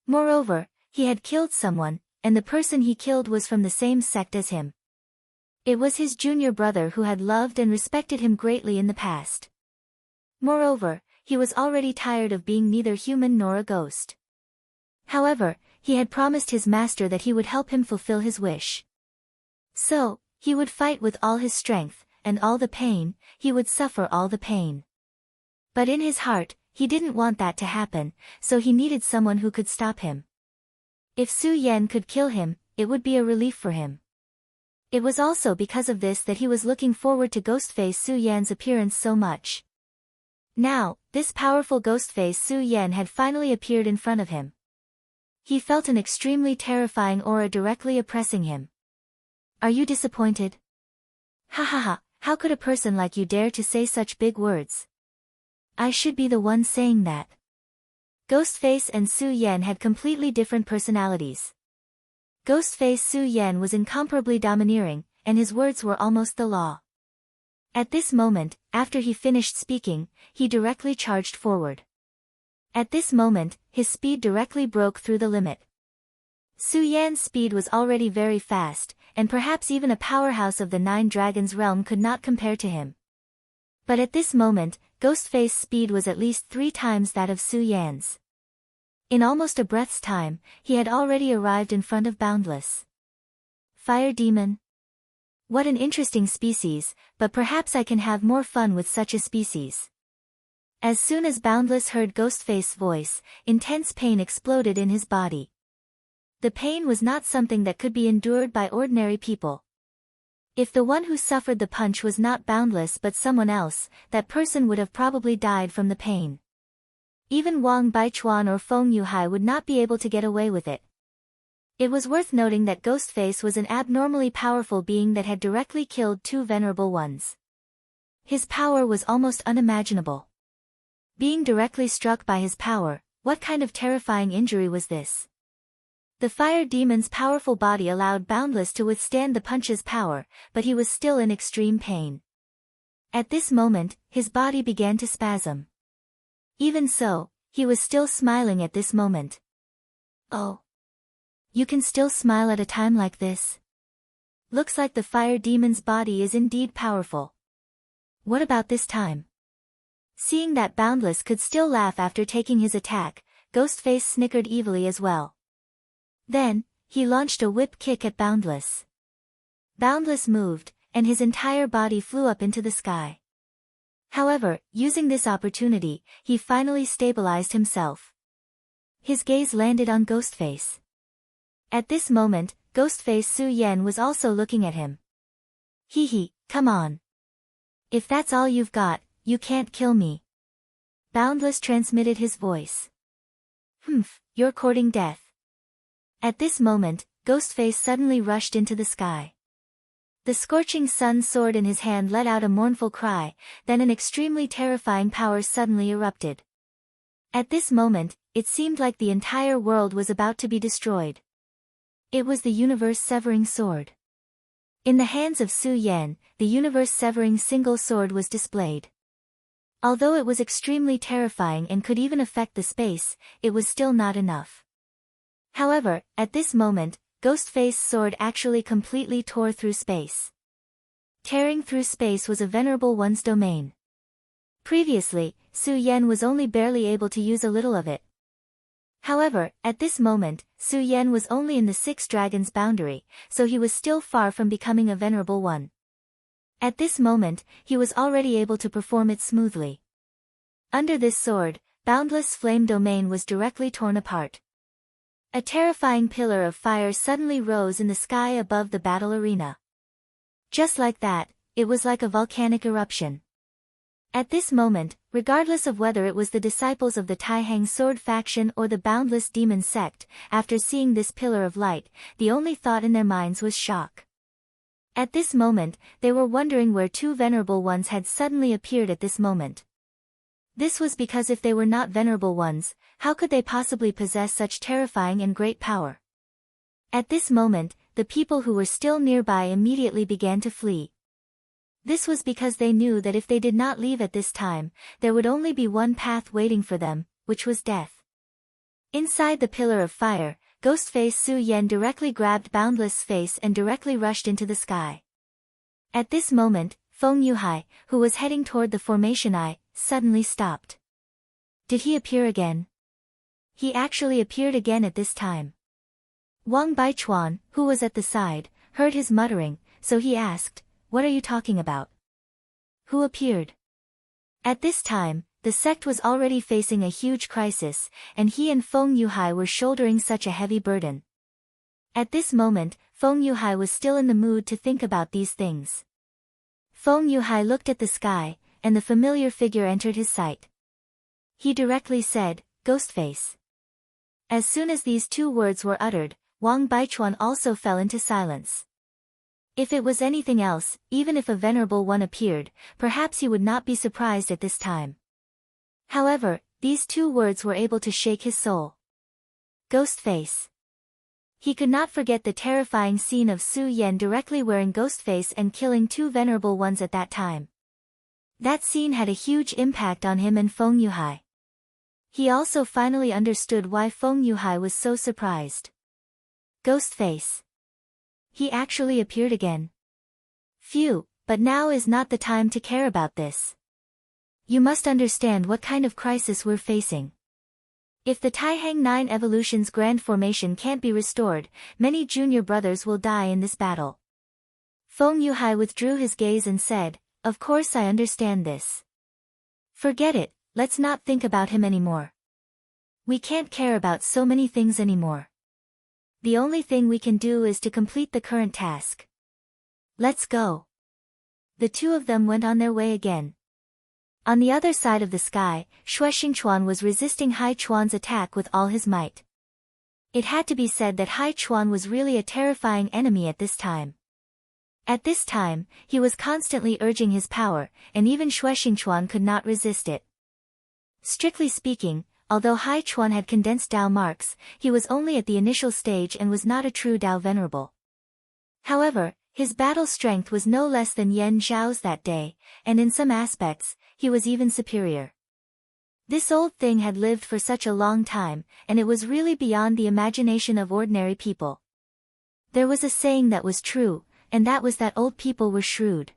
Moreover, he had killed someone, and the person he killed was from the same sect as him. It was his junior brother who had loved and respected him greatly in the past. Moreover, he was already tired of being neither human nor a ghost. However, he had promised his master that he would help him fulfill his wish. So, he would fight with all his strength, and all the pain, he would suffer all the pain. But in his heart, he didn't want that to happen, so he needed someone who could stop him. If Su Yan could kill him, it would be a relief for him. It was also because of this that he was looking forward to Ghostface Su Yan's appearance so much. Now, this powerful Ghostface Su Yan had finally appeared in front of him. He felt an extremely terrifying aura directly oppressing him. Are you disappointed? Ha ha ha, how could a person like you dare to say such big words? I should be the one saying that. Ghostface and Su Yan had completely different personalities. Ghostface Su Yan was incomparably domineering, and his words were almost the law. At this moment, after he finished speaking, he directly charged forward. At this moment, his speed directly broke through the limit. Su Yan's speed was already very fast, and perhaps even a powerhouse of the Nine Dragons realm could not compare to him. But at this moment, Ghostface's speed was at least 3 times that of Su Yan's. In almost a breath's time, he had already arrived in front of Boundless. Fire Demon. What an interesting species, but perhaps I can have more fun with such a species. As soon as Boundless heard Ghostface's voice, intense pain exploded in his body. The pain was not something that could be endured by ordinary people. If the one who suffered the punch was not Boundless but someone else, that person would have probably died from the pain. Even Wang Baichuan or Feng Yuhai would not be able to get away with it. It was worth noting that Ghostface was an abnormally powerful being that had directly killed 2 venerable ones. His power was almost unimaginable. Being directly struck by his power, what kind of terrifying injury was this? The fire demon's powerful body allowed Boundless to withstand the punch's power, but he was still in extreme pain. At this moment, his body began to spasm. Even so, he was still smiling at this moment. Oh. You can still smile at a time like this? Looks like the fire demon's body is indeed powerful. What about this time? Seeing that Boundless could still laugh after taking his attack, Ghostface snickered evilly as well. Then, he launched a whip kick at Boundless. Boundless moved, and his entire body flew up into the sky. However, using this opportunity, he finally stabilized himself. His gaze landed on Ghostface. At this moment, Ghostface Su Yan was also looking at him. Hee hee, come on. If that's all you've got, you can't kill me. Boundless transmitted his voice. Humph, you're courting death. At this moment, Ghostface suddenly rushed into the sky. The scorching sun sword in his hand let out a mournful cry, then an extremely terrifying power suddenly erupted. At this moment, it seemed like the entire world was about to be destroyed. It was the universe-severing sword. In the hands of Su Yan, the universe-severing single sword was displayed. Although it was extremely terrifying and could even affect the space, it was still not enough. However, at this moment, Ghostface's sword actually completely tore through space. Tearing through space was a venerable one's domain. Previously, Su Yan was only barely able to use a little of it. However, at this moment, Su Yan was only in the 6 dragons boundary, so he was still far from becoming a venerable one. At this moment, he was already able to perform it smoothly. Under this sword, Boundless Flame Domain was directly torn apart. A terrifying pillar of fire suddenly rose in the sky above the battle arena. Just like that, it was like a volcanic eruption. At this moment, regardless of whether it was the disciples of the Taihang Sword faction or the Boundless Demon sect, after seeing this pillar of light, the only thought in their minds was shock. At this moment, they were wondering where 2 venerable ones had suddenly appeared at this moment. This was because if they were not venerable ones, how could they possibly possess such terrifying and great power? At this moment, the people who were still nearby immediately began to flee. This was because they knew that if they did not leave at this time, there would only be one path waiting for them, which was death. Inside the pillar of fire, Ghostface Su Yan directly grabbed Boundless' face and directly rushed into the sky. At this moment, Feng Yuhai, who was heading toward the formation eye, suddenly stopped. Did he appear again? He actually appeared again at this time. Wang Baichuan, who was at the side, heard his muttering, so he asked, "What are you talking about? Who appeared?" At this time, The sect was already facing a huge crisis, and he and Feng Yuhai were shouldering such a heavy burden. At this moment, Feng Yuhai was still in the mood to think about these things. Feng Yuhai looked at the sky, and the familiar figure entered his sight. He directly said, "Ghostface." As soon as these two words were uttered, Wang Baichuan also fell into silence. If it was anything else, even if a venerable one appeared, perhaps he would not be surprised at this time. However, these two words were able to shake his soul. Ghostface. He could not forget the terrifying scene of Su Yan directly wearing Ghostface and killing two venerable ones at that time. That scene had a huge impact on him and Feng Yuhai. He also finally understood why Feng Yuhai was so surprised. Ghostface. He actually appeared again. Phew, but now is not the time to care about this. You must understand what kind of crisis we're facing. If the Taihang 9 Evolution's grand formation can't be restored, many junior brothers will die in this battle. Feng Yuhai withdrew his gaze and said, "Of course I understand this. Forget it, let's not think about him anymore. We can't care about so many things anymore. The only thing we can do is to complete the current task. Let's go." The two of them went on their way again. On the other side of the sky, Xue Xingchuan was resisting Hai Chuan's attack with all his might. It had to be said that Hai Chuan was really a terrifying enemy at this time. At this time, he was constantly urging his power, and even Xue Xingchuan could not resist it. Strictly speaking, although Hai Chuan had condensed Dao marks, he was only at the initial stage and was not a true Dao venerable. However, his battle strength was no less than Yan Zhao's that day, and in some aspects, he was even superior. This old thing had lived for such a long time, and it was really beyond the imagination of ordinary people. There was a saying that was true, and that was that old people were shrewd.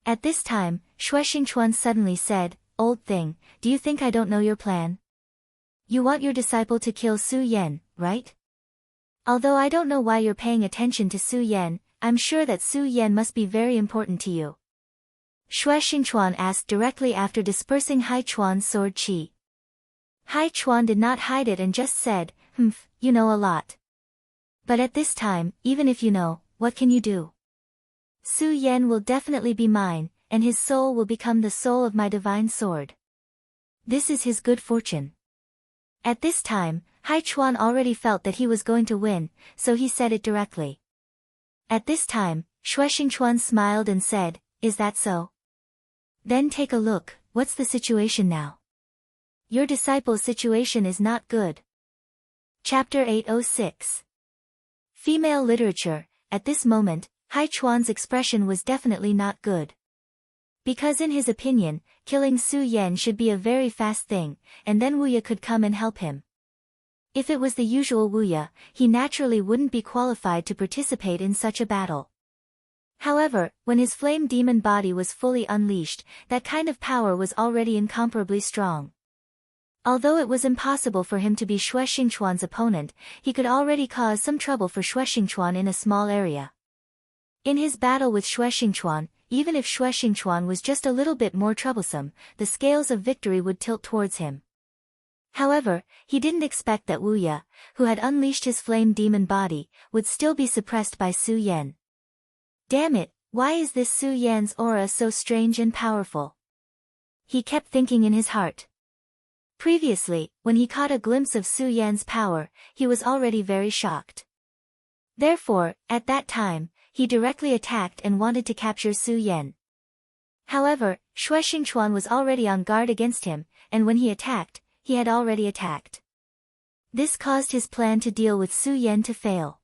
At this time, Xue Xingchuan suddenly said, "Old thing, do you think I don't know your plan? You want your disciple to kill Su Yan, right? Although I don't know why you're paying attention to Su Yan, I'm sure that Su Yan must be very important to you." Xue Xingchuan asked directly after dispersing Hai Chuan's sword qi. Hai Chuan did not hide it and just said, "Humph, you know a lot. But at this time, even if you know, what can you do? Su Yan will definitely be mine, and his soul will become the soul of my divine sword. This is his good fortune." At this time, Hai Chuan already felt that he was going to win, so he said it directly. At this time, Xue Xingchuan smiled and said, "Is that so? Then take a look, what's the situation now? Your disciple's situation is not good." Chapter 806. Female Literature. At this moment, Hai Chuan's expression was definitely not good. Because in his opinion, killing Su Yan should be a very fast thing, and then Wuya could come and help him. If it was the usual Wuya, he naturally wouldn't be qualified to participate in such a battle. However, when his flame demon body was fully unleashed, that kind of power was already incomparably strong. Although it was impossible for him to be Xue Xingchuan's opponent, he could already cause some trouble for Xue Xingchuan in a small area. In his battle with Xue Xingchuan, even if Xue Xingchuan was just a little bit more troublesome, the scales of victory would tilt towards him. However, he didn't expect that Wuya, who had unleashed his flame demon body, would still be suppressed by Su Yan. Damn it, why is this Su Yan's aura so strange and powerful? He kept thinking in his heart. Previously, when he caught a glimpse of Su Yan's power, he was already very shocked. Therefore, at that time, he directly attacked and wanted to capture Su Yan. However, Xue Xingchuan was already on guard against him, and when he attacked, he had already attacked. This caused his plan to deal with Su Yan to fail.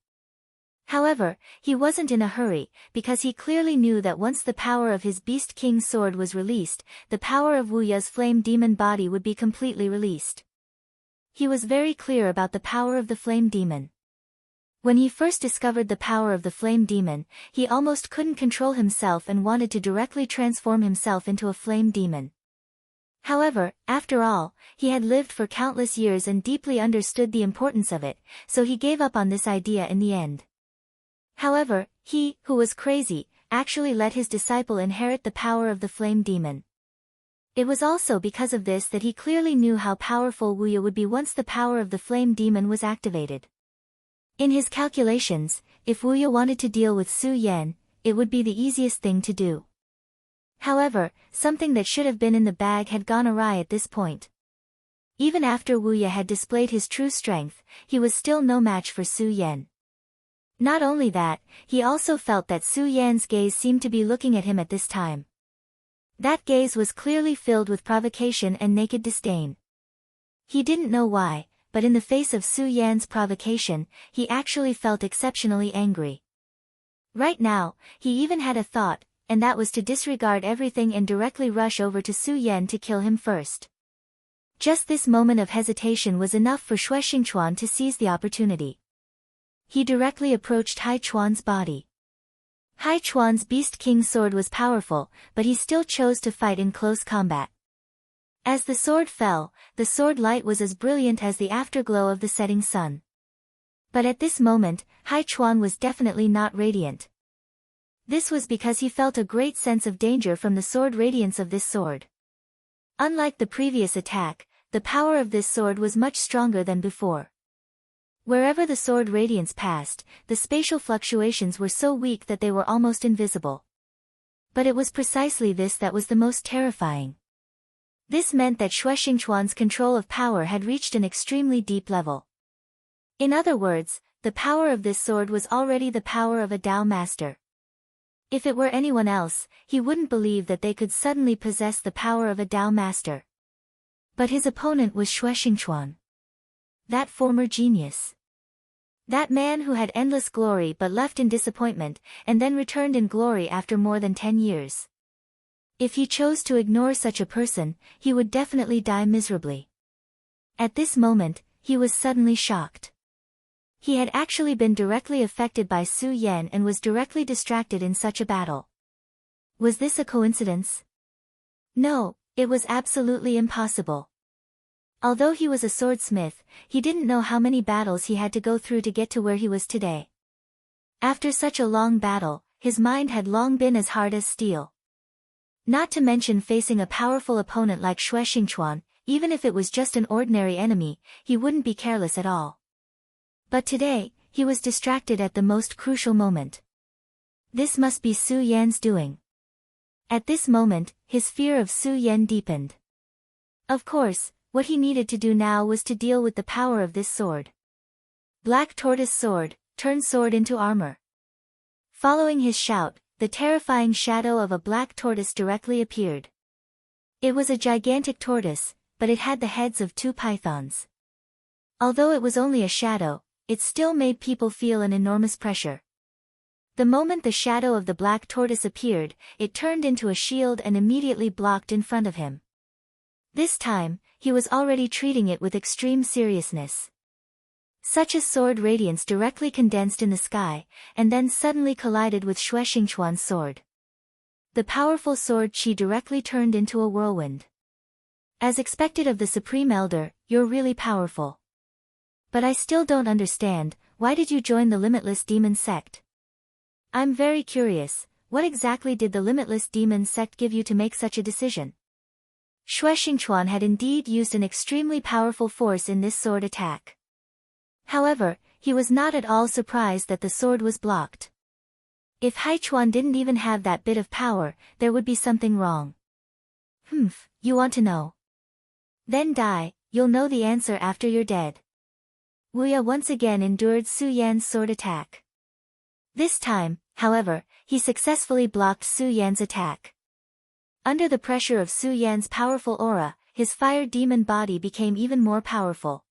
However, he wasn't in a hurry, because he clearly knew that once the power of his Beast King's sword was released, the power of Wuya's flame demon body would be completely released. He was very clear about the power of the flame demon. When he first discovered the power of the flame demon, he almost couldn't control himself and wanted to directly transform himself into a flame demon. However, after all, he had lived for countless years and deeply understood the importance of it, so he gave up on this idea in the end. However, he, who was crazy, actually let his disciple inherit the power of the flame demon. It was also because of this that he clearly knew how powerful Wu Ye would be once the power of the flame demon was activated. In his calculations, if Wu Ye wanted to deal with Su Yan, it would be the easiest thing to do. However, something that should have been in the bag had gone awry at this point. Even after Wu Ye had displayed his true strength, he was still no match for Su Yan. Not only that, he also felt that Su Yan's gaze seemed to be looking at him at this time. That gaze was clearly filled with provocation and naked disdain. He didn't know why, but in the face of Su Yan's provocation, he actually felt exceptionally angry. Right now, he even had a thought, and that was to disregard everything and directly rush over to Su Yan to kill him first. Just this moment of hesitation was enough for Xue Xingchuan to seize the opportunity. He directly approached Hai Chuan's body. Hai Chuan's Beast King sword was powerful, but he still chose to fight in close combat. As the sword fell, the sword light was as brilliant as the afterglow of the setting sun. But at this moment, Hai Chuan was definitely not radiant. This was because he felt a great sense of danger from the sword radiance of this sword. Unlike the previous attack, the power of this sword was much stronger than before. Wherever the sword radiance passed, the spatial fluctuations were so weak that they were almost invisible. But it was precisely this that was the most terrifying. This meant that Xue Xingchuan's control of power had reached an extremely deep level. In other words, the power of this sword was already the power of a Dao master. If it were anyone else, he wouldn't believe that they could suddenly possess the power of a Dao master. But his opponent was Xue Xingchuan. That former genius. That man who had endless glory but left in disappointment, and then returned in glory after more than 10 years. If he chose to ignore such a person, he would definitely die miserably. At this moment, he was suddenly shocked. He had actually been directly affected by Su Yan and was directly distracted in such a battle. Was this a coincidence? No, it was absolutely impossible. Although he was a swordsmith, he didn't know how many battles he had to go through to get to where he was today. After such a long battle, his mind had long been as hard as steel. Not to mention facing a powerful opponent like Xue Xingchuan, even if it was just an ordinary enemy, he wouldn't be careless at all. But today, he was distracted at the most crucial moment. This must be Su Yan's doing. At this moment, his fear of Su Yan deepened. Of course, what he needed to do now was to deal with the power of this sword. Black Tortoise Sword, turn sword into armor. Following his shout, the terrifying shadow of a black tortoise directly appeared. It was a gigantic tortoise, but it had the heads of 2 pythons. Although it was only a shadow, it still made people feel an enormous pressure. The moment the shadow of the black tortoise appeared, it turned into a shield and immediately blocked in front of him. This time, he was already treating it with extreme seriousness. Such a sword radiance directly condensed in the sky, and then suddenly collided with Xue Xingchuan's sword. The powerful sword qi directly turned into a whirlwind. As expected of the Supreme Elder, you're really powerful. But I still don't understand, why did you join the Limitless Demon Sect? I'm very curious, what exactly did the Limitless Demon Sect give you to make such a decision? Xue Xingchuan had indeed used an extremely powerful force in this sword attack. However, he was not at all surprised that the sword was blocked. If Hai Chuan didn't even have that bit of power, there would be something wrong. You want to know? Then die, you'll know the answer after you're dead. Wu Ye once again endured Su Yan's sword attack. This time, however, he successfully blocked Su Yan's attack. Under the pressure of Su Yan's powerful aura, his fire demon body became even more powerful.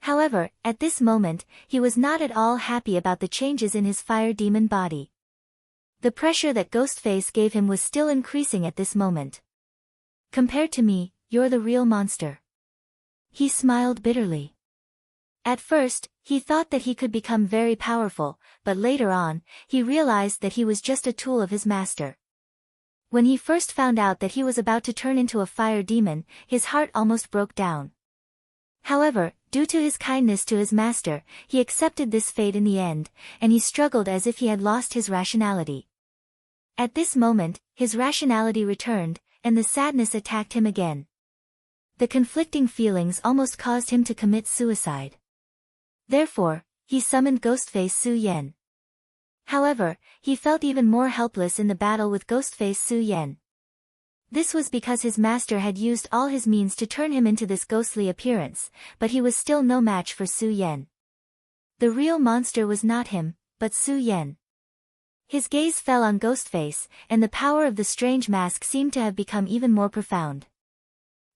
However, at this moment, he was not at all happy about the changes in his fire demon body. The pressure that Ghostface gave him was still increasing at this moment. Compared to me, you're the real monster. He smiled bitterly. At first, he thought that he could become very powerful, but later on, he realized that he was just a tool of his master. When he first found out that he was about to turn into a fire demon, his heart almost broke down. However, due to his kindness to his master, he accepted this fate in the end, and he struggled as if he had lost his rationality. At this moment, his rationality returned, and the sadness attacked him again. The conflicting feelings almost caused him to commit suicide. Therefore, he summoned Ghostface Su Yen. However, he felt even more helpless in the battle with Ghostface Su Yen. This was because his master had used all his means to turn him into this ghostly appearance, but he was still no match for Su Yen. The real monster was not him, but Su Yen. His gaze fell on Ghostface, and the power of the strange mask seemed to have become even more profound.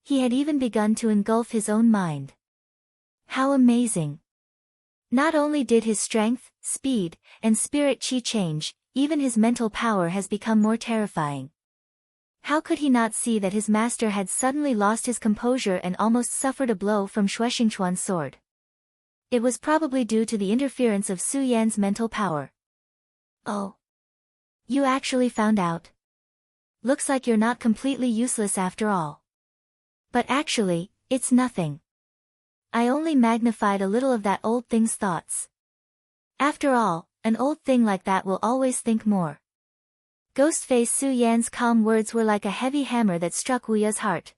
He had even begun to engulf his own mind. How amazing! Not only did his strength, speed, and spirit chi change, even his mental power has become more terrifying. How could he not see that his master had suddenly lost his composure and almost suffered a blow from Shuexingchuan's sword? It was probably due to the interference of Su Yan's mental power. Oh. You actually found out? Looks like you're not completely useless after all. But actually, it's nothing. I only magnified a little of that old thing's thoughts. After all, an old thing like that will always think more. Ghostface Su Yan's calm words were like a heavy hammer that struck Wu Ya's heart.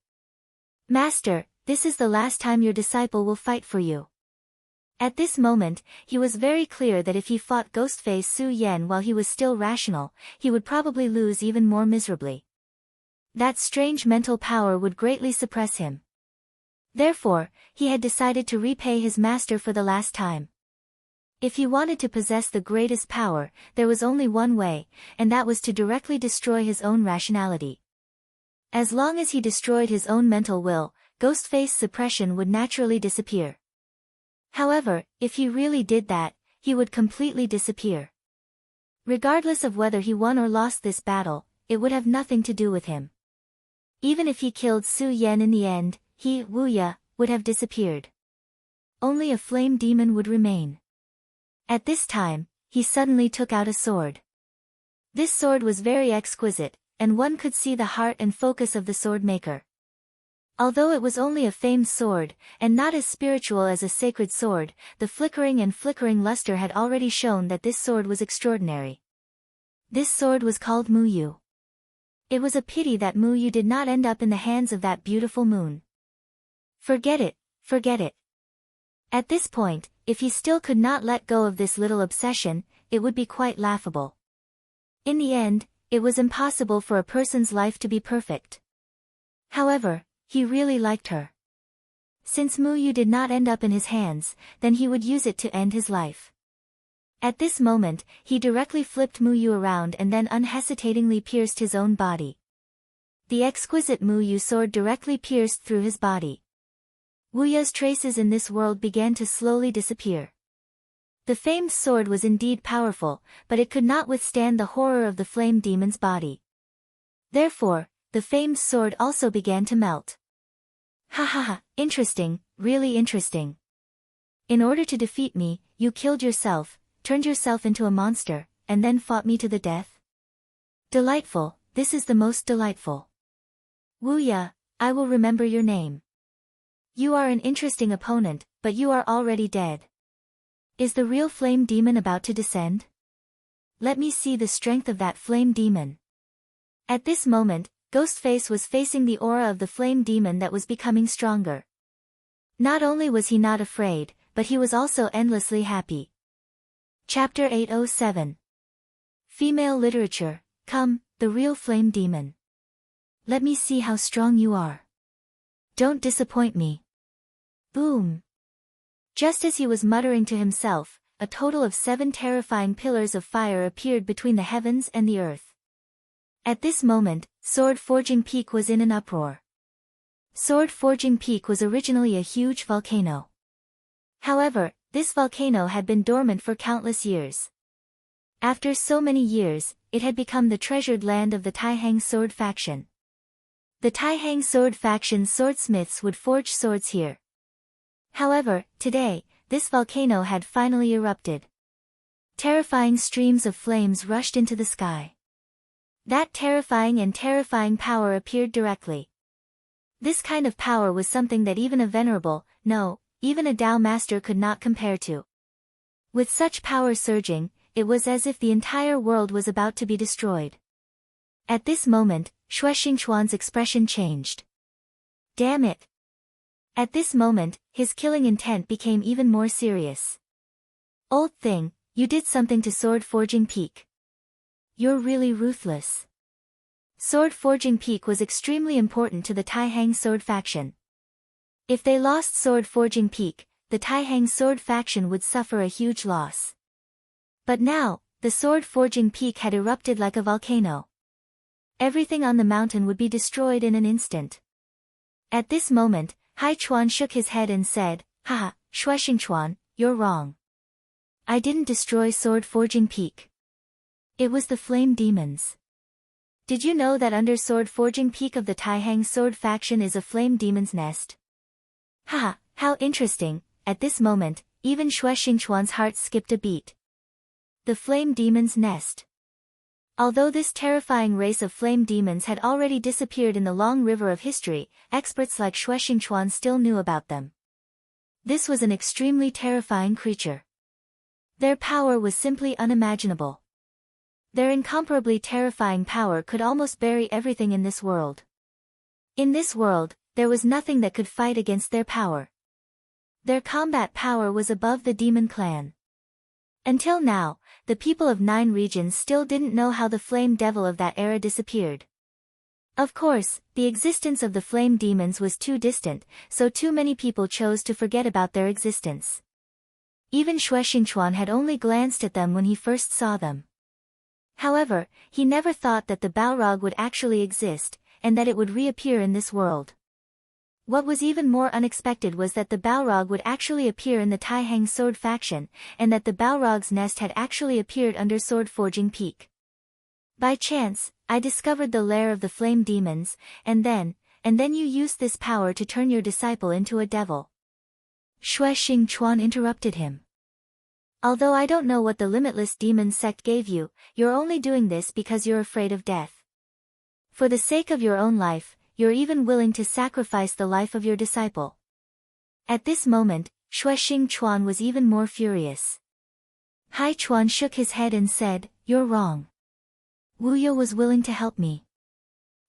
Master, this is the last time your disciple will fight for you. At this moment, he was very clear that if he fought Ghostface Su Yan while he was still rational, he would probably lose even more miserably. That strange mental power would greatly suppress him. Therefore, he had decided to repay his master for the last time. If he wanted to possess the greatest power, there was only one way, and that was to directly destroy his own rationality. As long as he destroyed his own mental will, Ghostface's suppression would naturally disappear. However, if he really did that, he would completely disappear. Regardless of whether he won or lost this battle, it would have nothing to do with him. Even if he killed Su Yan in the end, he, Wu Ya, would have disappeared. Only a flame demon would remain. At this time, he suddenly took out a sword. This sword was very exquisite, and one could see the heart and focus of the sword maker. Although it was only a famed sword, and not as spiritual as a sacred sword, the flickering luster had already shown that this sword was extraordinary. This sword was called Mu Yu. It was a pity that Mu Yu did not end up in the hands of that beautiful moon. Forget it, forget it. At this point, if he still could not let go of this little obsession, it would be quite laughable. In the end, it was impossible for a person's life to be perfect. However, he really liked her. Since Mu Yu did not end up in his hands, then he would use it to end his life. At this moment, he directly flipped Mu Yu around and then unhesitatingly pierced his own body. The exquisite Mu Yu sword directly pierced through his body. Wu Ya's traces in this world began to slowly disappear. The famed sword was indeed powerful, but it could not withstand the horror of the flame demon's body. Therefore, the famed sword also began to melt. Ha ha ha, interesting, really interesting. In order to defeat me, you killed yourself, turned yourself into a monster, and then fought me to the death? Delightful, this is the most delightful. Wu Ya, I will remember your name. You are an interesting opponent, but you are already dead. Is the real flame demon about to descend? Let me see the strength of that flame demon. At this moment, Ghostface was facing the aura of the flame demon that was becoming stronger. Not only was he not afraid, but he was also endlessly happy. Chapter 807. Female Literature, Come, the Real Flame Demon. Let me see how strong you are. Don't disappoint me. Boom. Just as he was muttering to himself, a total of 7 terrifying pillars of fire appeared between the heavens and the earth. At this moment, Sword Forging Peak was in an uproar. Sword Forging Peak was originally a huge volcano. However, this volcano had been dormant for countless years. After so many years, it had become the treasured land of the Taihang Sword faction. The Taihang Sword faction's swordsmiths would forge swords here. However, today, this volcano had finally erupted. Terrifying streams of flames rushed into the sky. That terrifying power appeared directly. This kind of power was something that even a venerable, no, even a Tao master could not compare to. With such power surging, it was as if the entire world was about to be destroyed. At this moment, Xue Xingchuan's expression changed. Damn it! At this moment, his killing intent became even more serious. Old thing, you did something to Sword Forging Peak. You're really ruthless. Sword Forging Peak was extremely important to the Taihang Sword faction. If they lost Sword Forging Peak, the Taihang Sword faction would suffer a huge loss. But now, the Sword Forging Peak had erupted like a volcano. Everything on the mountain would be destroyed in an instant. At this moment, Hai Chuan shook his head and said, "Haha, Xue Xingchuan, you're wrong. I didn't destroy Sword Forging Peak. It was the flame demons. Did you know that under Sword Forging Peak of the Taihang Sword faction is a flame demon's nest?" Haha, how interesting. At this moment, even Xue Xingchuan's heart skipped a beat. The flame demon's nest. Although this terrifying race of flame demons had already disappeared in the long river of history, experts like Xue Xingchuan still knew about them. This was an extremely terrifying creature. Their power was simply unimaginable. Their incomparably terrifying power could almost bury everything in this world. In this world, there was nothing that could fight against their power. Their combat power was above the demon clan. Until now, the people of 9 regions still didn't know how the flame devil of that era disappeared. Of course, the existence of the flame demons was too distant, so too many people chose to forget about their existence. Even Xue Xingchuan had only glanced at them when he first saw them. However, he never thought that the Balrog would actually exist, and that it would reappear in this world. What was even more unexpected was that the Balrog would actually appear in the Taihang Sword faction, and that the Balrog's nest had actually appeared under Sword Forging Peak. By chance, I discovered the lair of the flame demons, and then you used this power to turn your disciple into a devil. Xue Xingchuan interrupted him. Although I don't know what the limitless demon sect gave you, you're only doing this because you're afraid of death. For the sake of your own life, you're even willing to sacrifice the life of your disciple. At this moment, Xue Xingchuan was even more furious. Hai Chuan shook his head and said, "You're wrong. Wu Yo was willing to help me.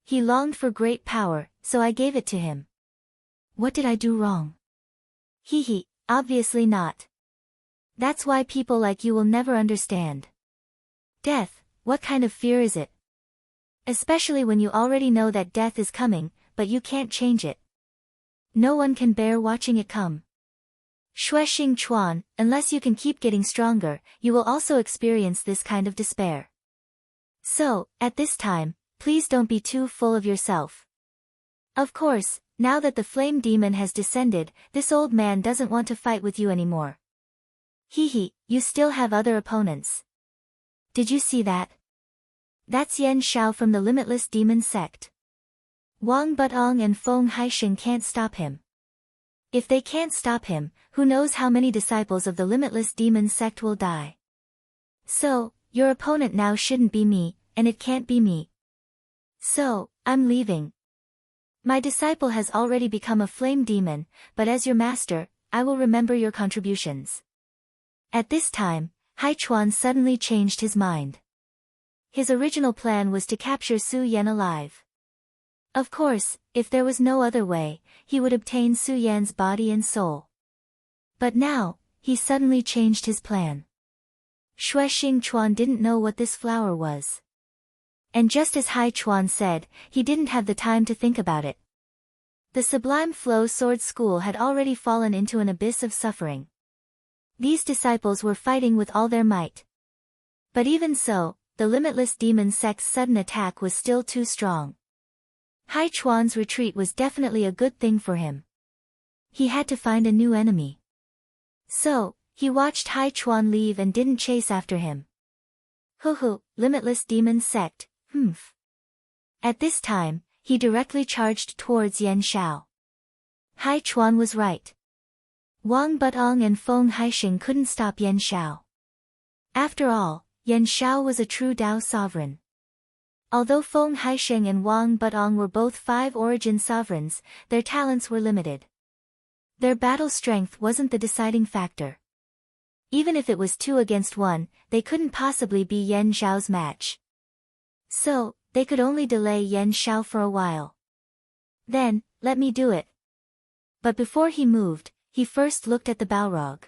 He longed for great power, so I gave it to him. What did I do wrong?" Hee, obviously not. That's why people like you will never understand. Death, what kind of fear is it? Especially when you already know that death is coming, but you can't change it. No one can bear watching it come. Xue Xingchuan, unless you can keep getting stronger, you will also experience this kind of despair. So, at this time, please don't be too full of yourself. Of course, now that the flame demon has descended, this old man doesn't want to fight with you anymore. Hee, you still have other opponents. Did you see that? That's Yan Xiao from the Limitless Demon Sect. Wang Butong and Feng Haishin can't stop him. If they can't stop him, who knows how many disciples of the Limitless Demon Sect will die. So, your opponent now shouldn't be me, and it can't be me. So, I'm leaving. My disciple has already become a flame demon, but as your master, I will remember your contributions. At this time, Hai Chuan suddenly changed his mind. His original plan was to capture Su Yan alive. Of course, if there was no other way, he would obtain Su Yan's body and soul. But now, he suddenly changed his plan. Xue Xingchuan didn't know what this flower was. And just as Hai Chuan said, he didn't have the time to think about it. The Sublime Flow Sword School had already fallen into an abyss of suffering. These disciples were fighting with all their might. But even so, the Limitless Demon Sect's sudden attack was still too strong. Hai Chuan's retreat was definitely a good thing for him. He had to find a new enemy. So, he watched Hai Chuan leave and didn't chase after him. Limitless Demon Sect, humph. At this time, he directly charged towards Yan Xiao. Hai Chuan was right. Wang Butong and Feng Haishin couldn't stop Yan Xiao. After all, Yan Xiao was a true Dao sovereign. Although Feng Haishin and Wang Butong were both 5 origin sovereigns, their talents were limited. Their battle strength wasn't the deciding factor. Even if it was 2 against 1, they couldn't possibly be Yan Xiao's match. So, they could only delay Yan Shao for a while. Then, let me do it. But before he moved, he first looked at the Balrog.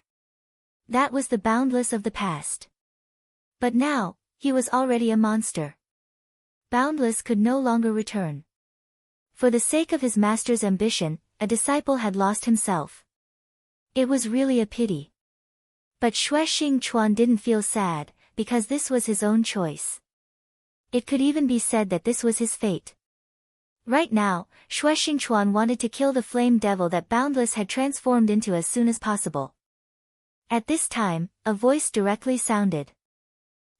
That was the Boundless of the past. But now, he was already a monster. Boundless could no longer return. For the sake of his master's ambition, a disciple had lost himself. It was really a pity. But Xue Xingchuan didn't feel sad, because this was his own choice. It could even be said that this was his fate. Right now, Xue Xingchuan wanted to kill the flame devil that Boundless had transformed into as soon as possible. At this time, a voice directly sounded.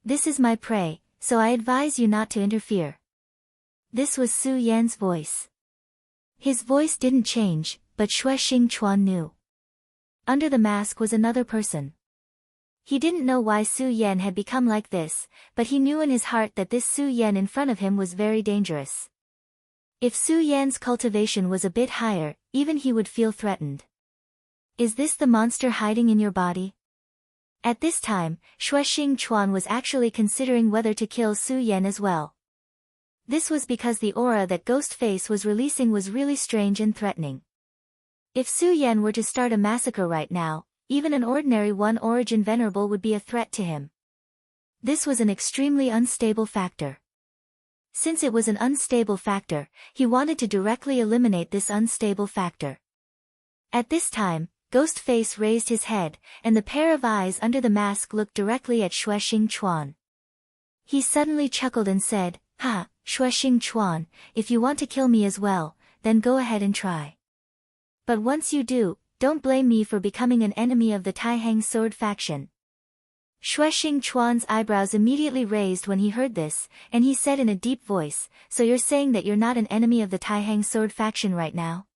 This is my prey, so I advise you not to interfere. This was Su Yan's voice. His voice didn't change, but Xue Xingchuan knew. Under the mask was another person. He didn't know why Su Yan had become like this, but he knew in his heart that this Su Yan in front of him was very dangerous. If Su Yan's cultivation was a bit higher, even he would feel threatened. Is this the monster hiding in your body? At this time, Xue Xingchuan was actually considering whether to kill Su Yan as well. This was because the aura that Ghostface was releasing was really strange and threatening. If Su Yan were to start a massacre right now, even an ordinary one-origin venerable would be a threat to him. This was an extremely unstable factor. Since it was an unstable factor, he wanted to directly eliminate this unstable factor. At this time, Ghostface raised his head, and the pair of eyes under the mask looked directly at Xue Xingchuan. He suddenly chuckled and said, "Ha, Xue Xingchuan, if you want to kill me as well, then go ahead and try. But once you do, don't blame me for becoming an enemy of the Taihang Sword faction." Xue Xingchuan's eyebrows immediately raised when he heard this, and he said in a deep voice, "So you're saying that you're not an enemy of the Taihang Sword faction right now?"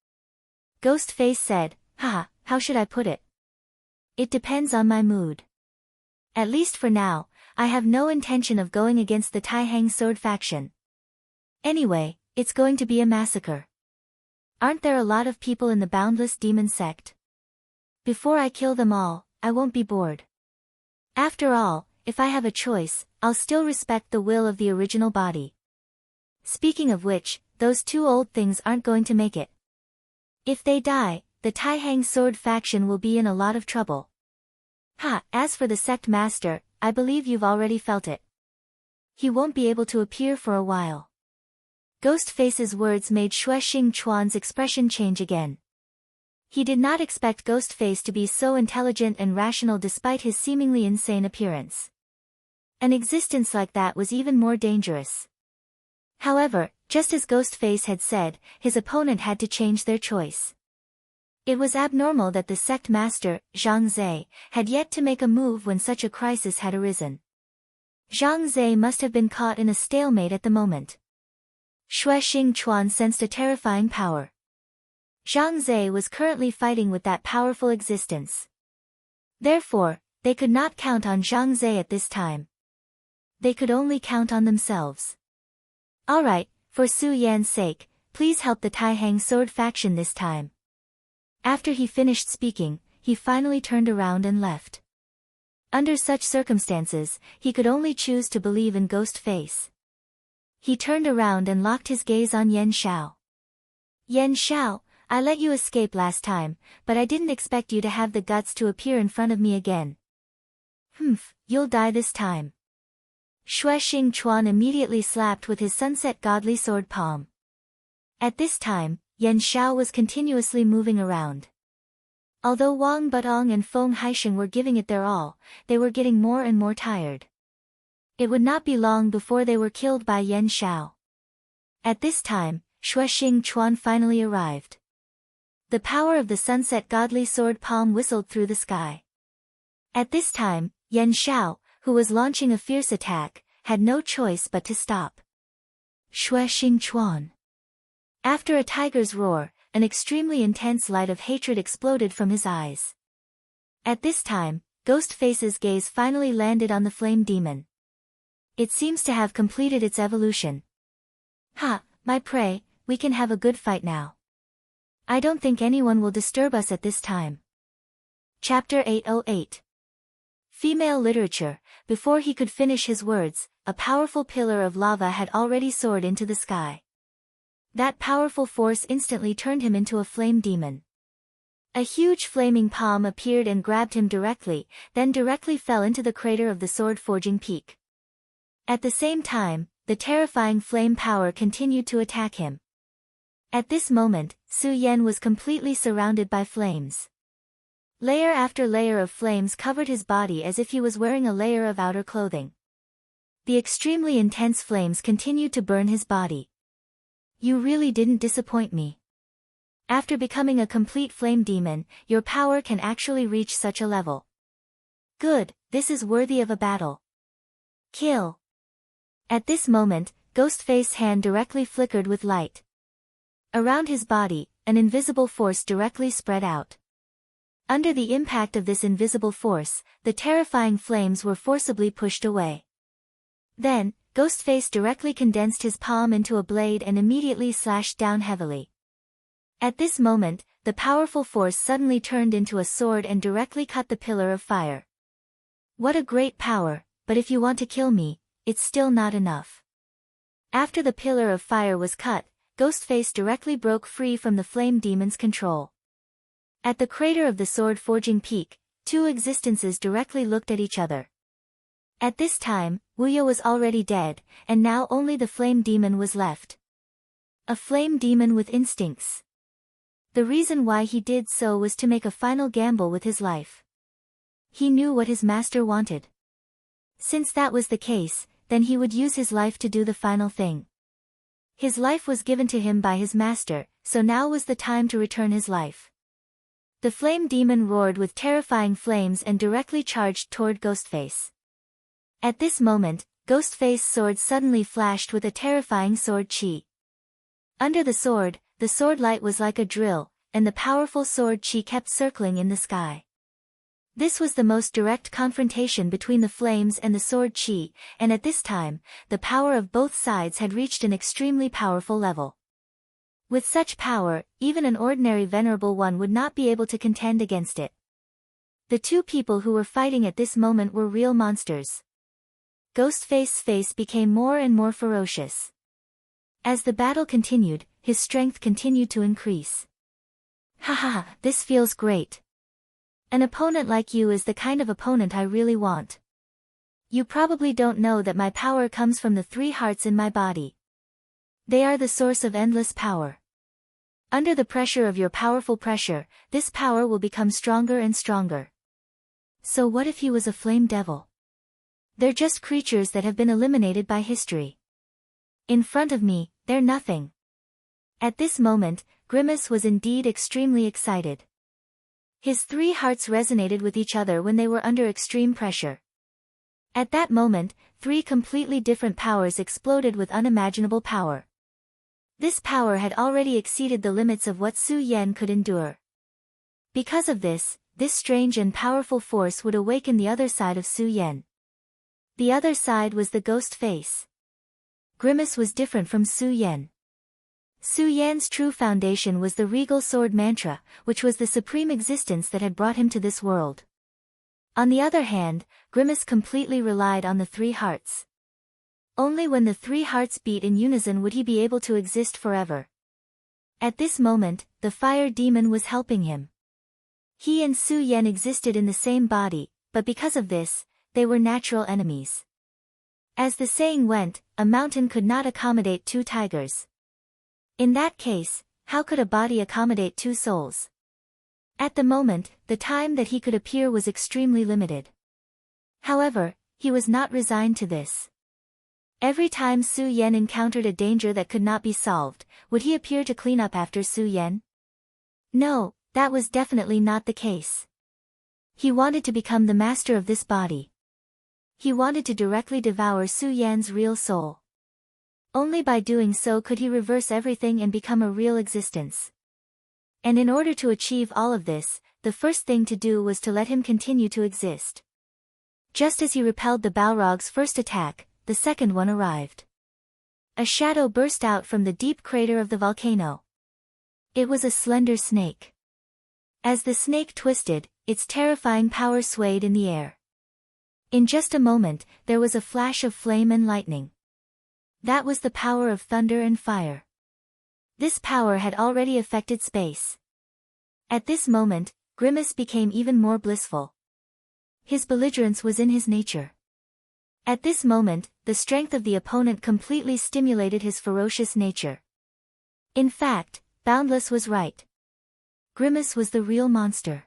Ghostface said, "Haha, how should I put it? It depends on my mood. At least for now, I have no intention of going against the Taihang Sword faction. Anyway, it's going to be a massacre. Aren't there a lot of people in the Boundless Demon sect? Before I kill them all, I won't be bored. After all, if I have a choice, I'll still respect the will of the original body. Speaking of which, those two old things aren't going to make it. If they die, the Taihang Sword faction will be in a lot of trouble. Ha, as for the sect master, I believe you've already felt it. He won't be able to appear for a while." Ghostface's words made Xue Xingchuan's expression change again. He did not expect Ghostface to be so intelligent and rational despite his seemingly insane appearance. An existence like that was even more dangerous. However, just as Ghostface had said, his opponent had to change their choice. It was abnormal that the sect master, Zhang Zhe, had yet to make a move when such a crisis had arisen. Zhang Zhe must have been caught in a stalemate at the moment. Xue Xingchuan sensed a terrifying power. Zhang Zhe was currently fighting with that powerful existence. Therefore, they could not count on Zhang Zhe at this time. They could only count on themselves. Alright, for Su Yan's sake, please help the Taihang Sword faction this time. After he finished speaking, he finally turned around and left. Under such circumstances, he could only choose to believe in Ghostface. He turned around and locked his gaze on Yan Shao. "Yan Shao, I let you escape last time, but I didn't expect you to have the guts to appear in front of me again. Humph, you'll die this time." Xue Xingchuan immediately slapped with his sunset godly sword palm. At this time, Yan Shao was continuously moving around. Although Wang Budong and Feng Haisheng were giving it their all, they were getting more and more tired. It would not be long before they were killed by Yan Shao. At this time, Xue Xingchuan finally arrived. The power of the sunset godly sword palm whistled through the sky. At this time, Yan Shao, who was launching a fierce attack, had no choice but to stop. Xue Xingchuan. After a tiger's roar, an extremely intense light of hatred exploded from his eyes. At this time, Ghostface's gaze finally landed on the flame demon. It seems to have completed its evolution. "Ha, my prey, we can have a good fight now. I don't think anyone will disturb us at this time." Chapter 808. Female literature. Before he could finish his words, a powerful pillar of lava had already soared into the sky. That powerful force instantly turned him into a flame demon. A huge flaming palm appeared and grabbed him directly, then directly fell into the crater of the sword-forging peak. At the same time, the terrifying flame power continued to attack him. At this moment, Su Yan was completely surrounded by flames. Layer after layer of flames covered his body as if he was wearing a layer of outer clothing. The extremely intense flames continued to burn his body. You really didn't disappoint me. After becoming a complete flame demon, your power can actually reach such a level. Good, this is worthy of a battle. Kill. At this moment, Ghostface's hand directly flickered with light. Around his body, an invisible force directly spread out. Under the impact of this invisible force, the terrifying flames were forcibly pushed away. Then, Ghostface directly condensed his palm into a blade and immediately slashed down heavily. At this moment, the powerful force suddenly turned into a sword and directly cut the pillar of fire. What a great power, but if you want to kill me, it's still not enough. After the pillar of fire was cut, Ghostface directly broke free from the flame demon's control. At the crater of the sword-forging peak, two existences directly looked at each other. At this time, Wuya was already dead, and now only the flame demon was left. A flame demon with instincts. The reason why he did so was to make a final gamble with his life. He knew what his master wanted. Since that was the case, then he would use his life to do the final thing. His life was given to him by his master, so now was the time to return his life. The flame demon roared with terrifying flames and directly charged toward Ghostface. At this moment, Ghostface's sword suddenly flashed with a terrifying sword chi. Under the sword light was like a drill, and the powerful sword chi kept circling in the sky. This was the most direct confrontation between the flames and the sword chi, and at this time, the power of both sides had reached an extremely powerful level. With such power, even an ordinary venerable one would not be able to contend against it. The two people who were fighting at this moment were real monsters. Ghostface's face became more and more ferocious. As the battle continued, his strength continued to increase. Haha, this feels great. An opponent like you is the kind of opponent I really want. You probably don't know that my power comes from the 3 hearts in my body. They are the source of endless power. Under the pressure of your powerful pressure, this power will become stronger and stronger. So what if he was a flame devil? They're just creatures that have been eliminated by history. In front of me, they're nothing. At this moment, Grimace was indeed extremely excited. His 3 hearts resonated with each other when they were under extreme pressure. At that moment, 3 completely different powers exploded with unimaginable power. This power had already exceeded the limits of what Su Yan could endure. Because of this strange and powerful force would awaken the other side of Su Yan. The other side was the ghost face. Grimace was different from Su Yan. Su Yan's true foundation was the regal sword mantra, which was the supreme existence that had brought him to this world. On the other hand, Grimace completely relied on the 3 hearts. Only when the 3 hearts beat in unison would he be able to exist forever. At this moment, the fire demon was helping him. He and Su Yan existed in the same body, but because of this, they were natural enemies. As the saying went, a mountain could not accommodate 2 tigers. In that case, how could a body accommodate 2 souls? At the moment, the time that he could appear was extremely limited. However, he was not resigned to this. Every time Su Yan encountered a danger that could not be solved, would he appear to clean up after Su Yan? No, that was definitely not the case. He wanted to become the master of this body. He wanted to directly devour Su Yan's real soul. Only by doing so could he reverse everything and become a real existence. And in order to achieve all of this, the first thing to do was to let him continue to exist. Just as he repelled the Balrog's first attack, the second one arrived. A shadow burst out from the deep crater of the volcano. It was a slender snake. As the snake twisted, its terrifying power swayed in the air. In just a moment, there was a flash of flame and lightning. That was the power of thunder and fire. This power had already affected space. At this moment, Grimace became even more blissful. His belligerence was in his nature. At this moment, the strength of the opponent completely stimulated his ferocious nature. In fact, Boundless was right. Grimace was the real monster.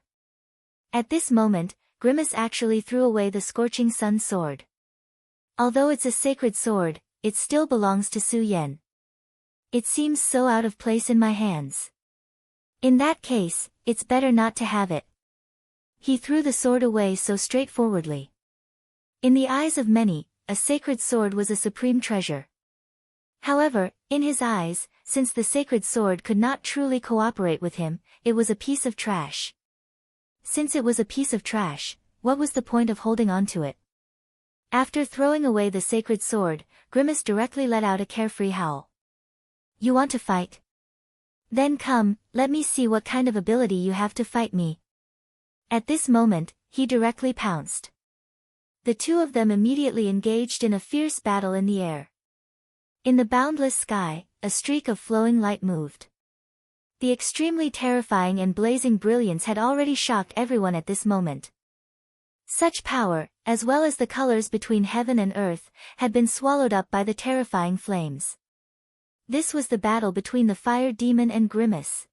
At this moment, Grimace actually threw away the Scorching Sun sword. Although it's a sacred sword, it still belongs to Su Yan. It seems so out of place in my hands. In that case, it's better not to have it. He threw the sword away so straightforwardly. In the eyes of many, a sacred sword was a supreme treasure. However, in his eyes, since the sacred sword could not truly cooperate with him, it was a piece of trash. Since it was a piece of trash, what was the point of holding on to it? After throwing away the sacred sword, Grimace directly let out a carefree howl. You want to fight? Then come, let me see what kind of ability you have to fight me. At this moment, he directly pounced. The two of them immediately engaged in a fierce battle in the air. In the boundless sky, a streak of flowing light moved. The extremely terrifying and blazing brilliance had already shocked everyone at this moment. Such power, as well as the colors between heaven and earth, had been swallowed up by the terrifying flames. This was the battle between the fire demon and Grimace.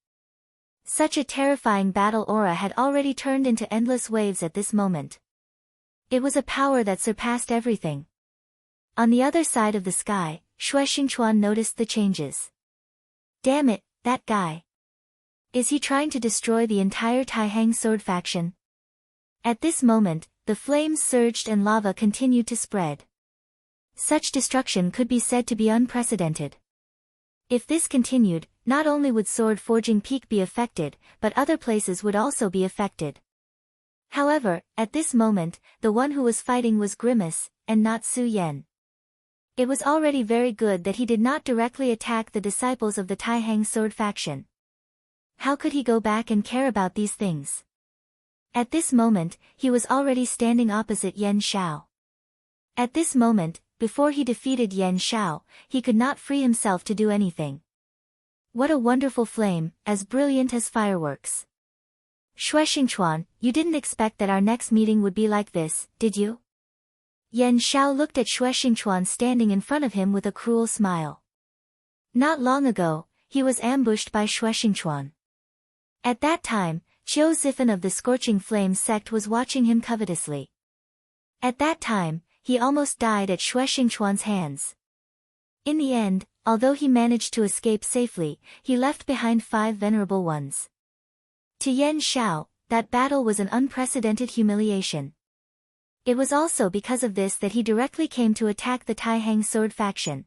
Such a terrifying battle aura had already turned into endless waves at this moment. It was a power that surpassed everything. On the other side of the sky, Xue Xingchuan noticed the changes. Damn it, that guy. Is he trying to destroy the entire Taihang sword faction? At this moment, the flames surged and lava continued to spread. Such destruction could be said to be unprecedented. If this continued, not only would Sword Forging Peak be affected, but other places would also be affected. However, at this moment, the one who was fighting was Grimace, and not Su Yan. It was already very good that he did not directly attack the disciples of the Taihang sword faction. How could he go back and care about these things? At this moment, he was already standing opposite Yan Shao. At this moment, before he defeated Yan Shao, he could not free himself to do anything. What a wonderful flame, as brilliant as fireworks. Xue Xingchuan, you didn't expect that our next meeting would be like this, did you? Yan Shao looked at Xue Xingchuan standing in front of him with a cruel smile. Not long ago, he was ambushed by Xue Xingchuan. At that time, Qiu Zifan of the Scorching Flames sect was watching him covetously. At that time, he almost died at Xue Xingchuan's hands. In the end, although he managed to escape safely, he left behind 5 venerable ones. To Yan Shao, that battle was an unprecedented humiliation. It was also because of this that he directly came to attack the Taihang sword faction.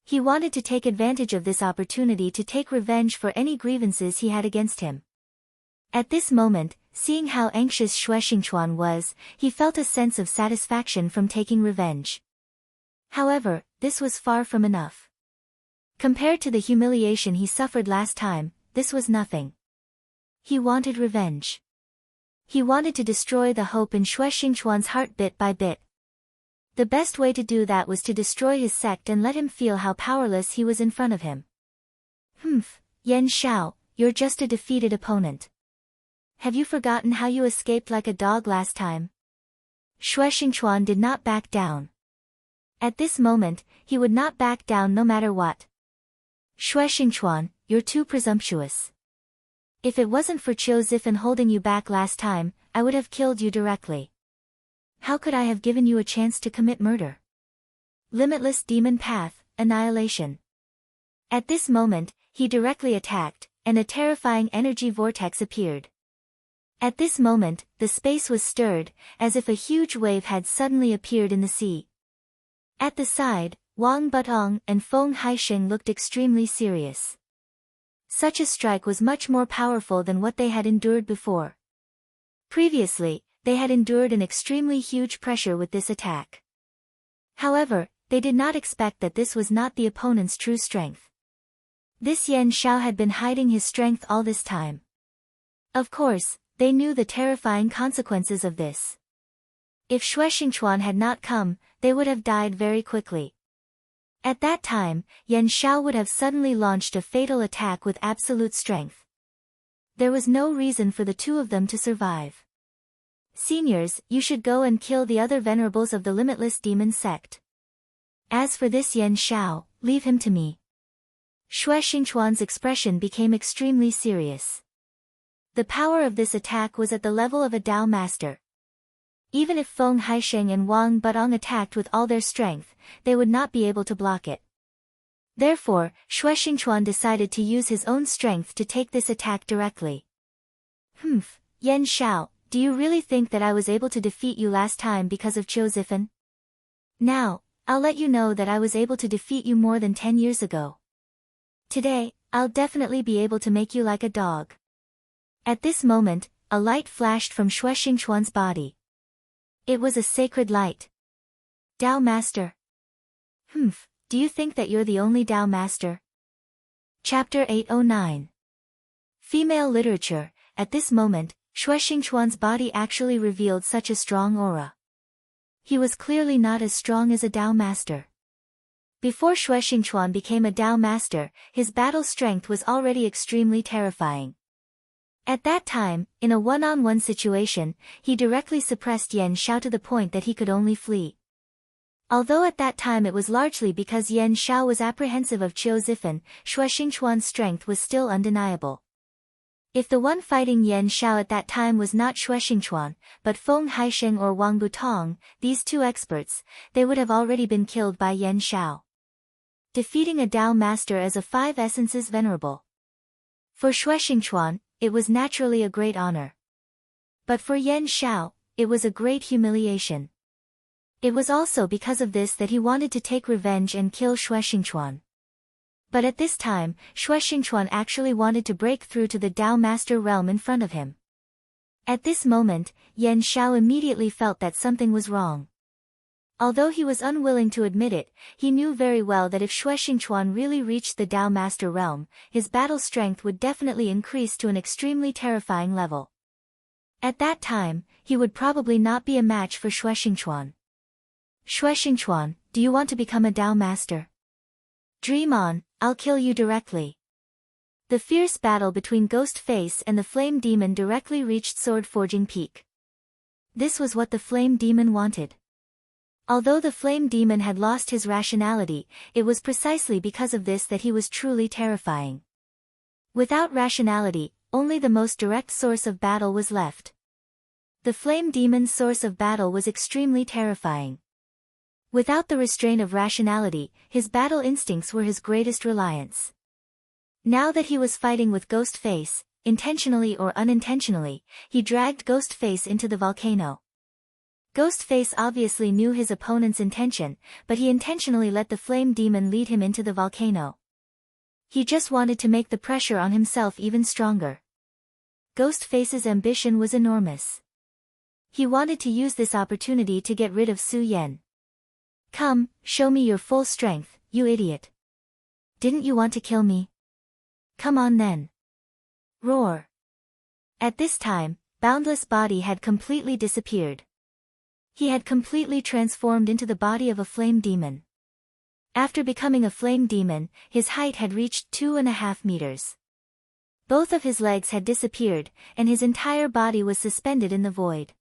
He wanted to take advantage of this opportunity to take revenge for any grievances he had against him. At this moment, seeing how anxious Xue Xingchuan was, he felt a sense of satisfaction from taking revenge. However, this was far from enough. Compared to the humiliation he suffered last time, this was nothing. He wanted revenge. He wanted to destroy the hope in Xue Xingchuan's heart bit by bit. The best way to do that was to destroy his sect and let him feel how powerless he was in front of him. Yan Shao, you're just a defeated opponent. Have you forgotten how you escaped like a dog last time? Xue Xingchuan did not back down. At this moment, he would not back down no matter what. Xue Xingchuan, you're too presumptuous. If it wasn't for Qiu Zifan holding you back last time, I would have killed you directly. How could I have given you a chance to commit murder? Limitless demon path, annihilation. At this moment, he directly attacked, and a terrifying energy vortex appeared. At this moment, the space was stirred, as if a huge wave had suddenly appeared in the sea. At the side, Wang Butong and Feng Haisheng looked extremely serious. Such a strike was much more powerful than what they had endured before. Previously, they had endured an extremely huge pressure with this attack. However, they did not expect that this was not the opponent's true strength. This Yan Shao had been hiding his strength all this time. Of course, they knew the terrifying consequences of this. If Xue Xingchuan had not come, they would have died very quickly. At that time, Yan Xiao would have suddenly launched a fatal attack with absolute strength. There was no reason for the two of them to survive. Seniors, you should go and kill the other venerables of the limitless demon sect. As for this Yan Xiao, leave him to me. Xue Xingchuan's expression became extremely serious. The power of this attack was at the level of a Dao master. Even if Feng Haisheng and Wang Budong attacked with all their strength, they would not be able to block it. Therefore, Xue Xingchuan decided to use his own strength to take this attack directly. Yan Xiao, do you really think that I was able to defeat you last time because of Qiu Zifan? Now, I'll let you know that I was able to defeat you more than 10 years ago. Today, I'll definitely be able to make you like a dog. At this moment, a light flashed from Xue Xingchuan's body. It was a sacred light. Dao Master. Do you think that you're the only Dao Master? Chapter 809. Female Literature. At this moment, Xue Xingchuan's body actually revealed such a strong aura. He was clearly not as strong as a Dao Master. Before Xue Xingchuan became a Dao Master, his battle strength was already extremely terrifying. At that time, in a one-on-one situation, he directly suppressed Yan Xiao to the point that he could only flee. Although at that time it was largely because Yan Xiao was apprehensive of Qiu Zifan, Xue Xingchuan's strength was still undeniable. If the one fighting Yan Xiao at that time was not Xue Xingchuan, but Feng Haisheng or Wang Butong, these two experts, they would have already been killed by Yan Xiao. Defeating a Dao Master as a 5 Essences Venerable. For Xue Xingchuan, it was naturally a great honor. But for Yan Xiao, it was a great humiliation. It was also because of this that he wanted to take revenge and kill Xue Xingchuan. But at this time, Xue Xingchuan actually wanted to break through to the Dao Master realm in front of him. At this moment, Yan Xiao immediately felt that something was wrong. Although he was unwilling to admit it, he knew very well that if Xue Xingchuan really reached the Dao Master realm, his battle strength would definitely increase to an extremely terrifying level. At that time, he would probably not be a match for Xue Xingchuan. Xue Xingchuan, do you want to become a Dao Master? Dream on, I'll kill you directly. The fierce battle between Ghost Face and the Flame Demon directly reached Sword Forging Peak. This was what the Flame Demon wanted. Although the Flame Demon had lost his rationality, it was precisely because of this that he was truly terrifying. Without rationality, only the most direct source of battle was left. The Flame Demon's source of battle was extremely terrifying. Without the restraint of rationality, his battle instincts were his greatest reliance. Now that he was fighting with Ghost Face, intentionally or unintentionally, he dragged Ghost Face into the volcano. Ghost Face obviously knew his opponent's intention, but he intentionally let the Flame Demon lead him into the volcano. He just wanted to make the pressure on himself even stronger. Ghost Face's ambition was enormous. He wanted to use this opportunity to get rid of Su Yan. Come, show me your full strength, you idiot. Didn't you want to kill me? Come on then. Roar. At this time, Boundless Body had completely disappeared. He had completely transformed into the body of a flame demon. After becoming a flame demon, his height had reached 2.5 meters. Both of his legs had disappeared, and his entire body was suspended in the void.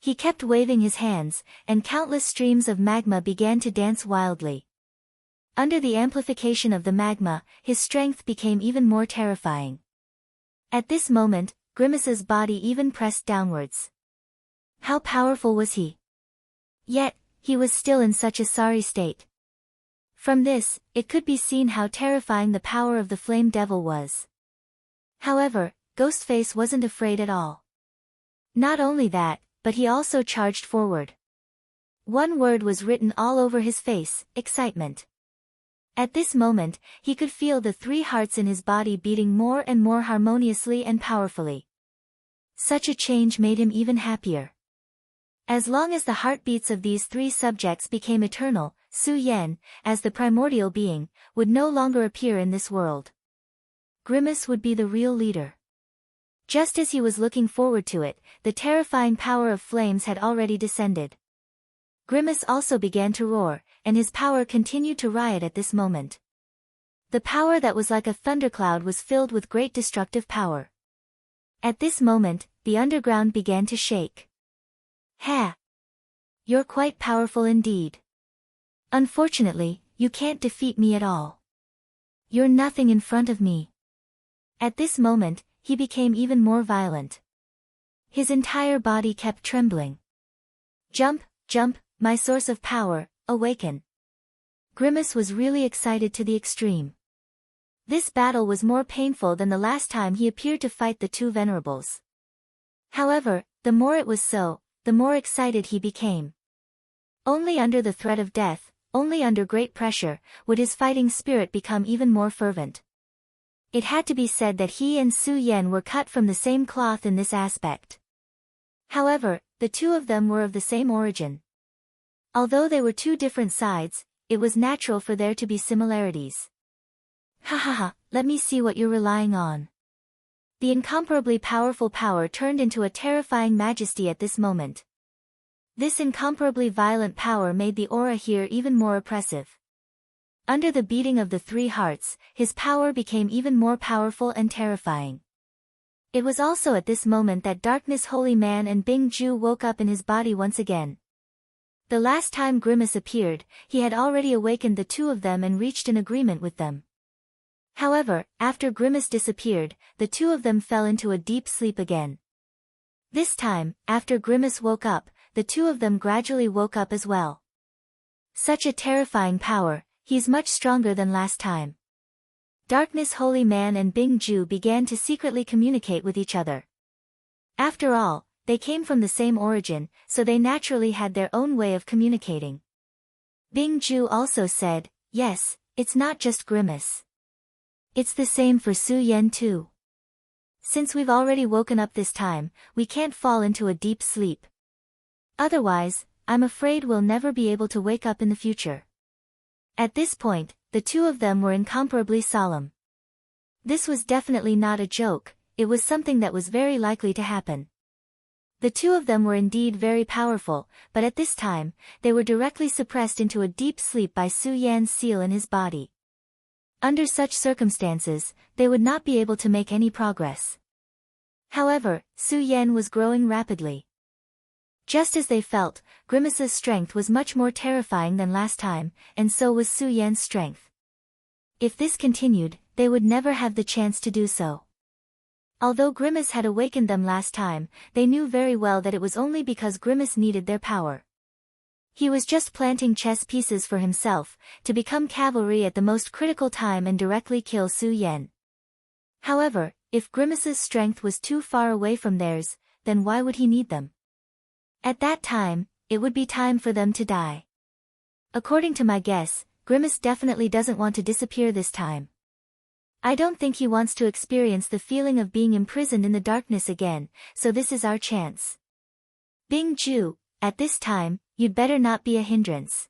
He kept waving his hands, and countless streams of magma began to dance wildly. Under the amplification of the magma, his strength became even more terrifying. At this moment, Grimace's body even pressed downwards. How powerful was he? Yet, he was still in such a sorry state. From this, it could be seen how terrifying the power of the Flame Devil was. However, Ghostface wasn't afraid at all. Not only that, but he also charged forward. One word was written all over his face: excitement. At this moment, he could feel the 3 hearts in his body beating more and more harmoniously and powerfully. Such a change made him even happier. As long as the heartbeats of these 3 subjects became eternal, Su Yan, as the primordial being, would no longer appear in this world. Grimace would be the real leader. Just as he was looking forward to it, the terrifying power of flames had already descended. Grimace also began to roar, and his power continued to riot at this moment. The power that was like a thundercloud was filled with great destructive power. At this moment, the underground began to shake. Ha! You're quite powerful indeed. Unfortunately, you can't defeat me at all. You're nothing in front of me. At this moment, he became even more violent. His entire body kept trembling. Jump, jump, my source of power, awaken. Grimace was really excited to the extreme. This battle was more painful than the last time he appeared to fight the two venerables. However, the more it was so, the more excited he became. Only under the threat of death, only under great pressure, would his fighting spirit become even more fervent. It had to be said that he and Su Yan were cut from the same cloth in this aspect. However, the two of them were of the same origin. Although they were two different sides, it was natural for there to be similarities. Ha ha ha, let me see what you're relying on. The incomparably powerful power turned into a terrifying majesty at this moment. This incomparably violent power made the aura here even more oppressive. Under the beating of the three hearts, his power became even more powerful and terrifying. It was also at this moment that Darkness Holy Man and Bing Ju woke up in his body once again. The last time Grimace appeared, he had already awakened the two of them and reached an agreement with them. However, after Grimace disappeared, the two of them fell into a deep sleep again. This time, after Grimace woke up, the two of them gradually woke up as well. Such a terrifying power, he's much stronger than last time. Darkness Holy Man and Bing Ju began to secretly communicate with each other. After all, they came from the same origin, so they naturally had their own way of communicating. Bing Ju also said, yes, it's not just Grimace. It's the same for Su Yan too. Since we've already woken up this time, we can't fall into a deep sleep. Otherwise, I'm afraid we'll never be able to wake up in the future. At this point, the two of them were incomparably solemn. This was definitely not a joke, it was something that was very likely to happen. The two of them were indeed very powerful, but at this time, they were directly suppressed into a deep sleep by Su Yan's seal in his body. Under such circumstances, they would not be able to make any progress. However, Su Yan was growing rapidly. Just as they felt, Grimace's strength was much more terrifying than last time, and so was Su Yan's strength. If this continued, they would never have the chance to do so. Although Grimace had awakened them last time, they knew very well that it was only because Grimace needed their power. He was just planting chess pieces for himself, to become cavalry at the most critical time and directly kill Su Yan. However, if Grimace's strength was too far away from theirs, then why would he need them? At that time, it would be time for them to die. According to my guess, Grimace definitely doesn't want to disappear this time. I don't think he wants to experience the feeling of being imprisoned in the darkness again, so this is our chance. Bing Ju, at this time, you'd better not be a hindrance.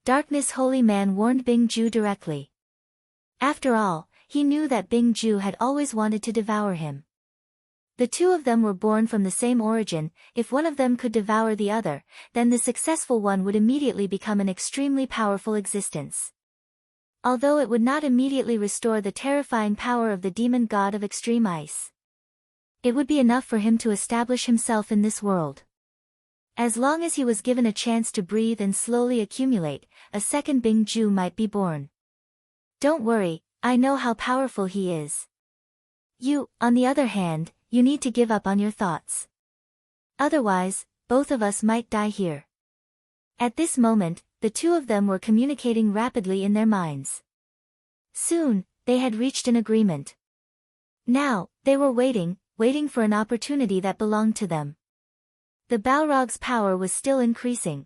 Darkness Holy Man warned Bing Ju directly. After all, he knew that Bing Ju had always wanted to devour him. The two of them were born from the same origin, if one of them could devour the other, then the successful one would immediately become an extremely powerful existence. Although it would not immediately restore the terrifying power of the demon god of extreme ice. It would be enough for him to establish himself in this world. As long as he was given a chance to breathe and slowly accumulate, a second Bing Ju might be born. Don't worry, I know how powerful he is. You, on the other hand, you need to give up on your thoughts. Otherwise, both of us might die here. At this moment, the two of them were communicating rapidly in their minds. Soon, they had reached an agreement. Now, they were waiting for an opportunity that belonged to them. The Balrog's power was still increasing.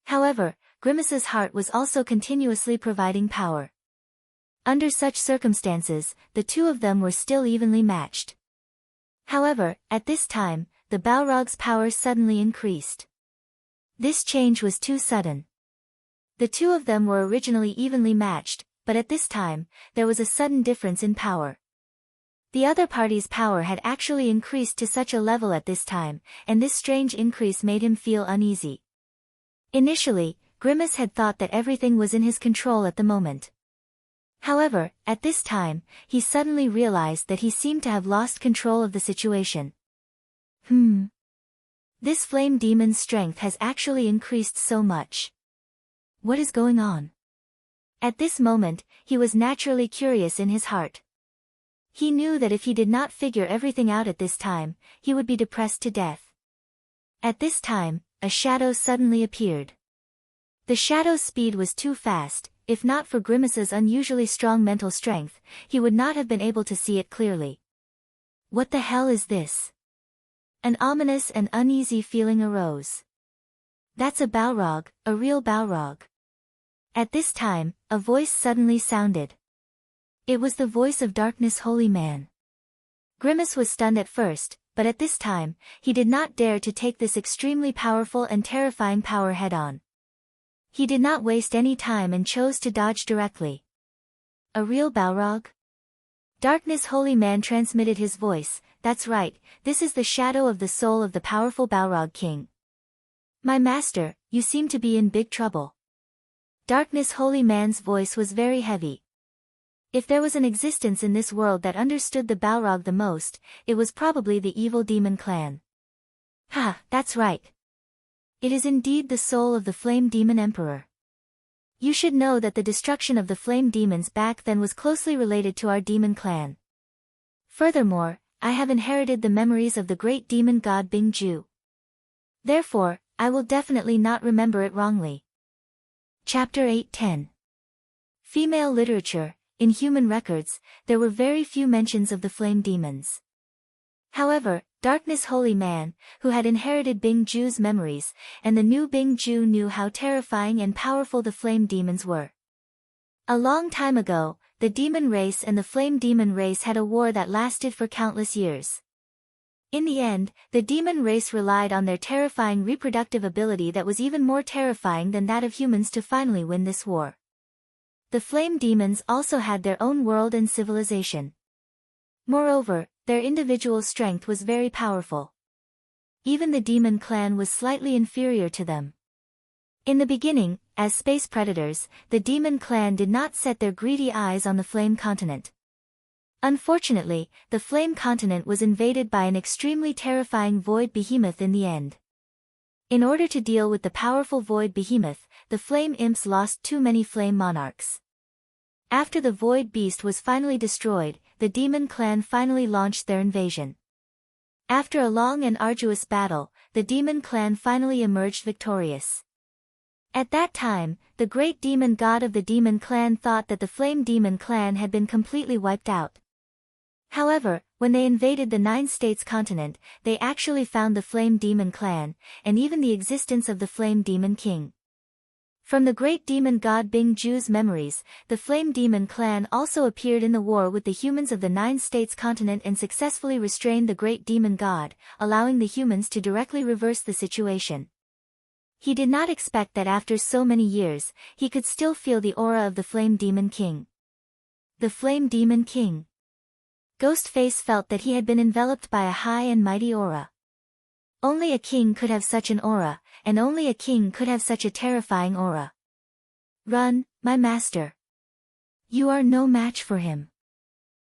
However, Grimace's heart was also continuously providing power. Under such circumstances, the two of them were still evenly matched. However, at this time, the Balrog's power suddenly increased. This change was too sudden. The two of them were originally evenly matched, but at this time, there was a sudden difference in power. The other party's power had actually increased to such a level at this time, and this strange increase made him feel uneasy. Initially, Grimace had thought that everything was in his control at the moment. However, at this time, he suddenly realized that he seemed to have lost control of the situation. This flame demon's strength has actually increased so much. What is going on? At this moment, he was naturally curious in his heart. He knew that if he did not figure everything out at this time, he would be depressed to death. At this time, a shadow suddenly appeared. The shadow's speed was too fast. If not for Grimace's unusually strong mental strength, he would not have been able to see it clearly. What the hell is this? An ominous and uneasy feeling arose. That's a Balrog, a real Balrog. At this time, a voice suddenly sounded. It was the voice of Darkness Holy Man. Grimace was stunned at first, but at this time, he did not dare to take this extremely powerful and terrifying power head-on. He did not waste any time and chose to dodge directly. A real Balrog? Darkness Holy Man transmitted his voice. That's right, this is the shadow of the soul of the powerful Balrog King. My master, you seem to be in big trouble. Darkness Holy Man's voice was very heavy. If there was an existence in this world that understood the Balrog the most, it was probably the evil demon clan. Ha, that's right. It is indeed the soul of the Flame Demon Emperor. You should know that the destruction of the Flame Demons back then was closely related to our demon clan. Furthermore, I have inherited the memories of the great demon god Bing Ju. Therefore, I will definitely not remember it wrongly. Chapter 8:10. Female Literature. In human records, there were very few mentions of the Flame Demons. However, Darkness Holy Man, who had inherited Bing Ju's memories, and the new Bing Ju knew how terrifying and powerful the Flame Demons were. A long time ago, the demon race and the Flame Demon race had a war that lasted for countless years. In the end, the demon race relied on their terrifying reproductive ability that was even more terrifying than that of humans to finally win this war. The Flame Demons also had their own world and civilization. Moreover, their individual strength was very powerful. Even the demon clan was slightly inferior to them. In the beginning, as space predators, the demon clan did not set their greedy eyes on the Flame Continent. Unfortunately, the Flame Continent was invaded by an extremely terrifying void behemoth in the end. In order to deal with the powerful void behemoth, the Flame Imps lost too many Flame Monarchs. After the void beast was finally destroyed, the demon clan finally launched their invasion. After a long and arduous battle, the demon clan finally emerged victorious. At that time, the great demon god of the demon clan thought that the Flame Demon clan had been completely wiped out. However, when they invaded the Nine States continent, they actually found the Flame Demon clan, and even the existence of the Flame Demon King. From the great demon god Bing Ju's memories, the Flame Demon clan also appeared in the war with the humans of the Nine States continent and successfully restrained the great demon god, allowing the humans to directly reverse the situation. He did not expect that after so many years, he could still feel the aura of the Flame Demon King. The Flame Demon King. Ghostface felt that he had been enveloped by a high and mighty aura. Only a king could have such an aura, and only a king could have such a terrifying aura. Run, my master. You are no match for him.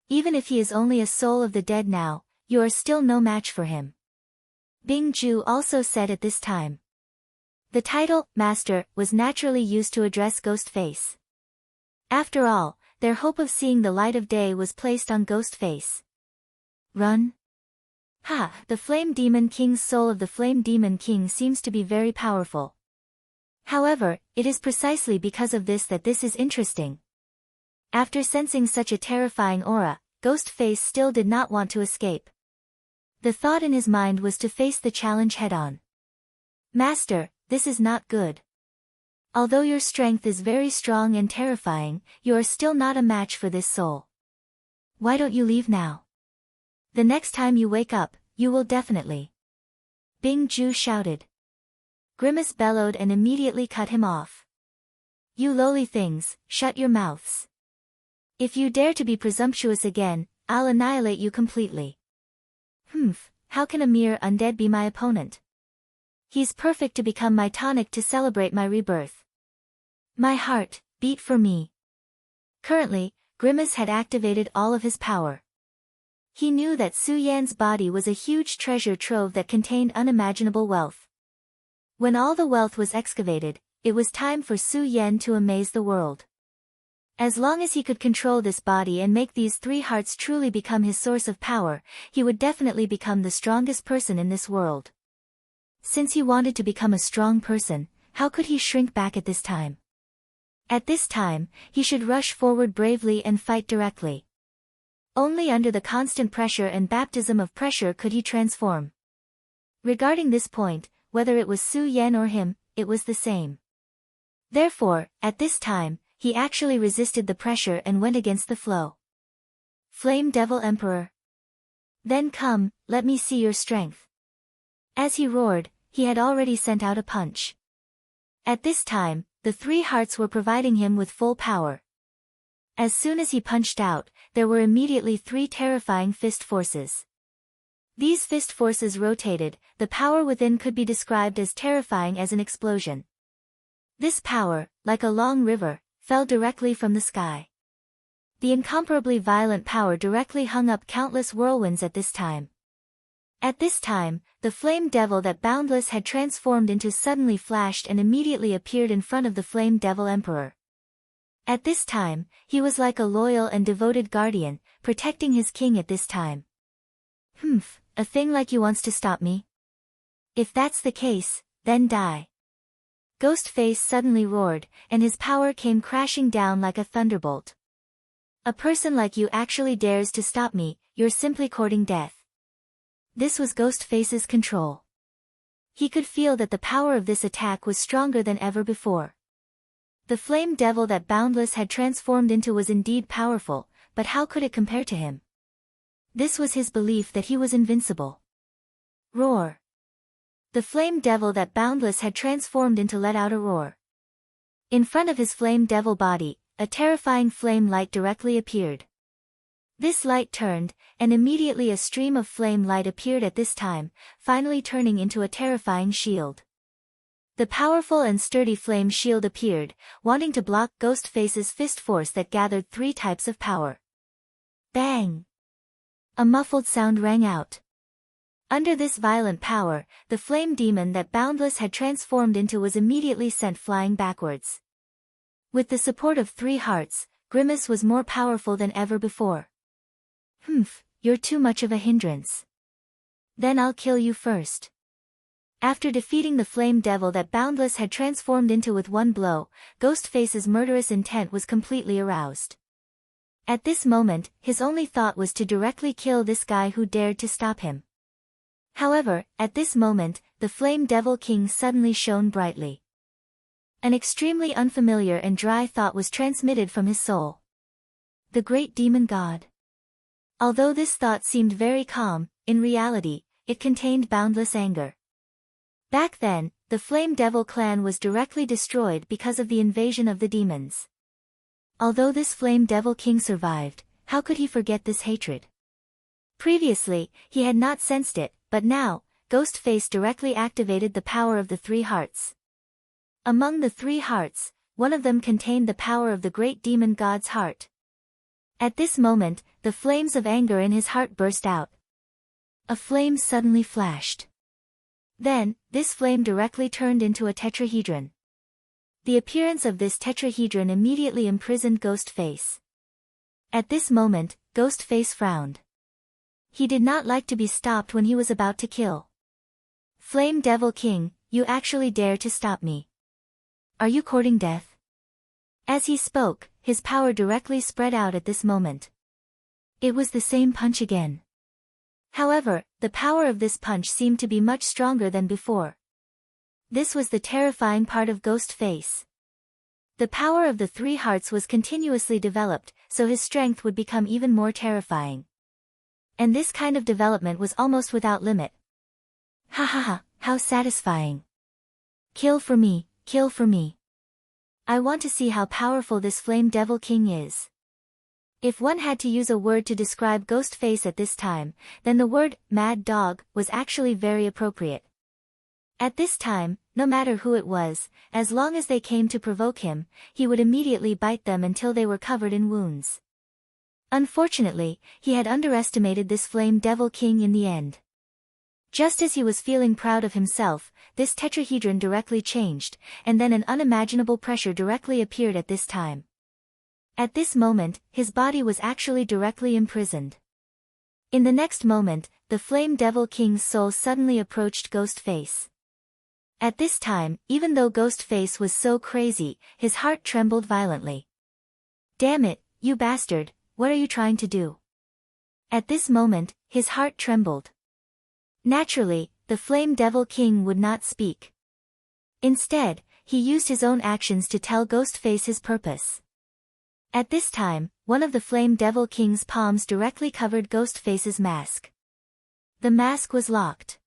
Even if he is only a soul of the dead now, you are still no match for him. Bing Ju also said at this time. The title, Master, was naturally used to address Ghostface. After all, their hope of seeing the light of day was placed on Ghostface. Run? Ha, the Flame Demon King's soul of the Flame Demon King seems to be very powerful. However, it is precisely because of this that this is interesting. After sensing such a terrifying aura, Ghostface still did not want to escape. The thought in his mind was to face the challenge head-on. Master, this is not good. Although your strength is very strong and terrifying, you are still not a match for this soul. Why don't you leave now? The next time you wake up, you will definitely. Bing Ju shouted. Grimace bellowed and immediately cut him off. You lowly things, shut your mouths. If you dare to be presumptuous again, I'll annihilate you completely. How can a mere undead be my opponent? He's perfect to become my tonic to celebrate my rebirth. My heart, beat for me. Currently, Grimace had activated all of his power. He knew that Su Yan's body was a huge treasure trove that contained unimaginable wealth. When all the wealth was excavated, it was time for Su Yan to amaze the world. As long as he could control this body and make these 3 hearts truly become his source of power, he would definitely become the strongest person in this world. Since he wanted to become a strong person, how could he shrink back at this time? At this time, he should rush forward bravely and fight directly. Only under the constant pressure and baptism of pressure could he transform. Regarding this point, whether it was Su Yan or him, it was the same. Therefore, at this time, he actually resisted the pressure and went against the flow. Flame Devil Emperor. Then come, let me see your strength. As he roared, he had already sent out a punch. At this time, the 3 hearts were providing him with full power. As soon as he punched out, there were immediately 3 terrifying fist forces. These fist forces rotated, the power within could be described as terrifying as an explosion. This power, like a long river, fell directly from the sky. The incomparably violent power directly hung up countless whirlwinds at this time. At this time, the flame devil that Boundless had transformed into suddenly flashed and immediately appeared in front of the Flame Devil Emperor. At this time, he was like a loyal and devoted guardian, protecting his king at this time. A thing like you wants to stop me? If that's the case, then die. Ghostface suddenly roared, and his power came crashing down like a thunderbolt. A person like you actually dares to stop me, you're simply courting death. This was Ghostface's control. He could feel that the power of this attack was stronger than ever before. The flame devil that Boundless had transformed into was indeed powerful, but how could it compare to him? This was his belief that he was invincible. Roar. The flame devil that Boundless had transformed into let out a roar. In front of his flame devil body, a terrifying flame light directly appeared. This light turned, and immediately a stream of flame light appeared at this time, finally turning into a terrifying shield. The powerful and sturdy flame shield appeared, wanting to block Ghostface's fist force that gathered 3 types of power. Bang! A muffled sound rang out. Under this violent power, the flame demon that Boundless had transformed into was immediately sent flying backwards. With the support of 3 hearts, Grimace was more powerful than ever before. You're too much of a hindrance. Then I'll kill you first. After defeating the flame devil that Boundless had transformed into with one blow, Ghostface's murderous intent was completely aroused. At this moment, his only thought was to directly kill this guy who dared to stop him. However, at this moment, the Flame Devil King suddenly shone brightly. An extremely unfamiliar and dry thought was transmitted from his soul. The Great Demon God. Although this thought seemed very calm, in reality, it contained boundless anger. Back then, the Flame Devil clan was directly destroyed because of the invasion of the demons. Although this Flame Devil King survived, how could he forget this hatred? Previously, he had not sensed it, but now, Ghostface directly activated the power of the 3 hearts. Among the 3 hearts, one of them contained the power of the great demon god's heart. At this moment, the flames of anger in his heart burst out. A flame suddenly flashed. Then, this flame directly turned into a tetrahedron. The appearance of this tetrahedron immediately imprisoned Ghostface. At this moment, Ghostface frowned. He did not like to be stopped when he was about to kill. Flame Devil King, you actually dare to stop me. Are you courting death? As he spoke, his power directly spread out at this moment. It was the same punch again. However, the power of this punch seemed to be much stronger than before. This was the terrifying part of Ghostface. The power of the 3 hearts was continuously developed, so his strength would become even more terrifying. And this kind of development was almost without limit. Ha ha ha, how satisfying. Kill for me, kill for me. I want to see how powerful this Flame Devil King is. If one had to use a word to describe Ghostface at this time, then the word, mad dog, was actually very appropriate. At this time, no matter who it was, as long as they came to provoke him, he would immediately bite them until they were covered in wounds. Unfortunately, he had underestimated this Flame Devil King in the end. Just as he was feeling proud of himself, this tetrahedron directly changed, and then an unimaginable pressure directly appeared at this time. At this moment, his body was actually directly imprisoned. In the next moment, the Flame Devil King's soul suddenly approached Ghostface. At this time, even though Ghostface was so crazy, his heart trembled violently. "Damn it, you bastard, what are you trying to do?" At this moment, his heart trembled. Naturally, the Flame Devil King would not speak. Instead, he used his own actions to tell Ghostface his purpose. At this time, one of the Flame Devil King's palms directly covered Ghostface's mask. The mask was locked.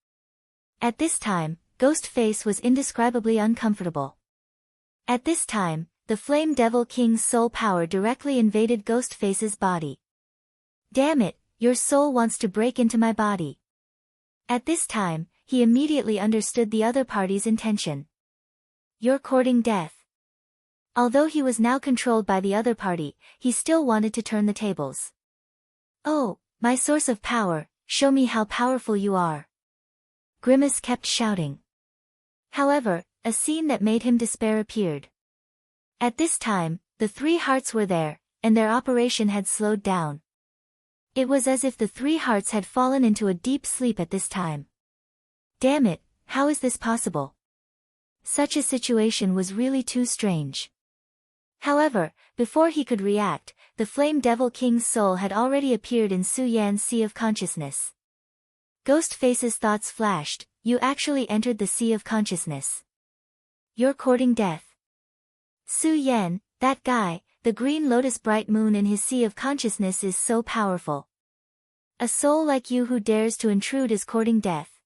At this time, Ghostface was indescribably uncomfortable. At this time, the Flame Devil King's soul power directly invaded Ghostface's body. "Damn it, your soul wants to break into my body." At this time, he immediately understood the other party's intention. "You're courting death." Although he was now controlled by the other party, he still wanted to turn the tables. "Oh, my source of power, show me how powerful you are." Grimace kept shouting. However, a scene that made him despair appeared. At this time, the three hearts were there, and their operation had slowed down. It was as if the three hearts had fallen into a deep sleep at this time. Damn it, how is this possible? Such a situation was really too strange. However, before he could react, the Flame Devil King's soul had already appeared in Su Yan's Sea of Consciousness. Ghostface's thoughts flashed, "You actually entered the Sea of Consciousness. You're courting death." Su Yan, that guy, the Green Lotus Bright Moon in his Sea of Consciousness is so powerful. A soul like you who dares to intrude is courting death.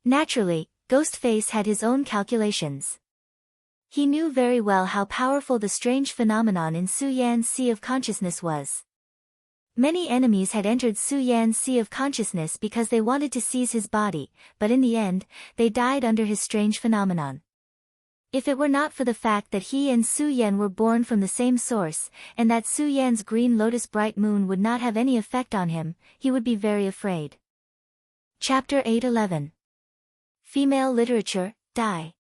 Naturally, Ghostface had his own calculations. He knew very well how powerful the strange phenomenon in Su Yan's Sea of Consciousness was. Many enemies had entered Su Yan's Sea of Consciousness because they wanted to seize his body, but in the end, they died under his strange phenomenon. If it were not for the fact that he and Su Yan were born from the same source, and that Su Yan's Green Lotus Bright Moon would not have any effect on him, he would be very afraid. Chapter 811. Female Literature, Die.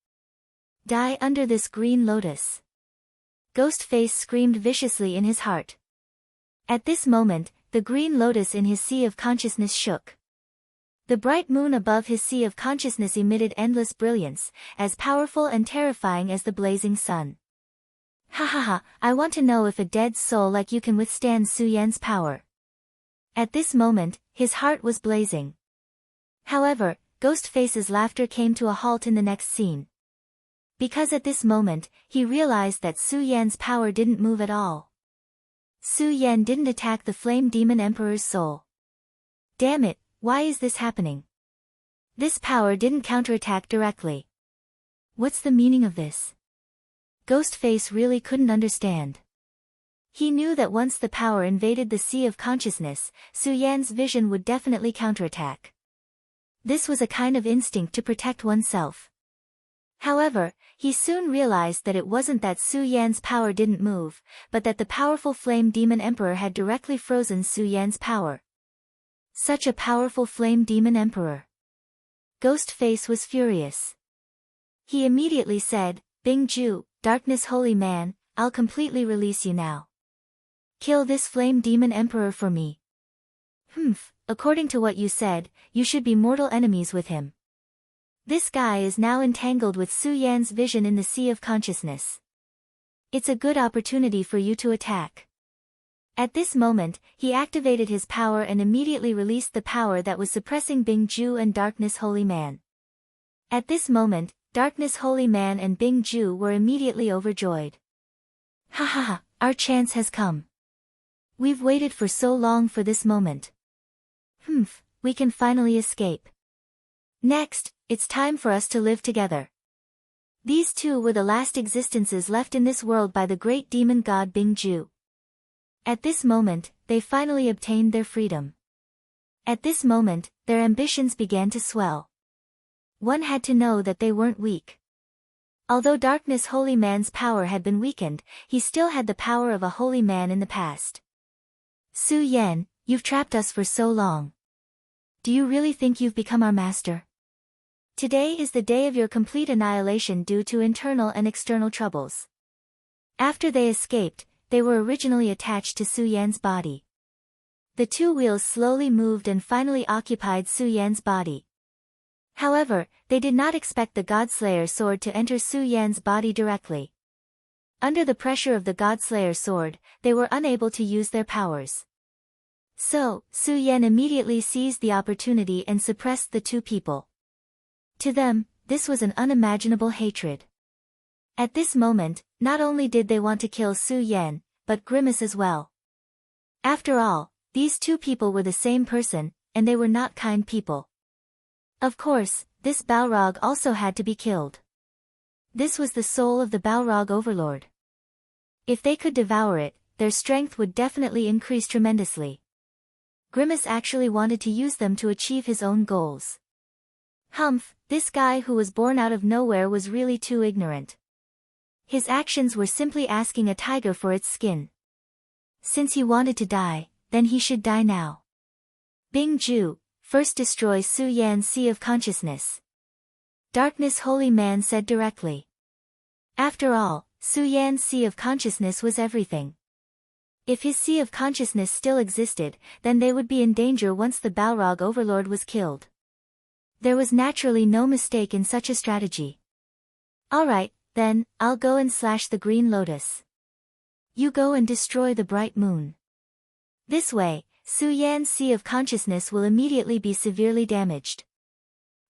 Die under this green lotus. Ghostface screamed viciously in his heart. At this moment, the green lotus in his Sea of Consciousness shook. The bright moon above his Sea of Consciousness emitted endless brilliance, as powerful and terrifying as the blazing sun. "Ha ha ha, I want to know if a dead soul like you can withstand Su Yan's power." At this moment, his heart was blazing. However, Ghostface's laughter came to a halt in the next scene. Because at this moment, he realized that Su Yan's power didn't move at all. Su Yan didn't attack the Flame Demon Emperor's soul. Damn it, why is this happening? This power didn't counterattack directly. What's the meaning of this? Ghostface really couldn't understand. He knew that once the power invaded the Sea of Consciousness, Su Yan's vision would definitely counterattack. This was a kind of instinct to protect oneself. However, he soon realized that it wasn't that Su Yan's power didn't move, but that the powerful Flame Demon Emperor had directly frozen Su Yan's power. Such a powerful Flame Demon Emperor. Ghostface was furious. He immediately said, "Bing Ju, Darkness Holy Man, I'll completely release you now. Kill this Flame Demon Emperor for me." According to what you said, you should be mortal enemies with him. This guy is now entangled with Su Yan's vision in the Sea of Consciousness. It's a good opportunity for you to attack. At this moment, he activated his power and immediately released the power that was suppressing Bing Ju and Darkness Holy Man. At this moment, Darkness Holy Man and Bing Ju were immediately overjoyed. "Ha ha ha, our chance has come. We've waited for so long for this moment. We can finally escape. Next, it's time for us to live together." These two were the last existences left in this world by the great demon god Bing Ju. At this moment, they finally obtained their freedom. At this moment, their ambitions began to swell. One had to know that they weren't weak. Although Darkness Holy Man's power had been weakened, he still had the power of a holy man in the past. Su Yan, you've trapped us for so long. Do you really think you've become our master? Today is the day of your complete annihilation due to internal and external troubles. After they escaped, they were originally attached to Su Yan's body. The two wheels slowly moved and finally occupied Su Yan's body. However, they did not expect the Godslayer sword to enter Su Yan's body directly. Under the pressure of the Godslayer sword, they were unable to use their powers. So, Su Yan immediately seized the opportunity and suppressed the two people. To them, this was an unimaginable hatred. At this moment, not only did they want to kill Su Yan, but Grimace as well. After all, these two people were the same person, and they were not kind people. Of course, this Balrog also had to be killed. This was the soul of the Balrog overlord. If they could devour it, their strength would definitely increase tremendously. Grimace actually wanted to use them to achieve his own goals. Humph, this guy who was born out of nowhere was really too ignorant. His actions were simply asking a tiger for its skin. Since he wanted to die, then he should die now. Bing Ju, first destroy Su Yan's Sea of Consciousness. Darkness Holy Man said directly. After all, Su Yan's Sea of Consciousness was everything. If his Sea of Consciousness still existed, then they would be in danger once the Balrog overlord was killed. There was naturally no mistake in such a strategy. Alright, then, I'll go and slash the Green Lotus. You go and destroy the bright moon. This way, Su Yan's Sea of Consciousness will immediately be severely damaged.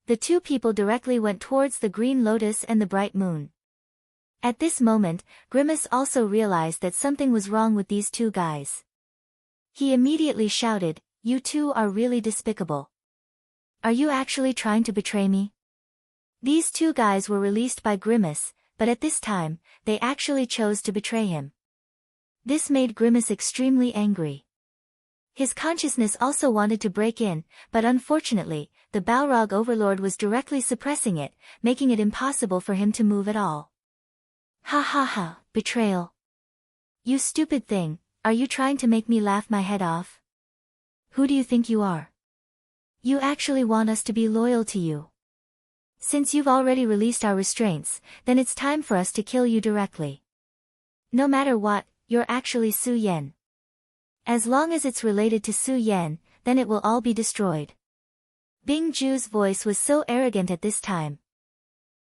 The two people directly went towards the Green Lotus and the bright moon. At this moment, Grimace also realized that something was wrong with these two guys. He immediately shouted, "You two are really despicable. Are you actually trying to betray me?" These two guys were released by Grimace, but at this time, they actually chose to betray him. This made Grimace extremely angry. His consciousness also wanted to break in, but unfortunately, the Balrog overlord was directly suppressing it, making it impossible for him to move at all. Ha ha ha, betrayal. You stupid thing, are you trying to make me laugh my head off? Who do you think you are? You actually want us to be loyal to you. Since you've already released our restraints, then it's time for us to kill you directly. No matter what, you're actually Su Yan. As long as it's related to Su Yan, then it will all be destroyed. Bing Ju's voice was so arrogant at this time.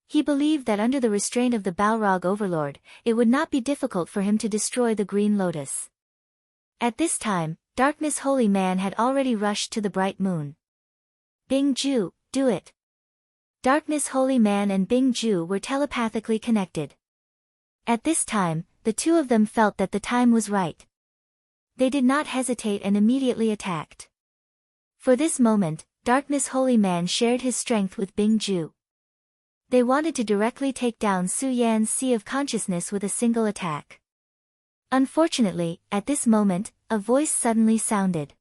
He believed that under the restraint of the Balrog overlord, it would not be difficult for him to destroy the Green Lotus. At this time, Darkness Holy Man had already rushed to the bright moon. Bing Ju, do it. Darkness Holy Man and Bing Ju were telepathically connected. At this time, the two of them felt that the time was right. They did not hesitate and immediately attacked. For this moment, Darkness Holy Man shared his strength with Bing Ju. They wanted to directly take down Su Yan's Sea of Consciousness with a single attack. Unfortunately, at this moment, a voice suddenly sounded.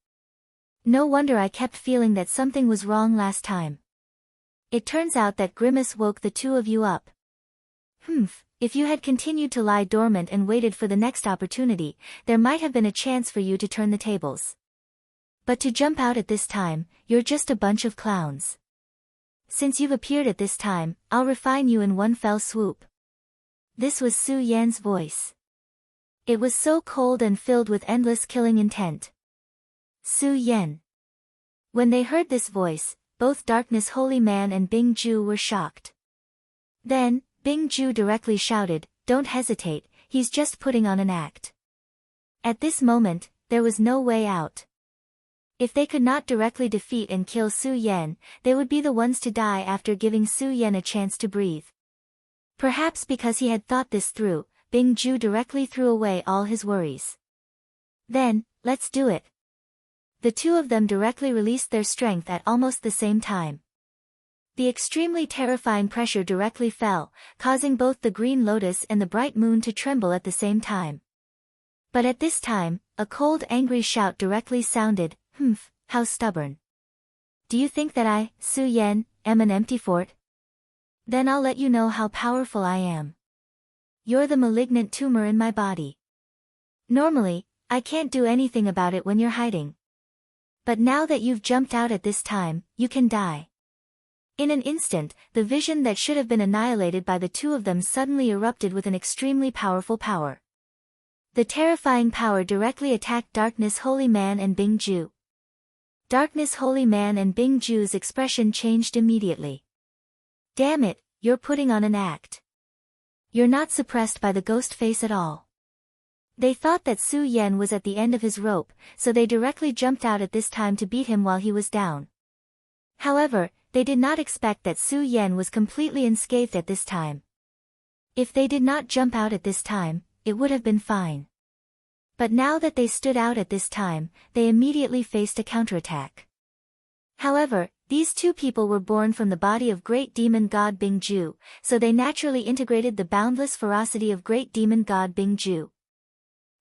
No wonder I kept feeling that something was wrong last time. It turns out that Grimace woke the two of you up. If you had continued to lie dormant and waited for the next opportunity, there might have been a chance for you to turn the tables. But to jump out at this time, you're just a bunch of clowns. Since you've appeared at this time, I'll refine you in one fell swoop. This was Su Yan's voice. It was so cold and filled with endless killing intent. Su Yan. When they heard this voice, both Darkness Holy Man and Bing Ju were shocked. Then, Bing Ju directly shouted, "Don't hesitate, he's just putting on an act." At this moment, there was no way out. If they could not directly defeat and kill Su Yan, they would be the ones to die after giving Su Yan a chance to breathe. Perhaps because he had thought this through, Bing Ju directly threw away all his worries. Then, let's do it. The two of them directly released their strength at almost the same time. The extremely terrifying pressure directly fell, causing both the Green Lotus and the bright moon to tremble at the same time. But at this time, a cold angry shout directly sounded, "Humph, how stubborn. Do you think that I, Su Yan, am an empty fort? Then I'll let you know how powerful I am. You're the malignant tumor in my body. Normally, I can't do anything about it when you're hiding. But now that you've jumped out at this time, you can die." In an instant, the vision that should have been annihilated by the two of them suddenly erupted with an extremely powerful power. The terrifying power directly attacked Darkness Holy Man and Bing Ju. Darkness Holy Man and Bing Ju's expression changed immediately. "Damn it, you're putting on an act. You're not suppressed by the ghost face at all." They thought that Su Yan was at the end of his rope, so they directly jumped out at this time to beat him while he was down. However, they did not expect that Su Yan was completely unscathed at this time. If they did not jump out at this time, it would have been fine. But now that they stood out at this time, they immediately faced a counterattack. However, these two people were born from the body of great demon god Bing Ju, so they naturally integrated the boundless ferocity of great demon god Bing Ju.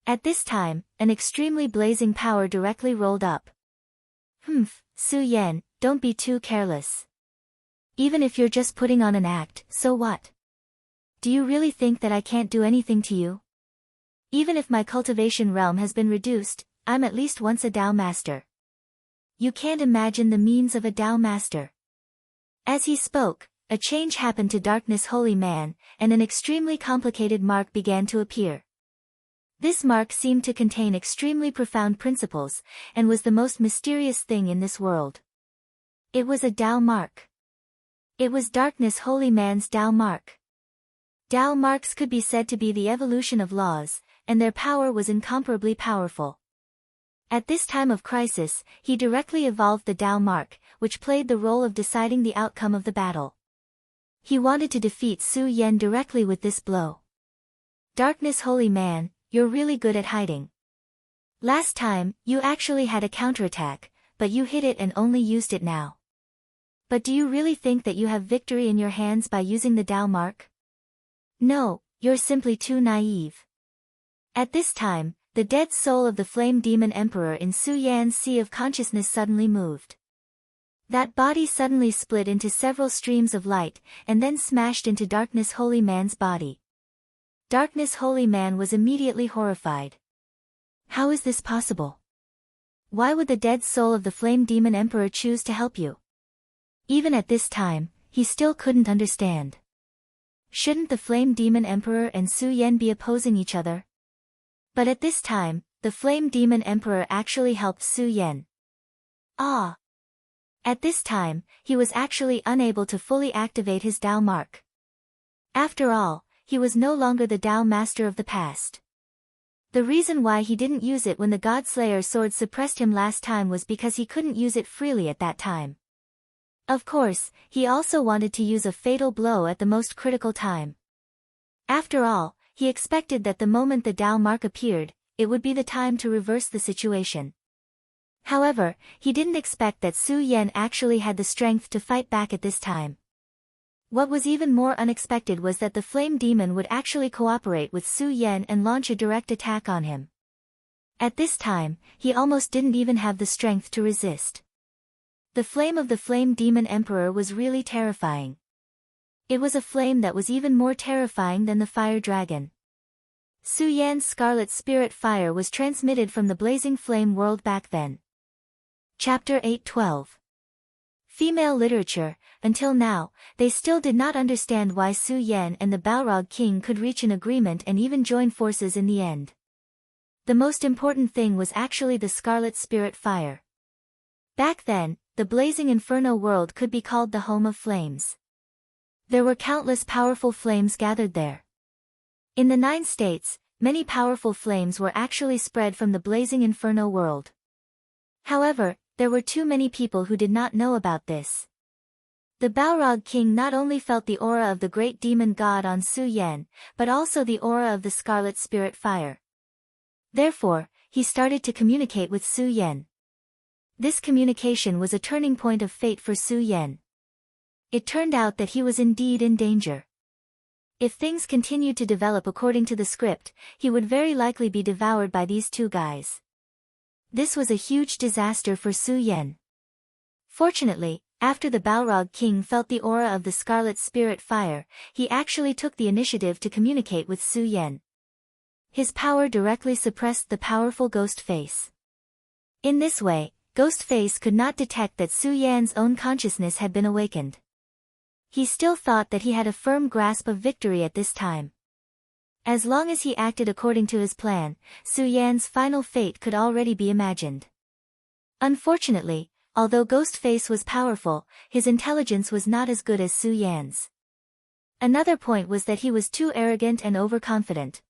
At this time, an extremely blazing power directly rolled up. "Humph, Su Yan, don't be too careless. Even if you're just putting on an act, so what? Do you really think that I can't do anything to you? Even if my cultivation realm has been reduced, I'm at least once a Dao Master. You can't imagine the means of a Dao Master." As he spoke, a change happened to Darkness Holy Man, and an extremely complicated mark began to appear. This mark seemed to contain extremely profound principles, and was the most mysterious thing in this world. It was a Dao mark. It was Darkness Holy Man's Dao mark. Dao marks could be said to be the evolution of laws, and their power was incomparably powerful. At this time of crisis, he directly evolved the Dao mark, which played the role of deciding the outcome of the battle. He wanted to defeat Su Yan directly with this blow. "Darkness Holy Man, you're really good at hiding. Last time, you actually had a counterattack, but you hid it and only used it now. But do you really think that you have victory in your hands by using the Dao mark? No, you're simply too naive." At this time, the dead soul of the Flame Demon Emperor in Su Yan's Sea of Consciousness suddenly moved. That body suddenly split into several streams of light, and then smashed into Darkness Holy Man's body. Darkness Holy Man was immediately horrified. How is this possible? Why would the dead soul of the Flame Demon Emperor choose to help you? Even at this time, he still couldn't understand. Shouldn't the Flame Demon Emperor and Su Yan be opposing each other? But at this time, the Flame Demon Emperor actually helped Su Yan. Ah! At this time, he was actually unable to fully activate his Dao mark. After all, he was no longer the Dao Master of the past. The reason why he didn't use it when the Godslayer sword suppressed him last time was because he couldn't use it freely at that time. Of course, he also wanted to use a fatal blow at the most critical time. After all, he expected that the moment the Dao mark appeared, it would be the time to reverse the situation. However, he didn't expect that Su Yan actually had the strength to fight back at this time. What was even more unexpected was that the Flame Demon would actually cooperate with Su Yan and launch a direct attack on him. At this time, he almost didn't even have the strength to resist. The flame of the Flame Demon Emperor was really terrifying. It was a flame that was even more terrifying than the fire dragon. Su Yan's scarlet spirit fire was transmitted from the blazing flame world back then. Chapter 8:12. Female literature. Until now, they still did not understand why Su Yan and the Balrog King could reach an agreement and even join forces in the end. The most important thing was actually the scarlet spirit fire. Back then, the blazing inferno world could be called the home of flames. There were countless powerful flames gathered there. In the 9 states, many powerful flames were actually spread from the blazing inferno world. However, there were too many people who did not know about this. The Balrog King not only felt the aura of the great demon god on Su Yan, but also the aura of the scarlet spirit fire. Therefore, he started to communicate with Su Yan. This communication was a turning point of fate for Su Yan. It turned out that he was indeed in danger. If things continued to develop according to the script, he would very likely be devoured by these two guys. This was a huge disaster for Su Yan. Fortunately, after the Balrog king felt the aura of the Scarlet Spirit fire, he actually took the initiative to communicate with Su Yan. His power directly suppressed the powerful Ghost Face. In this way, Ghost Face could not detect that Su Yan's own consciousness had been awakened. He still thought that he had a firm grasp of victory at this time. As long as he acted according to his plan, Su Yan's final fate could already be imagined. Unfortunately, although Ghost Face was powerful, his intelligence was not as good as Su Yan's. Another point was that he was too arrogant and overconfident.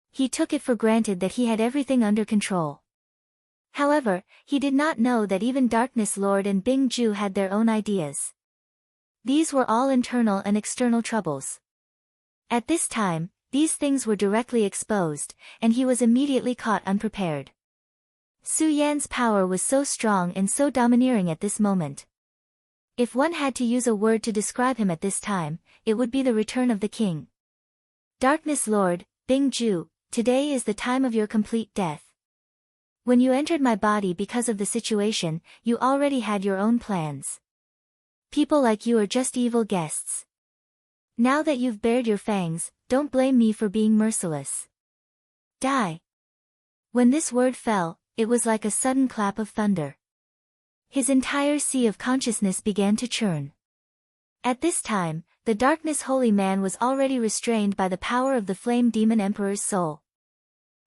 He took it for granted that he had everything under control. However, he did not know that even Darkness Lord and Bing Ju had their own ideas. These were all internal and external troubles. At this time, these things were directly exposed, and he was immediately caught unprepared. Su Yan's power was so strong and so domineering at this moment. If one had to use a word to describe him at this time, it would be the return of the king. Darkness Lord, Bing Ju, today is the time of your complete death. When you entered my body because of the situation, you already had your own plans. People like you are just evil guests. Now that you've bared your fangs, don't blame me for being merciless. Die. When this word fell, it was like a sudden clap of thunder. His entire sea of consciousness began to churn. At this time, the Darkness Holy Man was already restrained by the power of the Flame Demon Emperor's soul.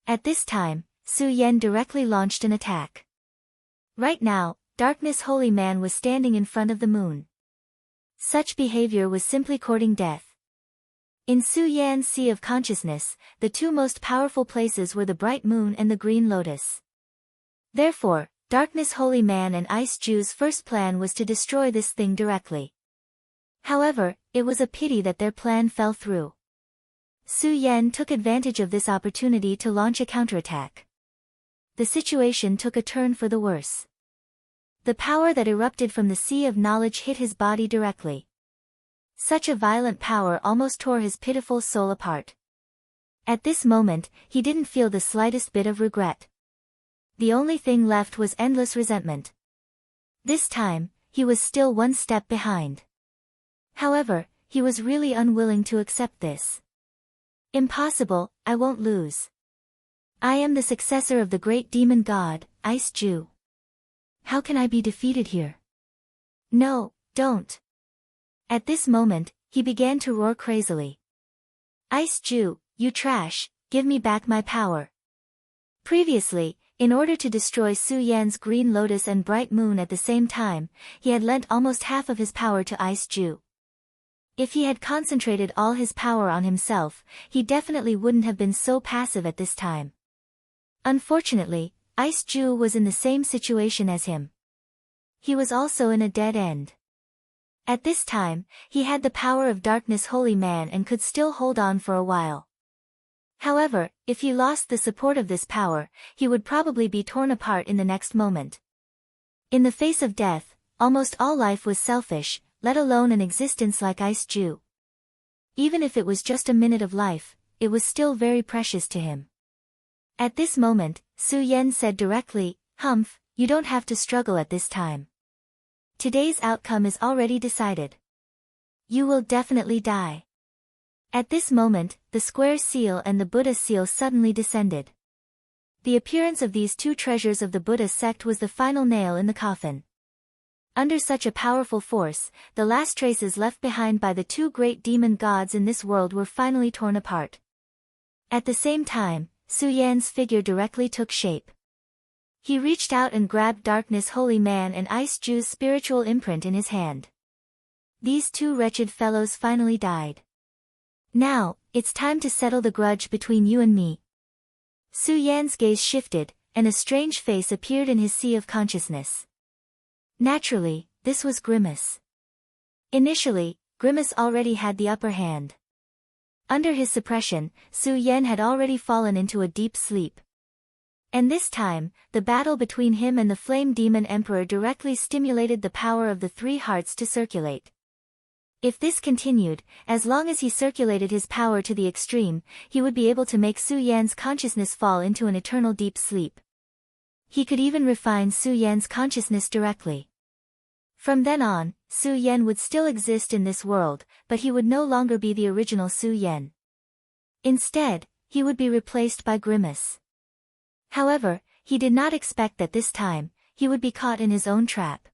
At this time, Su Yan directly launched an attack. Right now, Darkness Holy Man was standing in front of the moon. Such behavior was simply courting death. In Su Yan's sea of consciousness, the two most powerful places were the bright moon and the green lotus. Therefore, Darkness Holy Man and Ice Ju's first plan was to destroy this thing directly. However, it was a pity that their plan fell through. Su Yan took advantage of this opportunity to launch a counterattack. The situation took a turn for the worse. The power that erupted from the Sea of Knowledge hit his body directly. Such a violent power almost tore his pitiful soul apart. At this moment, he didn't feel the slightest bit of regret. The only thing left was endless resentment. This time, he was still one step behind. However, he was really unwilling to accept this. Impossible, I won't lose. I am the successor of the great demon god, Ice Ju. How can I be defeated here? No, don't. At this moment, he began to roar crazily. Ice Ju, you trash, give me back my power. Previously, in order to destroy Su Yan's Green Lotus and Bright Moon at the same time, he had lent almost half of his power to Ice Ju. If he had concentrated all his power on himself, he definitely wouldn't have been so passive at this time. Unfortunately, Ice Ju was in the same situation as him. He was also in a dead end. At this time, he had the power of Darkness Holy Man and could still hold on for a while. However, if he lost the support of this power, he would probably be torn apart in the next moment. In the face of death, almost all life was selfish, let alone an existence like Ice Ju. Even if it was just a minute of life, it was still very precious to him. At this moment, Su Yan said directly, "Humph, you don't have to struggle at this time. Today's outcome is already decided. You will definitely die." At this moment, the square seal and the Buddha seal suddenly descended. The appearance of these two treasures of the Buddha sect was the final nail in the coffin. Under such a powerful force, the last traces left behind by the two great demon gods in this world were finally torn apart. At the same time, Su Yan's figure directly took shape. He reached out and grabbed Darkness Holy Man and Ice Ju's spiritual imprint in his hand. These two wretched fellows finally died. Now, it's time to settle the grudge between you and me. Su Yan's gaze shifted, and a strange face appeared in his sea of consciousness. Naturally, this was Grimace. Initially, Grimace already had the upper hand. Under his suppression, Su Yan had already fallen into a deep sleep. And this time, the battle between him and the Flame Demon Emperor directly stimulated the power of the three hearts to circulate. If this continued, as long as he circulated his power to the extreme, he would be able to make Su Yan's consciousness fall into an eternal deep sleep. He could even refine Su Yan's consciousness directly. From then on, Su Yan would still exist in this world, but he would no longer be the original Su Yan. Instead, he would be replaced by Grimace. However, he did not expect that this time, he would be caught in his own trap.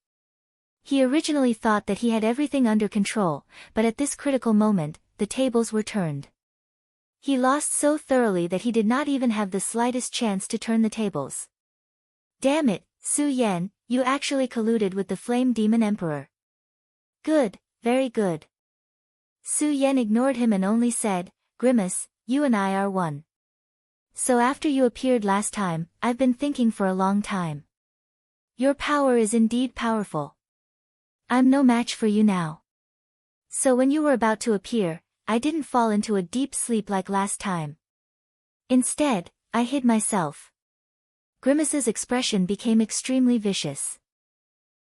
He originally thought that he had everything under control, but at this critical moment, the tables were turned. He lost so thoroughly that he did not even have the slightest chance to turn the tables. Damn it, Su Yan, you actually colluded with the Flame Demon Emperor. Good, very good. Su Yan ignored him and only said, Grimace, you and I are one. So after you appeared last time, I've been thinking for a long time. Your power is indeed powerful. I'm no match for you now. So when you were about to appear, I didn't fall into a deep sleep like last time. Instead, I hid myself. Grimace's expression became extremely vicious.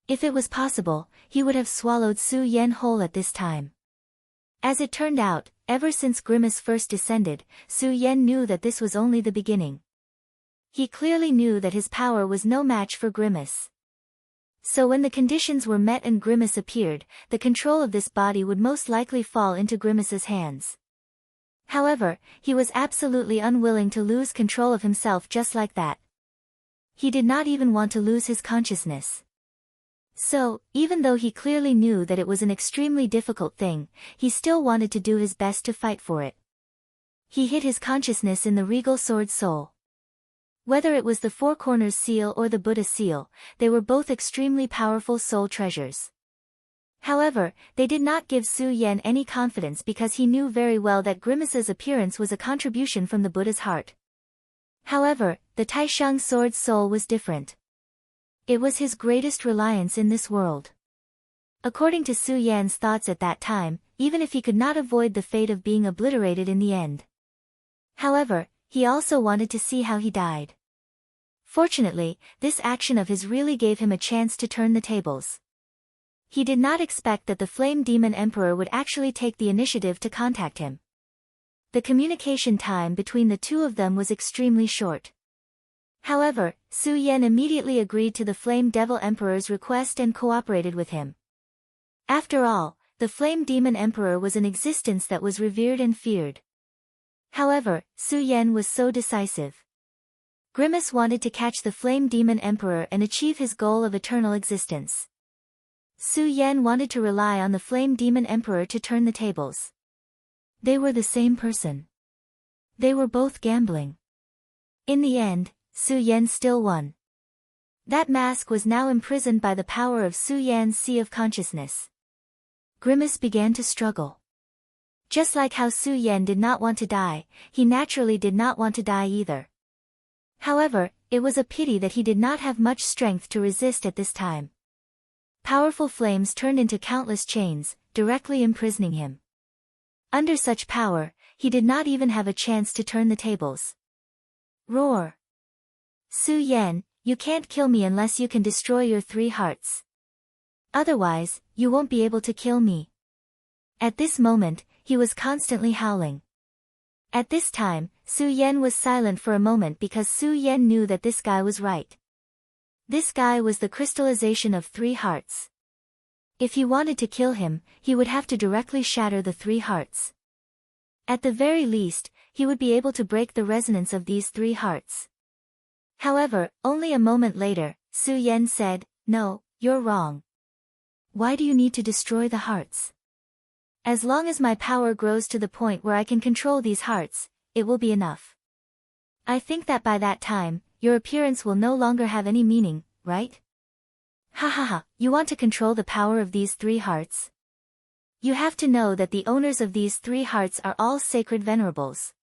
If it was possible, he would have swallowed Su Yan whole at this time. As it turned out, ever since Grimace first descended, Su Yan knew that this was only the beginning. He clearly knew that his power was no match for Grimace. So when the conditions were met and Grimace appeared, the control of this body would most likely fall into Grimace's hands. However, he was absolutely unwilling to lose control of himself just like that. He did not even want to lose his consciousness. So, even though he clearly knew that it was an extremely difficult thing, he still wanted to do his best to fight for it. He hid his consciousness in the regal sword soul. Whether it was the Four Corners seal or the Buddha seal, they were both extremely powerful soul treasures. However, they did not give Su Yan any confidence because he knew very well that Grimace's appearance was a contribution from the Buddha's heart. However, the Taishang sword soul was different. It was his greatest reliance in this world. According to Su Yan's thoughts at that time, even if he could not avoid the fate of being obliterated in the end. However, he also wanted to see how he died. Fortunately, this action of his really gave him a chance to turn the tables. He did not expect that the Flame Demon Emperor would actually take the initiative to contact him. The communication time between the two of them was extremely short. However, Su Yan immediately agreed to the Flame Devil Emperor's request and cooperated with him. After all, the Flame Demon Emperor was an existence that was revered and feared. However, Su Yan was so decisive. Grimace wanted to catch the Flame Demon Emperor and achieve his goal of eternal existence. Su Yan wanted to rely on the Flame Demon Emperor to turn the tables. They were the same person. They were both gambling. In the end, Su Yan still won. That mask was now imprisoned by the power of Su Yan's Sea of Consciousness. Grimace began to struggle. Just like how Su Yan did not want to die, he naturally did not want to die either. However, it was a pity that he did not have much strength to resist at this time. Powerful flames turned into countless chains, directly imprisoning him. Under such power, he did not even have a chance to turn the tables. Roar! Su Yan, you can't kill me unless you can destroy your 3 hearts. Otherwise, you won't be able to kill me. At this moment, he was constantly howling. At this time, Su Yan was silent for a moment because Su Yan knew that this guy was right. This guy was the crystallization of 3 hearts. If he wanted to kill him, he would have to directly shatter the 3 hearts. At the very least, he would be able to break the resonance of these 3 hearts. However, only a moment later, Su Yan said, "No, you're wrong. Why do you need to destroy the hearts? As long as my power grows to the point where I can control these hearts, it will be enough. I think that by that time, your appearance will no longer have any meaning, right? Ha ha ha, you want to control the power of these 3 hearts? You have to know that the owners of these 3 hearts are all sacred venerables.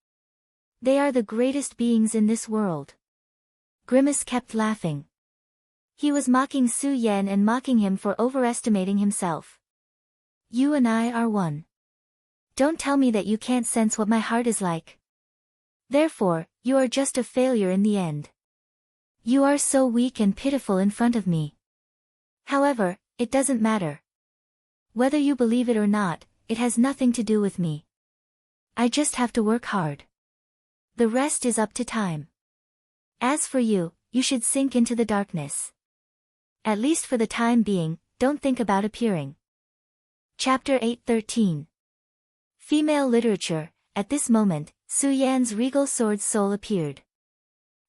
They are the greatest beings in this world." Grimace kept laughing. He was mocking Su Yan and mocking him for overestimating himself. "You and I are one. Don't tell me that you can't sense what my heart is like. Therefore, you are just a failure in the end. You are so weak and pitiful in front of me. However, it doesn't matter. Whether you believe it or not, it has nothing to do with me. I just have to work hard. The rest is up to time. As for you, you should sink into the darkness. At least for the time being, don't think about appearing. Chapter 8:13. Female Literature. At this moment, Su Yan's regal sword soul appeared.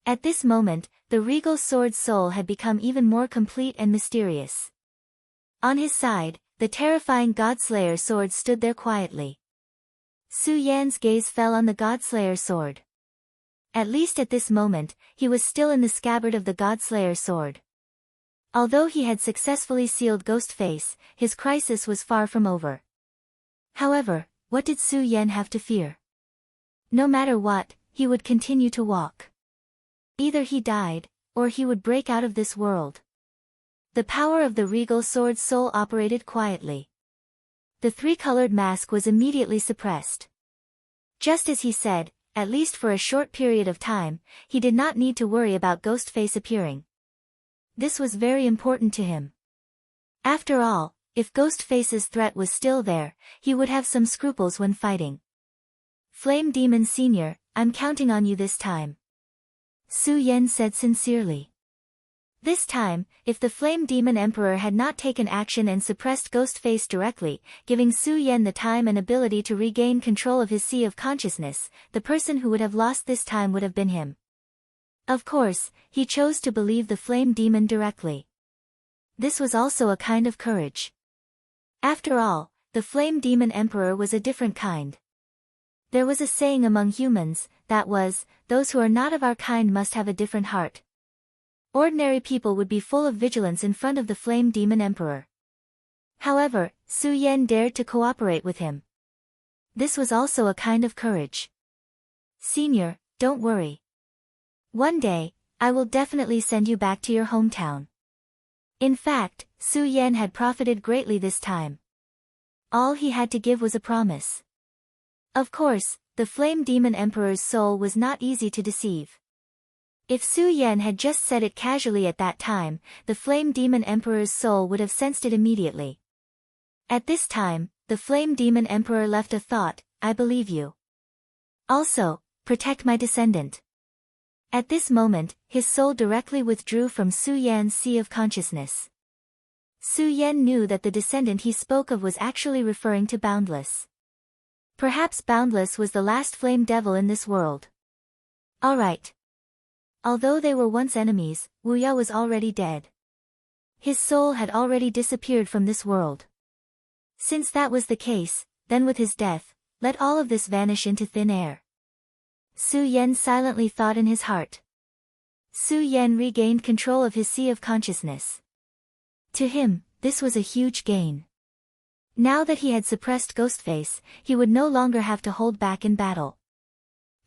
At this moment, the regal sword soul had become even more complete and mysterious. On his side, the terrifying Godslayer sword stood there quietly. Su Yan's gaze fell on the Godslayer sword. At least at this moment, he was still in the scabbard of the Godslayer sword. Although he had successfully sealed Ghostface, his crisis was far from over. However, what did Su Yan have to fear? No matter what, he would continue to walk. Either he died, or he would break out of this world. The power of the regal sword soul operated quietly. The three-colored mask was immediately suppressed. Just as he said, at least for a short period of time, he did not need to worry about Ghostface appearing. This was very important to him. After all, if Ghostface's threat was still there, he would have some scruples when fighting. Flame Demon Sr., I'm counting on you this time. Su Yan said sincerely. This time, if the Flame Demon Emperor had not taken action and suppressed Ghostface directly, giving Su Yan the time and ability to regain control of his sea of consciousness, the person who would have lost this time would have been him. Of course, he chose to believe the Flame Demon directly. This was also a kind of courage. After all, the Flame Demon Emperor was a different kind. There was a saying among humans, that was, those who are not of our kind must have a different heart. Ordinary people would be full of vigilance in front of the Flame Demon Emperor. However, Su Yan dared to cooperate with him. This was also a kind of courage. Senior, don't worry. One day, I will definitely send you back to your hometown. In fact, Su Yan had profited greatly this time. All he had to give was a promise. Of course, the Flame Demon Emperor's soul was not easy to deceive. If Su Yan had just said it casually at that time, the Flame Demon Emperor's soul would have sensed it immediately. At this time, the Flame Demon Emperor left a thought, I believe you. Also, protect my descendant. At this moment, his soul directly withdrew from Su Yan's sea of consciousness. Su Yan knew that the descendant he spoke of was actually referring to Boundless. Perhaps Boundless was the last flame devil in this world. Alright. Although they were once enemies, Wu Ya was already dead. His soul had already disappeared from this world. Since that was the case, then with his death, let all of this vanish into thin air. Su Yan silently thought in his heart. Su Yan regained control of his sea of consciousness. To him, this was a huge gain. Now that he had suppressed Ghostface, he would no longer have to hold back in battle.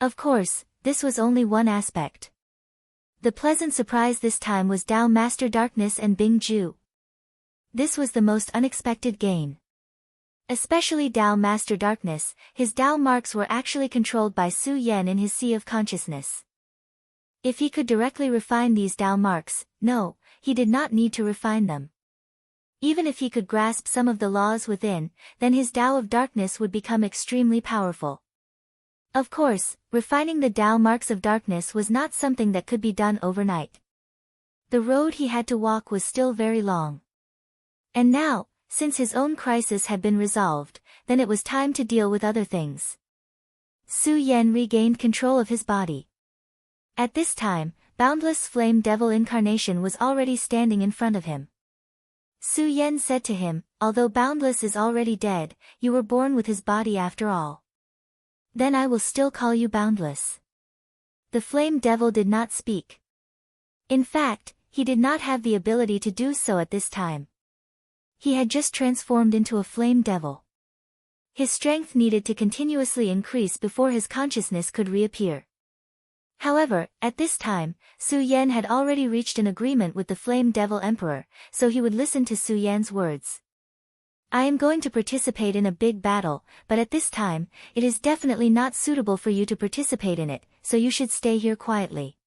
Of course, this was only one aspect. The pleasant surprise this time was Dao Master Darkness and Bing Ju. This was the most unexpected gain. Especially Dao Master Darkness, his Dao marks were actually controlled by Su Yan in his sea of consciousness. If he could directly refine these Dao marks, no, he did not need to refine them. Even if he could grasp some of the laws within, then his Dao of Darkness would become extremely powerful. Of course, refining the Dao marks of darkness was not something that could be done overnight. The road he had to walk was still very long. And now, since his own crisis had been resolved, then it was time to deal with other things. Su Yan regained control of his body. At this time, Boundless Flame Devil Incarnation was already standing in front of him. Su Yan said to him, although Boundless is already dead, you were born with his body after all. Then I will still call you Boundless. The Flame Devil did not speak. In fact, he did not have the ability to do so at this time. He had just transformed into a Flame Devil. His strength needed to continuously increase before his consciousness could reappear. However, at this time, Su Yan had already reached an agreement with the Flame Devil Emperor, so he would listen to Su Yan's words. I am going to participate in a big battle, but at this time, it is definitely not suitable for you to participate in it, so you should stay here quietly.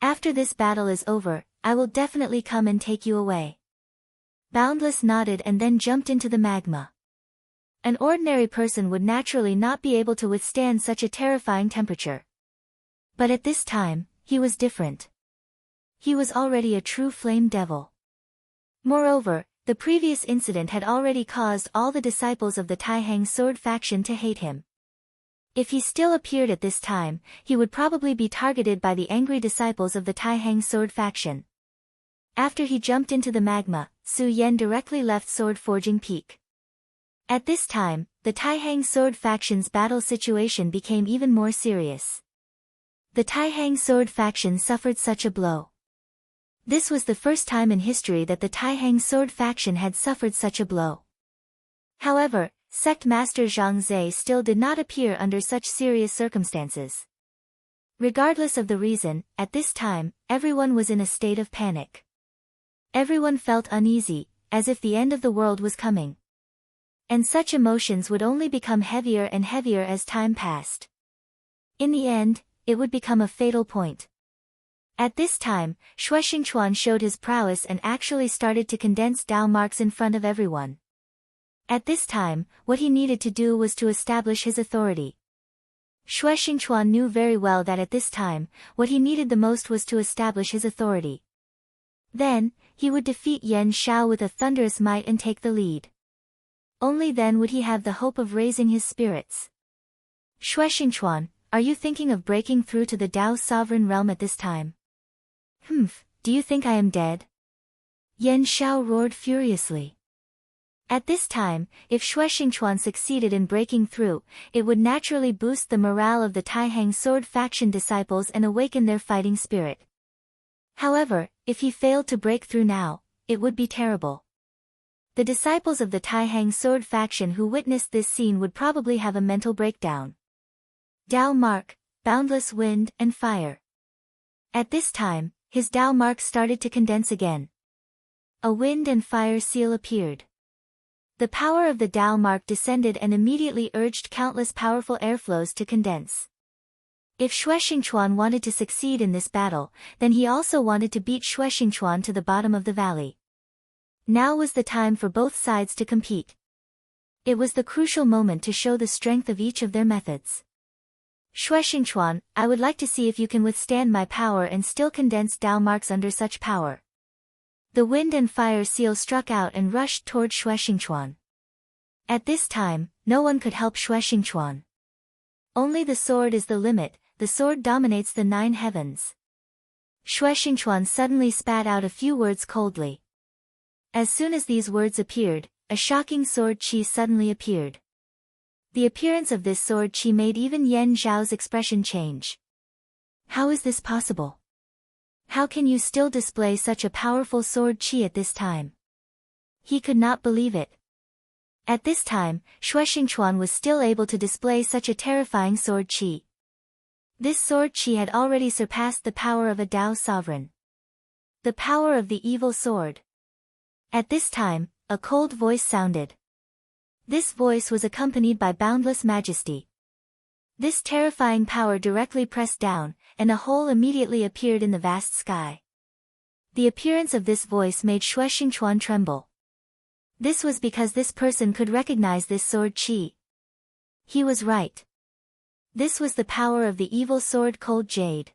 After this battle is over, I will definitely come and take you away. Boundless nodded and then jumped into the magma. An ordinary person would naturally not be able to withstand such a terrifying temperature. But at this time, he was different. He was already a true flame devil. Moreover, the previous incident had already caused all the disciples of the Taihang sword faction to hate him. If he still appeared at this time, he would probably be targeted by the angry disciples of the Taihang sword faction. After he jumped into the magma, Su Yan directly left Sword Forging Peak. At this time, the Taihang sword faction's battle situation became even more serious. The Taihang sword faction suffered such a blow. This was the first time in history that the Taihang sword faction had suffered such a blow. However, Sect Master Zhang Zhe still did not appear under such serious circumstances. Regardless of the reason, at this time, everyone was in a state of panic. Everyone felt uneasy, as if the end of the world was coming. And such emotions would only become heavier and heavier as time passed. In the end, it would become a fatal point. At this time, Xue Xingchuan showed his prowess and actually started to condense Dao marks in front of everyone. At this time, what he needed to do was to establish his authority. Xue Xingchuan knew very well that at this time, what he needed the most was to establish his authority. Then, he would defeat Yan Shao with a thunderous might and take the lead. Only then would he have the hope of raising his spirits. Xue Xingchuan, are you thinking of breaking through to the Dao sovereign realm at this time? Do you think I am dead? Yan Shao roared furiously. At this time, if Xue Xingchuan succeeded in breaking through, it would naturally boost the morale of the Taihang sword faction disciples and awaken their fighting spirit. However, if he failed to break through now, it would be terrible. The disciples of the Taihang sword faction who witnessed this scene would probably have a mental breakdown. Dao mark, boundless wind and fire. At this time, his Dao mark started to condense again. A wind and fire seal appeared. The power of the Dao mark descended and immediately urged countless powerful airflows to condense. If Xue Xingchuan wanted to succeed in this battle, then he also wanted to beat Xue Xingchuan to the bottom of the valley. Now was the time for both sides to compete. It was the crucial moment to show the strength of each of their methods. Xue Xingchuan, I would like to see if you can withstand my power and still condense Dao marks under such power. The wind and fire seal struck out and rushed toward Xue Xingchuan. At this time, no one could help Xue Xingchuan. Only the sword is the limit, the sword dominates the 9 heavens. Xue Xingchuan suddenly spat out a few words coldly. As soon as these words appeared, a shocking sword chi suddenly appeared. The appearance of this sword chi made even Yan Zhao's expression change. How is this possible? How can you still display such a powerful sword chi at this time? He could not believe it. At this time, Xue Xingchuan was still able to display such a terrifying sword chi. This sword chi had already surpassed the power of a Dao sovereign. The power of the evil sword. At this time, a cold voice sounded. This voice was accompanied by boundless majesty. This terrifying power directly pressed down, and a hole immediately appeared in the vast sky. The appearance of this voice made Xue Xingchuan tremble. This was because this person could recognize this sword chi. He was right. This was the power of the evil sword Cold Jade.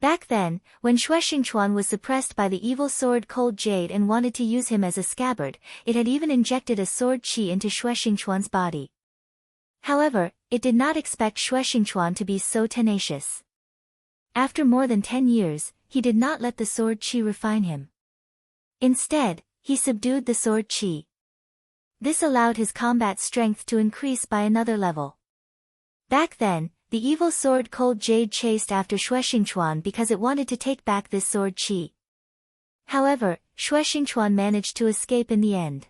Back then, when Xue Xingchuan was suppressed by the evil sword Cold Jade and wanted to use him as a scabbard, it had even injected a sword chi into Xue Xingchuan's body. However, it did not expect Xue Xingchuan to be so tenacious. After more than 10 years, he did not let the sword chi refine him. Instead, he subdued the sword chi. This allowed his combat strength to increase by another level. Back then, the evil sword Cold Jade chased after Xue Xingchuan because it wanted to take back this sword chi. However, Xue Xingchuan managed to escape in the end.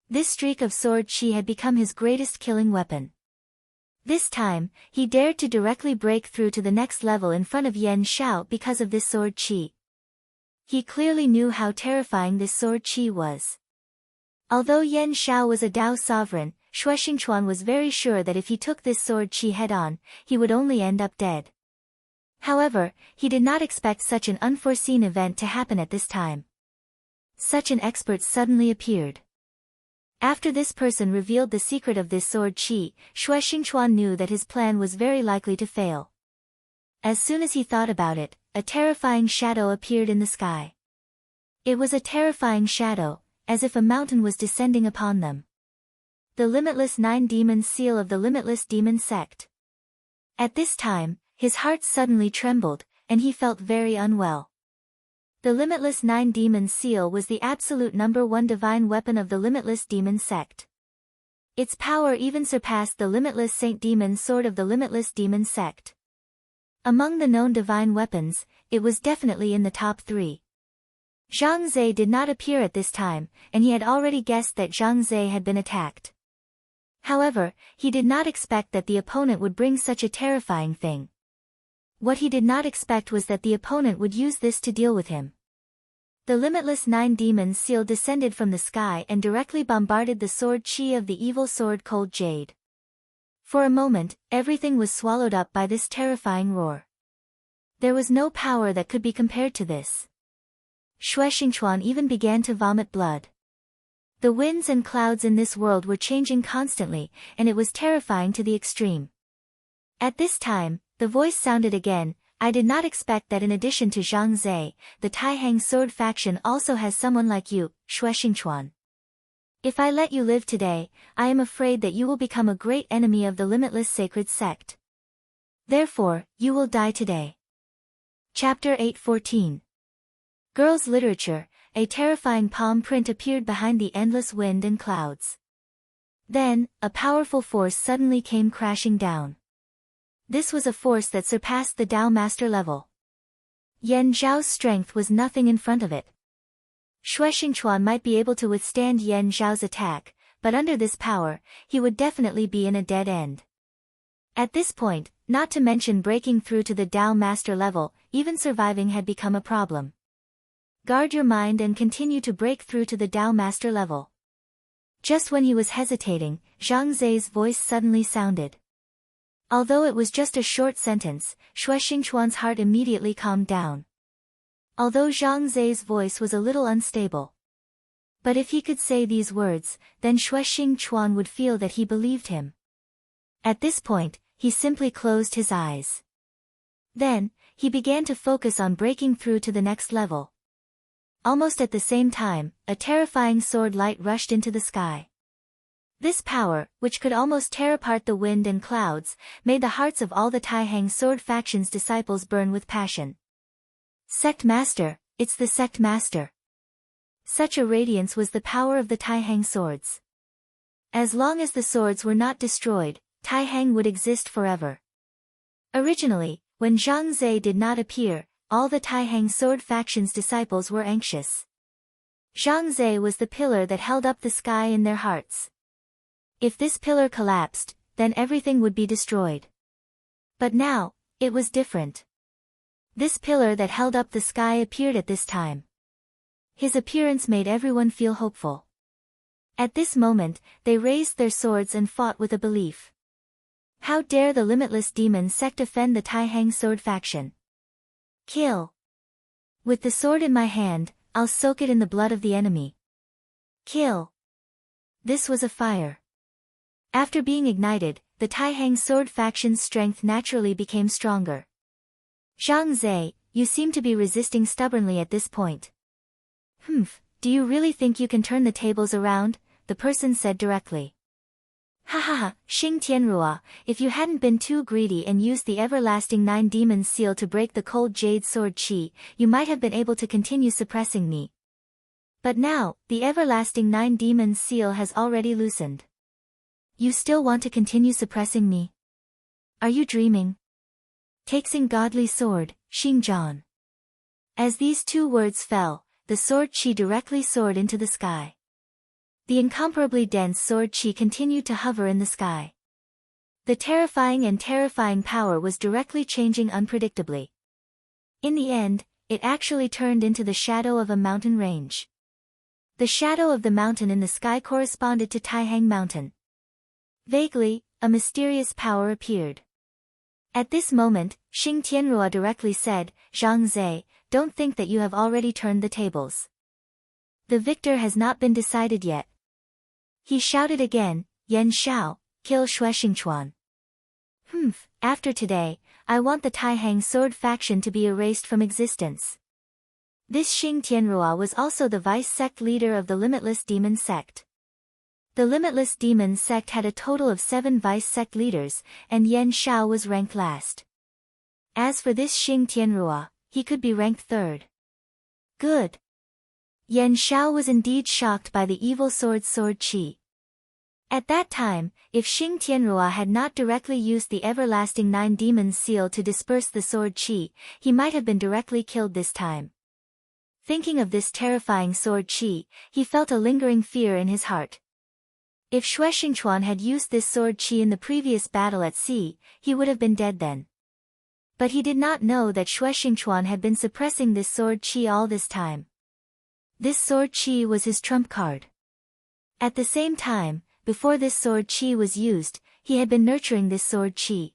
This streak of sword chi had become his greatest killing weapon. This time, he dared to directly break through to the next level in front of Yan Shao because of this sword chi. He clearly knew how terrifying this sword chi was. Although Yan Shao was a Dao sovereign, Xue Xingchuan was very sure that if he took this sword chi head-on, he would only end up dead. However, he did not expect such an unforeseen event to happen at this time. Such an expert suddenly appeared. After this person revealed the secret of this sword chi, Xue Xingchuan knew that his plan was very likely to fail. As soon as he thought about it, a terrifying shadow appeared in the sky. It was a terrifying shadow, as if a mountain was descending upon them. The Limitless 9 Demons Seal of the Limitless Demon Sect. At this time, his heart suddenly trembled, and he felt very unwell. The Limitless 9 Demons Seal was the absolute #1 divine weapon of the Limitless Demon Sect. Its power even surpassed the Limitless Saint Demon Sword of the Limitless Demon Sect. Among the known divine weapons, it was definitely in the top 3. Zhang Zhe did not appear at this time, and he had already guessed that Zhang Zhe had been attacked. However, he did not expect that the opponent would bring such a terrifying thing. What he did not expect was that the opponent would use this to deal with him. The Limitless 9 Demons Seal descended from the sky and directly bombarded the sword chi of the evil sword Cold Jade. For a moment, everything was swallowed up by this terrifying roar. There was no power that could be compared to this. Xue Xingchuan even began to vomit blood. The winds and clouds in this world were changing constantly, and it was terrifying to the extreme. At this time, the voice sounded again, I did not expect that in addition to Zhang Zhe, the Taihang Sword faction also has someone like you, Xue Xingchuan. If I let you live today, I am afraid that you will become a great enemy of the Limitless Sacred Sect. Therefore, you will die today. Chapter 8:14. Girls' Literature. A terrifying palm print appeared behind the endless wind and clouds. Then, a powerful force suddenly came crashing down. This was a force that surpassed the Tao Master level. Yan Zhao's strength was nothing in front of it. Xue Xingchuan might be able to withstand Yan Zhao's attack, but under this power, he would definitely be in a dead end. At this point, not to mention breaking through to the Tao Master level, even surviving had become a problem. Guard your mind and continue to break through to the Tao Master level. Just when he was hesitating, Zhang Zhe's voice suddenly sounded. Although it was just a short sentence, Xue Xingchuan's heart immediately calmed down. Although Zhang Zhe's voice was a little unstable. But if he could say these words, then Xue Xingchuan would feel that he believed him. At this point, he simply closed his eyes. Then, he began to focus on breaking through to the next level. Almost at the same time, a terrifying sword light rushed into the sky. This power, which could almost tear apart the wind and clouds, made the hearts of all the Taihang Sword faction's disciples burn with passion. Sect Master, it's the Sect Master. Such a radiance was the power of the Taihang Swords. As long as the swords were not destroyed, Taihang would exist forever. Originally, when Zhang Zhe did not appear, all the Taihang Sword faction's disciples were anxious. Zhang Zhe was the pillar that held up the sky in their hearts. If this pillar collapsed, then everything would be destroyed. But now, it was different. This pillar that held up the sky appeared at this time. His appearance made everyone feel hopeful. At this moment, they raised their swords and fought with a belief. How dare the Limitless Demon Sect offend the Taihang Sword faction? Kill. With the sword in my hand, I'll soak it in the blood of the enemy. Kill. This was a fire. After being ignited, the Taihang Sword faction's strength naturally became stronger. Zhang Zhe, you seem to be resisting stubbornly at this point. Do you really think you can turn the tables around? The person said directly. Ha, Xing Tianrua, if you hadn't been too greedy and used the everlasting 9 Demons Seal to break the Cold Jade Sword Chi, you might have been able to continue suppressing me. But now, the everlasting 9 Demons Seal has already loosened. You still want to continue suppressing me? Are you dreaming? Takes godly sword, Xingzhan. As these two words fell, the sword chi directly soared into the sky. The incomparably dense sword chi continued to hover in the sky. The terrifying power was directly changing unpredictably. In the end, it actually turned into the shadow of a mountain range. The shadow of the mountain in the sky corresponded to Taihang Mountain. Vaguely, a mysterious power appeared. At this moment, Xing Tianrua directly said, Zhang Zhe, don't think that you have already turned the tables. The victor has not been decided yet. He shouted again, Yan Xiao, kill Xue Xingchuan. After today, I want the Taihang sword faction to be erased from existence. This Xing Tianrua was also the vice sect leader of the Limitless Demon sect. The Limitless Demon sect had a total of 7 vice sect leaders, and Yan Shao was ranked last. As for this Xing Tianrua, he could be ranked third. Good. Yan Shao was indeed shocked by the evil sword qi. At that time, if Xing Tianrua had not directly used the everlasting 9 demons seal to disperse the sword qi, he might have been directly killed this time. Thinking of this terrifying sword qi, he felt a lingering fear in his heart. If Xue Xingchuan had used this sword qi in the previous battle at sea, he would have been dead then. But he did not know that Xue Xingchuan had been suppressing this sword qi all this time. This sword qi was his trump card. At the same time, before this sword qi was used, he had been nurturing this sword qi.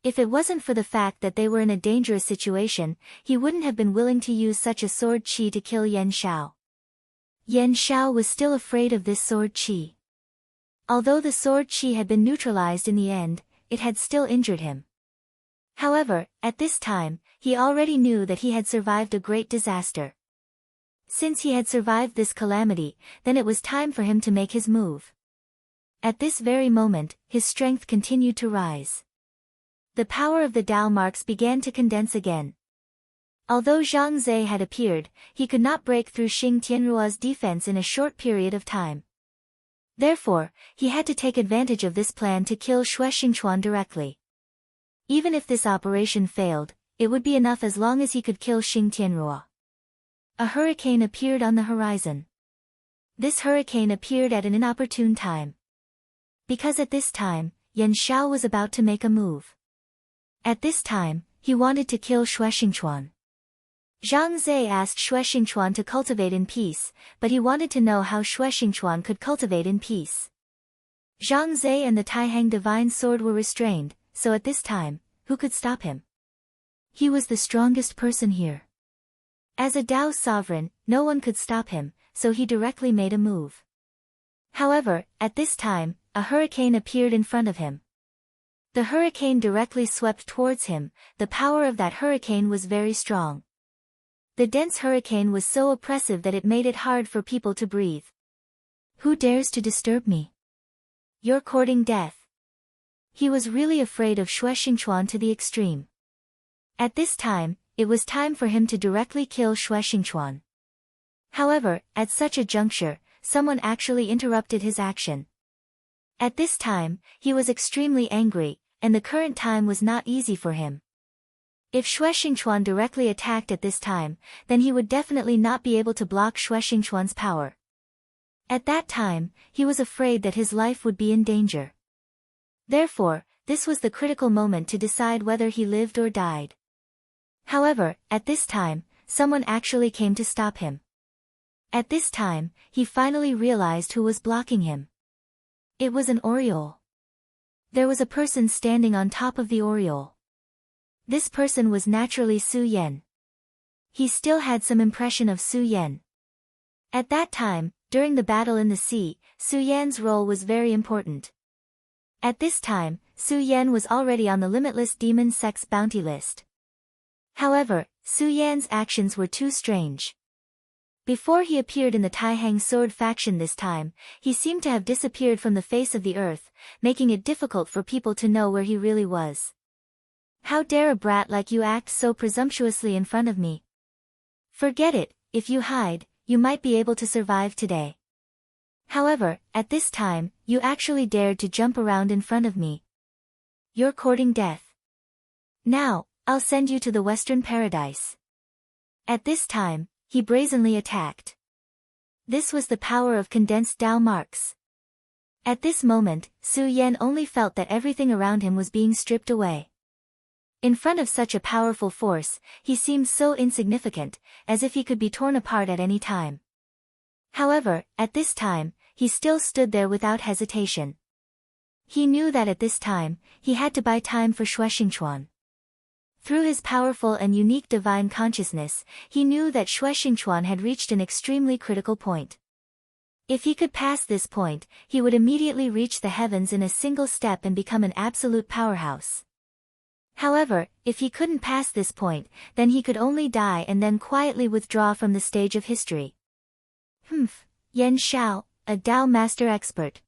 If it wasn't for the fact that they were in a dangerous situation, he wouldn't have been willing to use such a sword qi to kill Yan Shao. Yan Shao was still afraid of this sword qi. Although the sword qi had been neutralized in the end, it had still injured him. However, at this time, he already knew that he had survived a great disaster. Since he had survived this calamity, then it was time for him to make his move. At this very moment, his strength continued to rise. The power of the Tao marks began to condense again. Although Zhang Zhe had appeared, he could not break through Xing Tianrua's defense in a short period of time. Therefore, he had to take advantage of this plan to kill Xue Xingchuan directly. Even if this operation failed, it would be enough as long as he could kill Xing Tianrua. A hurricane appeared on the horizon. This hurricane appeared at an inopportune time. Because at this time, Yan Shao was about to make a move. At this time, he wanted to kill Xue Xingchuan. Zhang Zhe asked Xue Xingchuan to cultivate in peace, but he wanted to know how Xue Xingchuan could cultivate in peace. Zhang Zhe and the Taihang Divine Sword were restrained, so at this time, who could stop him? He was the strongest person here. As a Tao sovereign, no one could stop him, so he directly made a move. However, at this time, a hurricane appeared in front of him. The hurricane directly swept towards him. The power of that hurricane was very strong. The dense hurricane was so oppressive that it made it hard for people to breathe. Who dares to disturb me? You're courting death. He was really afraid of Xue Xingchuan to the extreme. At this time, it was time for him to directly kill Xue Xingchuan. However, at such a juncture, someone actually interrupted his action. At this time, he was extremely angry, and the current time was not easy for him. If Xue Xingchuan directly attacked at this time, then he would definitely not be able to block Xue Xingchuan's power. At that time, he was afraid that his life would be in danger. Therefore, this was the critical moment to decide whether he lived or died. However, at this time, someone actually came to stop him. At this time, he finally realized who was blocking him. It was an aureole. There was a person standing on top of the aureole. This person was naturally Su Yan. He still had some impression of Su Yan. At that time, during the battle in the sea, Su Yan's role was very important. At this time, Su Yan was already on the Limitless Demon Sect's bounty list. However, Su Yan's actions were too strange. Before he appeared in the Taihang sword faction this time, he seemed to have disappeared from the face of the earth, making it difficult for people to know where he really was. How dare a brat like you act so presumptuously in front of me? Forget it, if you hide, you might be able to survive today. However, at this time, you actually dared to jump around in front of me. You're courting death. Now, I'll send you to the Western Paradise. At this time, he brazenly attacked. This was the power of condensed Tao marks. At this moment, Su Yan only felt that everything around him was being stripped away. In front of such a powerful force, he seemed so insignificant, as if he could be torn apart at any time. However, at this time, he still stood there without hesitation. He knew that at this time, he had to buy time for Xue Xingchuan. Through his powerful and unique divine consciousness, he knew that Xue Xingchuan had reached an extremely critical point. If he could pass this point, he would immediately reach the heavens in a single step and become an absolute powerhouse. However, if he couldn't pass this point, then he could only die and then quietly withdraw from the stage of history. Yan Xiao, a Dao Master expert.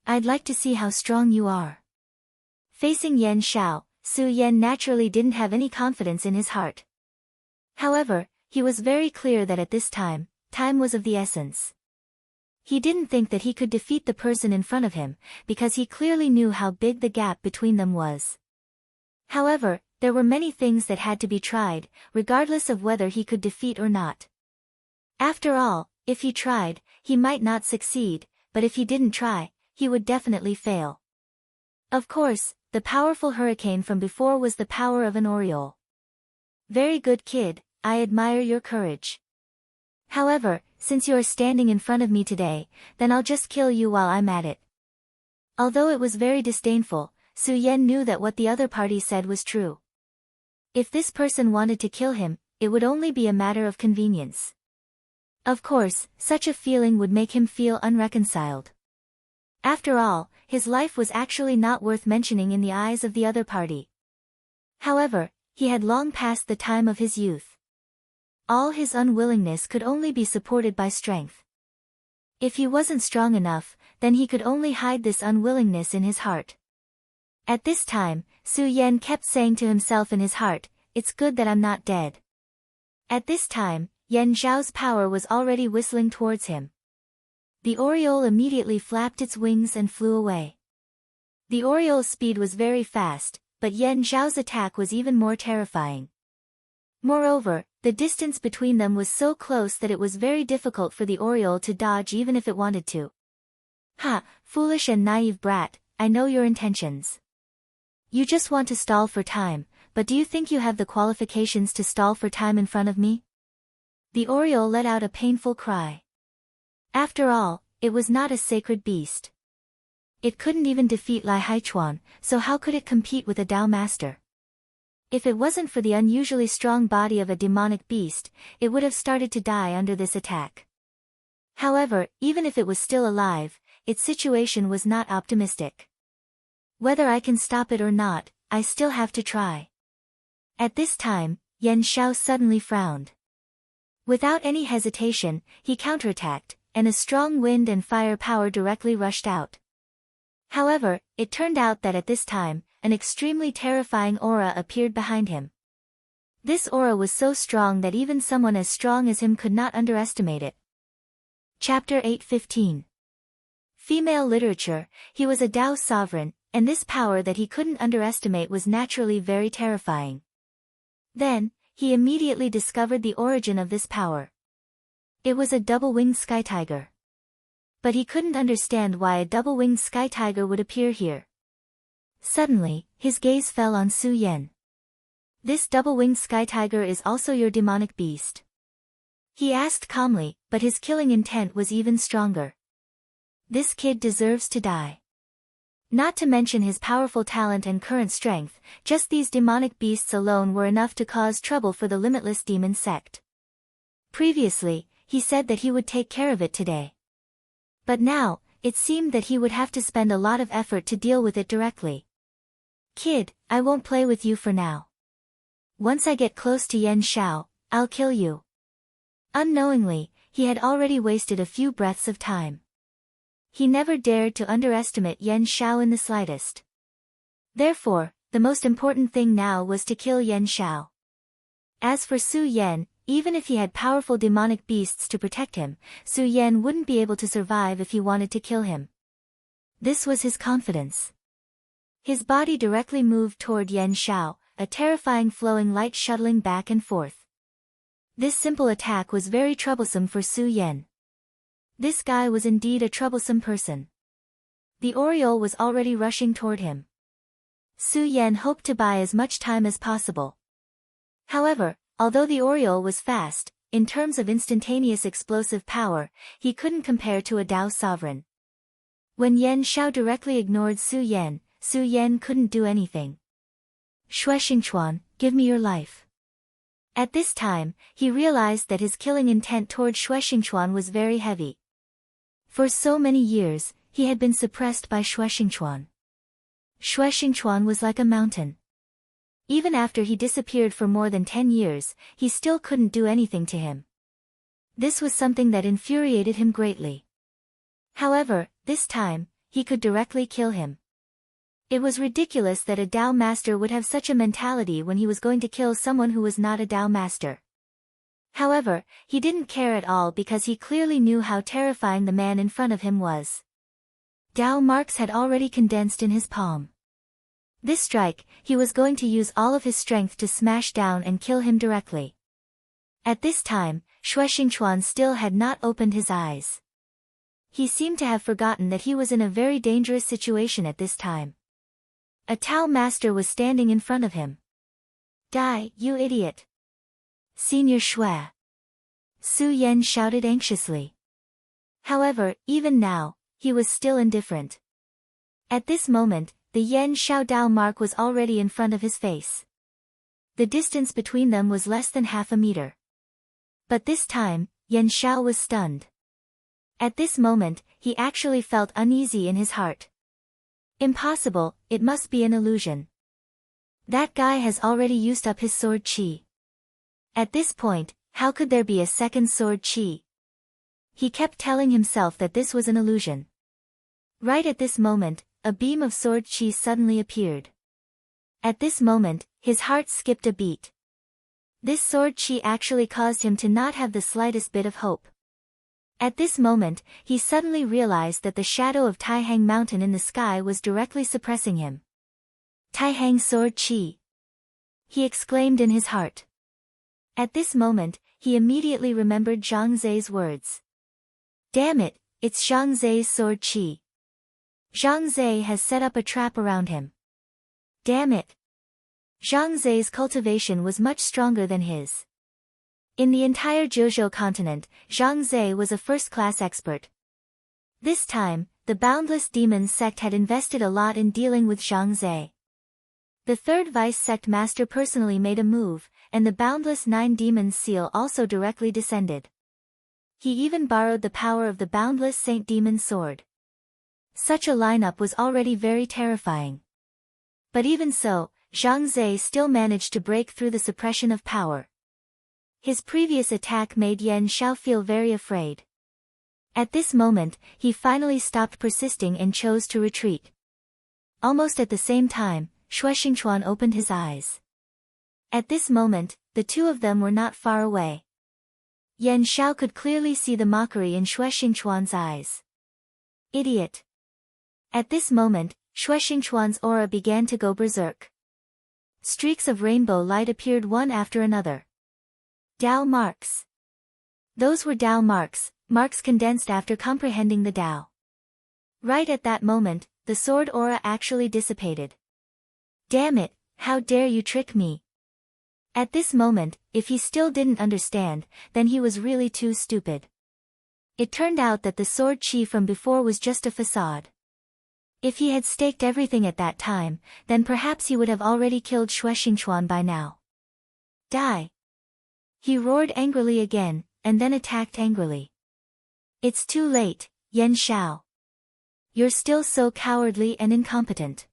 I'd like to see how strong you are. Facing Yan Xiao, Su Yan naturally didn't have any confidence in his heart. However, he was very clear that at this time was of the essence. He didn't think that he could defeat the person in front of him, because he clearly knew how big the gap between them was. However, there were many things that had to be tried, regardless of whether he could defeat or not. After all, if he tried, he might not succeed, but if he didn't try, he would definitely fail. Of course, the powerful hurricane from before was the power of an Oriole. Very good kid, I admire your courage. However, since you are standing in front of me today, then I'll just kill you while I'm at it. Although it was very disdainful, Su Yan knew that what the other party said was true. If this person wanted to kill him, it would only be a matter of convenience. Of course, such a feeling would make him feel unreconciled. After all, his life was actually not worth mentioning in the eyes of the other party. However, he had long passed the time of his youth. All his unwillingness could only be supported by strength. If he wasn't strong enough, then he could only hide this unwillingness in his heart. At this time, Su Yan kept saying to himself in his heart, "It's good that I'm not dead." At this time, Yan Zhao's power was already whistling towards him. The Oriole immediately flapped its wings and flew away. The Oriole's speed was very fast, but Yan Zhao's attack was even more terrifying. Moreover, the distance between them was so close that it was very difficult for the Oriole to dodge even if it wanted to. "Ha, foolish and naive brat, I know your intentions. You just want to stall for time, but do you think you have the qualifications to stall for time in front of me?" The Oriole let out a painful cry. After all, it was not a sacred beast. It couldn't even defeat Lai Haichuan, so how could it compete with a Dao master? If it wasn't for the unusually strong body of a demonic beast, it would have started to die under this attack. However, even if it was still alive, its situation was not optimistic. Whether I can stop it or not, I still have to try. At this time, Yan Xiao suddenly frowned. Without any hesitation, he counterattacked, and a strong wind and fire power directly rushed out. However, it turned out that at this time, an extremely terrifying aura appeared behind him. This aura was so strong that even someone as strong as him could not underestimate it. Chapter 8:15. Female literature. He was a Dao sovereign, and this power that he couldn't underestimate was naturally very terrifying. Then, he immediately discovered the origin of this power. It was a double-winged sky tiger. But he couldn't understand why a double-winged sky tiger would appear here. Suddenly, his gaze fell on Su Yan. "This double-winged sky tiger is also your demonic beast?" he asked calmly, but his killing intent was even stronger. This kid deserves to die. Not to mention his powerful talent and current strength, just these demonic beasts alone were enough to cause trouble for the limitless demon sect. Previously, he said that he would take care of it today. But now, it seemed that he would have to spend a lot of effort to deal with it directly. "Kid, I won't play with you for now. Once I get close to Yan Xiao, I'll kill you." Unknowingly, he had already wasted a few breaths of time. He never dared to underestimate Yan Xiao in the slightest. Therefore, the most important thing now was to kill Yan Xiao. As for Su Yan, even if he had powerful demonic beasts to protect him, Su Yan wouldn't be able to survive if he wanted to kill him. This was his confidence. His body directly moved toward Yan Xiao, a terrifying flowing light shuttling back and forth. This simple attack was very troublesome for Su Yan. This guy was indeed a troublesome person. The Oriole was already rushing toward him. Su Yan hoped to buy as much time as possible. However, although the Oriole was fast, in terms of instantaneous explosive power, he couldn't compare to a Dao sovereign. When Yan Xiao directly ignored Su Yan couldn't do anything. "Shui Xingchuan, give me your life." At this time, he realized that his killing intent toward Shui Xingchuan was very heavy. For so many years, he had been suppressed by Shui Xingchuan. Shui Xingchuan was like a mountain. Even after he disappeared for more than 10 years, he still couldn't do anything to him. This was something that infuriated him greatly. However, this time, he could directly kill him. It was ridiculous that a Dao master would have such a mentality when he was going to kill someone who was not a Dao master. However, he didn't care at all because he clearly knew how terrifying the man in front of him was. Dao marks had already condensed in his palm. This strike, he was going to use all of his strength to smash down and kill him directly. At this time, Xue Xingchuan still had not opened his eyes. He seemed to have forgotten that he was in a very dangerous situation at this time. A Tao master was standing in front of him. "Die, you idiot! Senior Xue!" Su Yan shouted anxiously. However, even now, he was still indifferent. At this moment, the Yan Xiao Dao mark was already in front of his face. The distance between them was less than half a meter. But this time, Yan Xiao was stunned. At this moment, he actually felt uneasy in his heart. Impossible, it must be an illusion. That guy has already used up his sword qi. At this point, how could there be a second sword qi? He kept telling himself that this was an illusion. Right at this moment, a beam of sword qi suddenly appeared. At this moment, his heart skipped a beat. This sword qi actually caused him to not have the slightest bit of hope. At this moment, he suddenly realized that the shadow of Taihang Mountain in the sky was directly suppressing him. "Taihang sword qi!" he exclaimed in his heart. At this moment, he immediately remembered Zhang Zai's words. Damn it, it's Zhang Zai's sword qi. Zhang Zai has set up a trap around him. Damn it. Zhang Zai's cultivation was much stronger than his. In the entire Zhuzhou continent, Zhang Zai was a first-class expert. This time, the Boundless Demons sect had invested a lot in dealing with Zhang Zai. The third vice sect master personally made a move, and the Boundless Nine Demons seal also directly descended. He even borrowed the power of the Boundless Saint Demon sword. Such a lineup was already very terrifying. But even so, Zhang Zai still managed to break through the suppression of power. His previous attack made Yan Xiao feel very afraid. At this moment, he finally stopped persisting and chose to retreat. Almost at the same time, Xue Xingchuan opened his eyes. At this moment, the two of them were not far away. Yan Xiao could clearly see the mockery in Xue Xingchuan's eyes. Idiot! At this moment, Xue Xingchuan's aura began to go berserk. Streaks of rainbow light appeared one after another. Dao marks. Those were Dao marks, marks condensed after comprehending the Dao. Right at that moment, the sword aura actually dissipated. Damn it, how dare you trick me! At this moment, if he still didn't understand, then he was really too stupid. It turned out that the sword qi from before was just a facade. If he had staked everything at that time, then perhaps he would have already killed Xue Xingchuan by now. Die! He roared angrily again, and then attacked angrily. It's too late, Yan Xiao. You're still so cowardly and incompetent.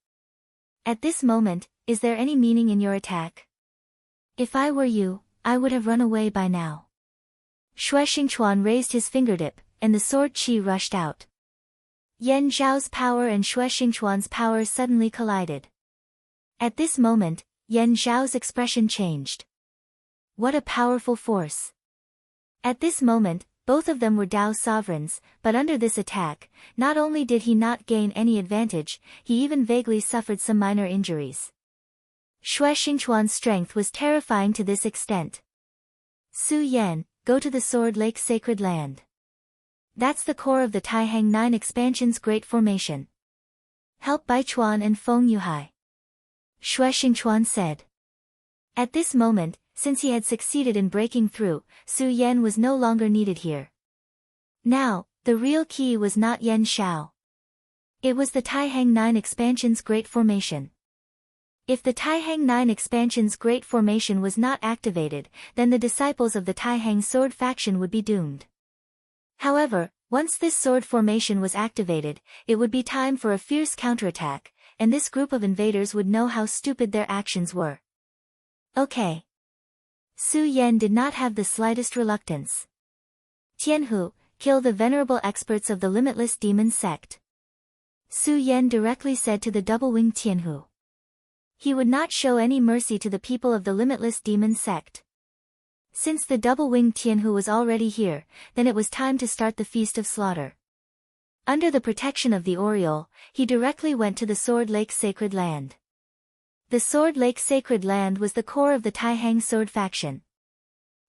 At this moment, is there any meaning in your attack? If I were you, I would have run away by now. Xue Xingchuan raised his fingertip, and the sword qi rushed out. Yan Zhao's power and Xue Xingchuan's power suddenly collided. At this moment, Yan Zhao's expression changed. What a powerful force! At this moment, both of them were Dao sovereigns, but under this attack, not only did he not gain any advantage, he even vaguely suffered some minor injuries. Xue Xingchuan's strength was terrifying to this extent. Su Yan, go to the Sword Lake Sacred Land. That's the core of the Taihang 9 expansion's Great Formation. Help Baichuan and Feng Yuhai. Xue Xingchuan said. At this moment, since he had succeeded in breaking through, Su Yan was no longer needed here. Now, the real key was not Yan Xiao. It was the Taihang 9 expansion's Great Formation. If the Taihang 9 expansion's Great Formation was not activated, then the disciples of the Taihang Sword faction would be doomed. However, once this sword formation was activated, it would be time for a fierce counterattack, and this group of invaders would know how stupid their actions were. Okay. Su Yan did not have the slightest reluctance. Tianhu, kill the venerable experts of the limitless demon sect. Su Yan directly said to the double-winged Tianhu. He would not show any mercy to the people of the limitless demon sect. Since the double-winged Tianhu was already here, then it was time to start the feast of slaughter. Under the protection of the Oriole, he directly went to the Sword Lake Sacred Land. The Sword Lake Sacred Land was the core of the Taihang sword faction.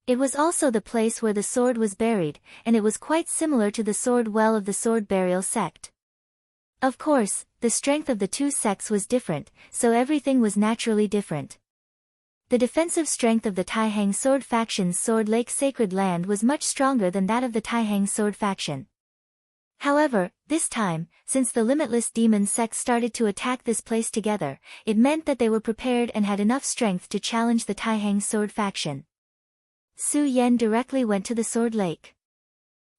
It was also the place where the sword was buried, and it was quite similar to the sword well of the sword burial sect. Of course, the strength of the two sects was different, so everything was naturally different. The defensive strength of the Taihang sword faction's Sword Lake Sacred Land was much stronger than that of the Taihang sword faction. However, this time, since the limitless demon sect started to attack this place together, it meant that they were prepared and had enough strength to challenge the Taihang sword faction. Su Yan directly went to the Sword Lake.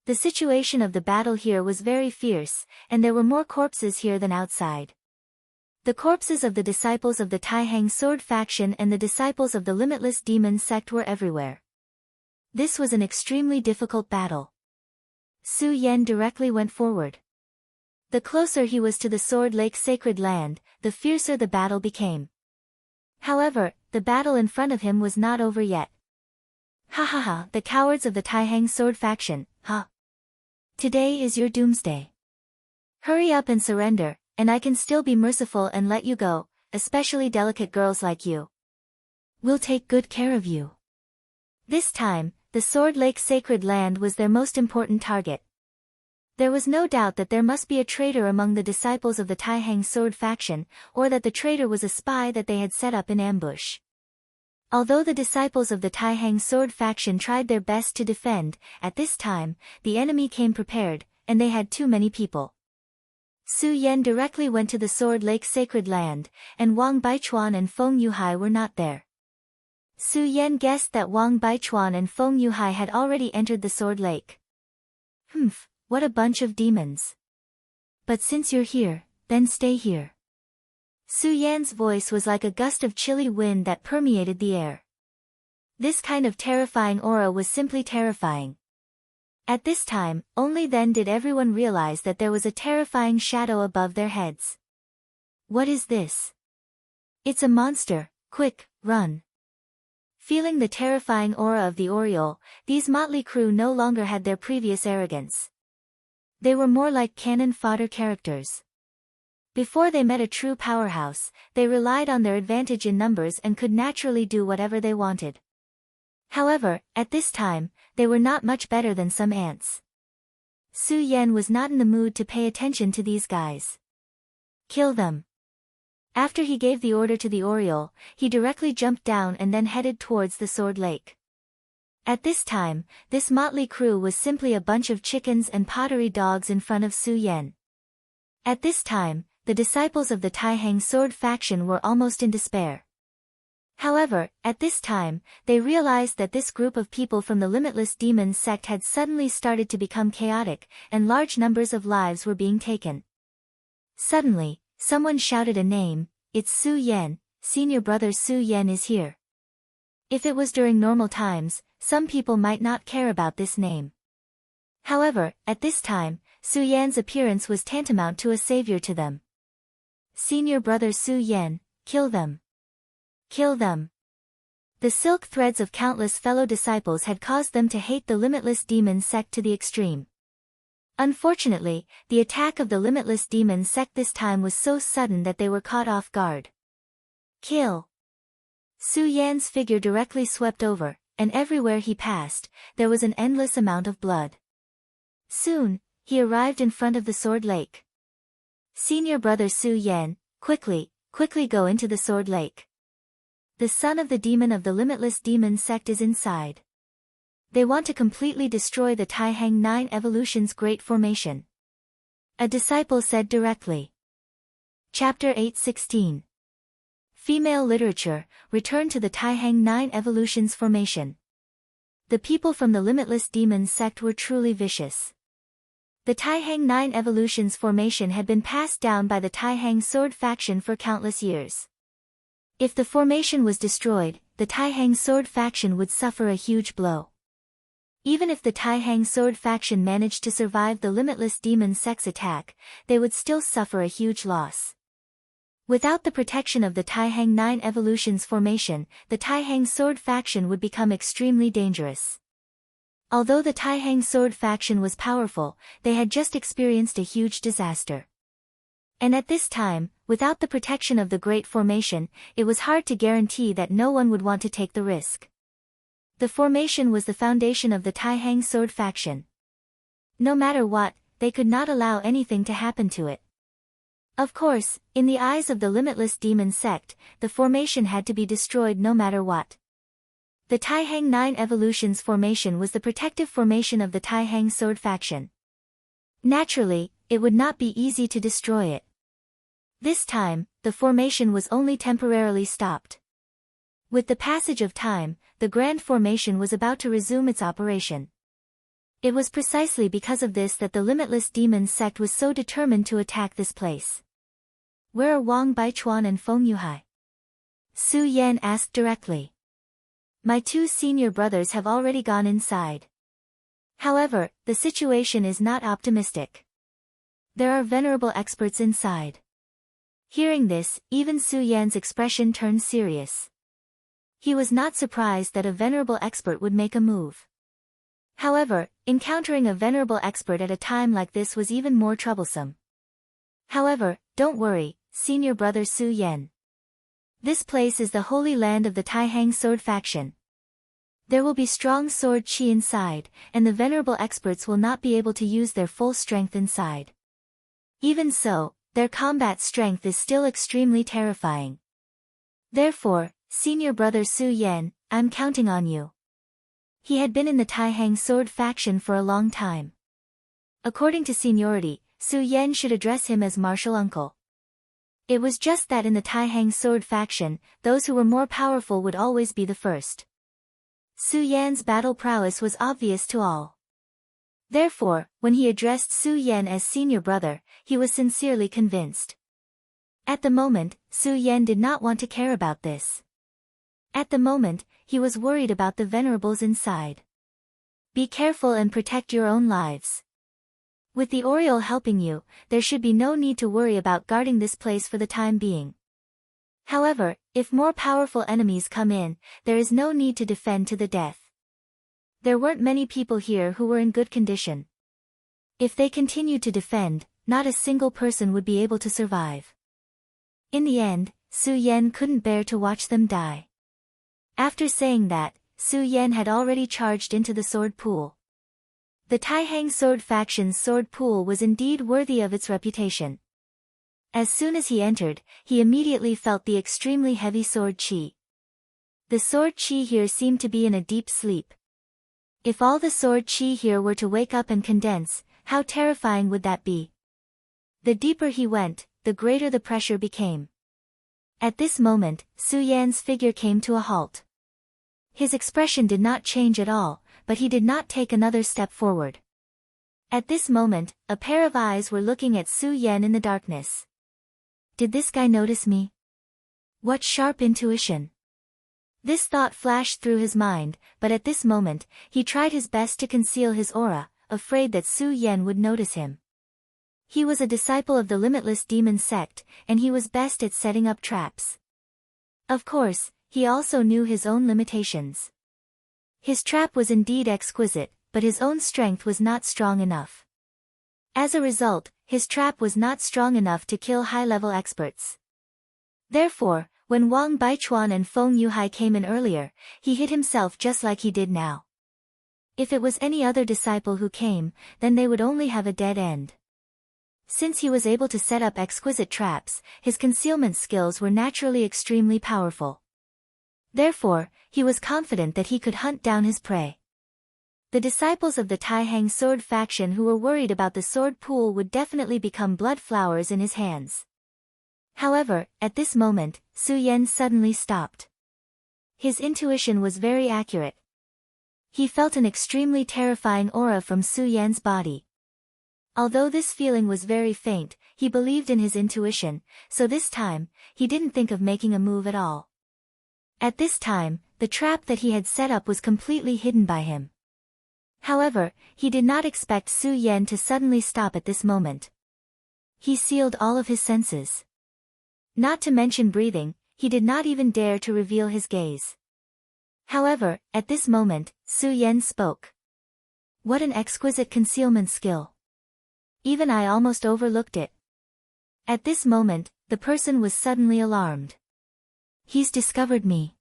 The situation of the battle here was very fierce, and there were more corpses here than outside. The corpses of the disciples of the Taihang sword faction and the disciples of the limitless demon sect were everywhere. This was an extremely difficult battle. Su Yan directly went forward. The closer he was to the Sword Lake Sacred Land, the fiercer the battle became. However, the battle in front of him was not over yet. Ha ha ha, the cowards of the Taihang sword faction, ha! Today is your doomsday. Hurry up and surrender, and I can still be merciful and let you go, especially delicate girls like you. We'll take good care of you. This time, the Sword Lake Sacred Land was their most important target. There was no doubt that there must be a traitor among the disciples of the Taihang sword faction, or that the traitor was a spy that they had set up in ambush. Although the disciples of the Taihang sword faction tried their best to defend, at this time, the enemy came prepared, and they had too many people. Su Yan directly went to the Sword Lake Sacred Land, and Wang Baichuan and Feng Yuhai were not there. Su Yan guessed that Wang Baichuan and Feng Yuhai had already entered the Sword Lake. Humph, what a bunch of demons. But since you're here, then stay here. Su Yan's voice was like a gust of chilly wind that permeated the air. This kind of terrifying aura was simply terrifying. At this time, only then did everyone realize that there was a terrifying shadow above their heads. What is this? It's a monster, quick, run. Feeling the terrifying aura of the Oriole, these motley crew no longer had their previous arrogance. They were more like cannon fodder characters. Before they met a true powerhouse, they relied on their advantage in numbers and could naturally do whatever they wanted. However, at this time, they were not much better than some ants. Su Yan was not in the mood to pay attention to these guys. Kill them. After he gave the order to the Oriole, he directly jumped down and then headed towards the Sword Lake. At this time, this motley crew was simply a bunch of chickens and pottery dogs in front of Su Yan. At this time, the disciples of the Taihang sword faction were almost in despair. However, at this time, they realized that this group of people from the limitless demon sect had suddenly started to become chaotic, and large numbers of lives were being taken. Suddenly, someone shouted a name. It's Su Yan, senior brother Su Yan is here. If it was during normal times, some people might not care about this name. However, at this time, Su Yan's appearance was tantamount to a savior to them. Senior brother Su Yan, kill them. Kill them. The silk threads of countless fellow disciples had caused them to hate the limitless demon sect to the extreme. Unfortunately, the attack of the limitless demon sect this time was so sudden that they were caught off guard. Kill. Su Yan's figure directly swept over, and everywhere he passed, there was an endless amount of blood. Soon, he arrived in front of the Sword Lake. Senior brother Su Yan, quickly go into the Sword Lake. The son of the demon of the limitless demon sect is inside. They want to completely destroy the Taihang 9 Evolution's Great Formation. A disciple said directly. Chapter 8:16. Female Literature, Return to the Taihang 9 Evolution's Formation. The people from the limitless demon sect were truly vicious. The Taihang 9 Evolution's formation had been passed down by the Taihang sword faction for countless years. If the formation was destroyed, the Taihang sword faction would suffer a huge blow. Even if the Taihang sword faction managed to survive the limitless demon sect's attack, they would still suffer a huge loss. Without the protection of the Taihang 9 Evolutions formation, the Taihang sword faction would become extremely dangerous. Although the Taihang sword faction was powerful, they had just experienced a huge disaster. And at this time, without the protection of the Great Formation, it was hard to guarantee that no one would want to take the risk. The formation was the foundation of the Taihang sword faction. No matter what, they could not allow anything to happen to it. Of course, in the eyes of the limitless demon sect, the formation had to be destroyed no matter what. The Taihang 9 Evolutions formation was the protective formation of the Taihang sword faction. Naturally, it would not be easy to destroy it. This time, the formation was only temporarily stopped. With the passage of time, the Grand Formation was about to resume its operation. It was precisely because of this that the limitless demon sect was so determined to attack this place. Where are Wang Baichuan and Feng Yuhai? Su Yan asked directly. My 2 senior brothers have already gone inside. However, the situation is not optimistic. There are venerable experts inside. Hearing this, even Su Yan's expression turned serious. He was not surprised that a venerable expert would make a move. However, encountering a venerable expert at a time like this was even more troublesome. However, don't worry, senior brother Su Yan. This place is the holy land of the Taihang sword faction. There will be strong sword qi inside, and the venerable experts will not be able to use their full strength inside. Even so, their combat strength is still extremely terrifying. Therefore, senior brother Su Yan, I'm counting on you. He had been in the Taihang sword faction for a long time. According to seniority, Su Yan should address him as martial uncle. It was just that in the Taihang sword faction, those who were more powerful would always be the first. Su Yan's battle prowess was obvious to all. Therefore, when he addressed Su Yan as senior brother, he was sincerely convinced. At the moment, Su Yan did not want to care about this. At the moment, he was worried about the venerables inside. Be careful and protect your own lives. With the Oriole helping you, there should be no need to worry about guarding this place for the time being. However, if more powerful enemies come in, there is no need to defend to the death. There weren't many people here who were in good condition. If they continued to defend, not a single person would be able to survive. In the end, Su Yan couldn't bear to watch them die. After saying that, Su Yan had already charged into the sword pool. The Taihang sword faction's sword pool was indeed worthy of its reputation. As soon as he entered, he immediately felt the extremely heavy sword qi. The sword qi here seemed to be in a deep sleep. If all the sword qi here were to wake up and condense, how terrifying would that be? The deeper he went, the greater the pressure became. At this moment, Su Yan's figure came to a halt. His expression did not change at all, but he did not take another step forward. At this moment, a pair of eyes were looking at Su Yan in the darkness. Did this guy notice me? What sharp intuition! This thought flashed through his mind, but at this moment, he tried his best to conceal his aura, afraid that Su Yan would notice him. He was a disciple of the limitless demon sect, and he was best at setting up traps. Of course, he also knew his own limitations. His trap was indeed exquisite, but his own strength was not strong enough. As a result, his trap was not strong enough to kill high-level experts. Therefore, when Wang Baichuan and Feng Yuhai came in earlier, he hid himself just like he did now. If it was any other disciple who came, then they would only have a dead end. Since he was able to set up exquisite traps, his concealment skills were naturally extremely powerful. Therefore, he was confident that he could hunt down his prey. The disciples of the Taihang sword faction who were worried about the sword pool would definitely become blood flowers in his hands. However, at this moment, Su Yan suddenly stopped. His intuition was very accurate. He felt an extremely terrifying aura from Su Yan's body. Although this feeling was very faint, he believed in his intuition, so this time, he didn't think of making a move at all. At this time, the trap that he had set up was completely hidden by him. However, he did not expect Su Yan to suddenly stop at this moment. He sealed all of his senses. Not to mention breathing, he did not even dare to reveal his gaze. However, at this moment, Su Yan spoke. What an exquisite concealment skill. Even I almost overlooked it. At this moment, the person was suddenly alarmed. He's discovered me.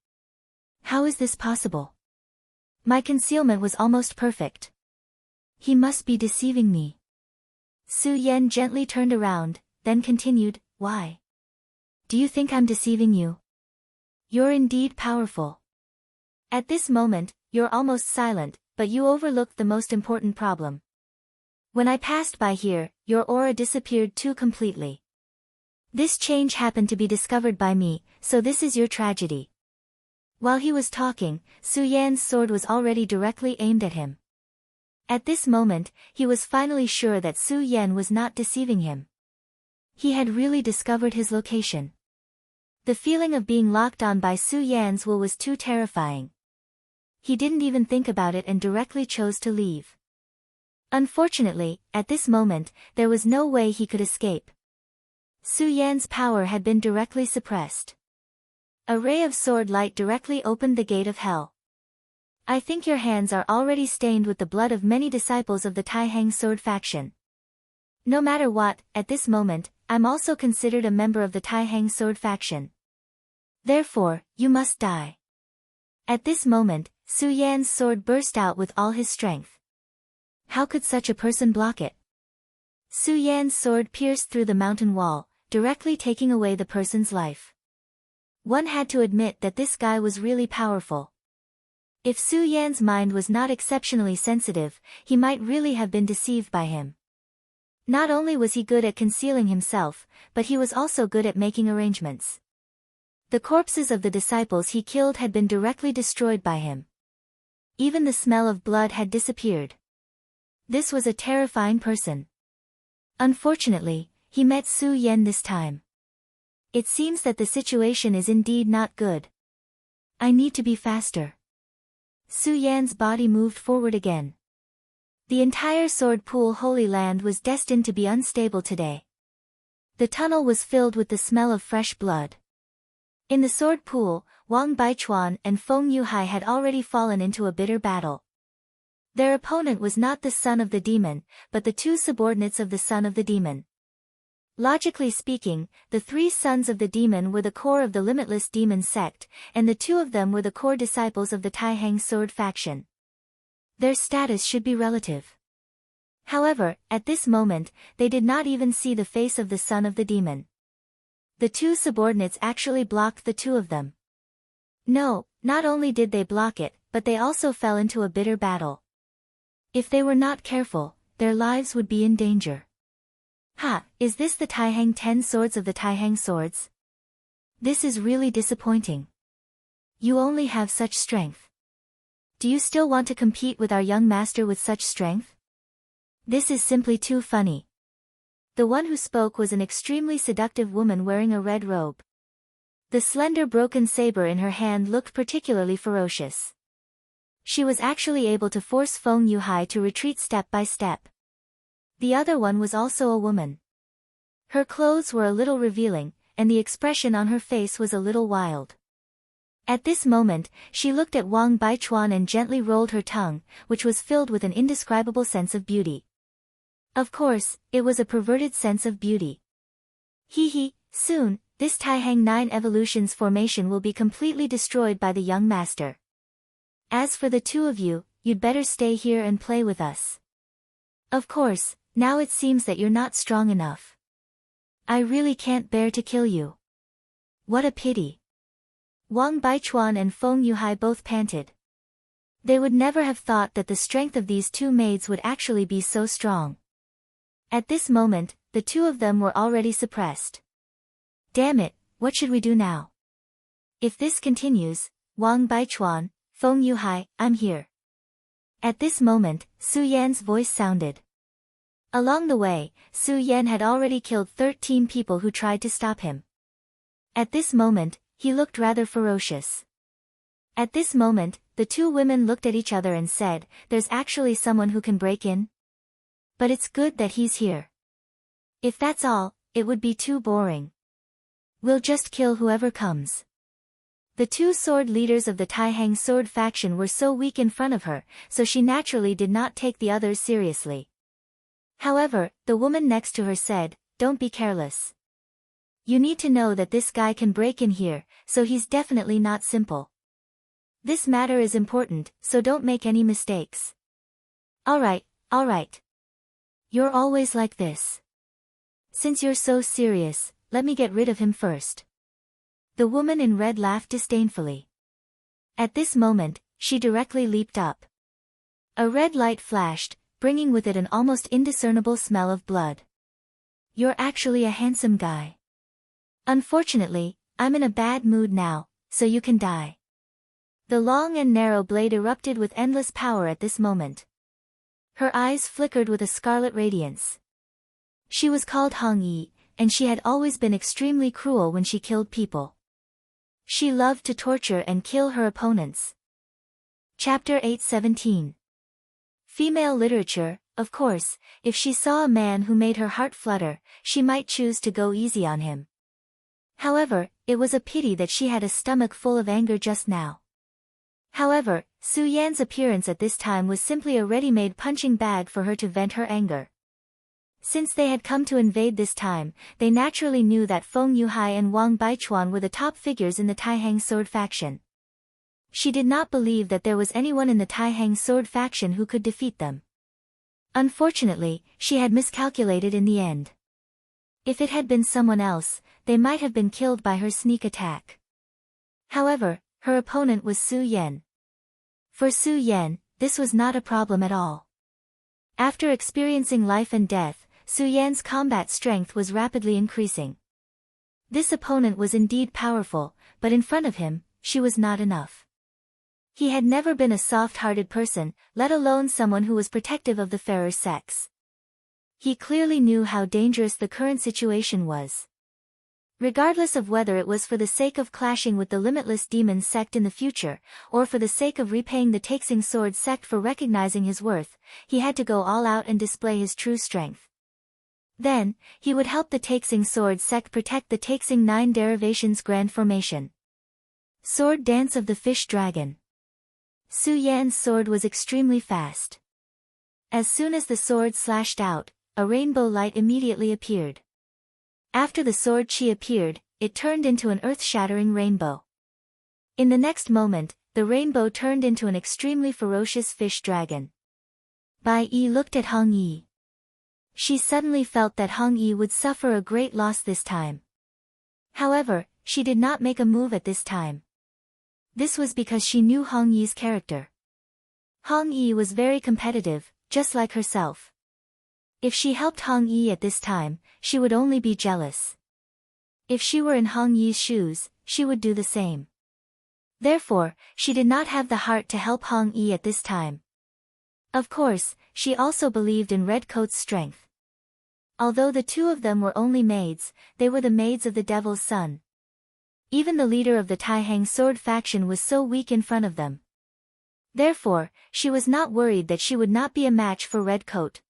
How is this possible? My concealment was almost perfect. He must be deceiving me. Su Yan gently turned around, then continued, why? Do you think I'm deceiving you? You're indeed powerful. At this moment, you're almost silent, but you overlooked the most important problem. When I passed by here, your aura disappeared too completely. This change happened to be discovered by me, so this is your tragedy. While he was talking, Su Yan's sword was already directly aimed at him. At this moment, he was finally sure that Su Yan was not deceiving him. He had really discovered his location. The feeling of being locked on by Su Yan's will was too terrifying. He didn't even think about it and directly chose to leave. Unfortunately, at this moment, there was no way he could escape. Su Yan's power had been directly suppressed. A ray of sword light directly opened the gate of hell. I think your hands are already stained with the blood of many disciples of the Taihang sword faction. No matter what, at this moment, I'm also considered a member of the Taihang sword faction. Therefore, you must die. At this moment, Su Yan's sword burst out with all his strength. How could such a person block it? Su Yan's sword pierced through the mountain wall, directly taking away the person's life. One had to admit that this guy was really powerful. If Su Yan's mind was not exceptionally sensitive, he might really have been deceived by him. Not only was he good at concealing himself, but he was also good at making arrangements. The corpses of the disciples he killed had been directly destroyed by him. Even the smell of blood had disappeared. This was a terrifying person. Unfortunately, he met Su Yan this time. It seems that the situation is indeed not good. I need to be faster. Su Yan's body moved forward again. The entire Sword Pool Holy Land was destined to be unstable today. The tunnel was filled with the smell of fresh blood. In the Sword Pool, Wang Baichuan and Feng Yuhai had already fallen into a bitter battle. Their opponent was not the son of the demon, but the two subordinates of the son of the demon. Logically speaking, the three sons of the demon were the core of the limitless demon sect, and the two of them were the core disciples of the Taihang sword faction. Their status should be relative. However, at this moment, they did not even see the face of the son of the demon. The two subordinates actually blocked the two of them. No, not only did they block it, but they also fell into a bitter battle. If they were not careful, their lives would be in danger. Ha, is this the Taihang 10 swords of the Taihang swords? This is really disappointing. You only have such strength. Do you still want to compete with our young master with such strength? This is simply too funny. The one who spoke was an extremely seductive woman wearing a red robe. The slender broken saber in her hand looked particularly ferocious. She was actually able to force Feng Yuhai to retreat step by step. The other one was also a woman. Her clothes were a little revealing, and the expression on her face was a little wild. At this moment, she looked at Wang Baichuan and gently rolled her tongue, which was filled with an indescribable sense of beauty. Of course, it was a perverted sense of beauty. Soon, this Taihang 9 evolutions formation will be completely destroyed by the young master. As for the two of you, you'd better stay here and play with us. Of course, now it seems that you're not strong enough. I really can't bear to kill you. What a pity. Wang Baichuan and Feng Yuhai both panted. They would never have thought that the strength of these two maids would actually be so strong. At this moment, the two of them were already suppressed. Damn it, what should we do now? If this continues, Wang Baichuan, Feng Yuhai, I'm here. At this moment, Su Yan's voice sounded. Along the way, Su Yan had already killed 13 people who tried to stop him. At this moment, he looked rather ferocious. At this moment, the two women looked at each other and said, "There's actually someone who can break in? But it's good that he's here. If that's all, it would be too boring. We'll just kill whoever comes." The two sword leaders of the Taihang sword faction were so weak in front of her, so she naturally did not take the others seriously. However, the woman next to her said, "Don't be careless. You need to know that this guy can break in here, so he's definitely not simple. This matter is important, so don't make any mistakes." Alright. You're always like this. Since you're so serious, let me get rid of him first. The woman in red laughed disdainfully. At this moment, she directly leaped up. A red light flashed, bringing with it an almost indiscernible smell of blood. "You're actually a handsome guy. Unfortunately, I'm in a bad mood now, so you can die." The long and narrow blade erupted with endless power at this moment. Her eyes flickered with a scarlet radiance. She was called Hong Yi, and she had always been extremely cruel when she killed people. She loved to torture and kill her opponents. Chapter 8:17. Female literature. Of course, if she saw a man who made her heart flutter, she might choose to go easy on him. However, it was a pity that she had a stomach full of anger just now. However, Su Yan's appearance at this time was simply a ready-made punching bag for her to vent her anger. Since they had come to invade this time, they naturally knew that Feng Yuhai and Wang Baichuan were the top figures in the Taihang sword faction. She did not believe that there was anyone in the Taihang sword faction who could defeat them. Unfortunately, she had miscalculated in the end. If it had been someone else, they might have been killed by her sneak attack. However, her opponent was Su Yan. For Su Yan, this was not a problem at all. After experiencing life and death, Su Yan's combat strength was rapidly increasing. This opponent was indeed powerful, but in front of him, she was not enough. He had never been a soft-hearted person, let alone someone who was protective of the fairer sex. He clearly knew how dangerous the current situation was. Regardless of whether it was for the sake of clashing with the Limitless Demon sect in the future, or for the sake of repaying the Taixing Sword sect for recognizing his worth, he had to go all out and display his true strength. Then, he would help the Taixing Sword sect protect the Taixing 9 Derivations Grand Formation. Sword Dance of the Fish Dragon. Su Yan's sword was extremely fast. As soon as the sword slashed out, a rainbow light immediately appeared. After the sword chi appeared, it turned into an earth-shattering rainbow. In the next moment, the rainbow turned into an extremely ferocious fish dragon. Bai Yi looked at Hong Yi. She suddenly felt that Hong Yi would suffer a great loss this time. However, she did not make a move at this time. This was because she knew Hong Yi's character. Hong Yi was very competitive, just like herself. If she helped Hong Yi at this time, she would only be jealous. If she were in Hong Yi's shoes, she would do the same. Therefore, she did not have the heart to help Hong Yi at this time. Of course, she also believed in Redcoat's strength. Although the two of them were only maids, they were the maids of the Devil's Son. Even the leader of the Taihang sword faction was so weak in front of them. Therefore, she was not worried that she would not be a match for Redcoat.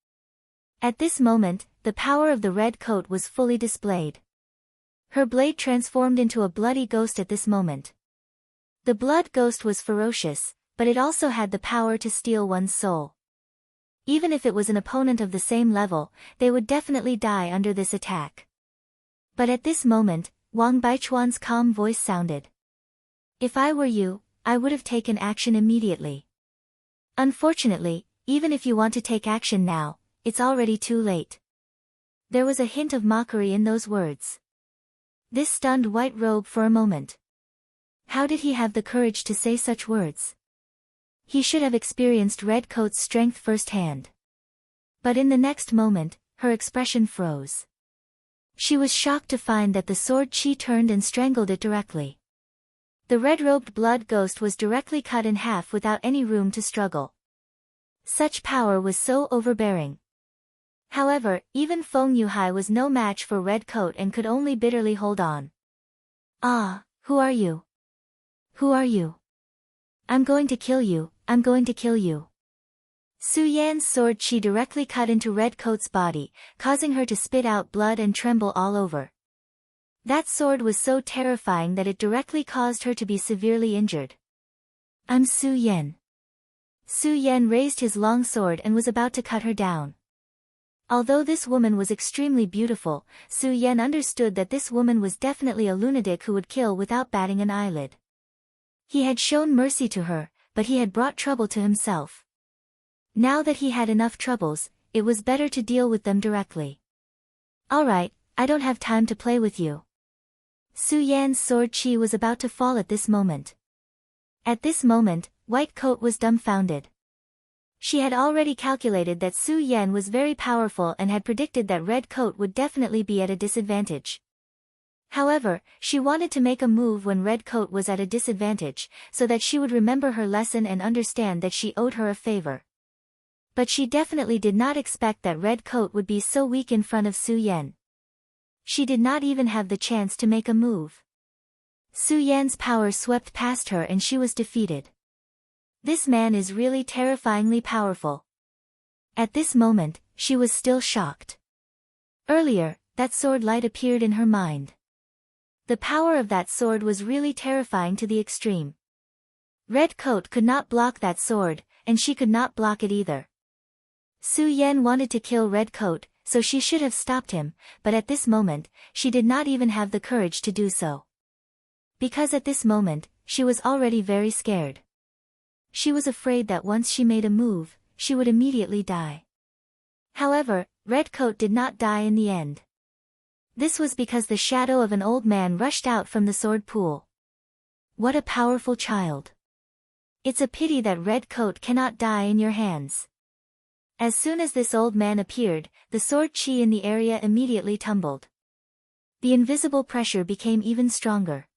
At this moment, the power of the red coat was fully displayed. Her blade transformed into a bloody ghost at this moment. The blood ghost was ferocious, but it also had the power to steal one's soul. Even if it was an opponent of the same level, they would definitely die under this attack. But at this moment, Wang Baichuan's calm voice sounded. "If I were you, I would have taken action immediately. Unfortunately, even if you want to take action now, it's already too late." There was a hint of mockery in those words. This stunned White Robe for a moment. How did he have the courage to say such words? He should have experienced Redcoat's strength firsthand. But in the next moment, her expression froze. She was shocked to find that the sword chi turned and strangled it directly. The red-robed blood ghost was directly cut in half without any room to struggle. Such power was so overbearing. However, even Feng Yuhai was no match for Redcoat and could only bitterly hold on. "Ah, who are you? Who are you?" I'm going to kill you, I'm going to kill you. Su Yan's sword chi directly cut into Redcoat's body, causing her to spit out blood and tremble all over. That sword was so terrifying that it directly caused her to be severely injured. I'm Su Yan. Su Yan raised his long sword and was about to cut her down. Although this woman was extremely beautiful, Su Yan understood that this woman was definitely a lunatic who would kill without batting an eyelid. He had shown mercy to her, but he had brought trouble to himself. Now that he had enough troubles, it was better to deal with them directly. Alright, I don't have time to play with you. Su Yan's sword chi was about to fall at this moment. At this moment, White Coat was dumbfounded. She had already calculated that Su Yan was very powerful and had predicted that Red Coat would definitely be at a disadvantage. However, she wanted to make a move when Red Coat was at a disadvantage, so that she would remember her lesson and understand that she owed her a favor. But she definitely did not expect that Red Coat would be so weak in front of Su Yan. She did not even have the chance to make a move. Su Yan's power swept past her and she was defeated. This man is really terrifyingly powerful. At this moment, she was still shocked. Earlier, that sword light appeared in her mind. The power of that sword was really terrifying to the extreme. Red Coat could not block that sword, and she could not block it either. Su Yan wanted to kill Red Coat, so she should have stopped him, but at this moment, she did not even have the courage to do so. Because at this moment, she was already very scared. She was afraid that once she made a move, she would immediately die. However, Red Coat did not die in the end. This was because the shadow of an old man rushed out from the sword pool. What a powerful child. It's a pity that Red Coat cannot die in your hands. As soon as this old man appeared, the sword chi in the area immediately tumbled. The invisible pressure became even stronger.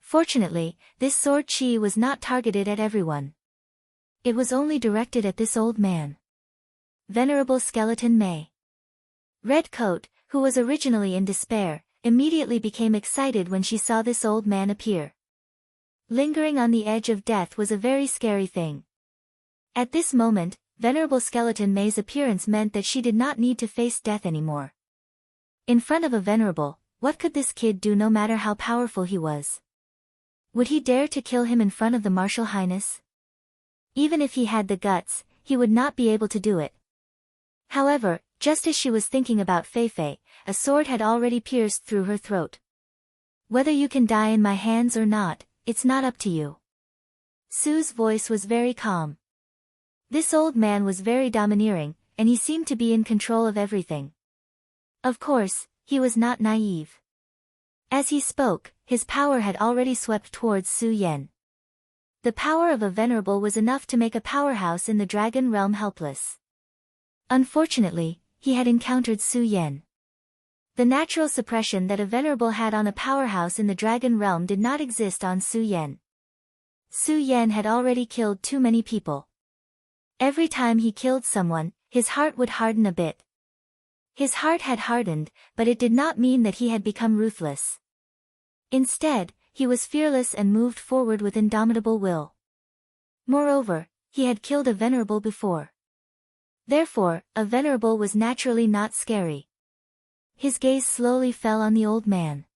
Fortunately, this sword chi was not targeted at everyone. It was only directed at this old man. Venerable Skeleton May. Red Coat, who was originally in despair, immediately became excited when she saw this old man appear. Lingering on the edge of death was a very scary thing. At this moment, Venerable Skeleton May's appearance meant that she did not need to face death anymore. In front of a venerable, what could this kid do no matter how powerful he was? Would he dare to kill him in front of the Martial Highness? Even if he had the guts, he would not be able to do it. However, just as she was thinking about Feifei, a sword had already pierced through her throat. Whether you can die in my hands or not, it's not up to you. Su's voice was very calm. This old man was very domineering, and he seemed to be in control of everything. Of course, he was not naive. As he spoke, his power had already swept towards Su Yan. The power of a venerable was enough to make a powerhouse in the dragon realm helpless. Unfortunately, he had encountered Su Yan. The natural suppression that a venerable had on a powerhouse in the dragon realm did not exist on Su Yan. Su Yan had already killed too many people. Every time he killed someone, his heart would harden a bit. His heart had hardened, but it did not mean that he had become ruthless. Instead, he was fearless and moved forward with indomitable will. Moreover, he had killed a venerable before. Therefore, a venerable was naturally not scary. His gaze slowly fell on the old man.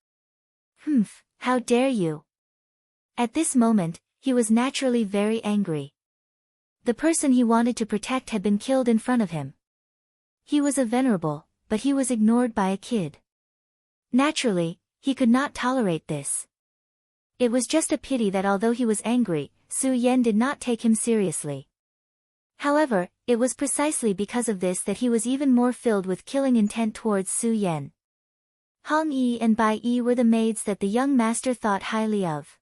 Humph, how dare you! At this moment, he was naturally very angry. The person he wanted to protect had been killed in front of him. He was a venerable, but he was ignored by a kid. Naturally, he could not tolerate this. It was just a pity that although he was angry, Su Yan did not take him seriously. However, it was precisely because of this that he was even more filled with killing intent towards Su Yan. Hong Yi and Bai Yi were the maids that the young master thought highly of.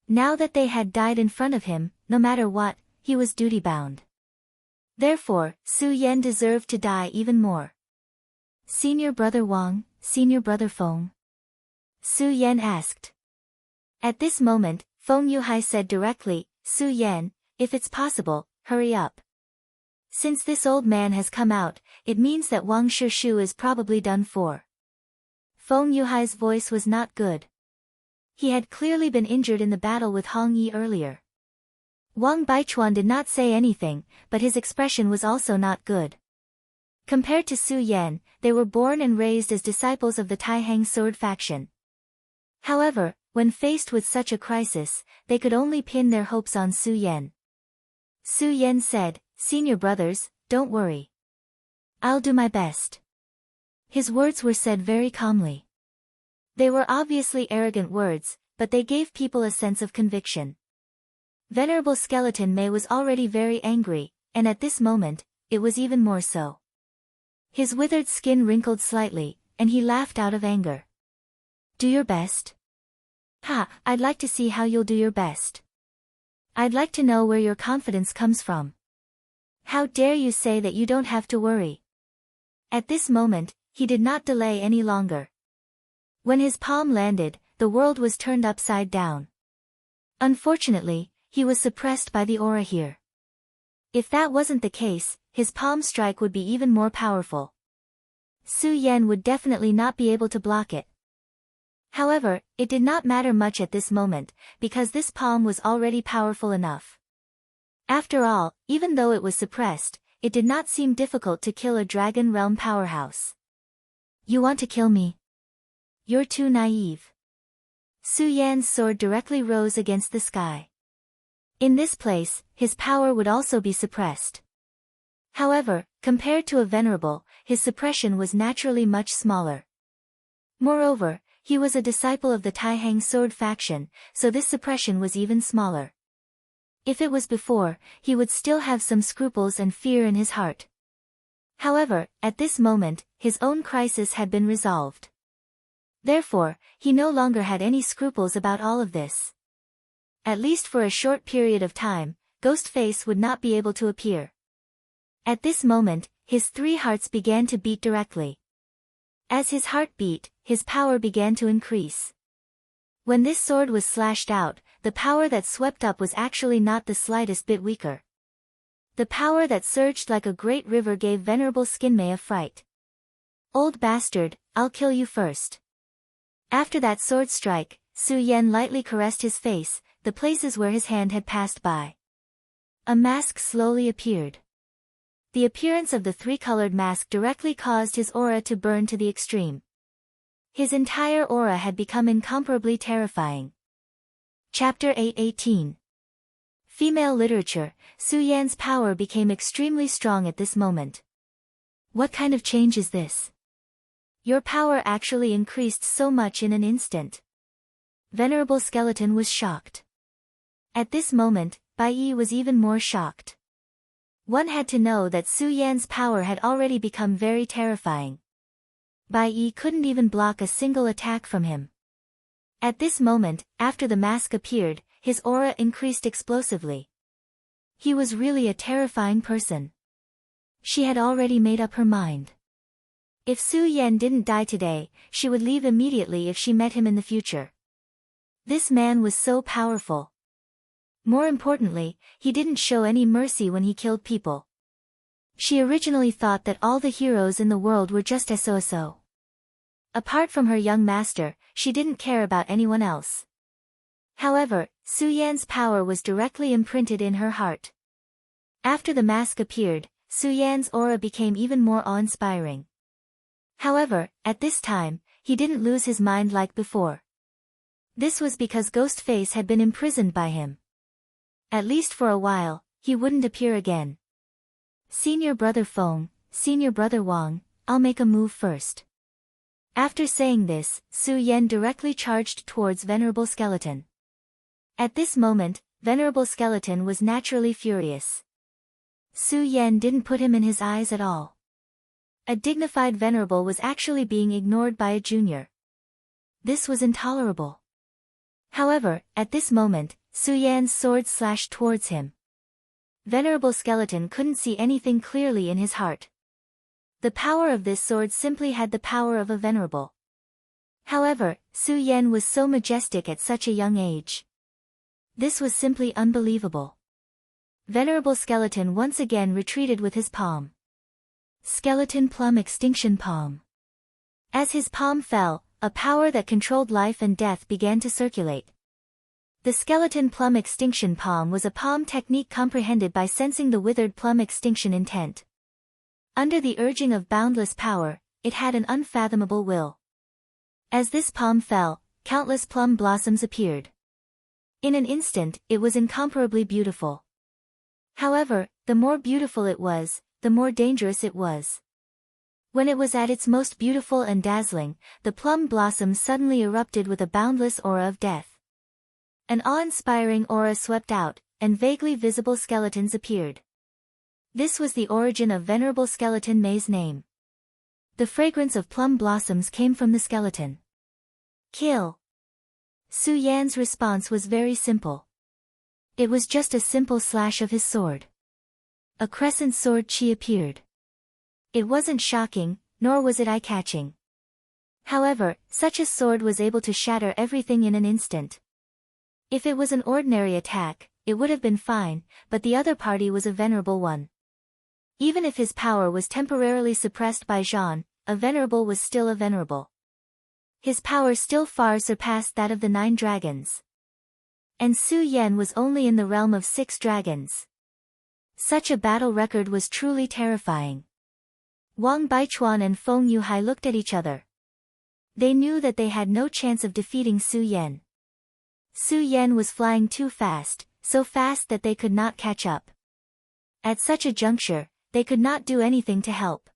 Now that they had died in front of him, no matter what, he was duty-bound. Therefore, Su Yan deserved to die even more. Senior Brother Wang, Senior Brother Feng? Su Yan asked. At this moment, Feng Yuhai said directly, Su Yan, if it's possible, hurry up. Since this old man has come out, it means that Wang Shishu is probably done for. Feng Yuhai's voice was not good. He had clearly been injured in the battle with Hong Yi earlier. Wang Baichuan did not say anything, but his expression was also not good. Compared to Su Yan, they were born and raised as disciples of the Taihang sword faction. However, when faced with such a crisis, they could only pin their hopes on Su Yan. Su Yan said, "Senior brothers, don't worry. I'll do my best." His words were said very calmly. They were obviously arrogant words, but they gave people a sense of conviction. Venerable Skeleton Mei was already very angry, and at this moment, it was even more so. His withered skin wrinkled slightly, and he laughed out of anger. "Do your best? Ha, I'd like to see how you'll do your best. I'd like to know where your confidence comes from. How dare you say that you don't have to worry?" At this moment, he did not delay any longer. When his palm landed, the world was turned upside down. Unfortunately, he was suppressed by the aura here. If that wasn't the case, his palm strike would be even more powerful. Su Yan would definitely not be able to block it. However, it did not matter much at this moment, because this palm was already powerful enough. After all, even though it was suppressed, it did not seem difficult to kill a Dragon Realm powerhouse. "You want to kill me? You're too naive." Su Yan's sword directly rose against the sky. In this place, his power would also be suppressed. However, compared to a venerable, his suppression was naturally much smaller. Moreover, he was a disciple of the Taihang sword faction, so this suppression was even smaller. If it was before, he would still have some scruples and fear in his heart. However, at this moment, his own crisis had been resolved. Therefore, he no longer had any scruples about all of this. At least for a short period of time, Ghostface would not be able to appear. At this moment, his 3 hearts began to beat directly. As his heart beat, his power began to increase. When this sword was slashed out, the power that swept up was actually not the slightest bit weaker. The power that surged like a great river gave Venerable Skinmei a fright. "Old bastard, I'll kill you first." After that sword strike, Su Yan lightly caressed his face, the places where his hand had passed by. A mask slowly appeared. The appearance of the 3-colored mask directly caused his aura to burn to the extreme. His entire aura had become incomparably terrifying. Chapter 8:18. Female Literature. Su Yan's power became extremely strong at this moment. "What kind of change is this? Your power actually increased so much in an instant." Venerable Skeleton was shocked. At this moment, Bai Yi was even more shocked. One had to know that Su Yan's power had already become very terrifying. Bai Yi couldn't even block a single attack from him. At this moment, after the mask appeared, his aura increased explosively. He was really a terrifying person. She had already made up her mind. If Su Yan didn't die today, she would leave immediately if she met him in the future. This man was so powerful. More importantly, he didn't show any mercy when he killed people. She originally thought that all the heroes in the world were just so. Apart from her young master, she didn't care about anyone else. However, Su Yan's power was directly imprinted in her heart. After the mask appeared, Su Yan's aura became even more awe-inspiring. However, at this time, he didn't lose his mind like before. This was because Ghostface had been imprisoned by him. At least for a while, he wouldn't appear again. "Senior Brother Feng, Senior Brother Wang, I'll make a move first." After saying this, Su Yan directly charged towards Venerable Skeleton. At this moment, Venerable Skeleton was naturally furious. Su Yan didn't put him in his eyes at all. A dignified venerable was actually being ignored by a junior. This was intolerable. However, at this moment, Su Yan's sword slashed towards him. Venerable Skeleton couldn't see anything clearly in his heart. The power of this sword simply had the power of a venerable. However, Su Yan was so majestic at such a young age. This was simply unbelievable. Venerable Skeleton once again retreated with his palm. Skeleton Plum Extinction Palm. As his palm fell, a power that controlled life and death began to circulate. The skeleton plum extinction palm was a palm technique comprehended by sensing the withered plum extinction intent. Under the urging of boundless power, it had an unfathomable will. As this palm fell, countless plum blossoms appeared. In an instant, it was incomparably beautiful. However, the more beautiful it was, the more dangerous it was. When it was at its most beautiful and dazzling, the plum blossoms suddenly erupted with a boundless aura of death. An awe-inspiring aura swept out, and vaguely visible skeletons appeared. This was the origin of Venerable Skeleton May's name. The fragrance of plum blossoms came from the skeleton. Kill. Su Yan's response was very simple. It was just a simple slash of his sword. A crescent sword chi appeared. It wasn't shocking, nor was it eye-catching. However, such a sword was able to shatter everything in an instant. If it was an ordinary attack, it would have been fine, but the other party was a venerable one. Even if his power was temporarily suppressed by Jean, a venerable was still a venerable. His power still far surpassed that of the 9 dragons. And Su Yan was only in the realm of 6 dragons. Such a battle record was truly terrifying. Wang Baichuan and Feng Yuhai looked at each other. They knew that they had no chance of defeating Su Yan. Su Yan was flying too fast, so fast that they could not catch up. At such a juncture, they could not do anything to help.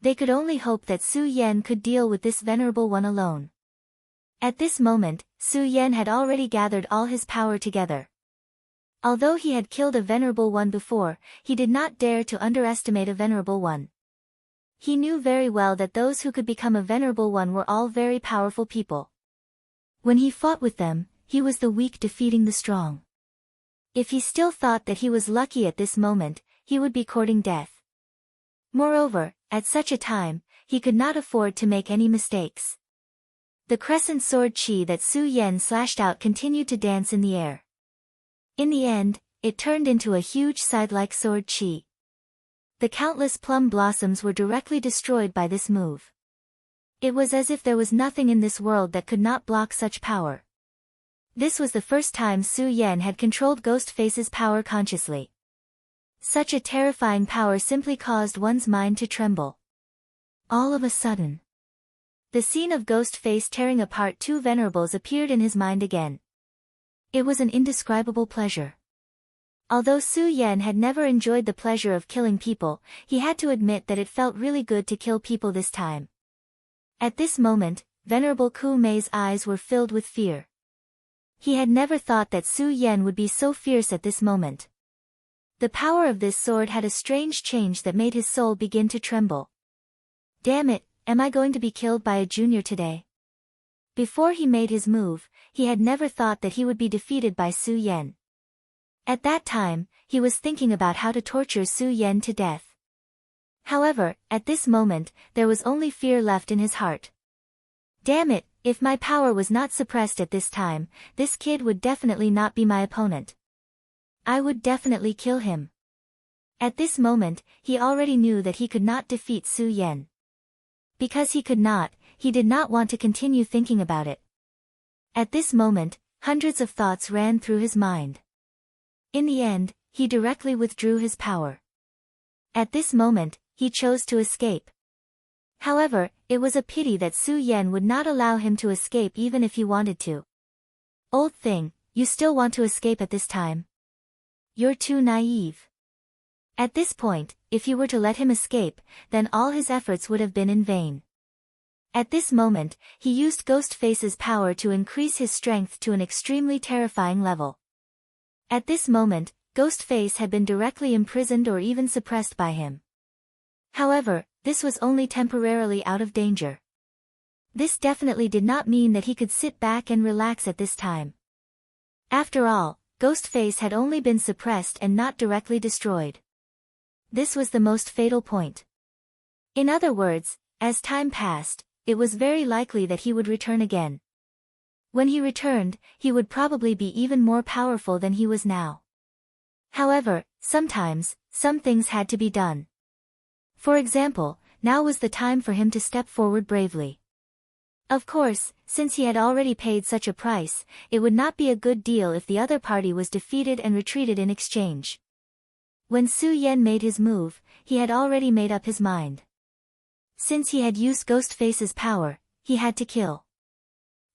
They could only hope that Su Yan could deal with this venerable one alone. At this moment, Su Yan had already gathered all his power together. Although he had killed a venerable one before, he did not dare to underestimate a venerable one. He knew very well that those who could become a venerable one were all very powerful people. When he fought with them, he was the weak defeating the strong. If he still thought that he was lucky at this moment, he would be courting death. Moreover, at such a time, he could not afford to make any mistakes. The crescent sword chi that Su Yan slashed out continued to dance in the air. In the end, it turned into a huge scythe-like sword chi. The countless plum blossoms were directly destroyed by this move. It was as if there was nothing in this world that could not block such power. This was the first time Su Yan had controlled Ghostface's power consciously. Such a terrifying power simply caused one's mind to tremble. All of a sudden, the scene of Ghostface tearing apart 2 venerables appeared in his mind again. It was an indescribable pleasure. Although Su Yan had never enjoyed the pleasure of killing people, he had to admit that it felt really good to kill people this time. At this moment, Venerable Ku Mei's eyes were filled with fear. He had never thought that Su Yan would be so fierce at this moment. The power of this sword had a strange change that made his soul begin to tremble. Damn it, am I going to be killed by a junior today? Before he made his move, he had never thought that he would be defeated by Su Yan. At that time, he was thinking about how to torture Su Yan to death. However, at this moment, there was only fear left in his heart. Damn it, if my power was not suppressed at this time, this kid would definitely not be my opponent. I would definitely kill him. At this moment, he already knew that he could not defeat Su Yan. Because he could not, he did not want to continue thinking about it. At this moment, hundreds of thoughts ran through his mind. In the end, he directly withdrew his power. At this moment, he chose to escape. However, it was a pity that Su Yan would not allow him to escape even if he wanted to. Old thing, you still want to escape at this time? You're too naive. At this point, if you were to let him escape, then all his efforts would have been in vain. At this moment, he used Ghostface's power to increase his strength to an extremely terrifying level. At this moment, Ghostface had been directly imprisoned or even suppressed by him. However, this was only temporarily out of danger. This definitely did not mean that he could sit back and relax at this time. After all, Ghostface had only been suppressed and not directly destroyed. This was the most fatal point. In other words, as time passed, it was very likely that he would return again. When he returned, he would probably be even more powerful than he was now. However, sometimes, some things had to be done. For example, now was the time for him to step forward bravely. Of course, since he had already paid such a price, it would not be a good deal if the other party was defeated and retreated in exchange. When Su Yan made his move, he had already made up his mind. Since he had used Ghostface's power, he had to kill.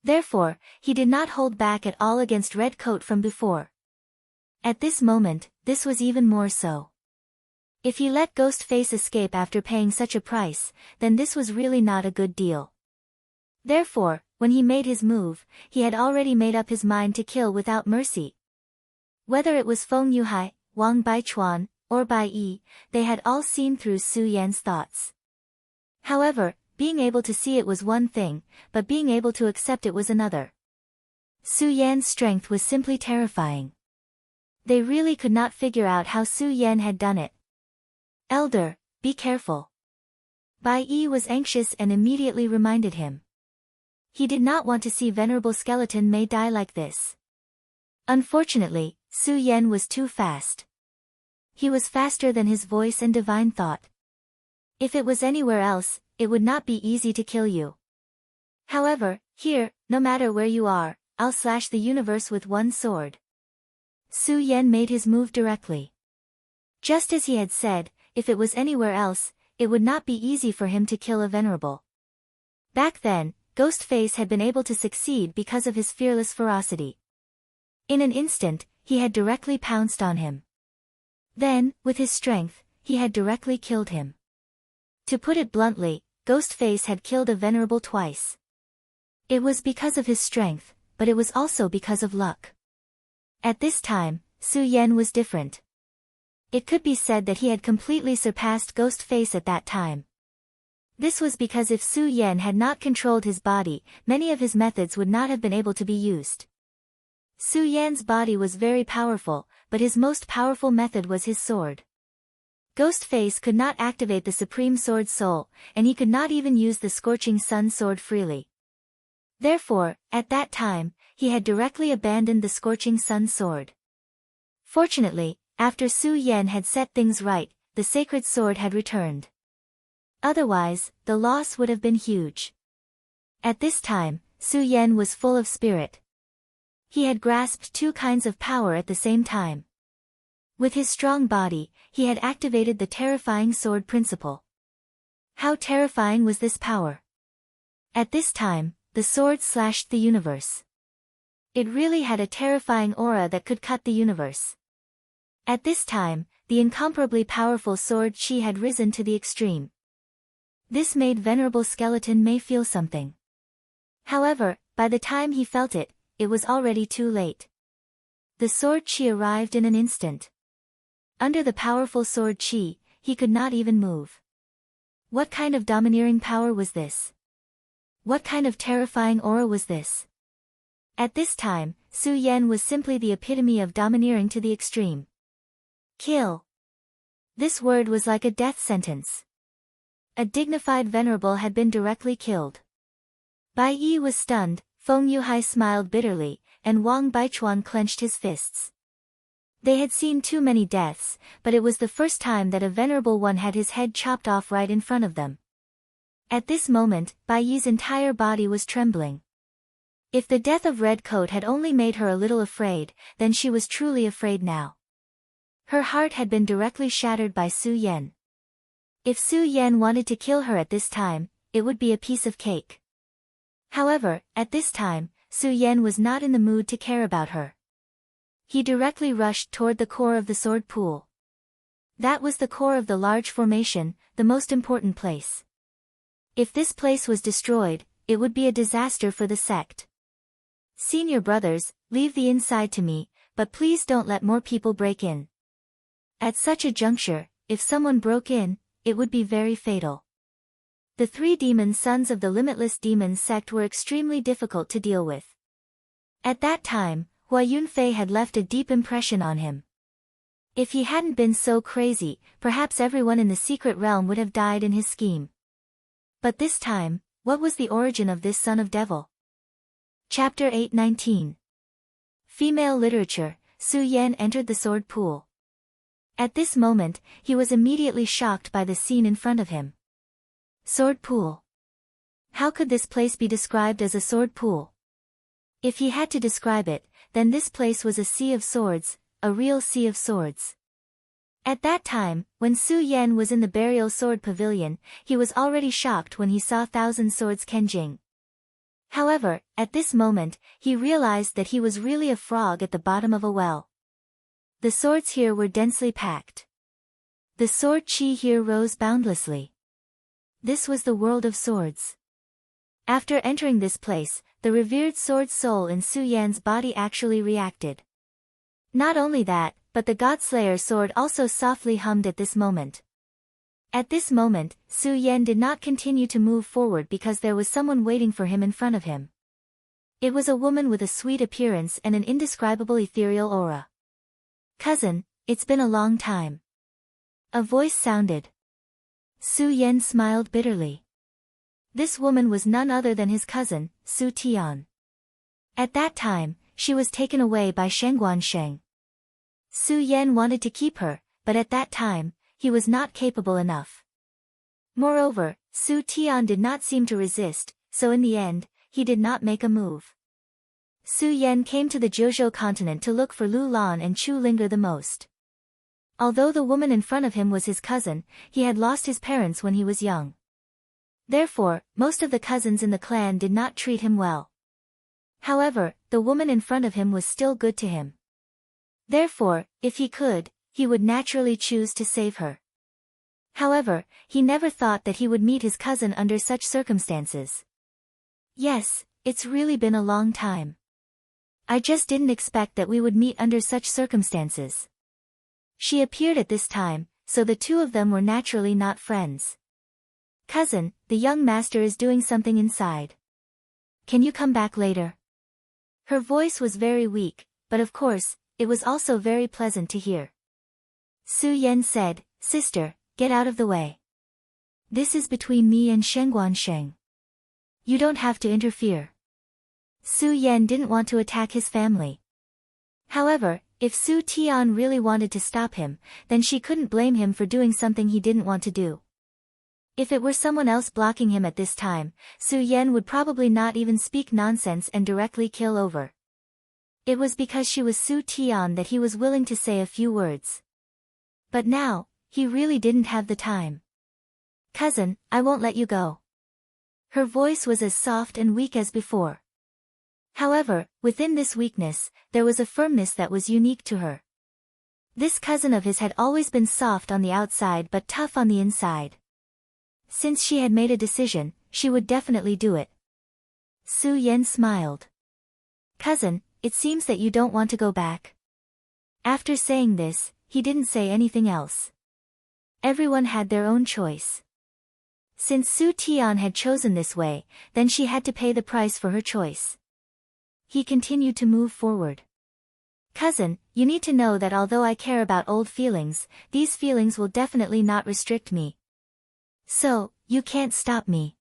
Therefore, he did not hold back at all against Redcoat from before. At this moment, this was even more so. If he let Ghostface escape after paying such a price, then this was really not a good deal. Therefore, when he made his move, he had already made up his mind to kill without mercy. Whether it was Feng Yuhai, Wang Baichuan, or Bai Yi, they had all seen through Su Yan's thoughts. However, being able to see it was one thing, but being able to accept it was another. Su Yan's strength was simply terrifying. They really could not figure out how Su Yan had done it. Elder, be careful. Bai Yi was anxious and immediately reminded him. He did not want to see Venerable Skeleton may die like this. Unfortunately, Su Yan was too fast. He was faster than his voice and divine thought. If it was anywhere else, it would not be easy to kill you. However, here, no matter where you are, I'll slash the universe with one sword. Su Yan made his move directly. Just as he had said, if it was anywhere else, it would not be easy for him to kill a venerable. Back then, Ghostface had been able to succeed because of his fearless ferocity. In an instant, he had directly pounced on him. Then, with his strength, he had directly killed him. To put it bluntly, Ghostface had killed a venerable twice. It was because of his strength, but it was also because of luck. At this time, Su Yan was different. It could be said that he had completely surpassed Ghostface at that time. This was because if Su Yan had not controlled his body, many of his methods would not have been able to be used. Su Yan's body was very powerful, but his most powerful method was his sword. Ghostface could not activate the Supreme Sword Soul, and he could not even use the Scorching Sun Sword freely. Therefore, at that time, he had directly abandoned the Scorching Sun Sword. Fortunately, after Su Yan had set things right, the Sacred Sword had returned. Otherwise, the loss would have been huge. At this time, Su Yan was full of spirit. He had grasped two kinds of power at the same time. With his strong body, he had activated the terrifying sword principle. How terrifying was this power? At this time, the sword slashed the universe. It really had a terrifying aura that could cut the universe. At this time, the incomparably powerful sword chi had risen to the extreme. This made Venerable Skeleton May feel something. However, by the time he felt it, it was already too late. The sword chi arrived in an instant. Under the powerful sword chi, he could not even move. What kind of domineering power was this? What kind of terrifying aura was this? At this time, Su Yan was simply the epitome of domineering to the extreme. Kill. This word was like a death sentence. A dignified venerable had been directly killed. Bai Yi was stunned, Feng Yuhai smiled bitterly, and Wang Baichuan clenched his fists. They had seen too many deaths, but it was the first time that a venerable one had his head chopped off right in front of them. At this moment, Bai Yi's entire body was trembling. If the death of Redcoat had only made her a little afraid, then she was truly afraid now. Her heart had been directly shattered by Su Yan. If Su Yan wanted to kill her at this time, it would be a piece of cake. However, at this time, Su Yan was not in the mood to care about her. He directly rushed toward the core of the sword pool. That was the core of the large formation, the most important place. If this place was destroyed, it would be a disaster for the sect. Senior brothers, leave the inside to me, but please don't let more people break in. At such a juncture, if someone broke in, it would be very fatal. The three demon sons of the Limitless Demon sect were extremely difficult to deal with. At that time, Hua Yunfei had left a deep impression on him. If he hadn't been so crazy, perhaps everyone in the secret realm would have died in his scheme. But this time, what was the origin of this son of devil? Chapter 819. Female Literature. Su Yan entered the sword pool. At this moment, he was immediately shocked by the scene in front of him. Sword pool. How could this place be described as a sword pool? If he had to describe it, then this place was a sea of swords, a real sea of swords. At that time, when Su Yan was in the burial sword pavilion, he was already shocked when he saw thousand swords Kenjing. However, at this moment, he realized that he was really a frog at the bottom of a well. The swords here were densely packed. The sword chi here rose boundlessly. This was the world of swords. After entering this place, the revered sword soul in Su Yan's body actually reacted. Not only that, but the Godslayer sword also softly hummed at this moment. At this moment, Su Yan did not continue to move forward because there was someone waiting for him in front of him. It was a woman with a sweet appearance and an indescribable ethereal aura. "Cousin, it's been a long time." A voice sounded. Su Yan smiled bitterly. This woman was none other than his cousin, Su Tian. At that time, she was taken away by Sheng. Su Yan wanted to keep her, but at that time, he was not capable enough. Moreover, Su Tian did not seem to resist, so in the end, he did not make a move. Su Yan came to the Jiuzhou continent to look for Lu Lan and Chu Linger the most. Although the woman in front of him was his cousin, he had lost his parents when he was young. Therefore, most of the cousins in the clan did not treat him well. However, the woman in front of him was still good to him. Therefore, if he could, he would naturally choose to save her. However, he never thought that he would meet his cousin under such circumstances. "Yes, it's really been a long time. I just didn't expect that we would meet under such circumstances." She appeared at this time, so the two of them were naturally not friends. "Cousin, the young master is doing something inside. Can you come back later?" Her voice was very weak, but of course, it was also very pleasant to hear. Su Yan said, "Sister, get out of the way. This is between me and Sheng. You don't have to interfere." Su Yan didn't want to attack his family. However, if Su Tian really wanted to stop him, then she couldn't blame him for doing something he didn't want to do. If it were someone else blocking him at this time, Su Yan would probably not even speak nonsense and directly kill over. It was because she was Su Tian that he was willing to say a few words. But now, he really didn't have the time. "Cousin, I won't let you go." Her voice was as soft and weak as before. However, within this weakness, there was a firmness that was unique to her. This cousin of his had always been soft on the outside but tough on the inside. Since she had made a decision, she would definitely do it. Su Yan smiled. "Cousin, it seems that you don't want to go back." After saying this, he didn't say anything else. Everyone had their own choice. Since Su Tian had chosen this way, then she had to pay the price for her choice. He continued to move forward. "Cousin, you need to know that although I care about old feelings, these feelings will definitely not restrict me. So, you can't stop me."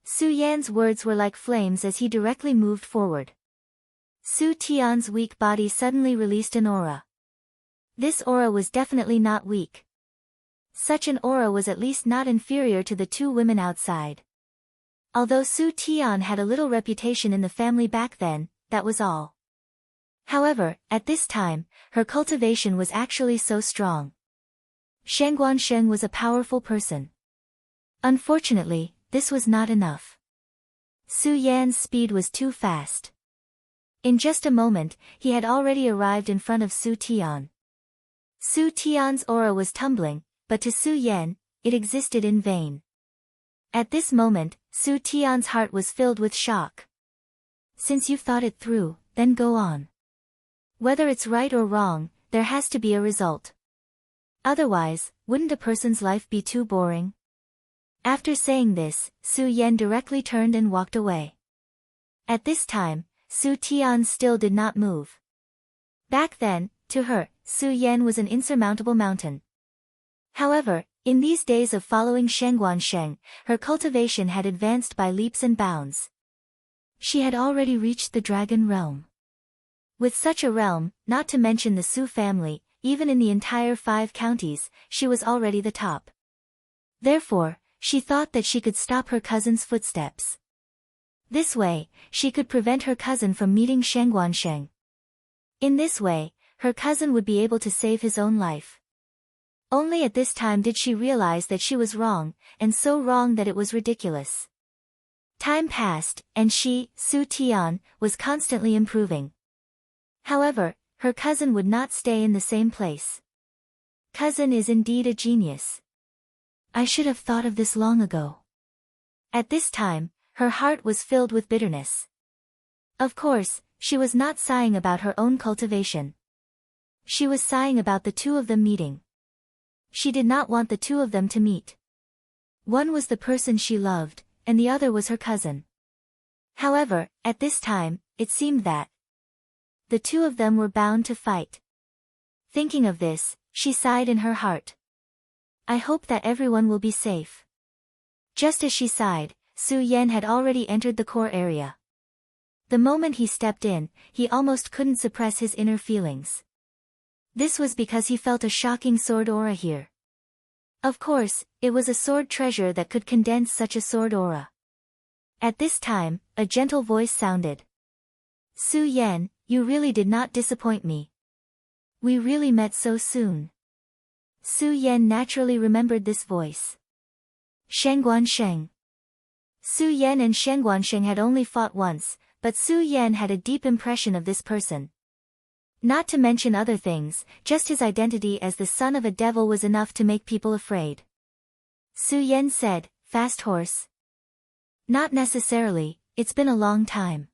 Su Yan's words were like flames as he directly moved forward. Su Tian's weak body suddenly released an aura. This aura was definitely not weak. Such an aura was at least not inferior to the two women outside. Although Su Tian had a little reputation in the family back then, that was all. However, at this time, her cultivation was actually so strong. Sheng was a powerful person. Unfortunately, this was not enough. Su Yan's speed was too fast. In just a moment, he had already arrived in front of Su Tian. Su Tian's aura was tumbling, but to Su Yan, it existed in vain. At this moment, Su Tian's heart was filled with shock. "Since you've thought it through, then go on. Whether it's right or wrong, there has to be a result. Otherwise, wouldn't a person's life be too boring?" After saying this, Su Yan directly turned and walked away. At this time, Su Tian still did not move. Back then, to her, Su Yan was an insurmountable mountain. However, in these days of following Sheng, her cultivation had advanced by leaps and bounds. She had already reached the dragon realm. With such a realm, not to mention the Su family, even in the entire 5 counties, she was already the top. Therefore, she thought that she could stop her cousin's footsteps. This way, she could prevent her cousin from meeting Shengguansheng. In this way, her cousin would be able to save his own life. Only at this time did she realize that she was wrong, and so wrong that it was ridiculous. Time passed, and she, Su Tian, was constantly improving. However, her cousin would not stay in the same place. Cousin is indeed a genius. I should have thought of this long ago. At this time, her heart was filled with bitterness. Of course, she was not sighing about her own cultivation. She was sighing about the two of them meeting. She did not want the two of them to meet. One was the person she loved, and the other was her cousin. However, at this time, it seemed that the two of them were bound to fight. Thinking of this, she sighed in her heart. I hope that everyone will be safe. Just as she sighed, Su Yan had already entered the core area. The moment he stepped in, he almost couldn't suppress his inner feelings. This was because he felt a shocking sword aura here. Of course, it was a sword treasure that could condense such a sword aura. At this time, a gentle voice sounded. Su Yan, you really did not disappoint me. We really met so soon. Su Yan naturally remembered this voice. Shengguansheng. Su Yan and Shengguansheng had only fought once, but Su Yan had a deep impression of this person. Not to mention other things, just his identity as the son of a devil was enough to make people afraid. Su Yan said, Fast horse? Not necessarily, it's been a long time.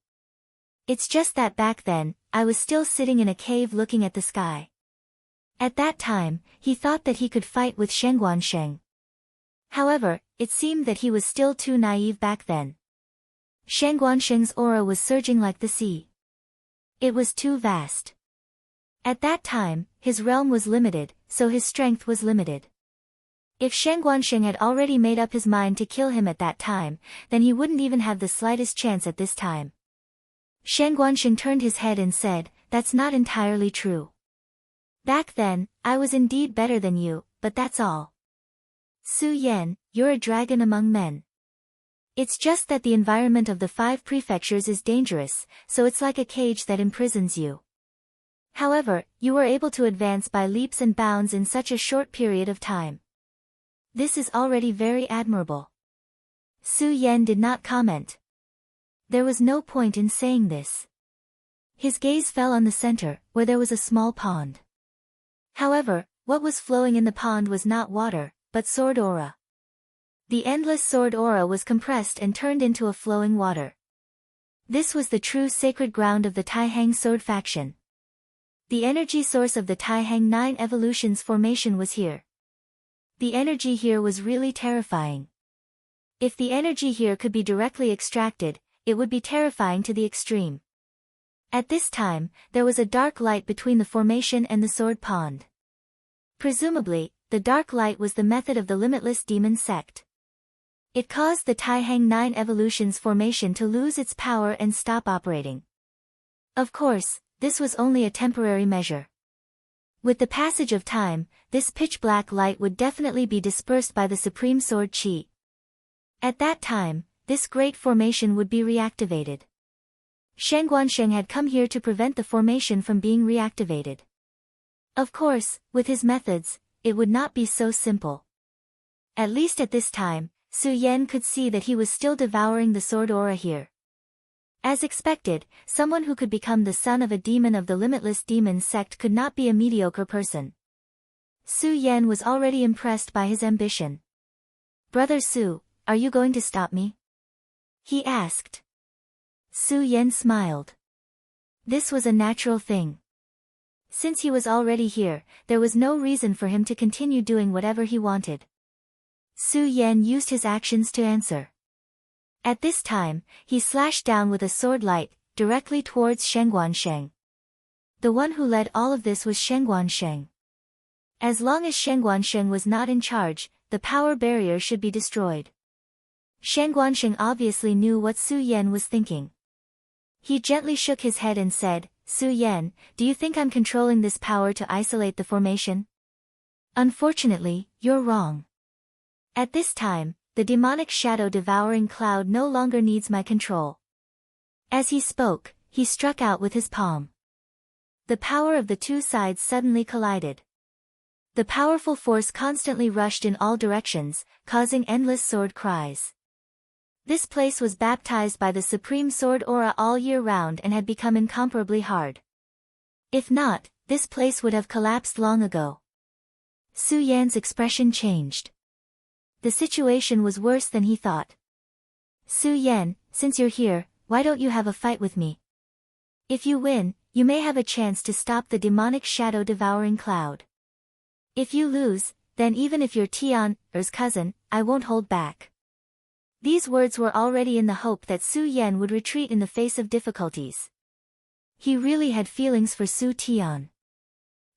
It's just that back then, I was still sitting in a cave looking at the sky. At that time, he thought that he could fight with Shengguansheng. However, it seemed that he was still too naive back then. Shengguansheng's aura was surging like the sea. It was too vast. At that time, his realm was limited, so his strength was limited. If Shengguansheng had already made up his mind to kill him at that time, then he wouldn't even have the slightest chance at this time. Shengguansheng turned his head and said, That's not entirely true. Back then, I was indeed better than you, but that's all. Su Yan, you're a dragon among men. It's just that the environment of the 5 prefectures is dangerous, so it's like a cage that imprisons you. However, you were able to advance by leaps and bounds in such a short period of time. This is already very admirable. Su Yan did not comment. There was no point in saying this. His gaze fell on the center, where there was a small pond. However, what was flowing in the pond was not water, but sword aura. The endless sword aura was compressed and turned into a flowing water. This was the true sacred ground of the Taihang sword faction. The energy source of the Taihang 9 evolutions formation was here. The energy here was really terrifying. If the energy here could be directly extracted, it would be terrifying to the extreme. At this time, there was a dark light between the formation and the sword pond. Presumably, the dark light was the method of the limitless demon sect. It caused the Taihang 9 evolutions formation to lose its power and stop operating. Of course, this was only a temporary measure. With the passage of time, this pitch-black light would definitely be dispersed by the Supreme Sword Qi. At that time, this great formation would be reactivated. Shengguansheng had come here to prevent the formation from being reactivated. Of course, with his methods, it would not be so simple. At least at this time, Su Yan could see that he was still devouring the sword aura here. As expected, someone who could become the son of a demon of the limitless demon sect could not be a mediocre person. Su Yan was already impressed by his ambition. Brother Su, are you going to stop me? He asked. Su Yan smiled. This was a natural thing. Since he was already here, there was no reason for him to continue doing whatever he wanted. Su Yan used his actions to answer. At this time, he slashed down with a sword light, directly towards Shengguansheng. The one who led all of this was Shengguansheng. As long as Shengguansheng was not in charge, the power barrier should be destroyed. Shengguansheng obviously knew what Su Yan was thinking. He gently shook his head and said, Su Yan, do you think I'm controlling this power to isolate the formation? Unfortunately, you're wrong. At this time, the demonic shadow-devouring cloud no longer needs my control." As he spoke, he struck out with his palm. The power of the two sides suddenly collided. The powerful force constantly rushed in all directions, causing endless sword cries. This place was baptized by the supreme sword aura all year round and had become incomparably hard. If not, this place would have collapsed long ago. Su Yan's expression changed. The situation was worse than he thought. "Su Yan, since you're here, why don't you have a fight with me? If you win, you may have a chance to stop the demonic shadow-devouring cloud. If you lose, then even if you're Tian's cousin, I won't hold back." These words were already in the hope that Su Yan would retreat in the face of difficulties. He really had feelings for Su Tian.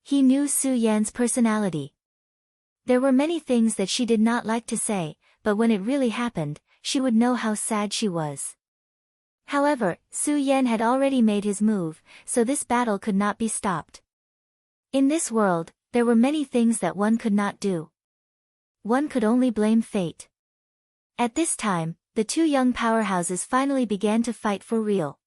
He knew Su Yan's personality. There were many things that she did not like to say, but when it really happened, she would know how sad she was. However, Su Yan had already made his move, so this battle could not be stopped. In this world, there were many things that one could not do. One could only blame fate. At this time, the two young powerhouses finally began to fight for real.